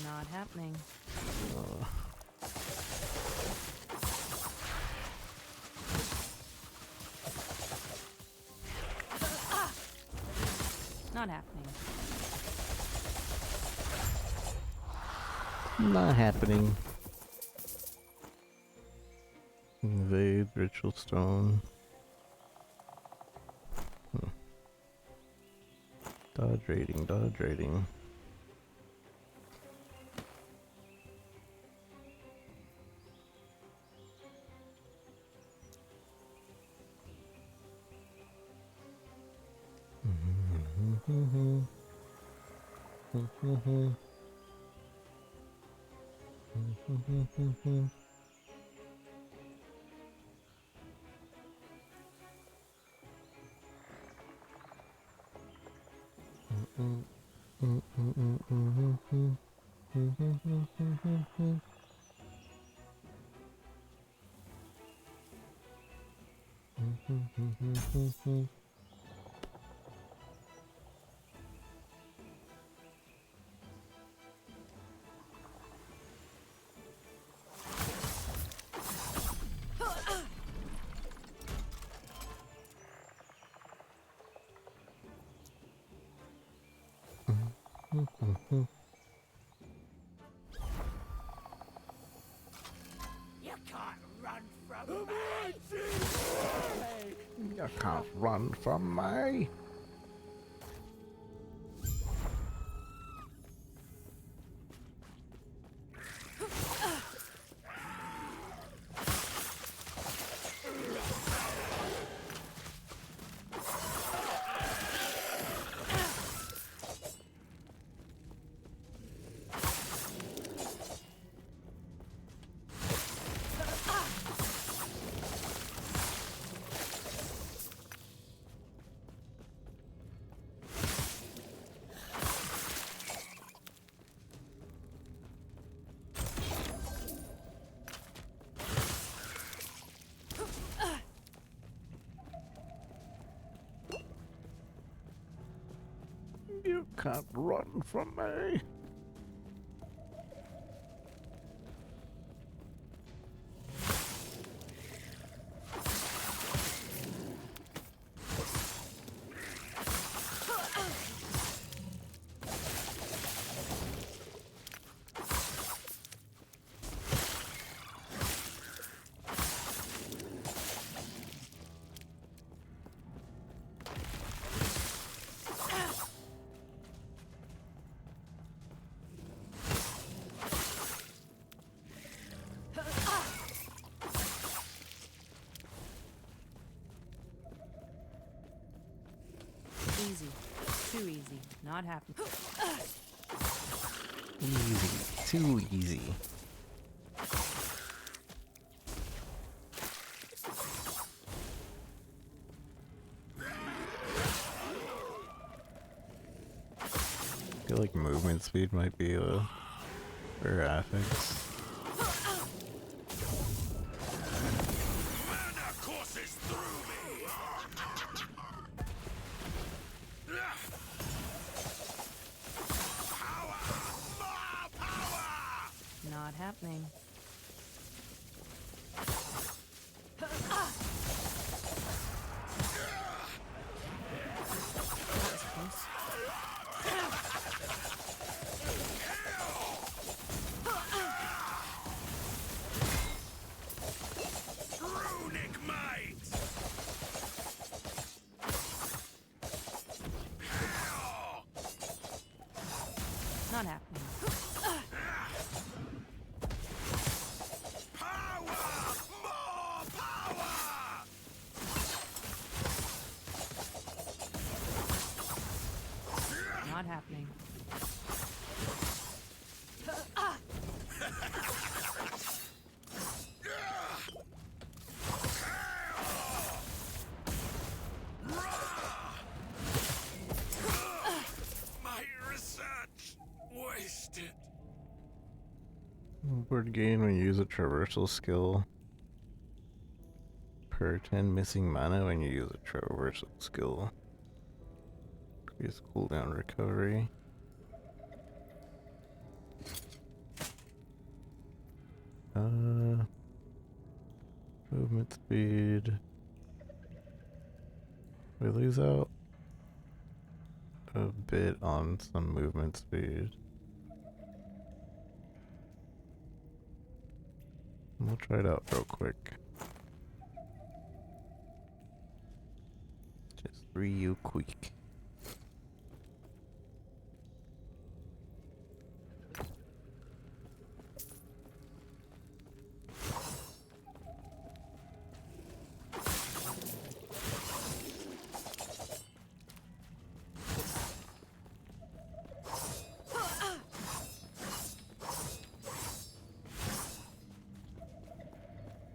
Not happening. Not happening. Not happening. Invade ritual stone. Dodge rating, dodge rating. You can't run from me. You can't run from me. Easy. Too easy. Not happening. Easy. Too easy. I feel like movement speed might be a rare affix. Mana courses through me. Power! More power! Not happening. That was close. Runic might! Not happening. Power! More power! Not happening. My research wasted. Word gain when you use a traversal skill. Per 10 missing mana when you use a traversal skill. Increase cooldown recovery. Movement speed. We lose out a bit on some movement speed. We'll try it out real quick. Just real quick.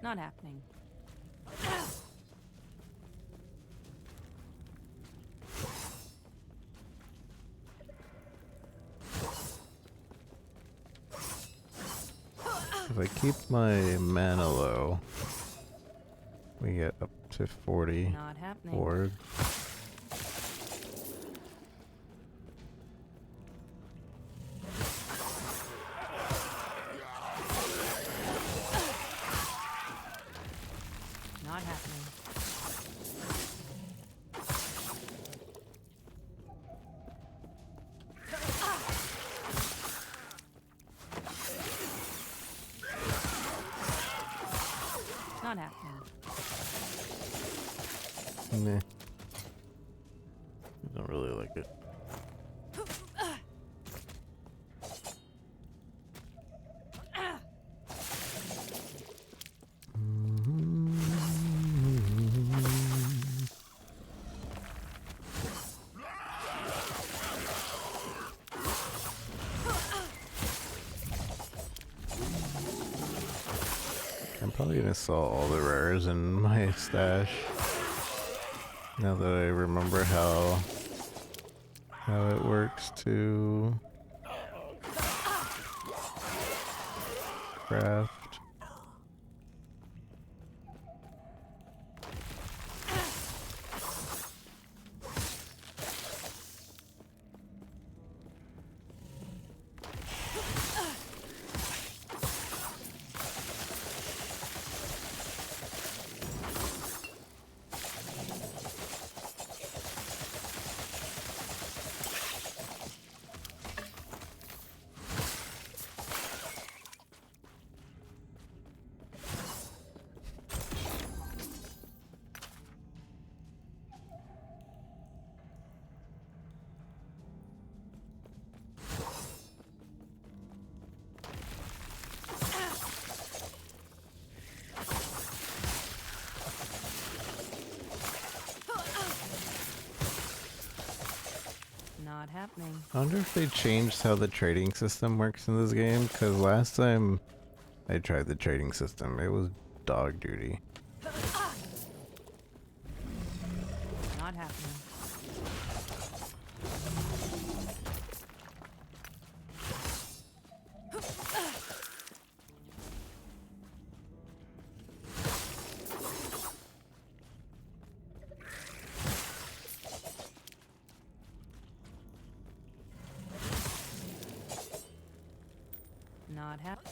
Not happening. If I keep my mana low, we get up to 40 Not happening. ward. Not happening. Not Not happening. Meh. I don't really like it. I'm probably gonna sell all the rares in my stash. Now that I remember how it works to craft. Not happening. I wonder if they changed how the trading system works in this game, because last time I tried the trading system, it was dog duty. Not happening. Not happening.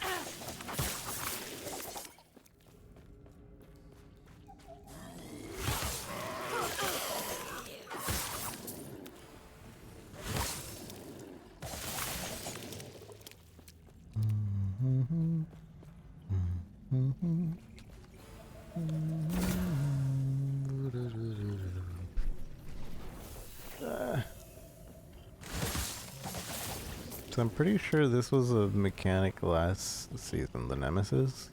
So I'm pretty sure this was a mechanic last season, the Nemesis.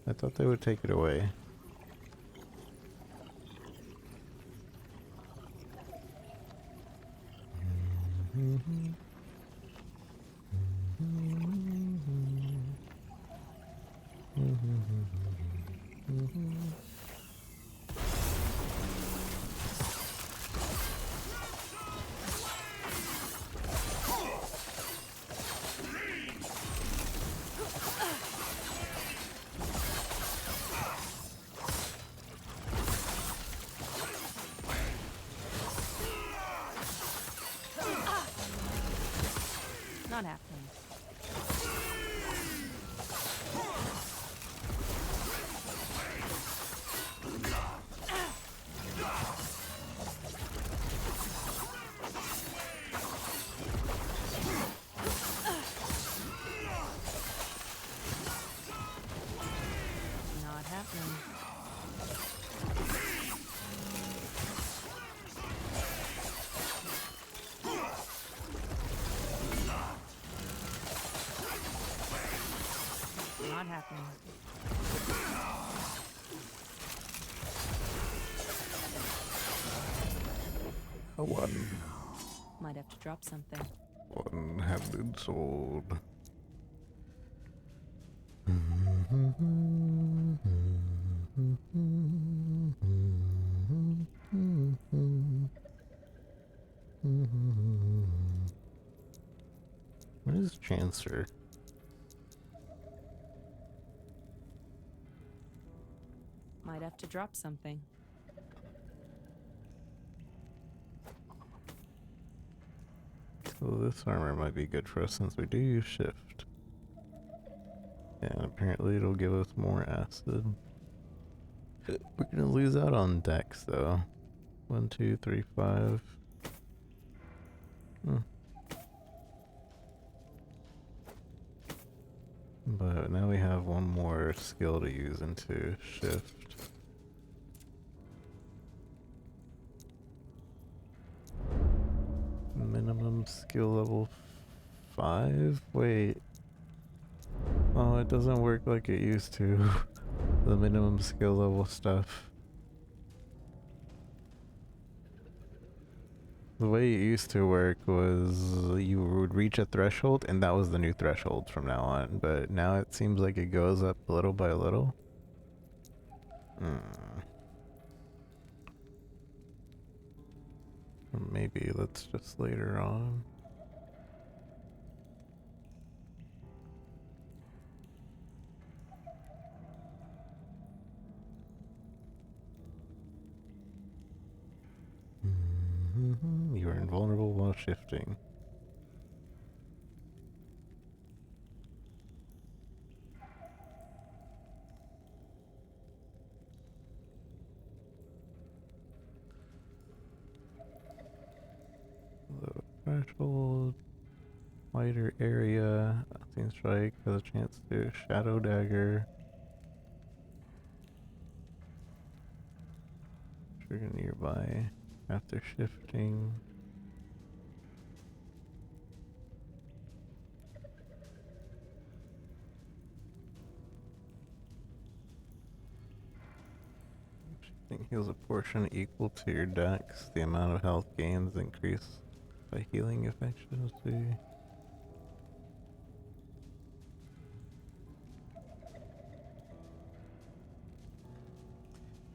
I thought they would take it away. Not happening. Not happening. Not happening. A one. Might have to drop something. One-handed sword. What is Chancer? Might have to drop something. So this armor might be good for us since we do use shift. And apparently it'll give us more acid. We're gonna lose out on dex though. 1, 2, 3, 5. But now we have one more skill to use into shift. Minimum skill level 5? Wait. Oh, it doesn't work like it used to. The minimum skill level stuff. The way it used to work was you would reach a threshold and that was the new threshold from now on. But now it seems like it goes up little by little. Or maybe that's just later on. You are invulnerable while shifting. The threshold, wider area, Unseen Strike has a chance to Shadow Dagger. Trigger nearby after shifting. Shifting heals a portion equal to your dex. The amount of health gains increase by healing efficiency.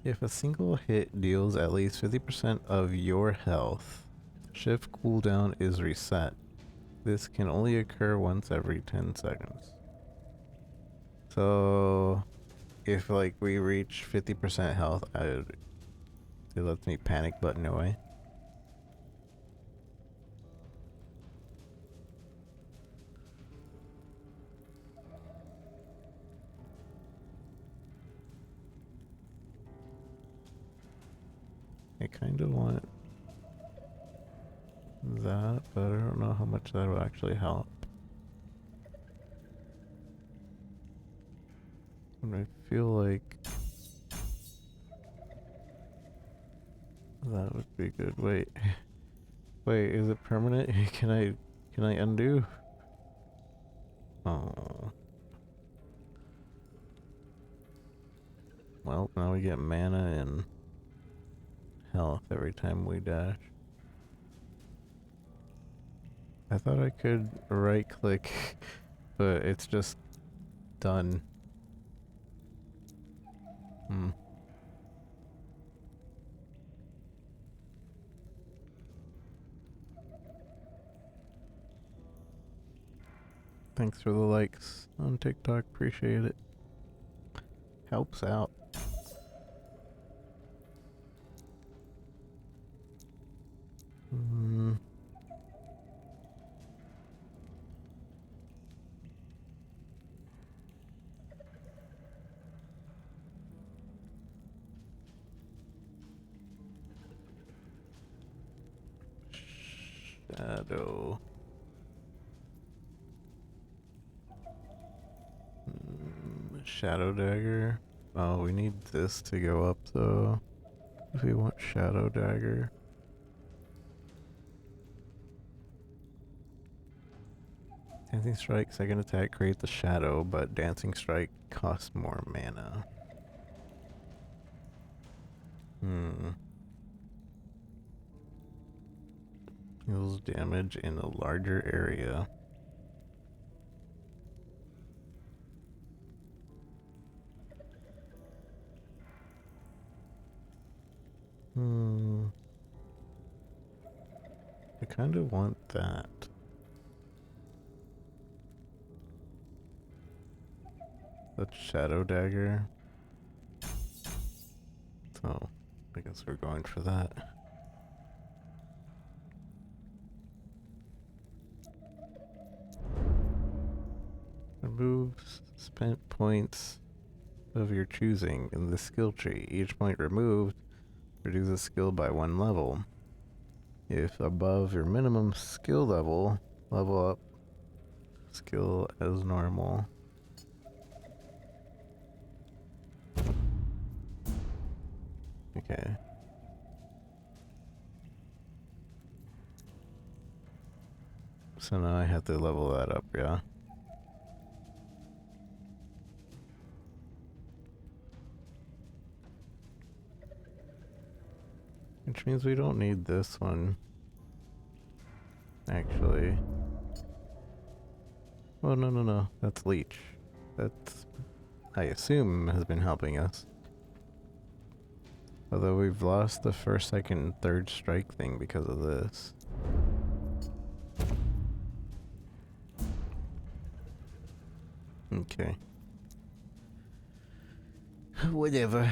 If a single hit deals at least 50% of your health, shift cooldown is reset. This can only occur once every 10 seconds. So, if like we reach 50% health, it lets me panic button away. I kind of want that, but I don't know how much that will actually help. And I feel like that would be good. Wait, is it permanent? Can I undo? Oh. Well, now we get mana and health every time we dash. I thought I could right click, but it's just done. Thanks for the likes on TikTok, appreciate it. Helps out. Shadow. Shadow Dagger. Oh, we need this to go up though. If we want Shadow Dagger. Dancing Strike, second attack creates a shadow, but Dancing Strike costs more mana. Deals damage in a larger area. I kind of want that. That's Shadow Dagger. So, I guess we're going for that. Removes spent points of your choosing in the skill tree. Each point removed reduces skill by 1 level. If above your minimum skill level, level up skill as normal. Okay. So now I have to level that up, yeah? Which means we don't need this one. Actually. Oh, no. That's Leech. That's, I assume, has been helping us. Although we've lost the first, second, and third strike thing because of this. Okay. Whatever.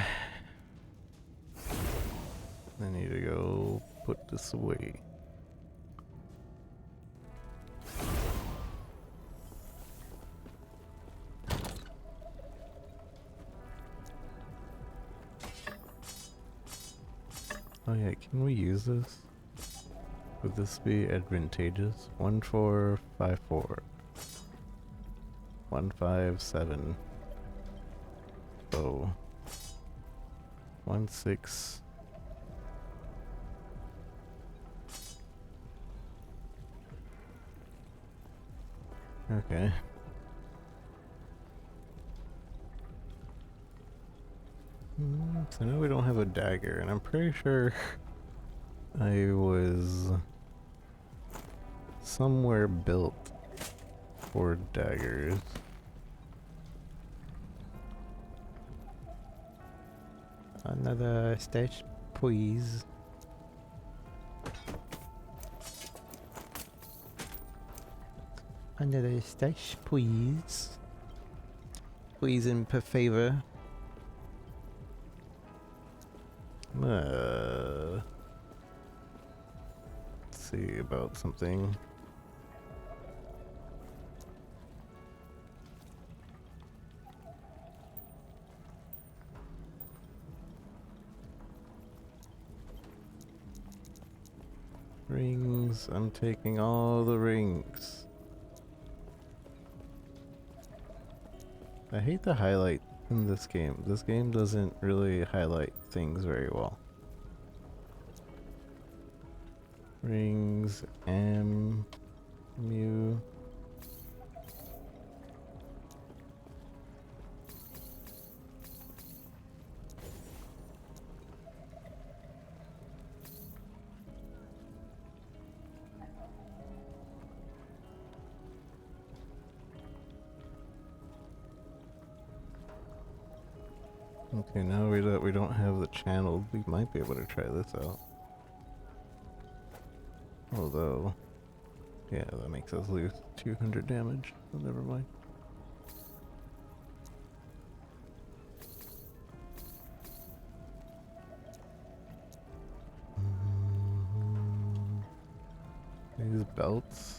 I need to go put this away. Oh yeah, can we use this? Would this be advantageous? 1454. 157. Oh. 16. Okay. So now we don't have a dagger, and I'm pretty sure I was somewhere built for daggers. Another stash, please. Another stash, please. Please and per favor. Let's see about something. Rings. I'm taking all the rings. I hate the highlight in this game. This game doesn't really highlight things very well. Rings, Mu. Okay, now we don't have the channel. We might be able to try this out. Although, yeah, that makes us lose 200 damage. So never mind. These belts.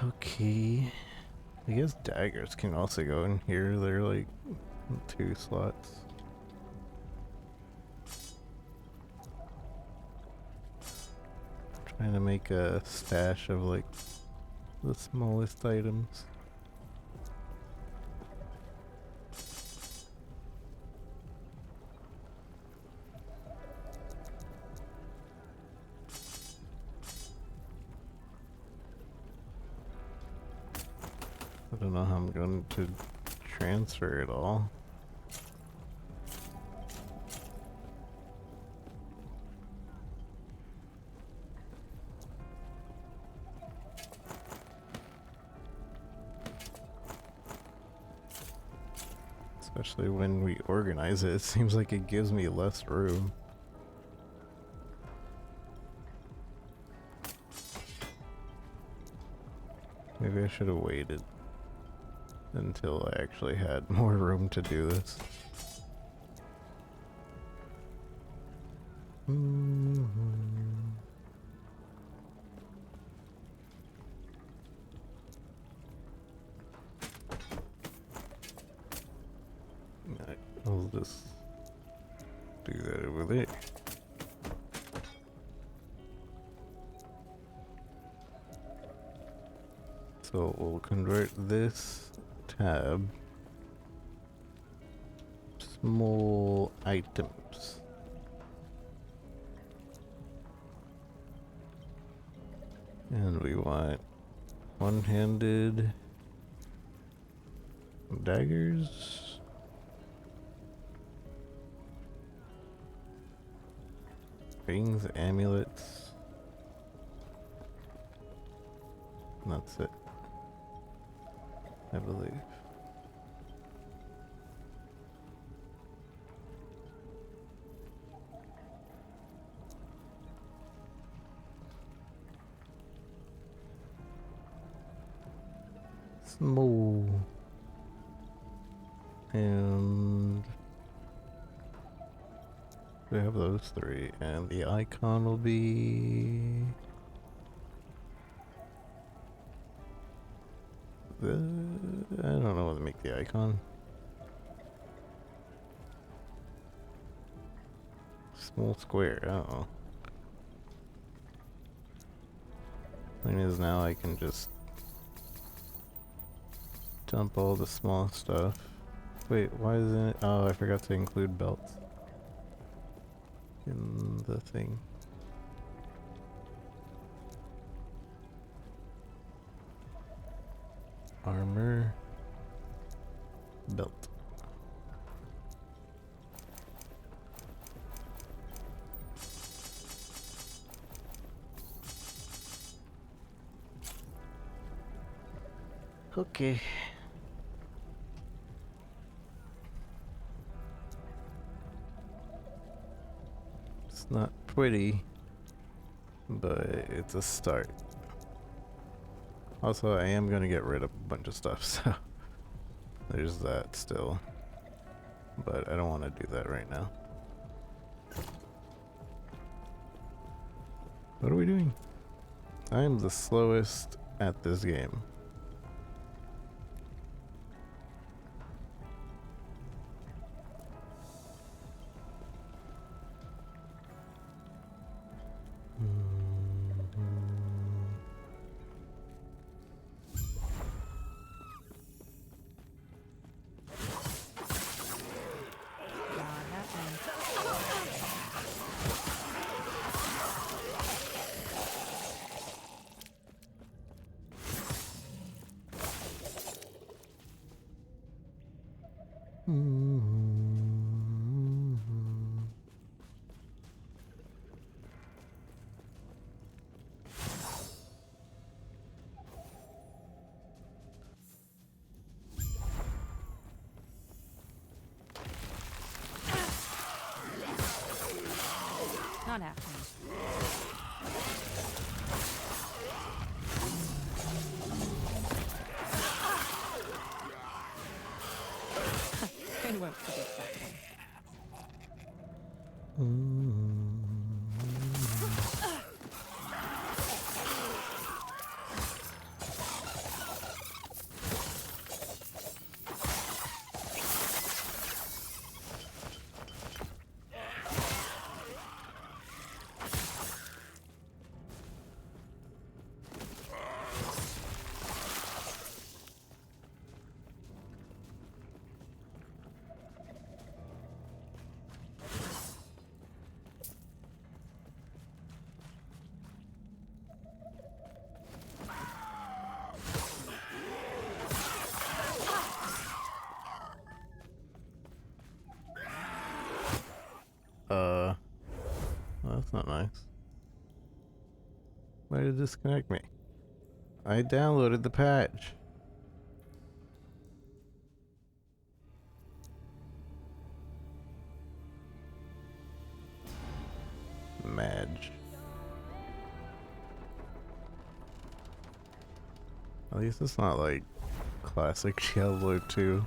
Okay. I guess daggers can also go in here. They're like 2 slots. Trying to make a stash of like the smallest items. I don't know how I'm going to transfer it all. Especially when we organize it, it seems like it gives me less room. Maybe I should have waited until I actually had more room to do this. do that over there. So we'll convert this tab. Small items. And we want one-handed daggers. Rings, amulets. And that's it, I believe. Small. And we have those three, and the icon will be I don't know what to make the icon. Small square, oh. Thing is, now I can just dump all the small stuff. Wait, why isn't it? Oh, I forgot to include belts in the thing. Armor, belt. Okay. It's not pretty, but it's a start. Also, I am gonna get rid of a bunch of stuff, so there's that still. But I don't want to do that right now. What are we doing? I am the slowest at this game. Not happening. They won't forget that one. Well, that's not nice. Why did it disconnect me? I downloaded the patch. Madge. At least it's not like classic Diablo 2.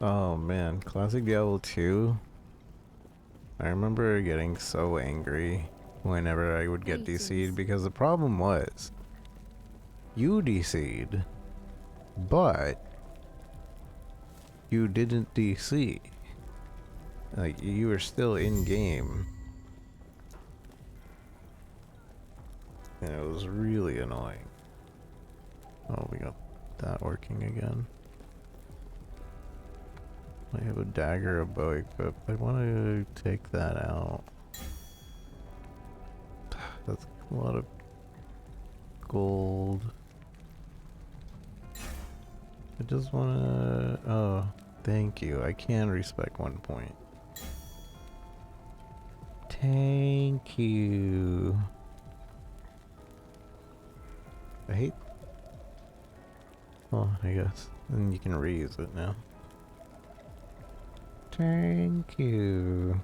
Oh man, classic Diablo 2. I remember getting so angry whenever I would get DC'd, because the problem was you DC'd, but you didn't DC. Like, you were still in game. And it was really annoying. Oh, we got that working again. I have a dagger, a bow equipped. I want to take that out. That's a lot of gold. I just want to... Oh, thank you. I can respec 1 point. Thank you. I hate... Oh, I guess. Then you can reuse it now. Thank you.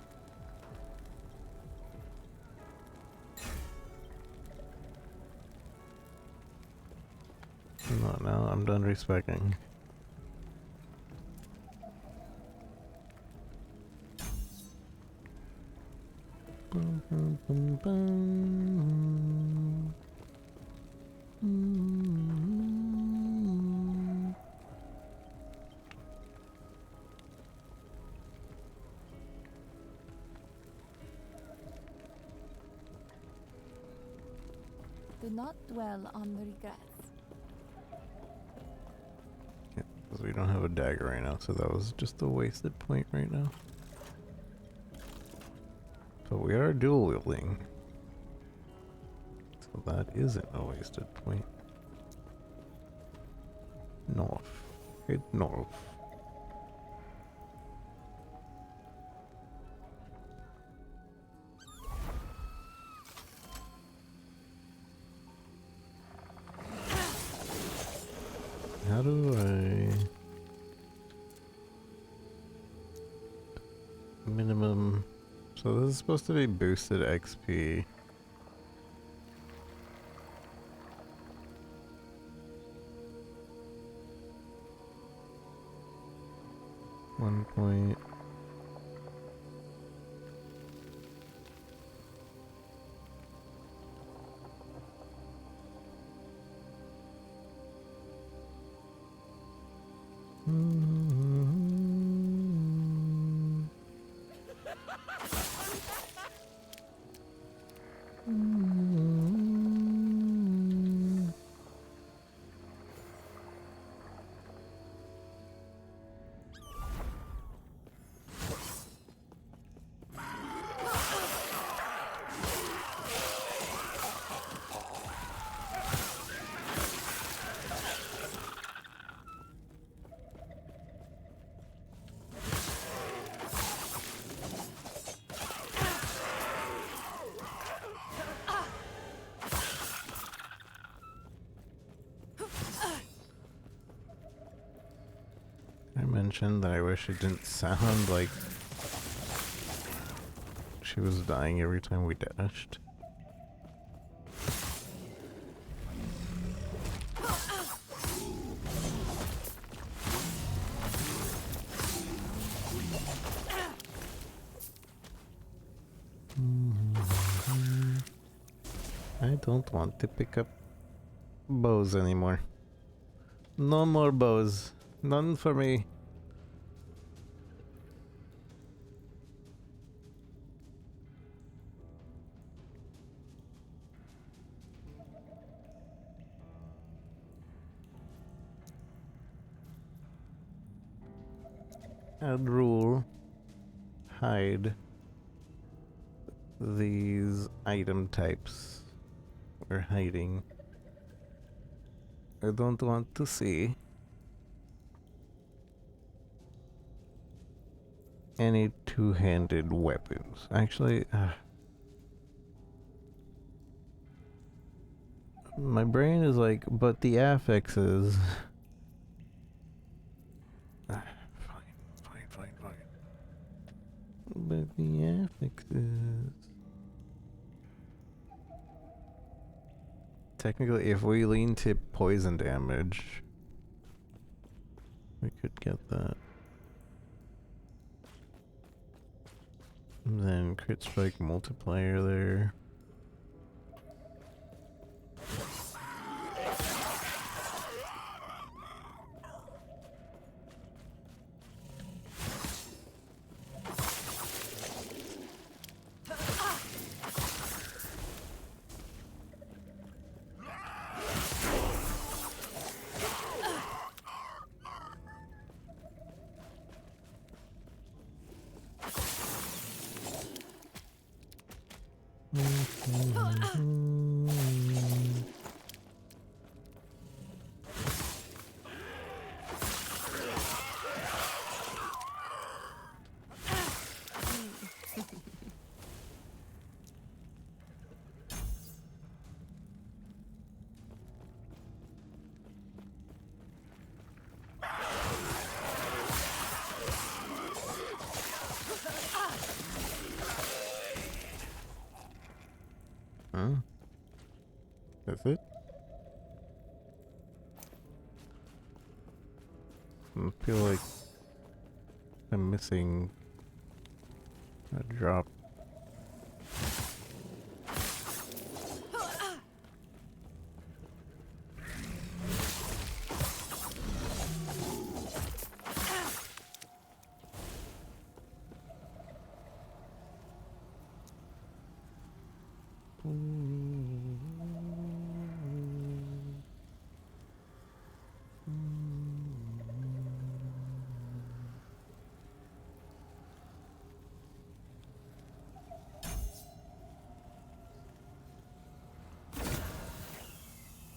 No, now I'm done respecting. Bum, bum, bum, bum. Do not dwell on the regrets. Yeah, because we don't have a dagger right now, so that was just a wasted point right now. But we are dual wielding. So that isn't a wasted point. North. Head north. How do I... Minimum... So this is supposed to be boosted XP. One point. I mentioned that I wish it didn't sound like she was dying every time we dashed. I don't want to pick up bows anymore. No more bows. None for me. Add rule. Hide these item types we're hiding. I don't want to see any two-handed weapons. Actually, my brain is like, but the affixes. Fine. But the affixes. Technically, if we lean to poison damage, we could get that. And then crit strike multiplier there. Huh? That's it? I feel like I'm missing a drop.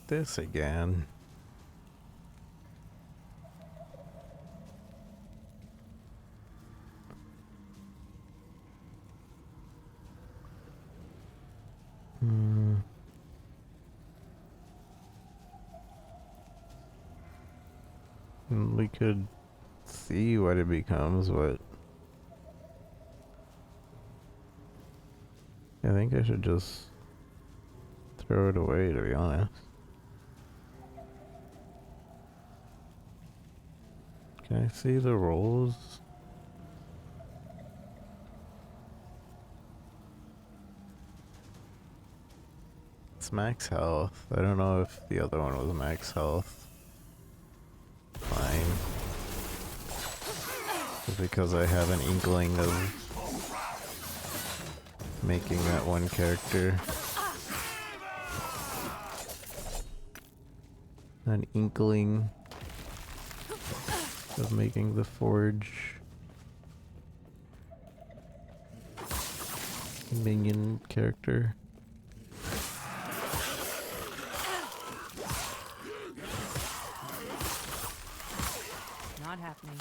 This again. We could see what it becomes, but I think I should just throw it away, to be honest. Can I see the rolls? It's max health. I don't know if the other one was max health. Fine. Just because I have an inkling of making that one character. An inkling of making the forge minion character. Not happening.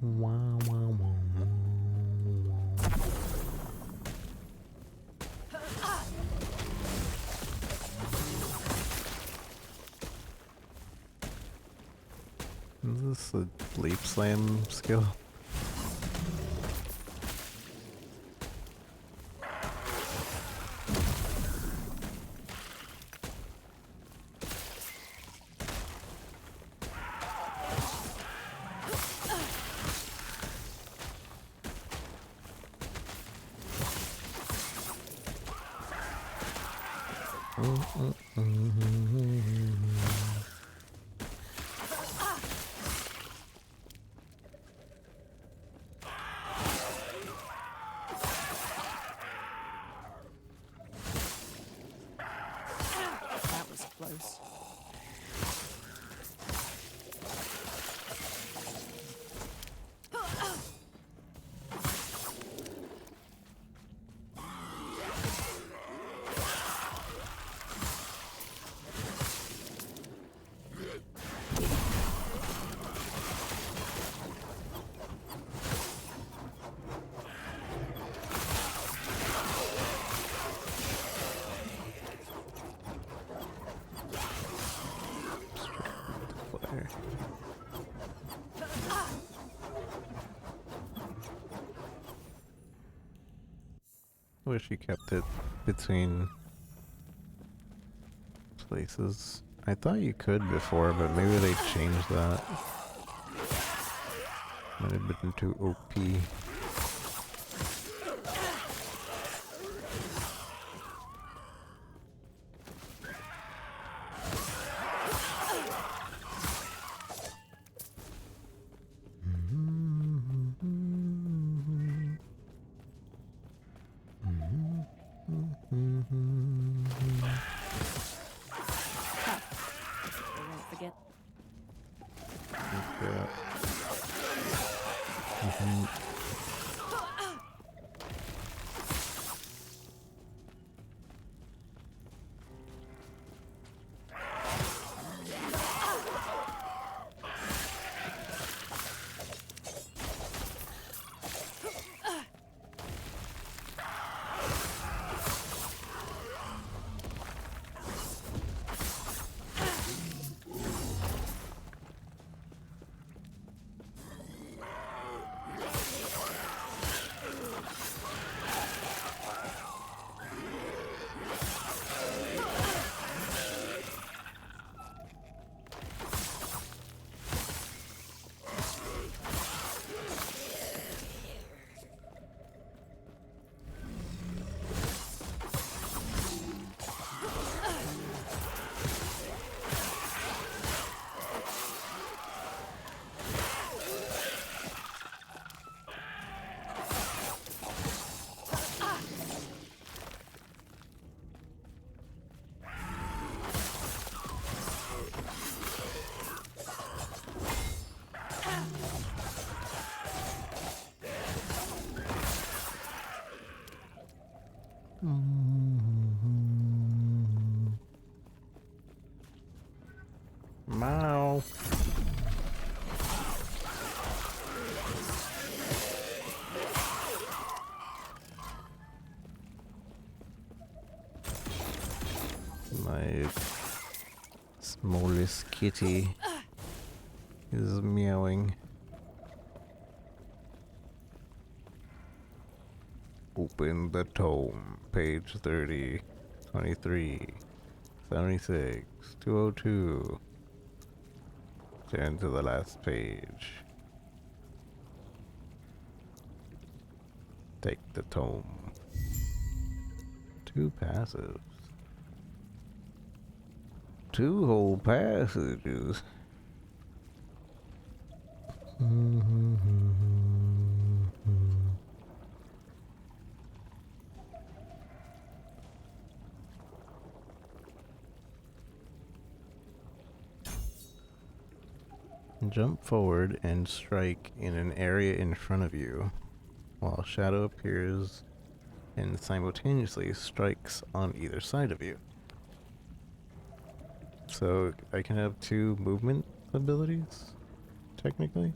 Wow, wow, wow. Is this a leap slam skill? That was close. Flare. Wish you kept it between places. I thought you could before, but maybe they changed that. Might have been too OP. I won't forget. Yeah. Mow. My smallest kitty is meowing. Open the tome, page 30, 23, 76, 202. Turn to the last page. Take the tome. 2 passives. 2 whole passages. Jump forward and strike in an area in front of you, while a shadow appears and simultaneously strikes on either side of you. So I can have 2 movement abilities, technically.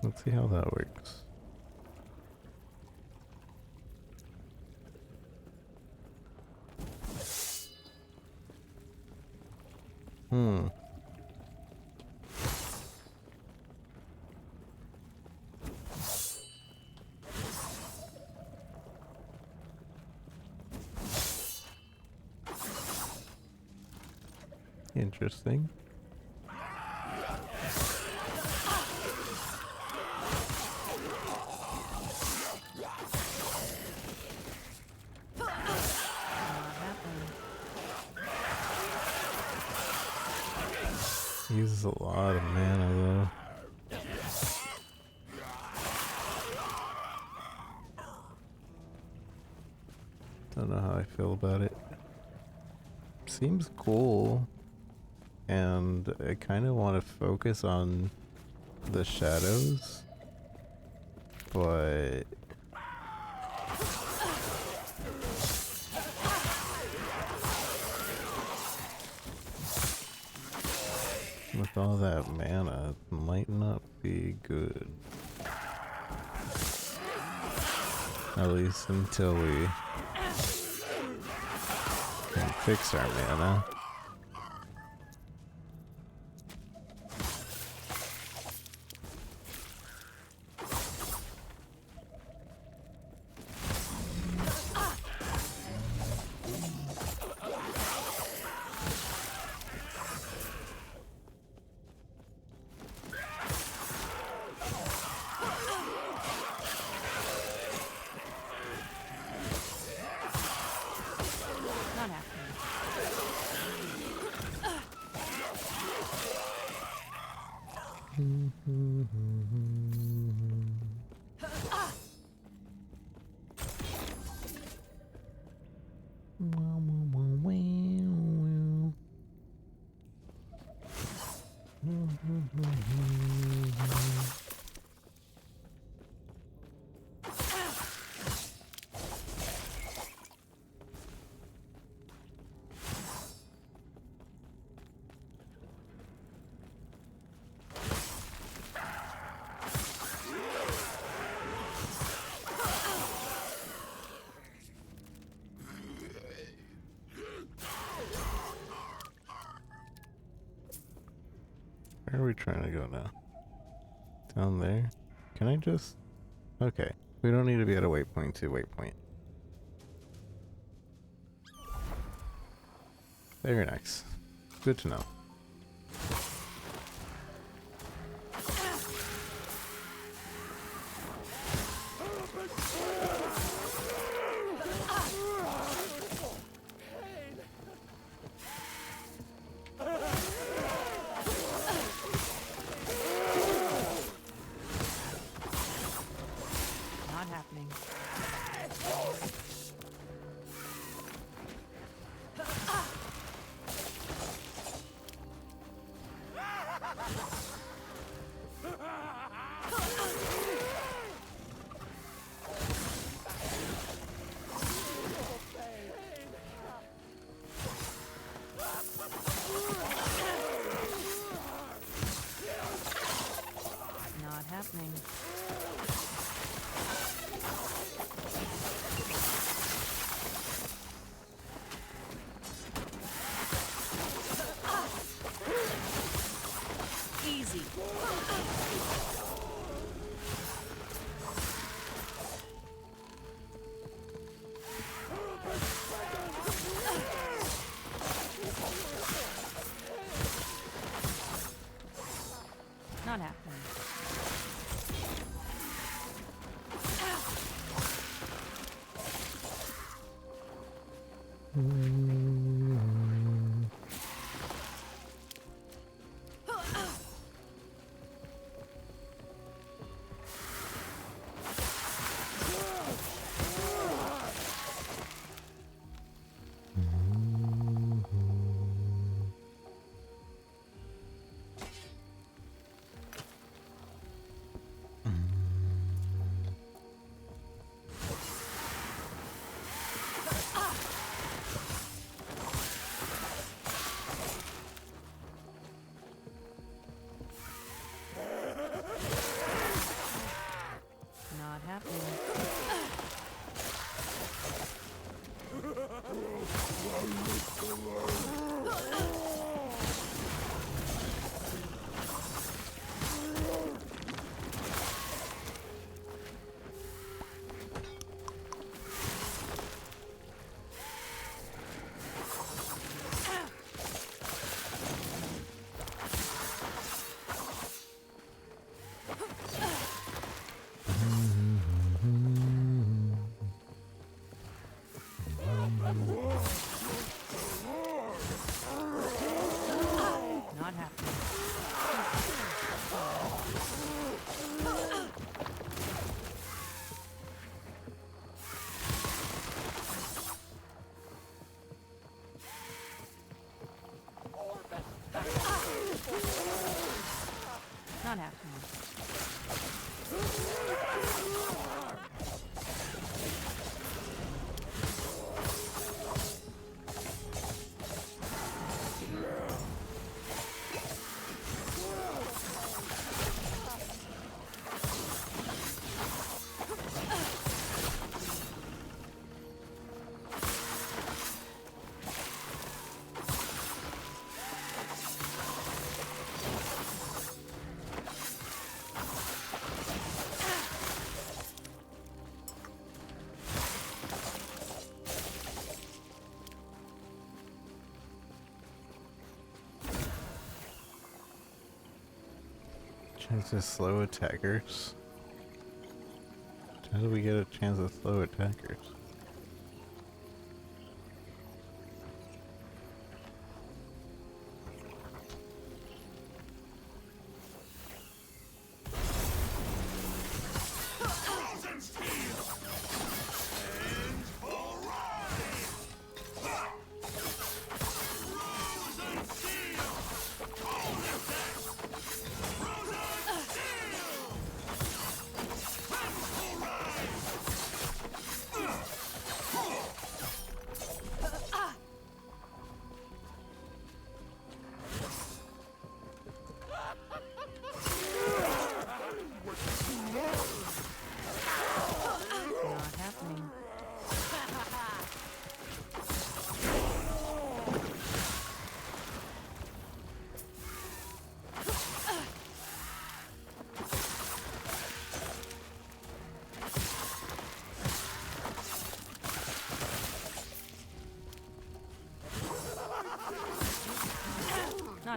Let's see how that works. Interesting. Uses a lot of mana though. Don't know how I feel about it. Seems cool, and I kind of want to focus on the shadows, but with all that mana, it might not be good. At least until we can fix our mana. Where are we trying to go now? Down there? Can I just... Okay. We don't need to be at a waypoint to waypoint. Very nice. Good to know. Not happening. Not happening. Easy. Not happening. Not happening. Not happening. Not happening. Chance to slow attackers? How do we get a chance to slow attackers?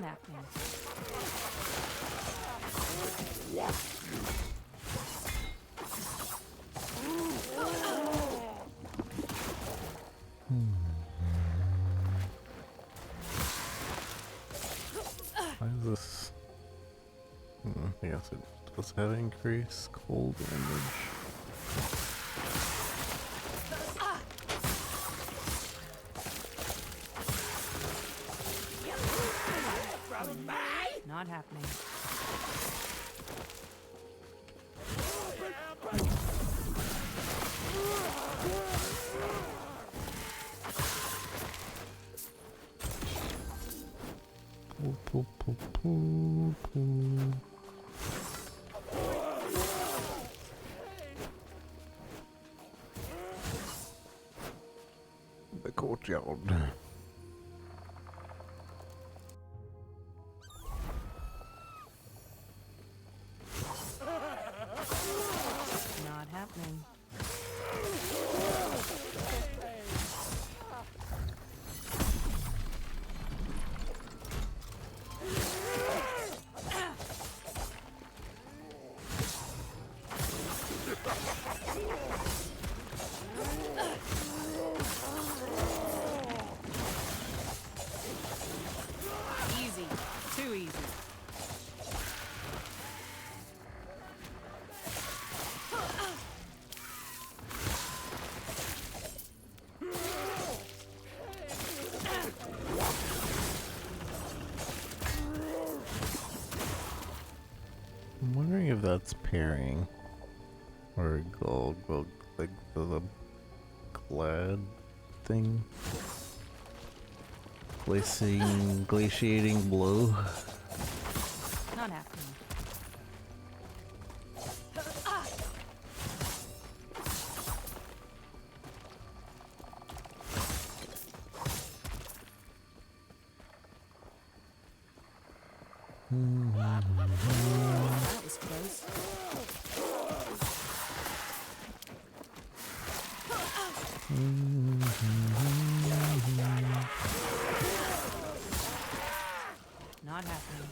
Not happening. Why is this? I guess it does have increased cold damage. Not happening. Pull, pull, pull, pull. The courtyard. Not happening. Easy. Too easy. I'm wondering if that's pairing or like the glad thing. Glaciating blow. Not happening. That was close. Not happening.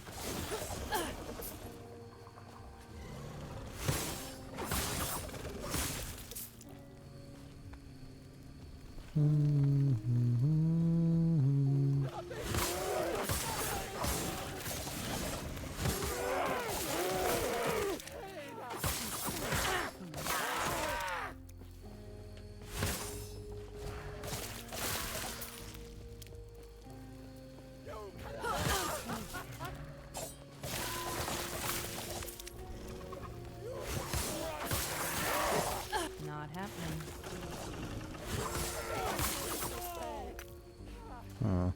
Not happening. Huh.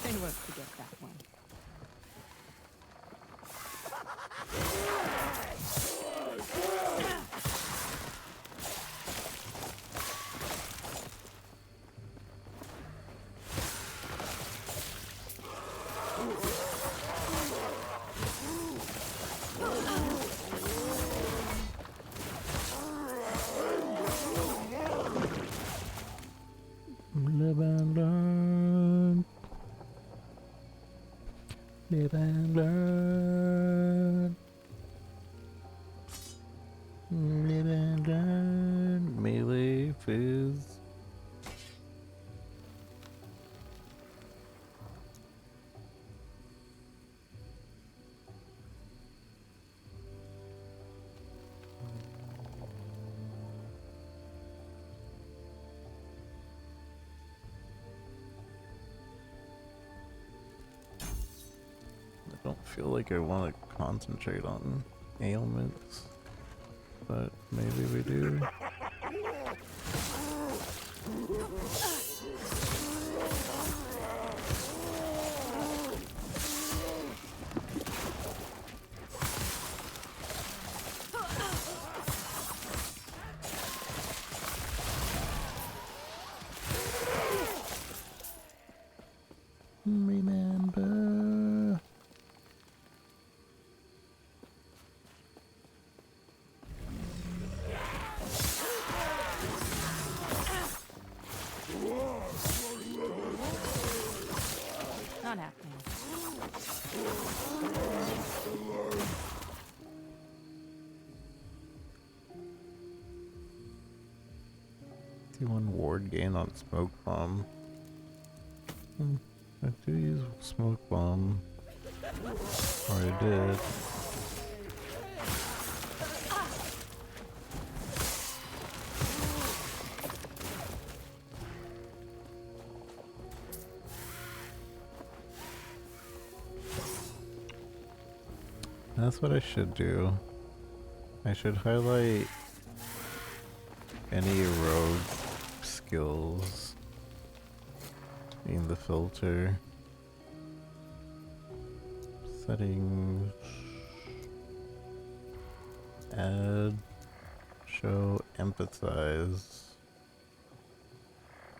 They won't forget that one. Live and learn. Live and learn. Live and learn. Melee fizz. I don't feel like I want to concentrate on ailments, but maybe we do. One ward gain on smoke bomb. I do use smoke bomb. Or I did. That's what I should do. I should highlight any rogue skills in the filter. Settings. Add. Show. Emphasize.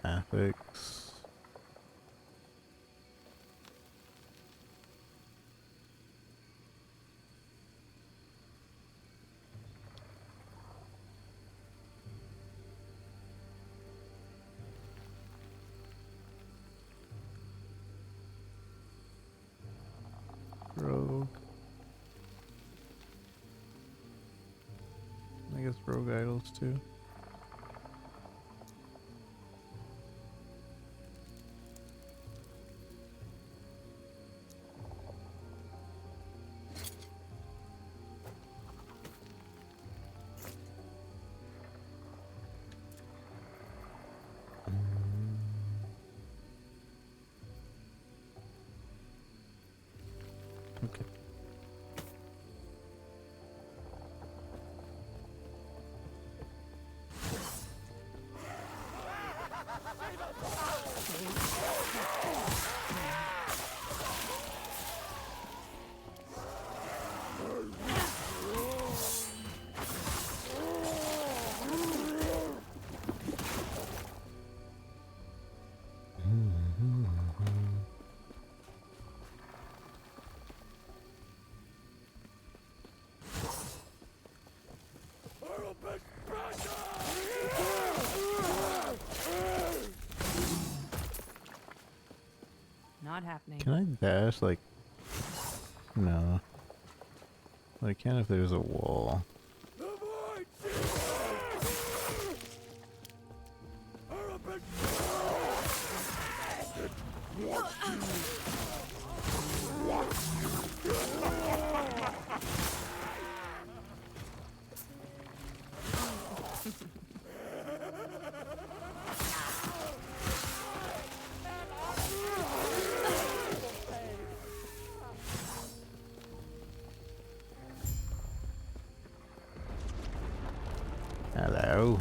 Affix. Rogue. I guess rogue idols too. Okay. Not happening. Can I dash? Like, no. I can if there's a wall. Hello.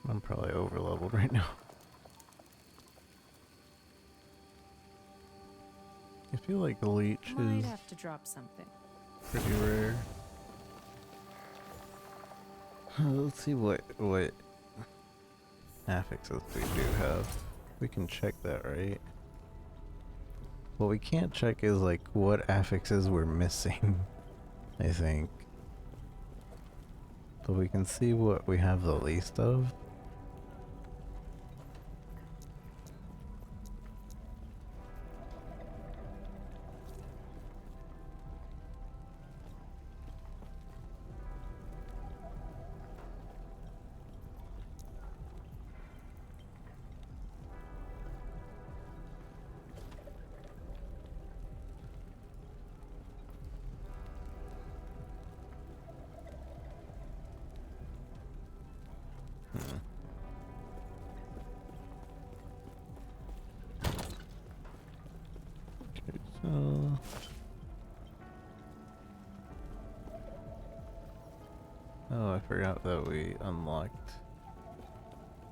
I'm probably over leveled right now. I feel like the leech Might is have to drop something. pretty rare. Let's see what affixes we do have. We can check that, right? What we can't check is like what affixes we're missing, I think. But we can see what we have the least of. Okay, so oh, I forgot that we unlocked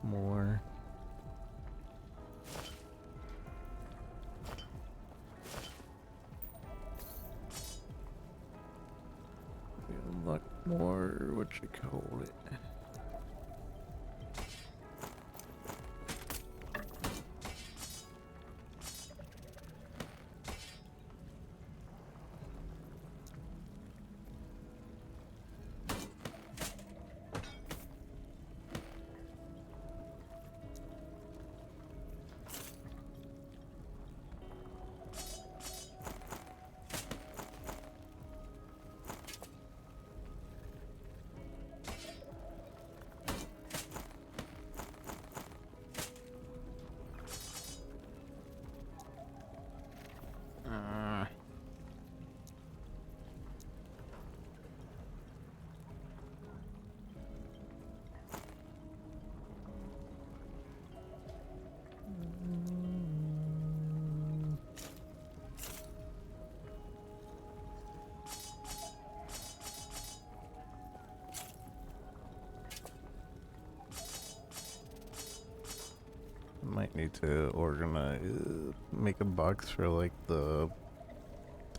more. We unlocked more. What what you call it. Might need to organize, make a box for like the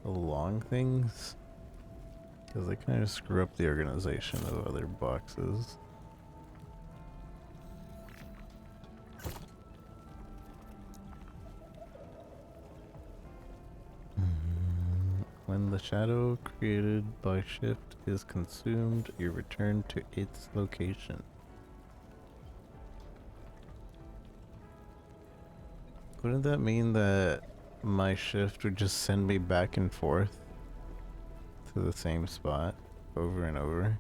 long things, because they kind of screw up the organization of other boxes. When the shadow created by shift is consumed, you return to its location. Wouldn't that mean that my shift would just send me back and forth to the same spot over and over?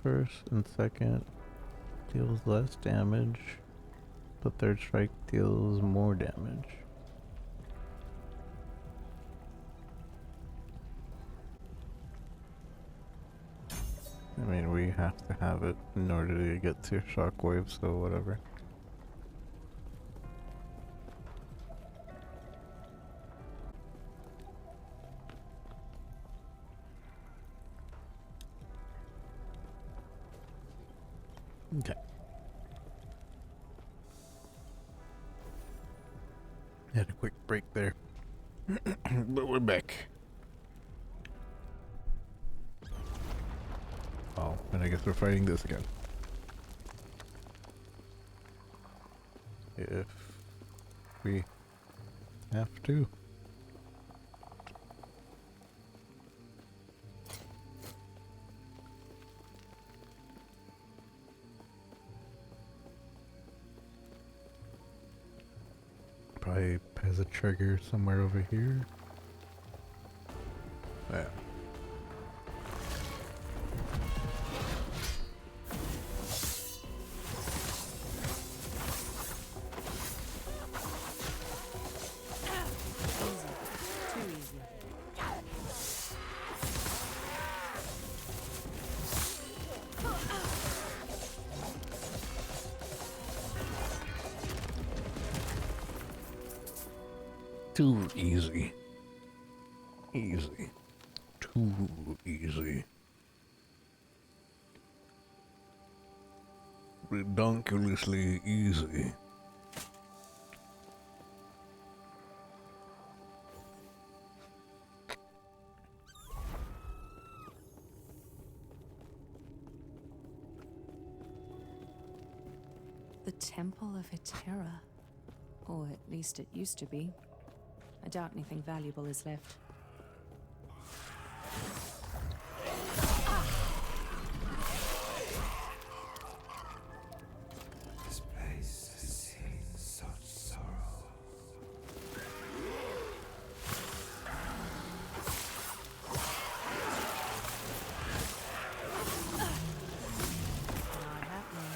First and second deals less damage, but third strike deals more damage. I mean, we have to have it in order to get to shockwave, so whatever. Okay. Had a quick break there. But we're back. Oh, and I guess we're fighting this again. If we have to. Probably has a trigger somewhere over here. Yeah. Too easy. Easy. Too easy. Redonkulously easy. The Temple of Hetera. Or at least it used to be. I doubt anything valuable is left. This place has seen such sorrow. Not happening.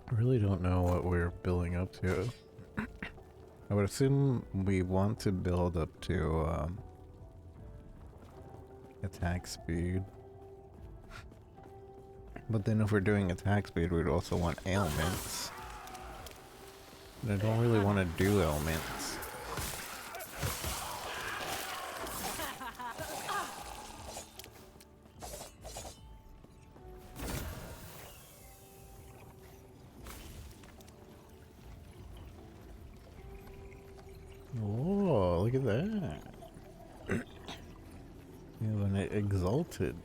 I really don't know what we're building up to. I would assume we want to build up to attack speed. But then if we're doing attack speed, we'd also want ailments. And I don't really want to do ailments. Oh, look at that. Yeah, when it exalted.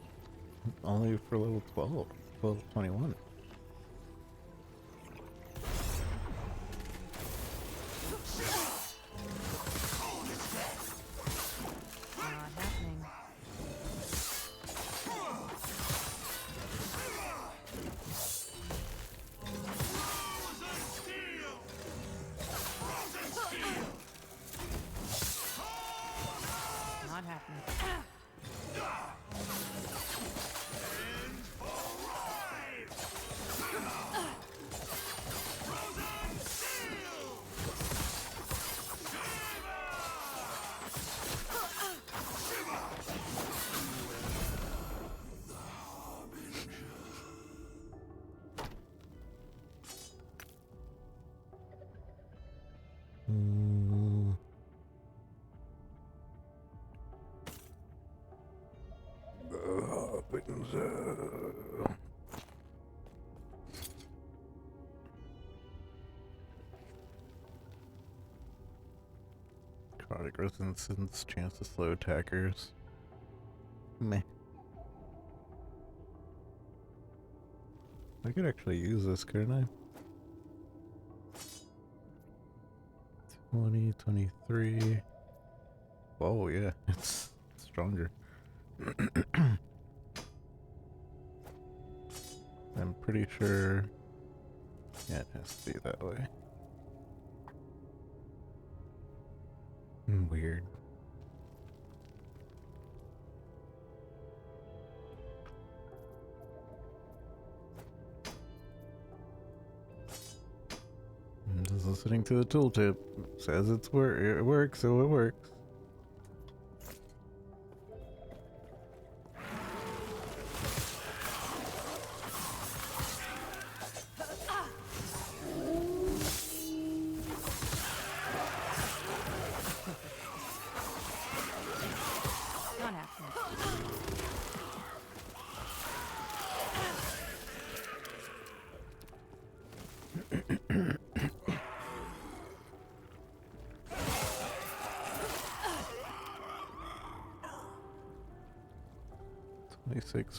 Only for level 12. Level 21. Necrotic resistance, chance to slow attackers. Meh. I could actually use this, couldn't I? 20, 23. Oh yeah, it's stronger. I'm pretty sure. Yeah, it has to be that way. Weird. I'm just listening to the tooltip. Says it works, so it works.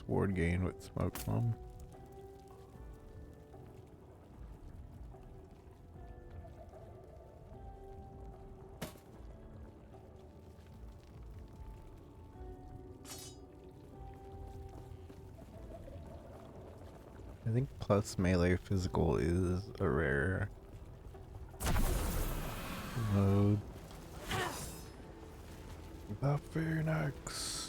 Ward gain with smoke bomb. I think plus melee physical is a rare mode. The Phoenix.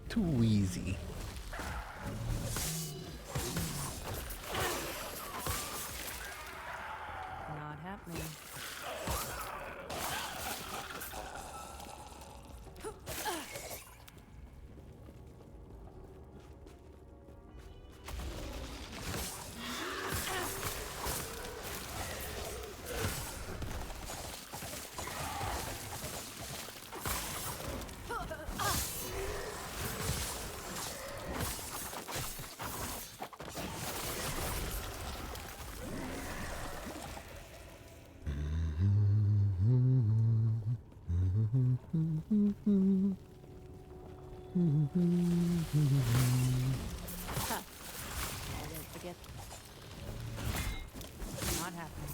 Too easy. Not happening. Huh. I won't forget. Not happening.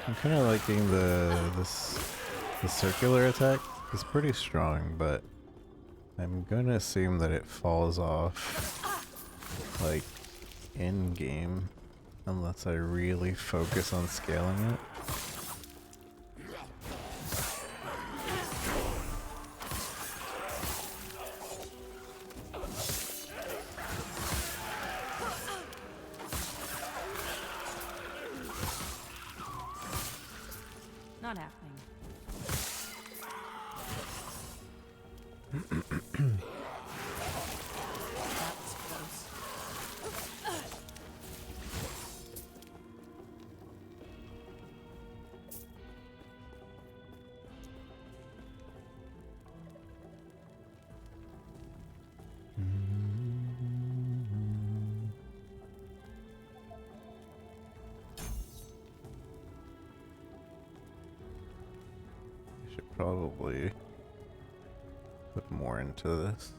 I'm kind of liking the circular attack. It's pretty strong, but I'm gonna assume that it falls off like in game unless I really focus on scaling it. Not happening. That was close. I should probably put more into this.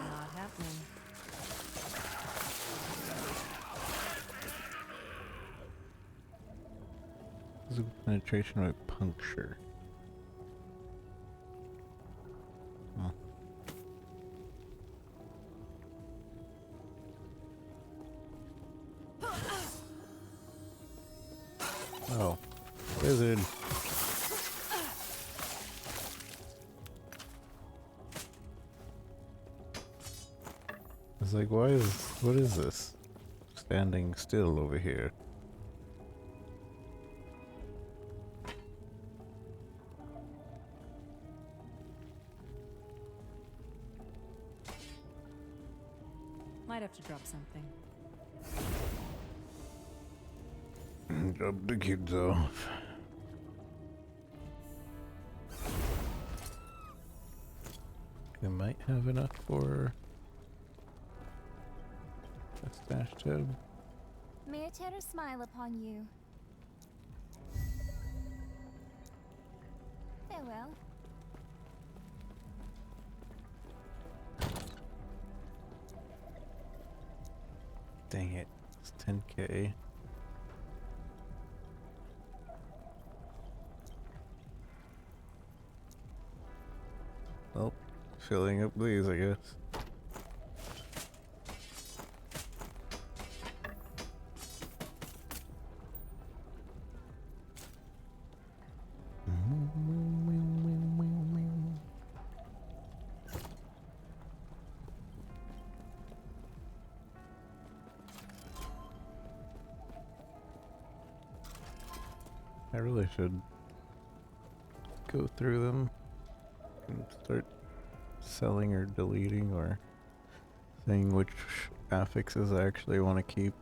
Not happening. Physical penetration with puncture. Huh. Oh, wizard. I was like, what is this? Standing still over here. Might have to drop something. Drop the kids off. We might have enough for a stash tub. May a terror smile upon you. Farewell. Dang it, it's 10k. Well, filling up these, I guess. I really should go through them and start selling or deleting or saying which affixes I actually want to keep.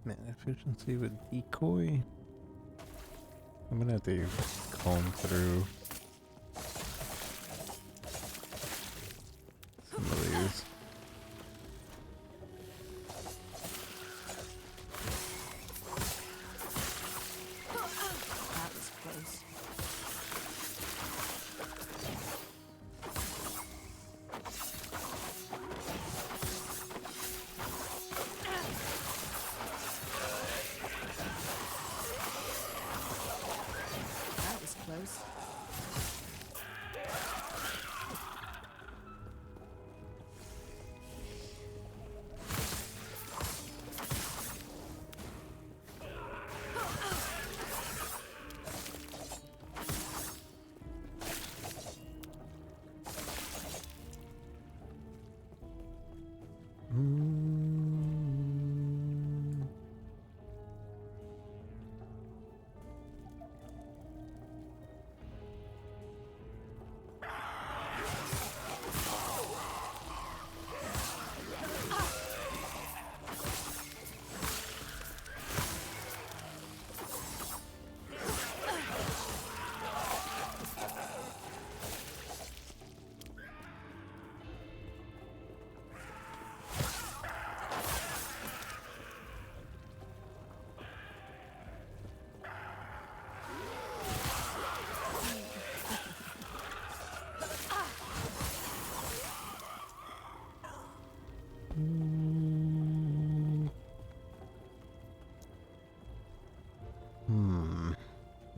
Man, efficiency with decoy. I'm gonna have to comb through some of these. That was close. That was close.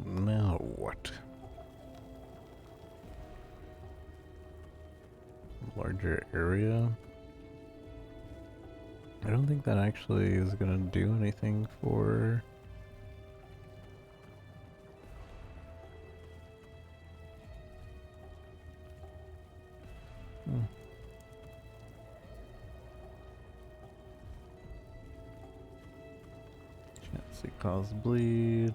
Now what? Larger area? I don't think that actually is gonna do anything for... Chance to cause bleed.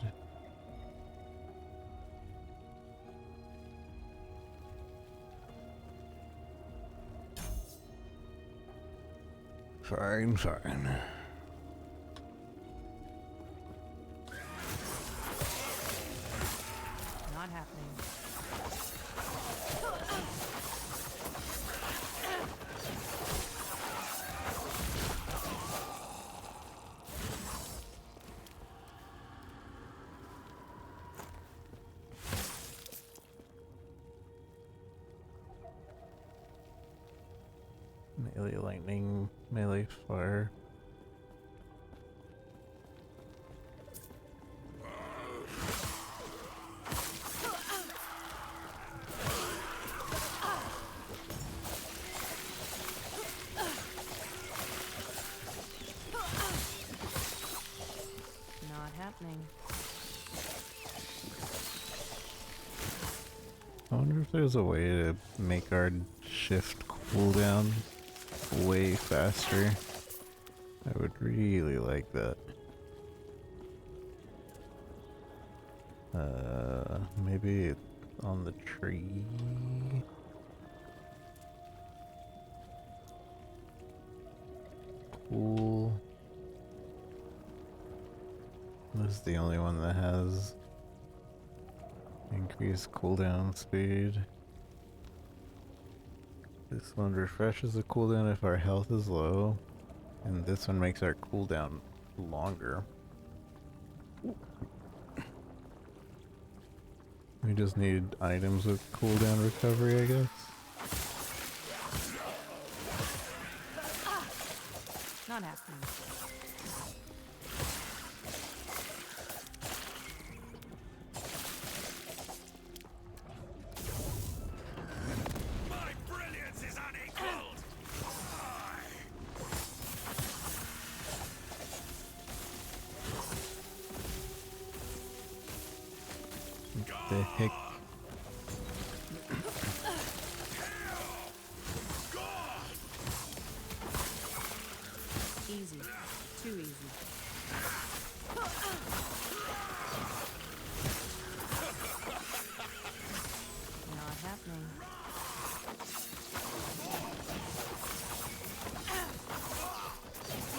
Fine, fine. Not happening. Melee lightning, melee fire. Not happening. I wonder if there's a way to make our shift cooldown way faster. I would really like that. Maybe on the tree. Cool. This is the only one that has increased cooldown speed. This one refreshes the cooldown if our health is low, and this one makes our cooldown longer. We just need items with cooldown recovery, I guess. Not happening. My brilliance is unequaled! The heck? Easy. Too easy. Not happening.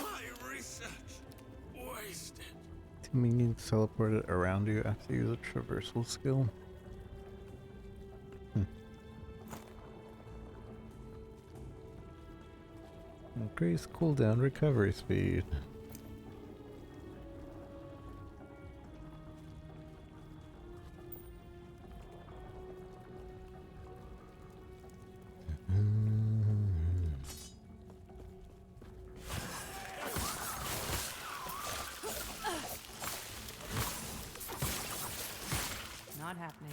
My research wasted. Minions teleported around you after you use a traversal skill. Increase cooldown recovery speed. Not happening.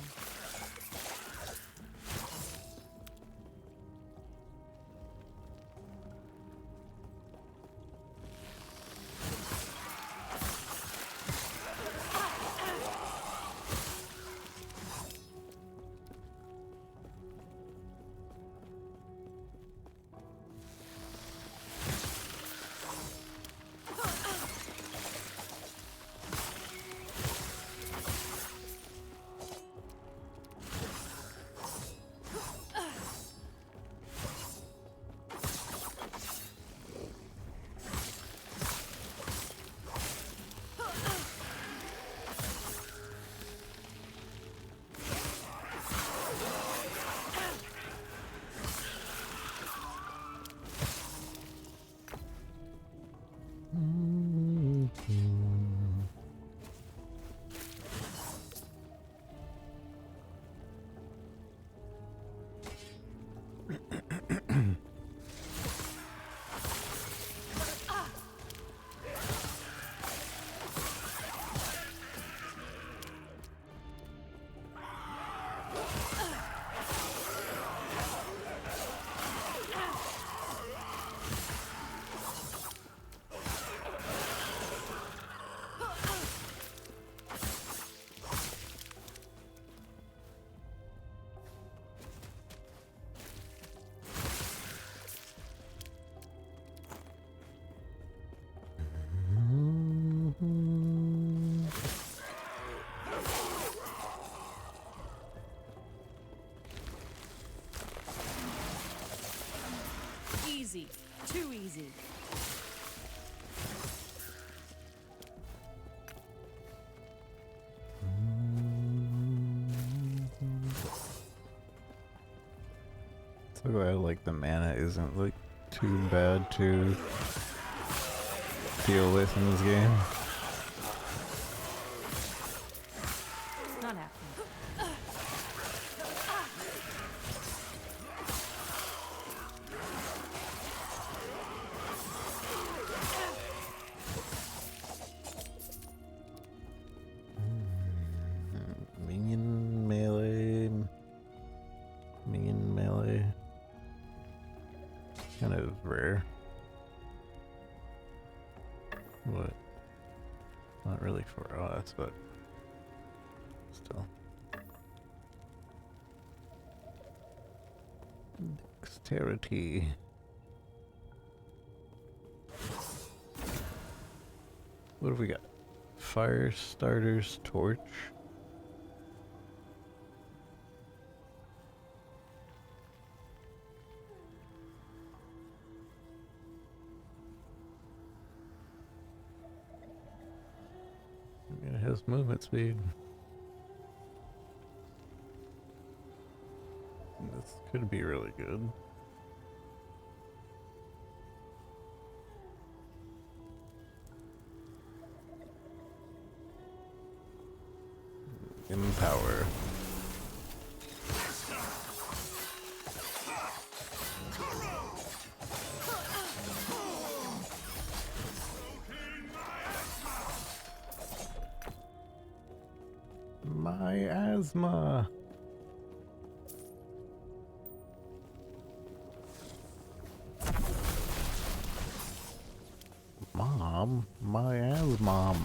Easy. Too easy. So glad like the mana isn't like too bad to deal with in this game. Not happening. Minion melee. Minion melee. Kind of rare. What? Not really for us, but still. Dexterity. What have we got? Fire starter's torch. It has movement speed. This could be really good. Empower. My asthma. Mom, my asthma.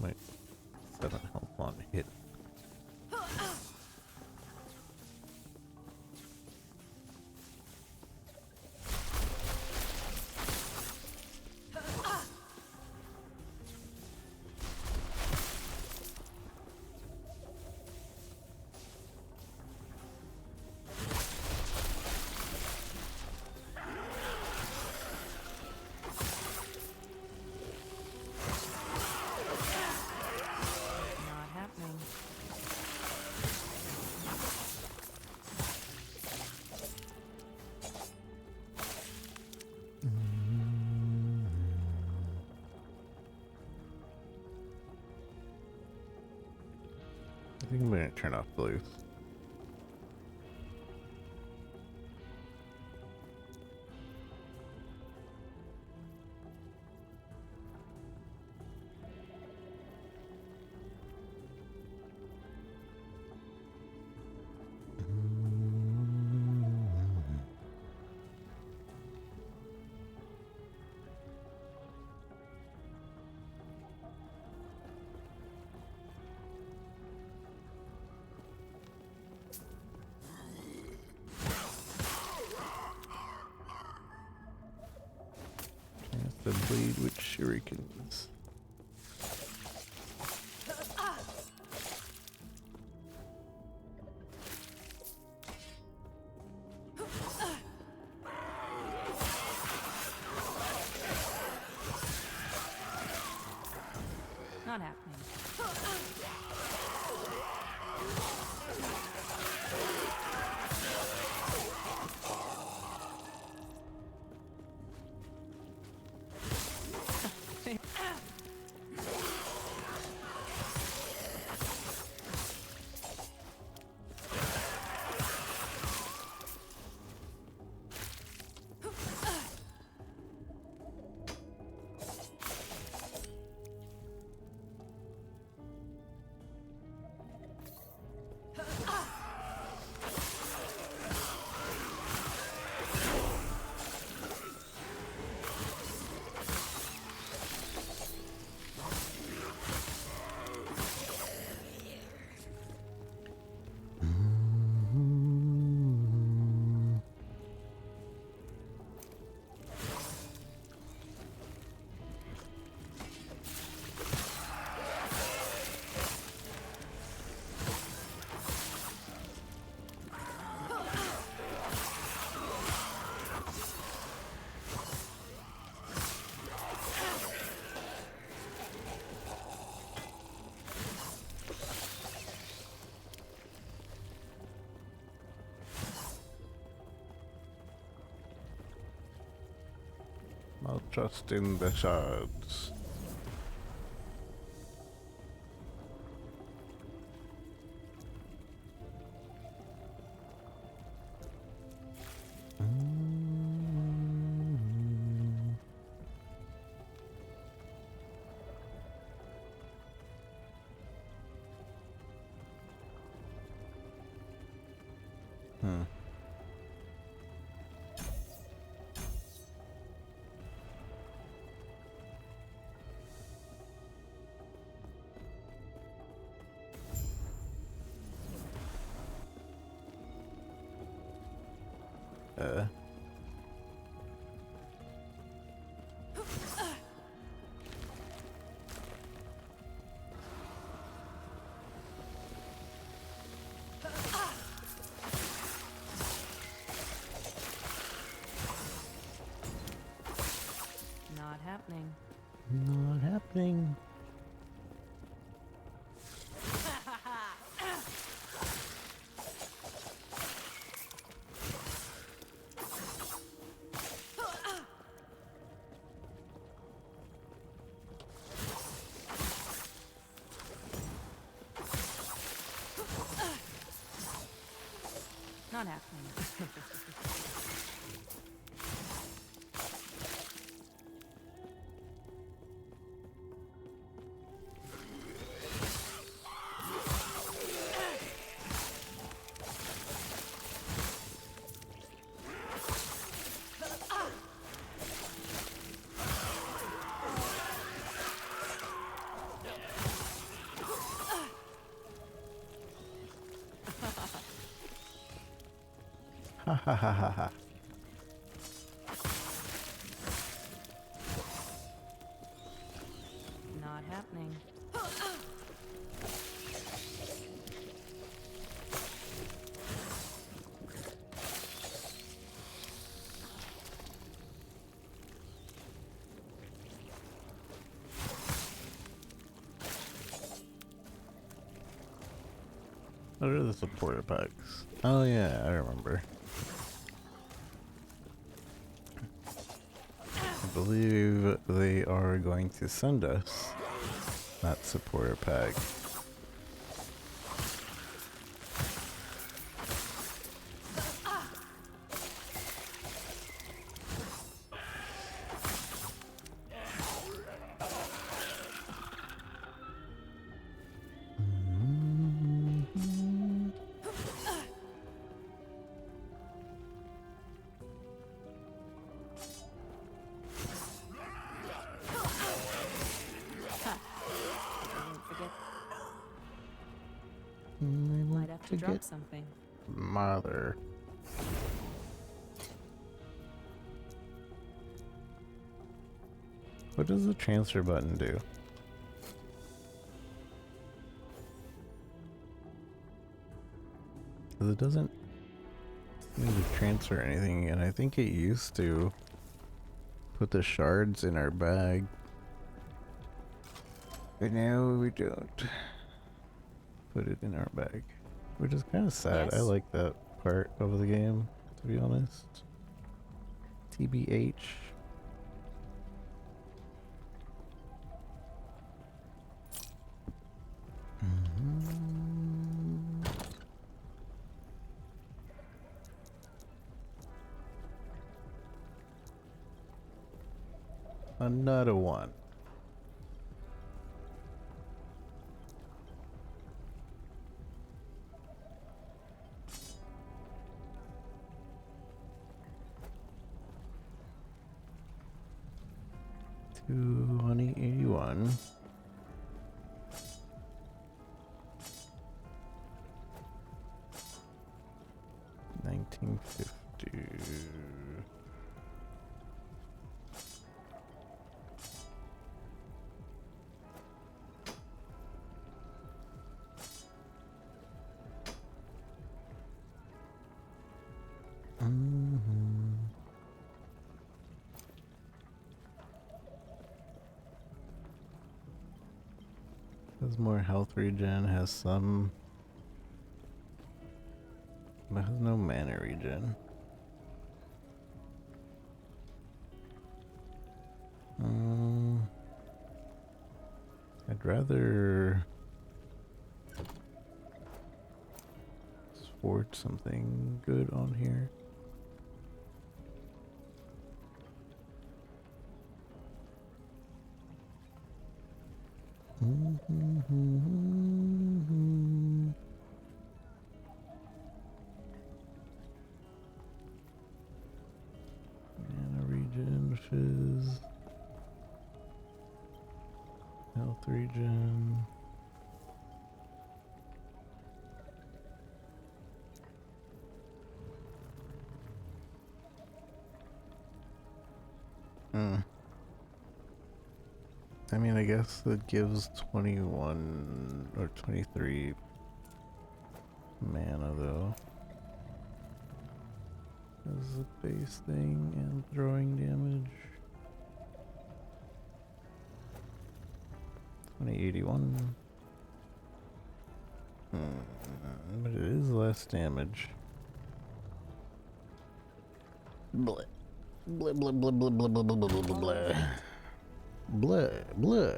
Wait, 7 health on hit. I think I'm gonna turn off blues. The bleed with shurikens. Not happening. I'll trust in the shards. Not happening. Not happening. Not happening. Ha ha ha ha ha. Not happening. What are the supporter packs? Oh yeah, I remember. I believe they are going to send us that supporter pack. Might have to drop something. Mother. What does the transfer button do? 'Cause it doesn't seem to transfer anything, and I think it used to put the shards in our bag. But now we don't put it in our bag. Which is kind of sad. I Yes. like that part of the game, to be honest. TBH. Another one. $281. $19.50. Has more health regen, has some, but has no mana regen. I'd rather forge something good on here. Mana regen, fizz, health regen. I mean, I guess it gives 21 or 23 mana though. As a base thing and throwing damage. 2081. But it is less damage. Blah. Blah blah blah blah blah blah blah blah blah blah. Blah blah.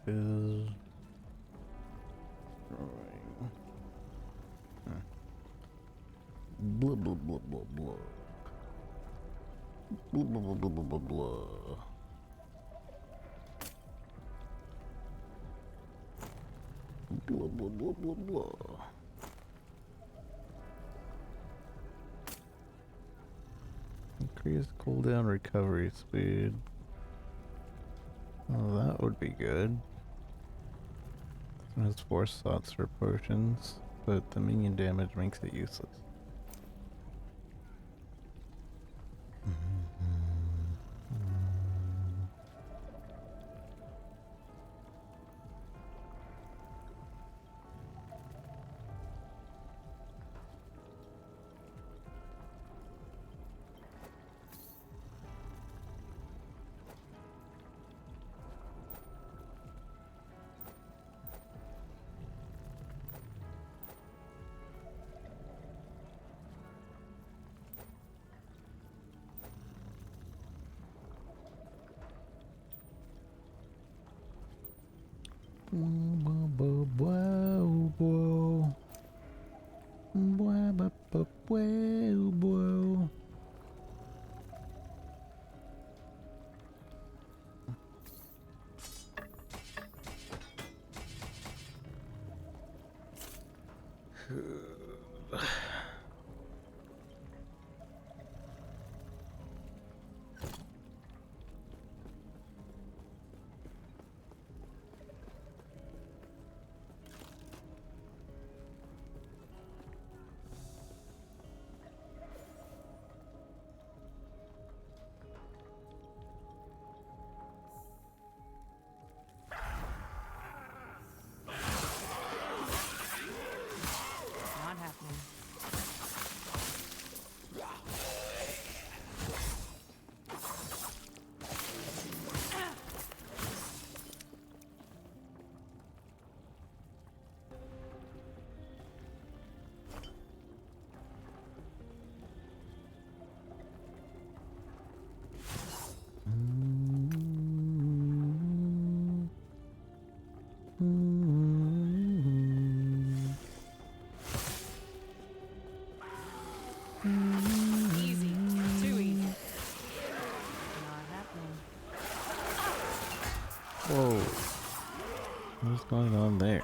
Is blah blah blah blah blah. Blah blah blah blah blah blah blah. Blah blah blah blah blah. Increased cooldown recovery speed. Oh, that would be good. It has 4 slots for potions, but the minion damage makes it useless. Whoa. What's going on there?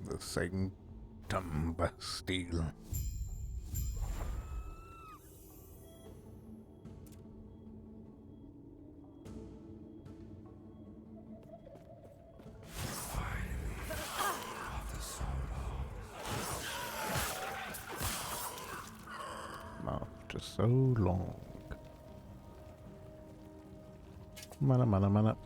The Sanctum Bastille. After so long. Mana, mana, mana.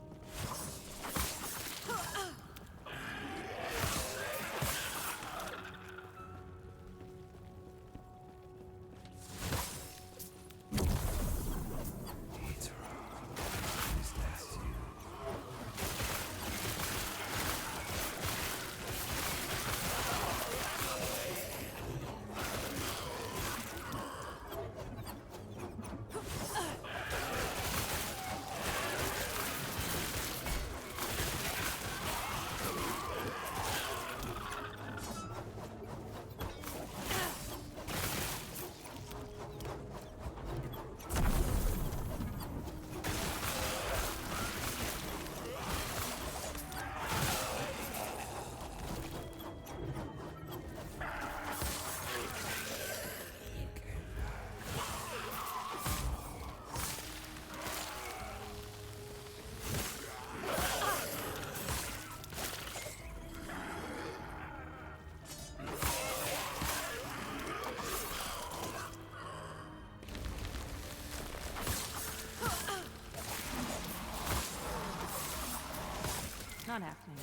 Not happening.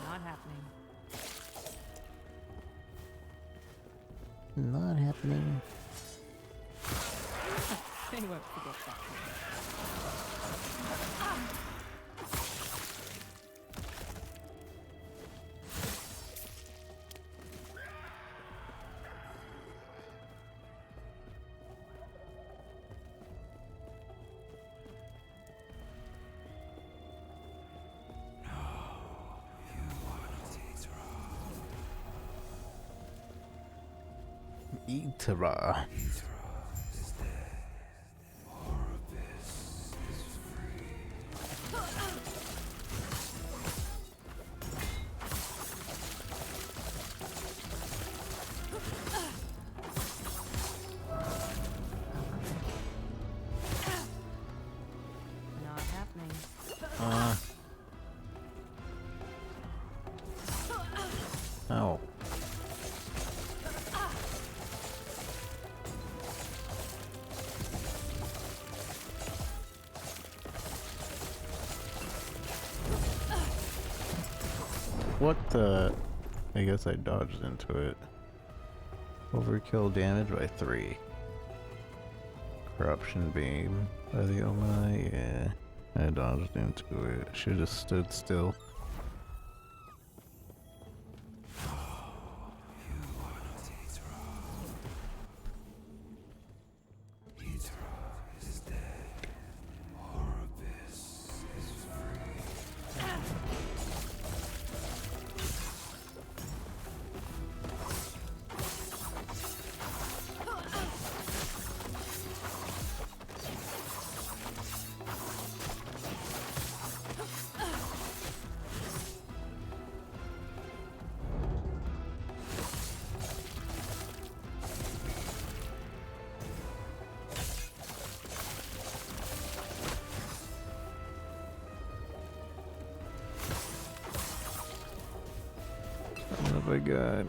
Not happening. Not happening. They won't forget that. Itara. Not happening. Oh. What the? I guess I dodged into it. Overkill damage by 3. Corruption beam by the Omai, yeah. I dodged into it. Should have stood still. What have I got?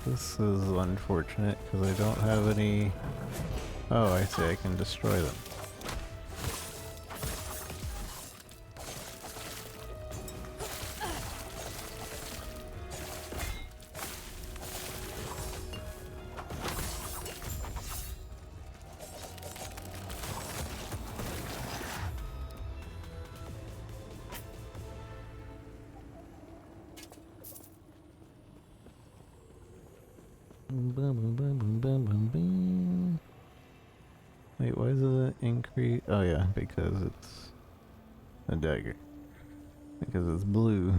This is unfortunate because I don't have any... Oh, I see, I can destroy them. Wait, why does it increase? Oh yeah, because it's a dagger. Because it's blue.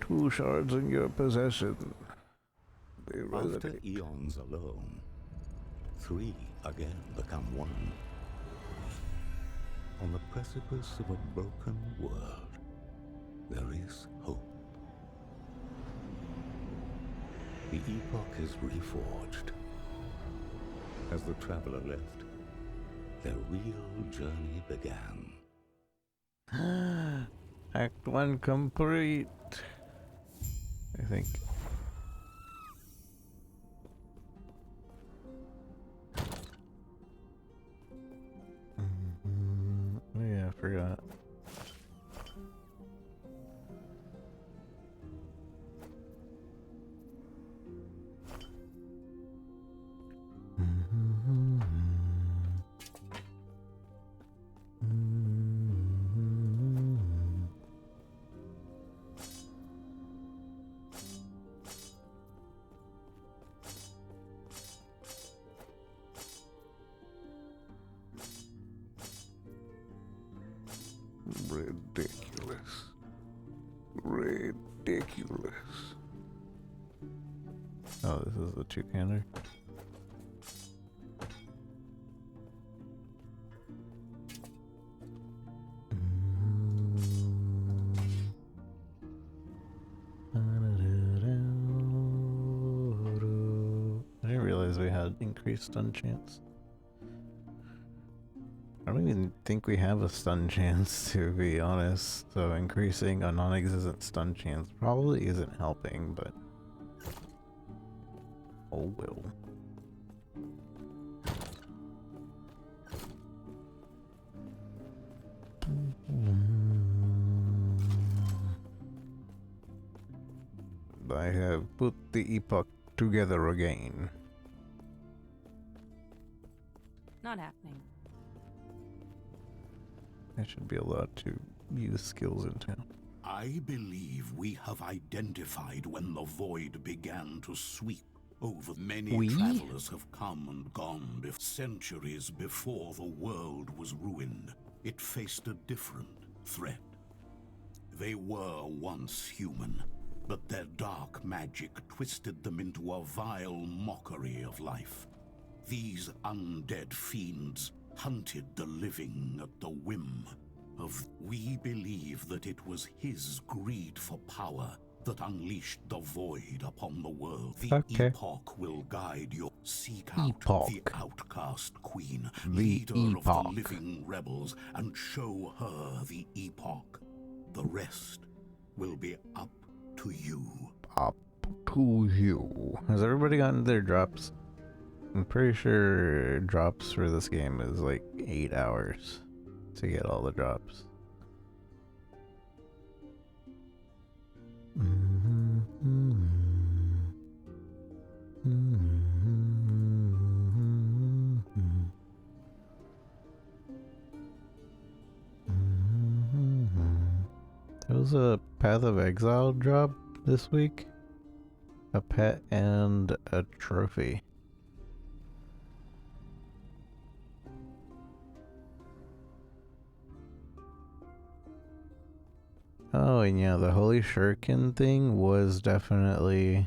Two shards in your possession. After eons alone, three again become one. On the precipice of a broken world, there is hope. The Epoch is reforged. As the traveler left, their real journey began. Act 1 complete. I think. Oh yeah, I forgot. Ridiculous. Ridiculous. Oh, this is the two-canner. I didn't realize we had increased stun chance. I don't even think we have a stun chance, to be honest, so increasing a non-existent stun chance probably isn't helping, but oh well. I have put the Epoch together again. Not happening. I should be allowed to use skills in town. I believe we have identified when the void began to sweep over. Many travelers have come and gone centuries before the world was ruined. It faced a different threat. They were once human, but their dark magic twisted them into a vile mockery of life. These undead fiends hunted the living at the whim of... We believe that it was his greed for power that unleashed the void upon the world. The Epoch will guide your... Seek out the outcast queen, leader of the living rebels, and show her the Epoch. The rest will be up to you. Up to you. Has everybody gotten their drops? I'm pretty sure drops for this game is like 8 hours to get all the drops. There was a Path of Exile drop this week. A pet and a trophy. Oh, and yeah, the Holy Shuriken thing was definitely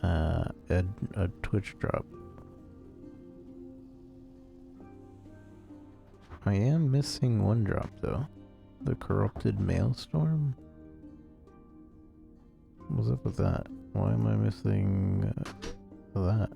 a Twitch drop. I am missing one drop though. The Corrupted Maelstrom? What's up with that? Why am I missing for that.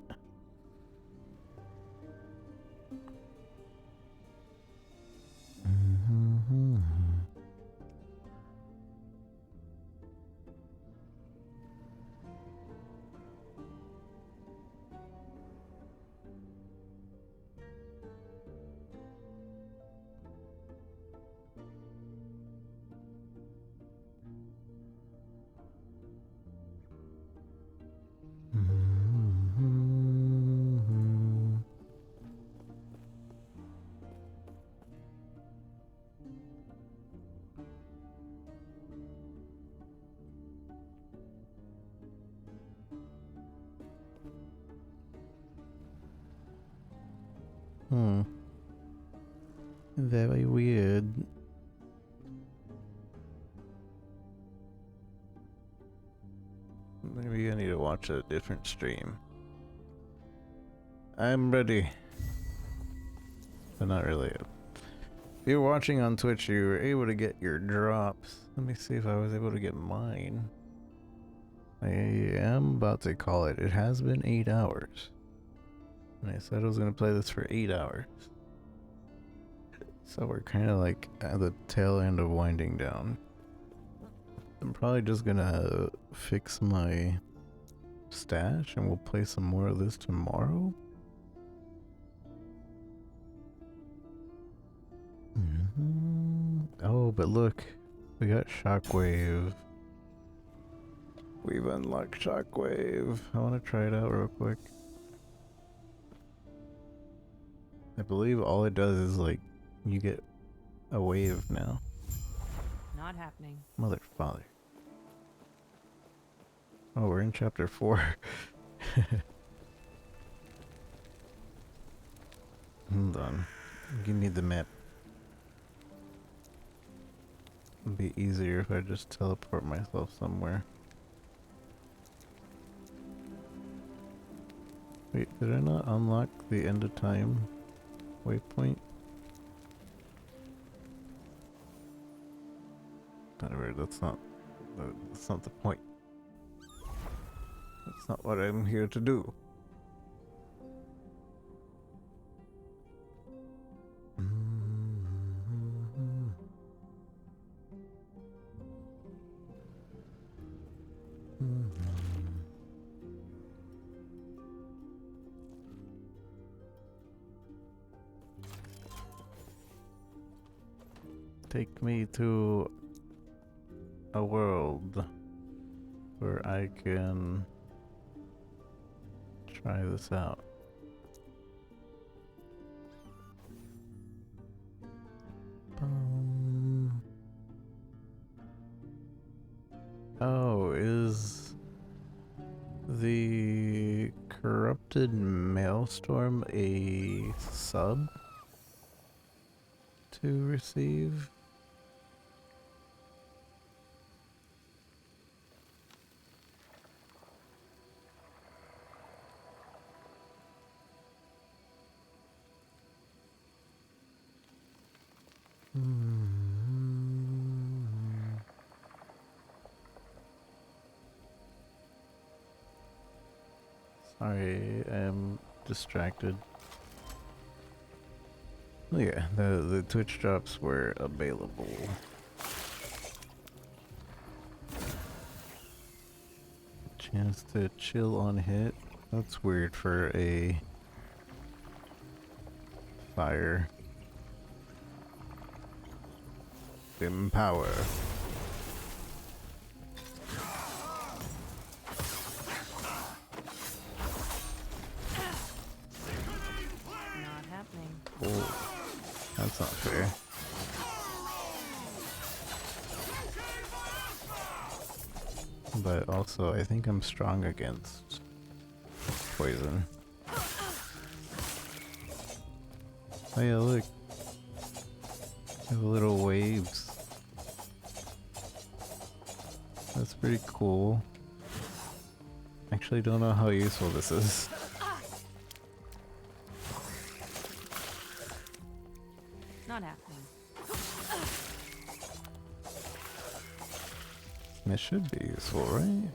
Very weird. Maybe I need to watch a different stream. I'm ready. But not really. If you're watching on Twitch, you were able to get your drops. Let me see if I was able to get mine. I am about to call it. It has been 8 hours. And I said I was going to play this for 8 hours. So we're kind of like at the tail end of winding down. I'm probably just going to fix my stash and we'll play some more of this tomorrow. Oh, but look, we got Shockwave. We've unlocked Shockwave. I want to try it out real quick. I believe all it does is like you get a wave now. Not happening. Mother father. Oh, we're in chapter 4. Hold on. Give me the map. It'd be easier if I just teleport myself somewhere. Wait, did I not unlock the end of time waypoint? Whatever, that's not the point. That's not what I'm here to do. Take me to a world where I can try this out. Oh, is the corrupted maelstrom a sub to receive? Sorry, I'm distracted. Oh yeah, the Twitch drops were available. Chance to chill on hit. That's weird for a fire. Empower. Not happening. Oh, that's not fair. But also, I think I'm strong against poison. Oh yeah, look. I have little waves. That's pretty cool. Actually, don't know how useful this is. Not happening. It should be useful, right?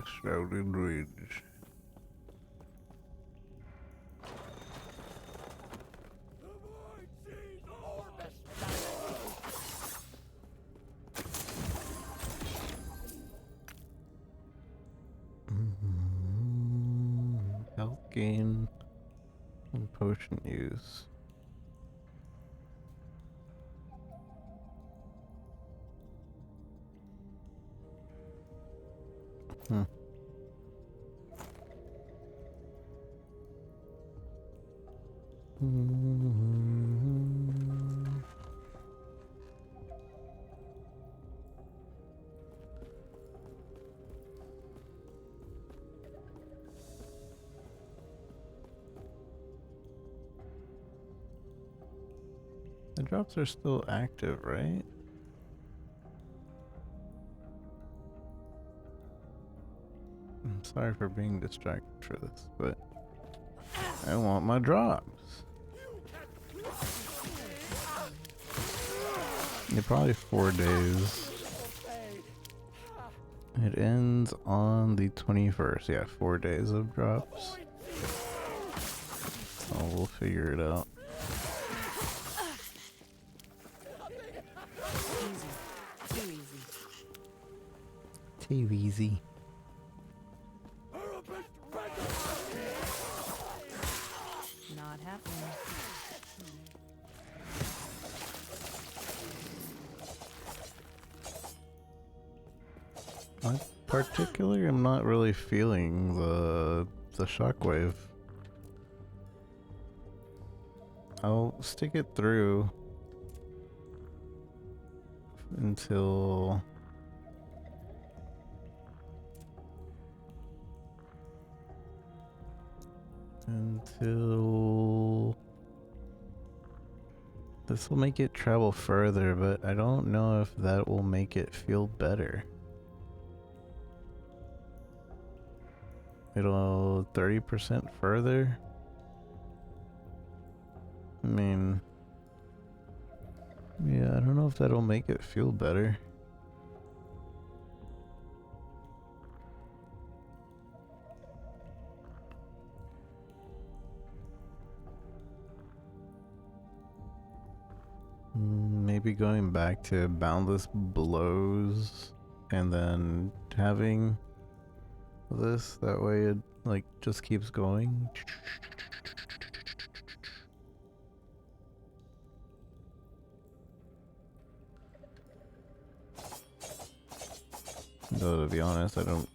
Shrouded Ridge. Health gain and potion use. Hmm. The drops are still active, right? I'm sorry for being distracted for this, but I want my drops. Yeah, probably 4 days. It ends on the 21st. Yeah, 4 days of drops. So we'll figure it out. Too easy. Not happening. I particularly am not really feeling the shockwave. I'll stick it through until this will make it travel further, but I don't know if that will make it feel better. It'll 30% further. I mean, yeah, I don't know if that'll make it feel better. Maybe going back to boundless blows and then having this, that way it like just keeps going. Though to be honest, I don't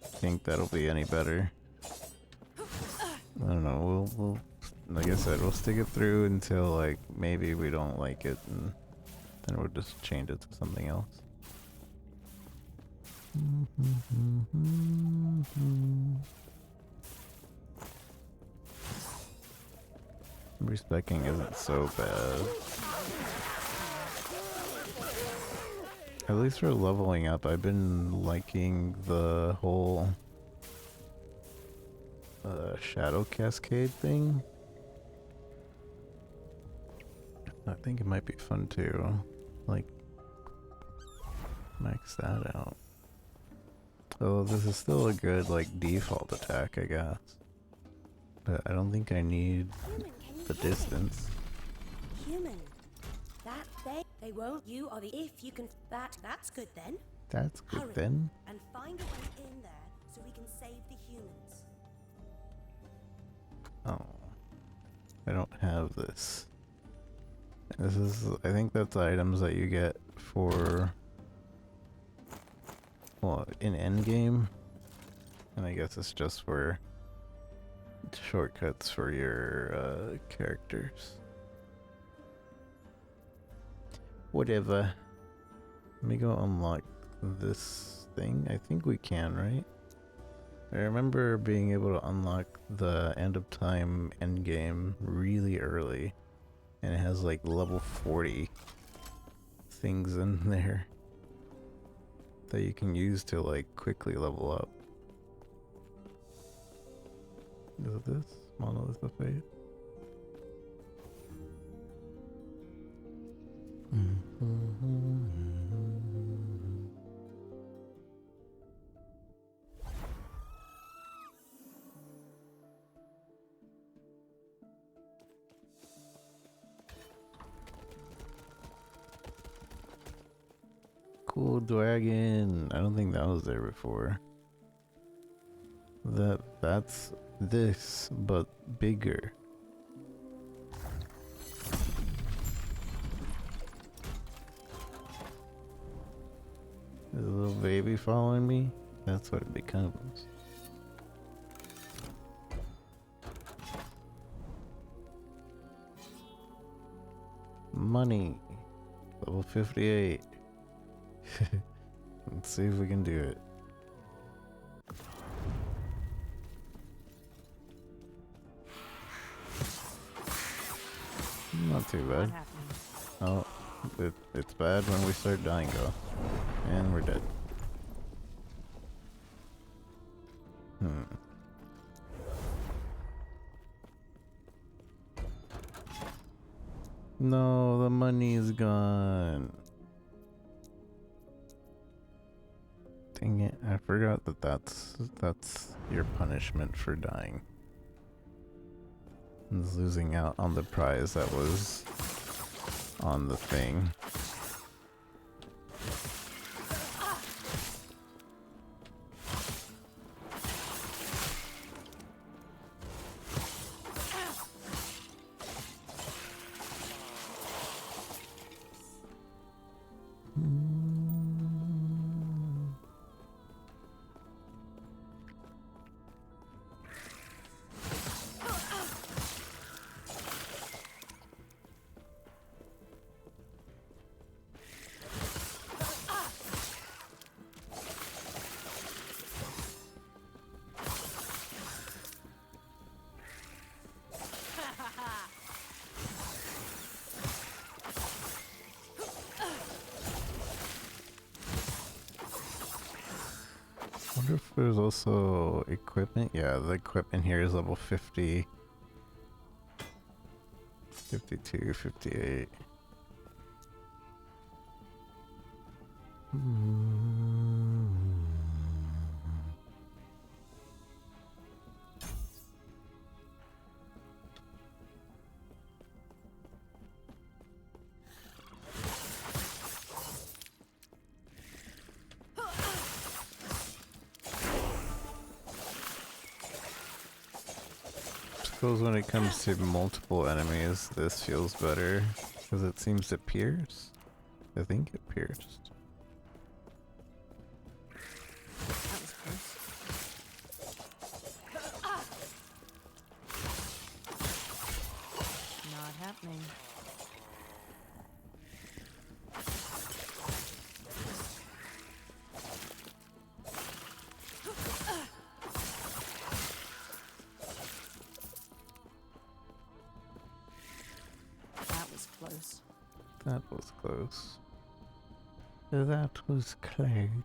think that'll be any better. I don't know, we'll like I said, we'll stick it through until like maybe we don't like it, and then we'll just change it to something else. Respecking isn't so bad. At least for leveling up, I've been liking the whole shadow cascade thing. I think it might be fun to like max that out. So this is still a good like default attack, I guess. But I don't think I need the distance. Human. That they won't. You are the if you can that's good then. That's good Hurry then. and find a way in there so we can save the humans. Oh. I don't have this. This is, I think that's items that you get for, well, in endgame. And I guess it's just for shortcuts for your characters. Whatever. Let me go unlock this thing. I think we can, right? I remember being able to unlock the end of time endgame really early. And it has like level 40 things in there that you can use to like quickly level up. Is it this? Monolith of Fate? cool dragon. I don't think that was there before. That's this, but bigger. Is a little baby following me? That's what it becomes. Money. Level 58. Let's see if we can do it. Not too bad. Oh, it's bad when we start dying though. And we're dead. No, the money is gone. Dang it, I forgot that that's your punishment for dying. Is losing out on the prize that was on the thing. I wonder if there's also equipment. Yeah, the equipment here is level 50, 52, 58. I suppose when it comes to multiple enemies, this feels better because it seems to pierce. I think it pierced. That was close. Not happening. Close. That was close. That was close.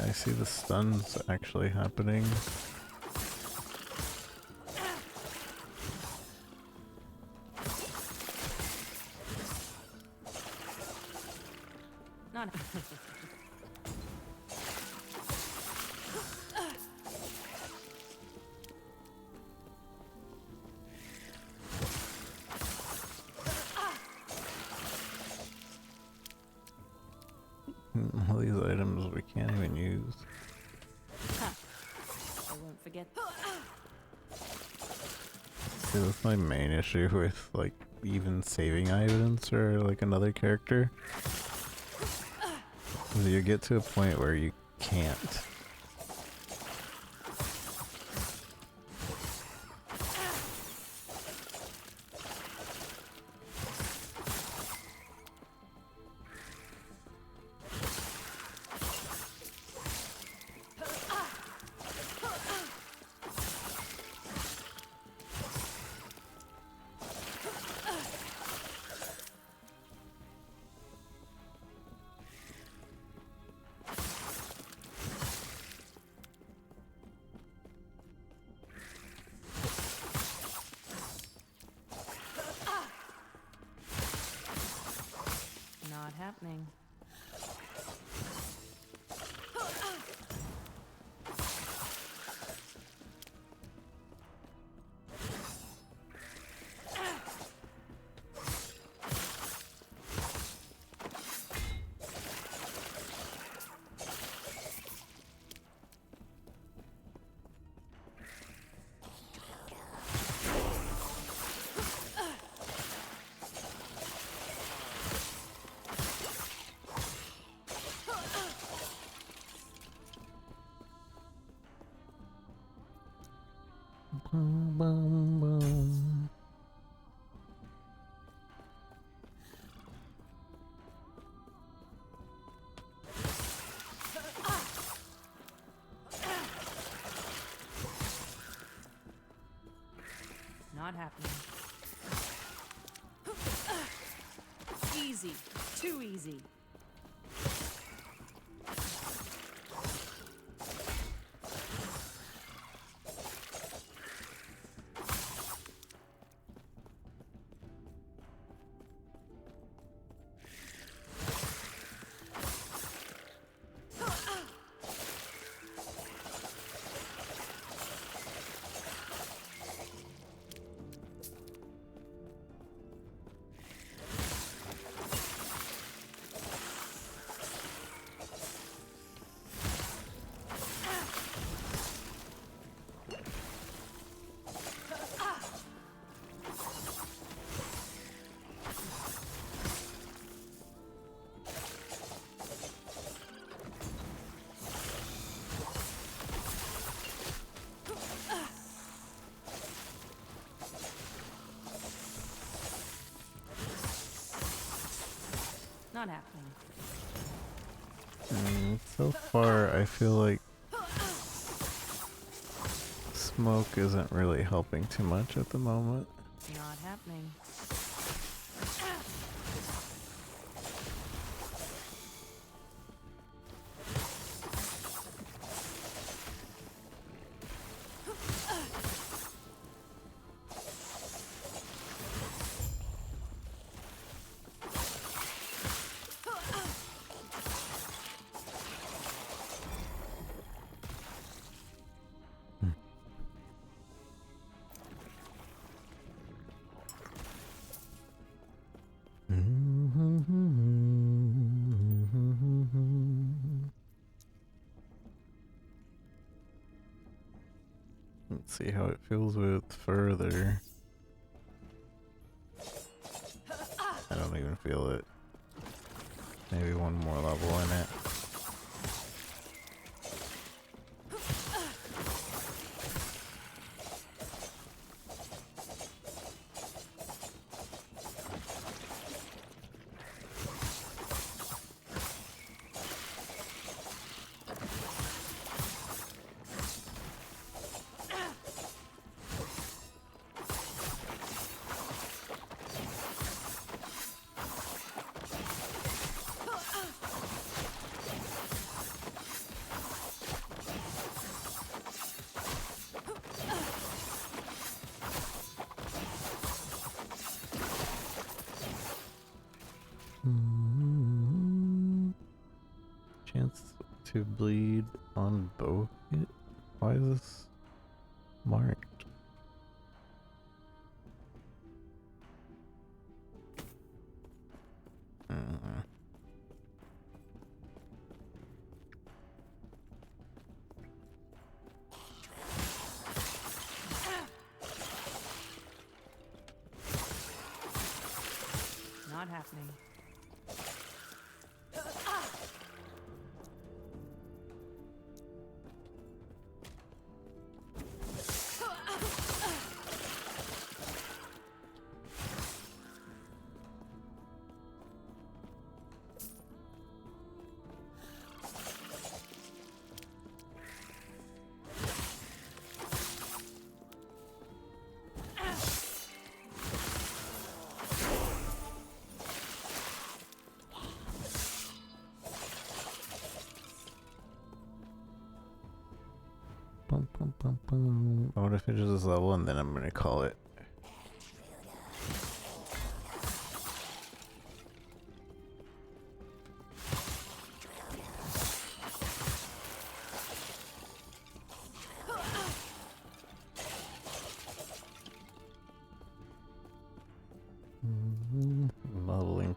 I see the stuns actually happening. Not All these items we can't even use. I won't forget. See, that's my main issue with like even saving items or like another character. Is you get to a point where you can't. happening. Boom, boom, boom. Not happening. Easy. Too easy. Not happening. So far, I feel like smoke isn't really helping too much at the moment. Not happening. Let's see how it feels with further. I don't even feel it. Maybe one more level in it. Chance to bleed on both. Why is this marked? Not happening. Bum, bum, bum, bum. I want to finish this level and then I'm gonna call it.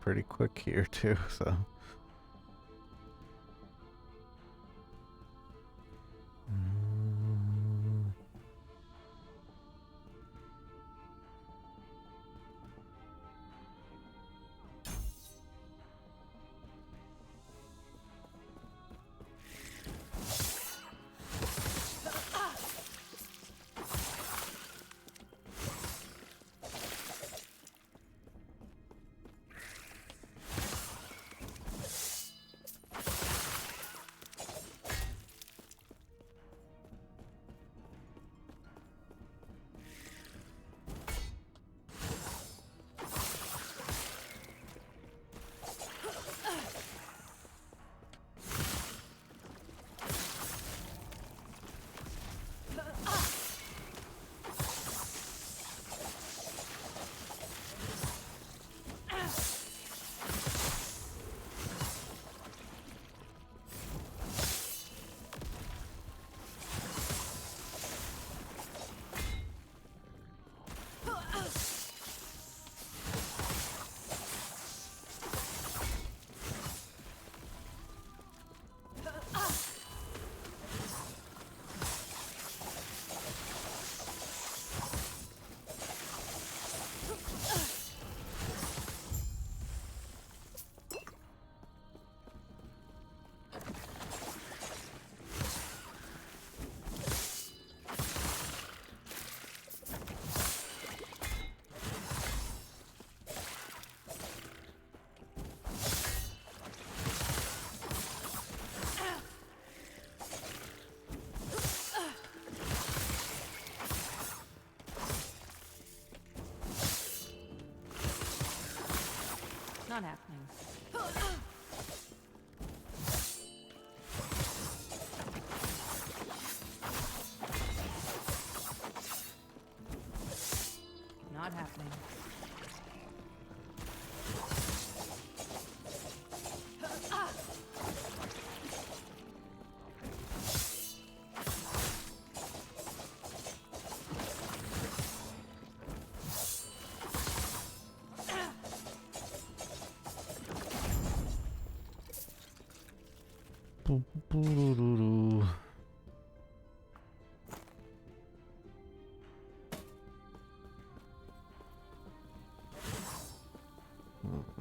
pretty quick here too, so. Not happening. Not happening.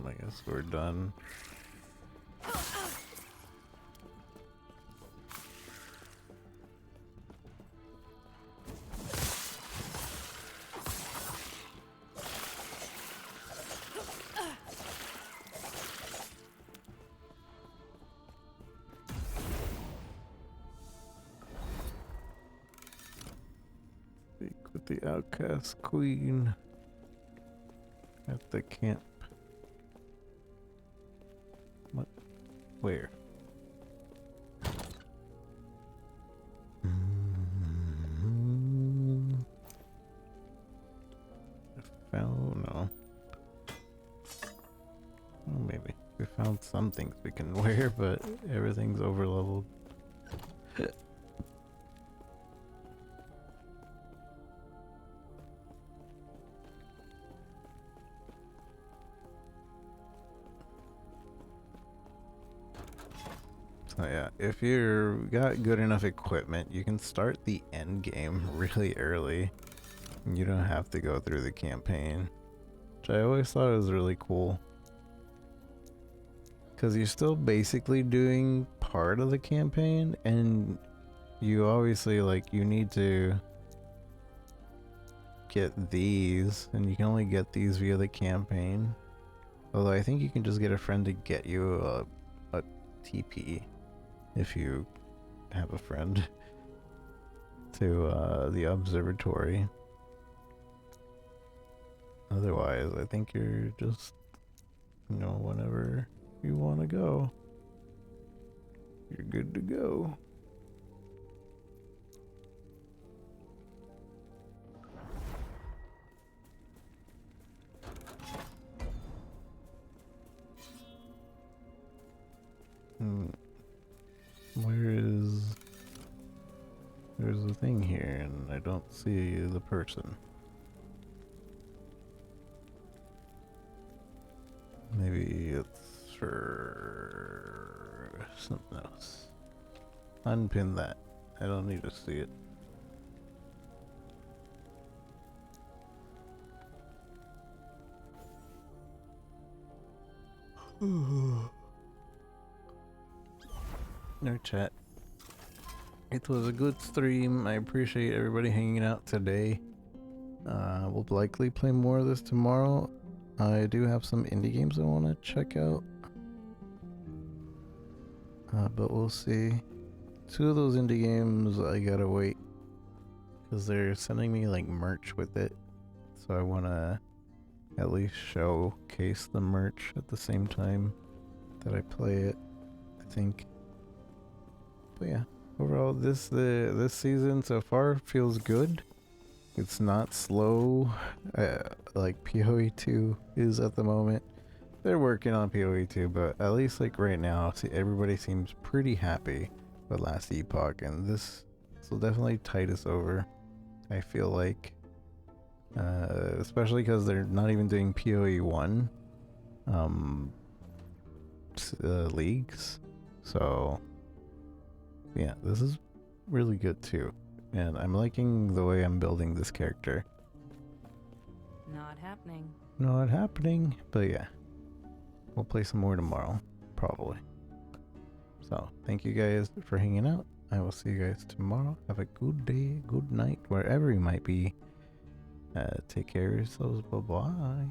I guess we're done. Speak with the outcast queen at the camp. What? Where? I found no. Well, maybe we found some things we can wear, but everything's overleveled. So yeah, if you got good enough equipment, you can start the end game really early. You don't have to go through the campaign, which I always thought was really cool. Because you're still basically doing part of the campaign, and you obviously, like, you need to get these, and you can only get these via the campaign. Although I think you can just get a friend to get you a TP. If you have a friend to the observatory. Otherwise, I think you're just, you know, whenever you want to go, you're good to go. There's a thing here and I don't see the person. Maybe for something else. Unpin that. I don't need to see it. No chat. It was a good stream. I appreciate everybody hanging out today. We'll likely play more of this tomorrow. I do have some indie games I want to check out. But we'll see. 2 of those indie games I gotta wait, because they're sending me like merch with it. So I want to at least showcase the merch at the same time that I play it, I think. But yeah, overall this season so far feels good. It's not slow like PoE 2 is at the moment. They're working on PoE 2, but at least like right now, see, everybody seems pretty happy with last Epoch, and this will definitely tide us over, I feel like. Especially because they're not even doing PoE 1 leagues. So yeah, this is really good too. And I'm liking the way I'm building this character. Not happening. Not happening, but yeah. We'll play some more tomorrow, probably. So, thank you guys for hanging out. I will see you guys tomorrow. Have a good day, good night, wherever you might be. Take care of yourselves. Bye-bye.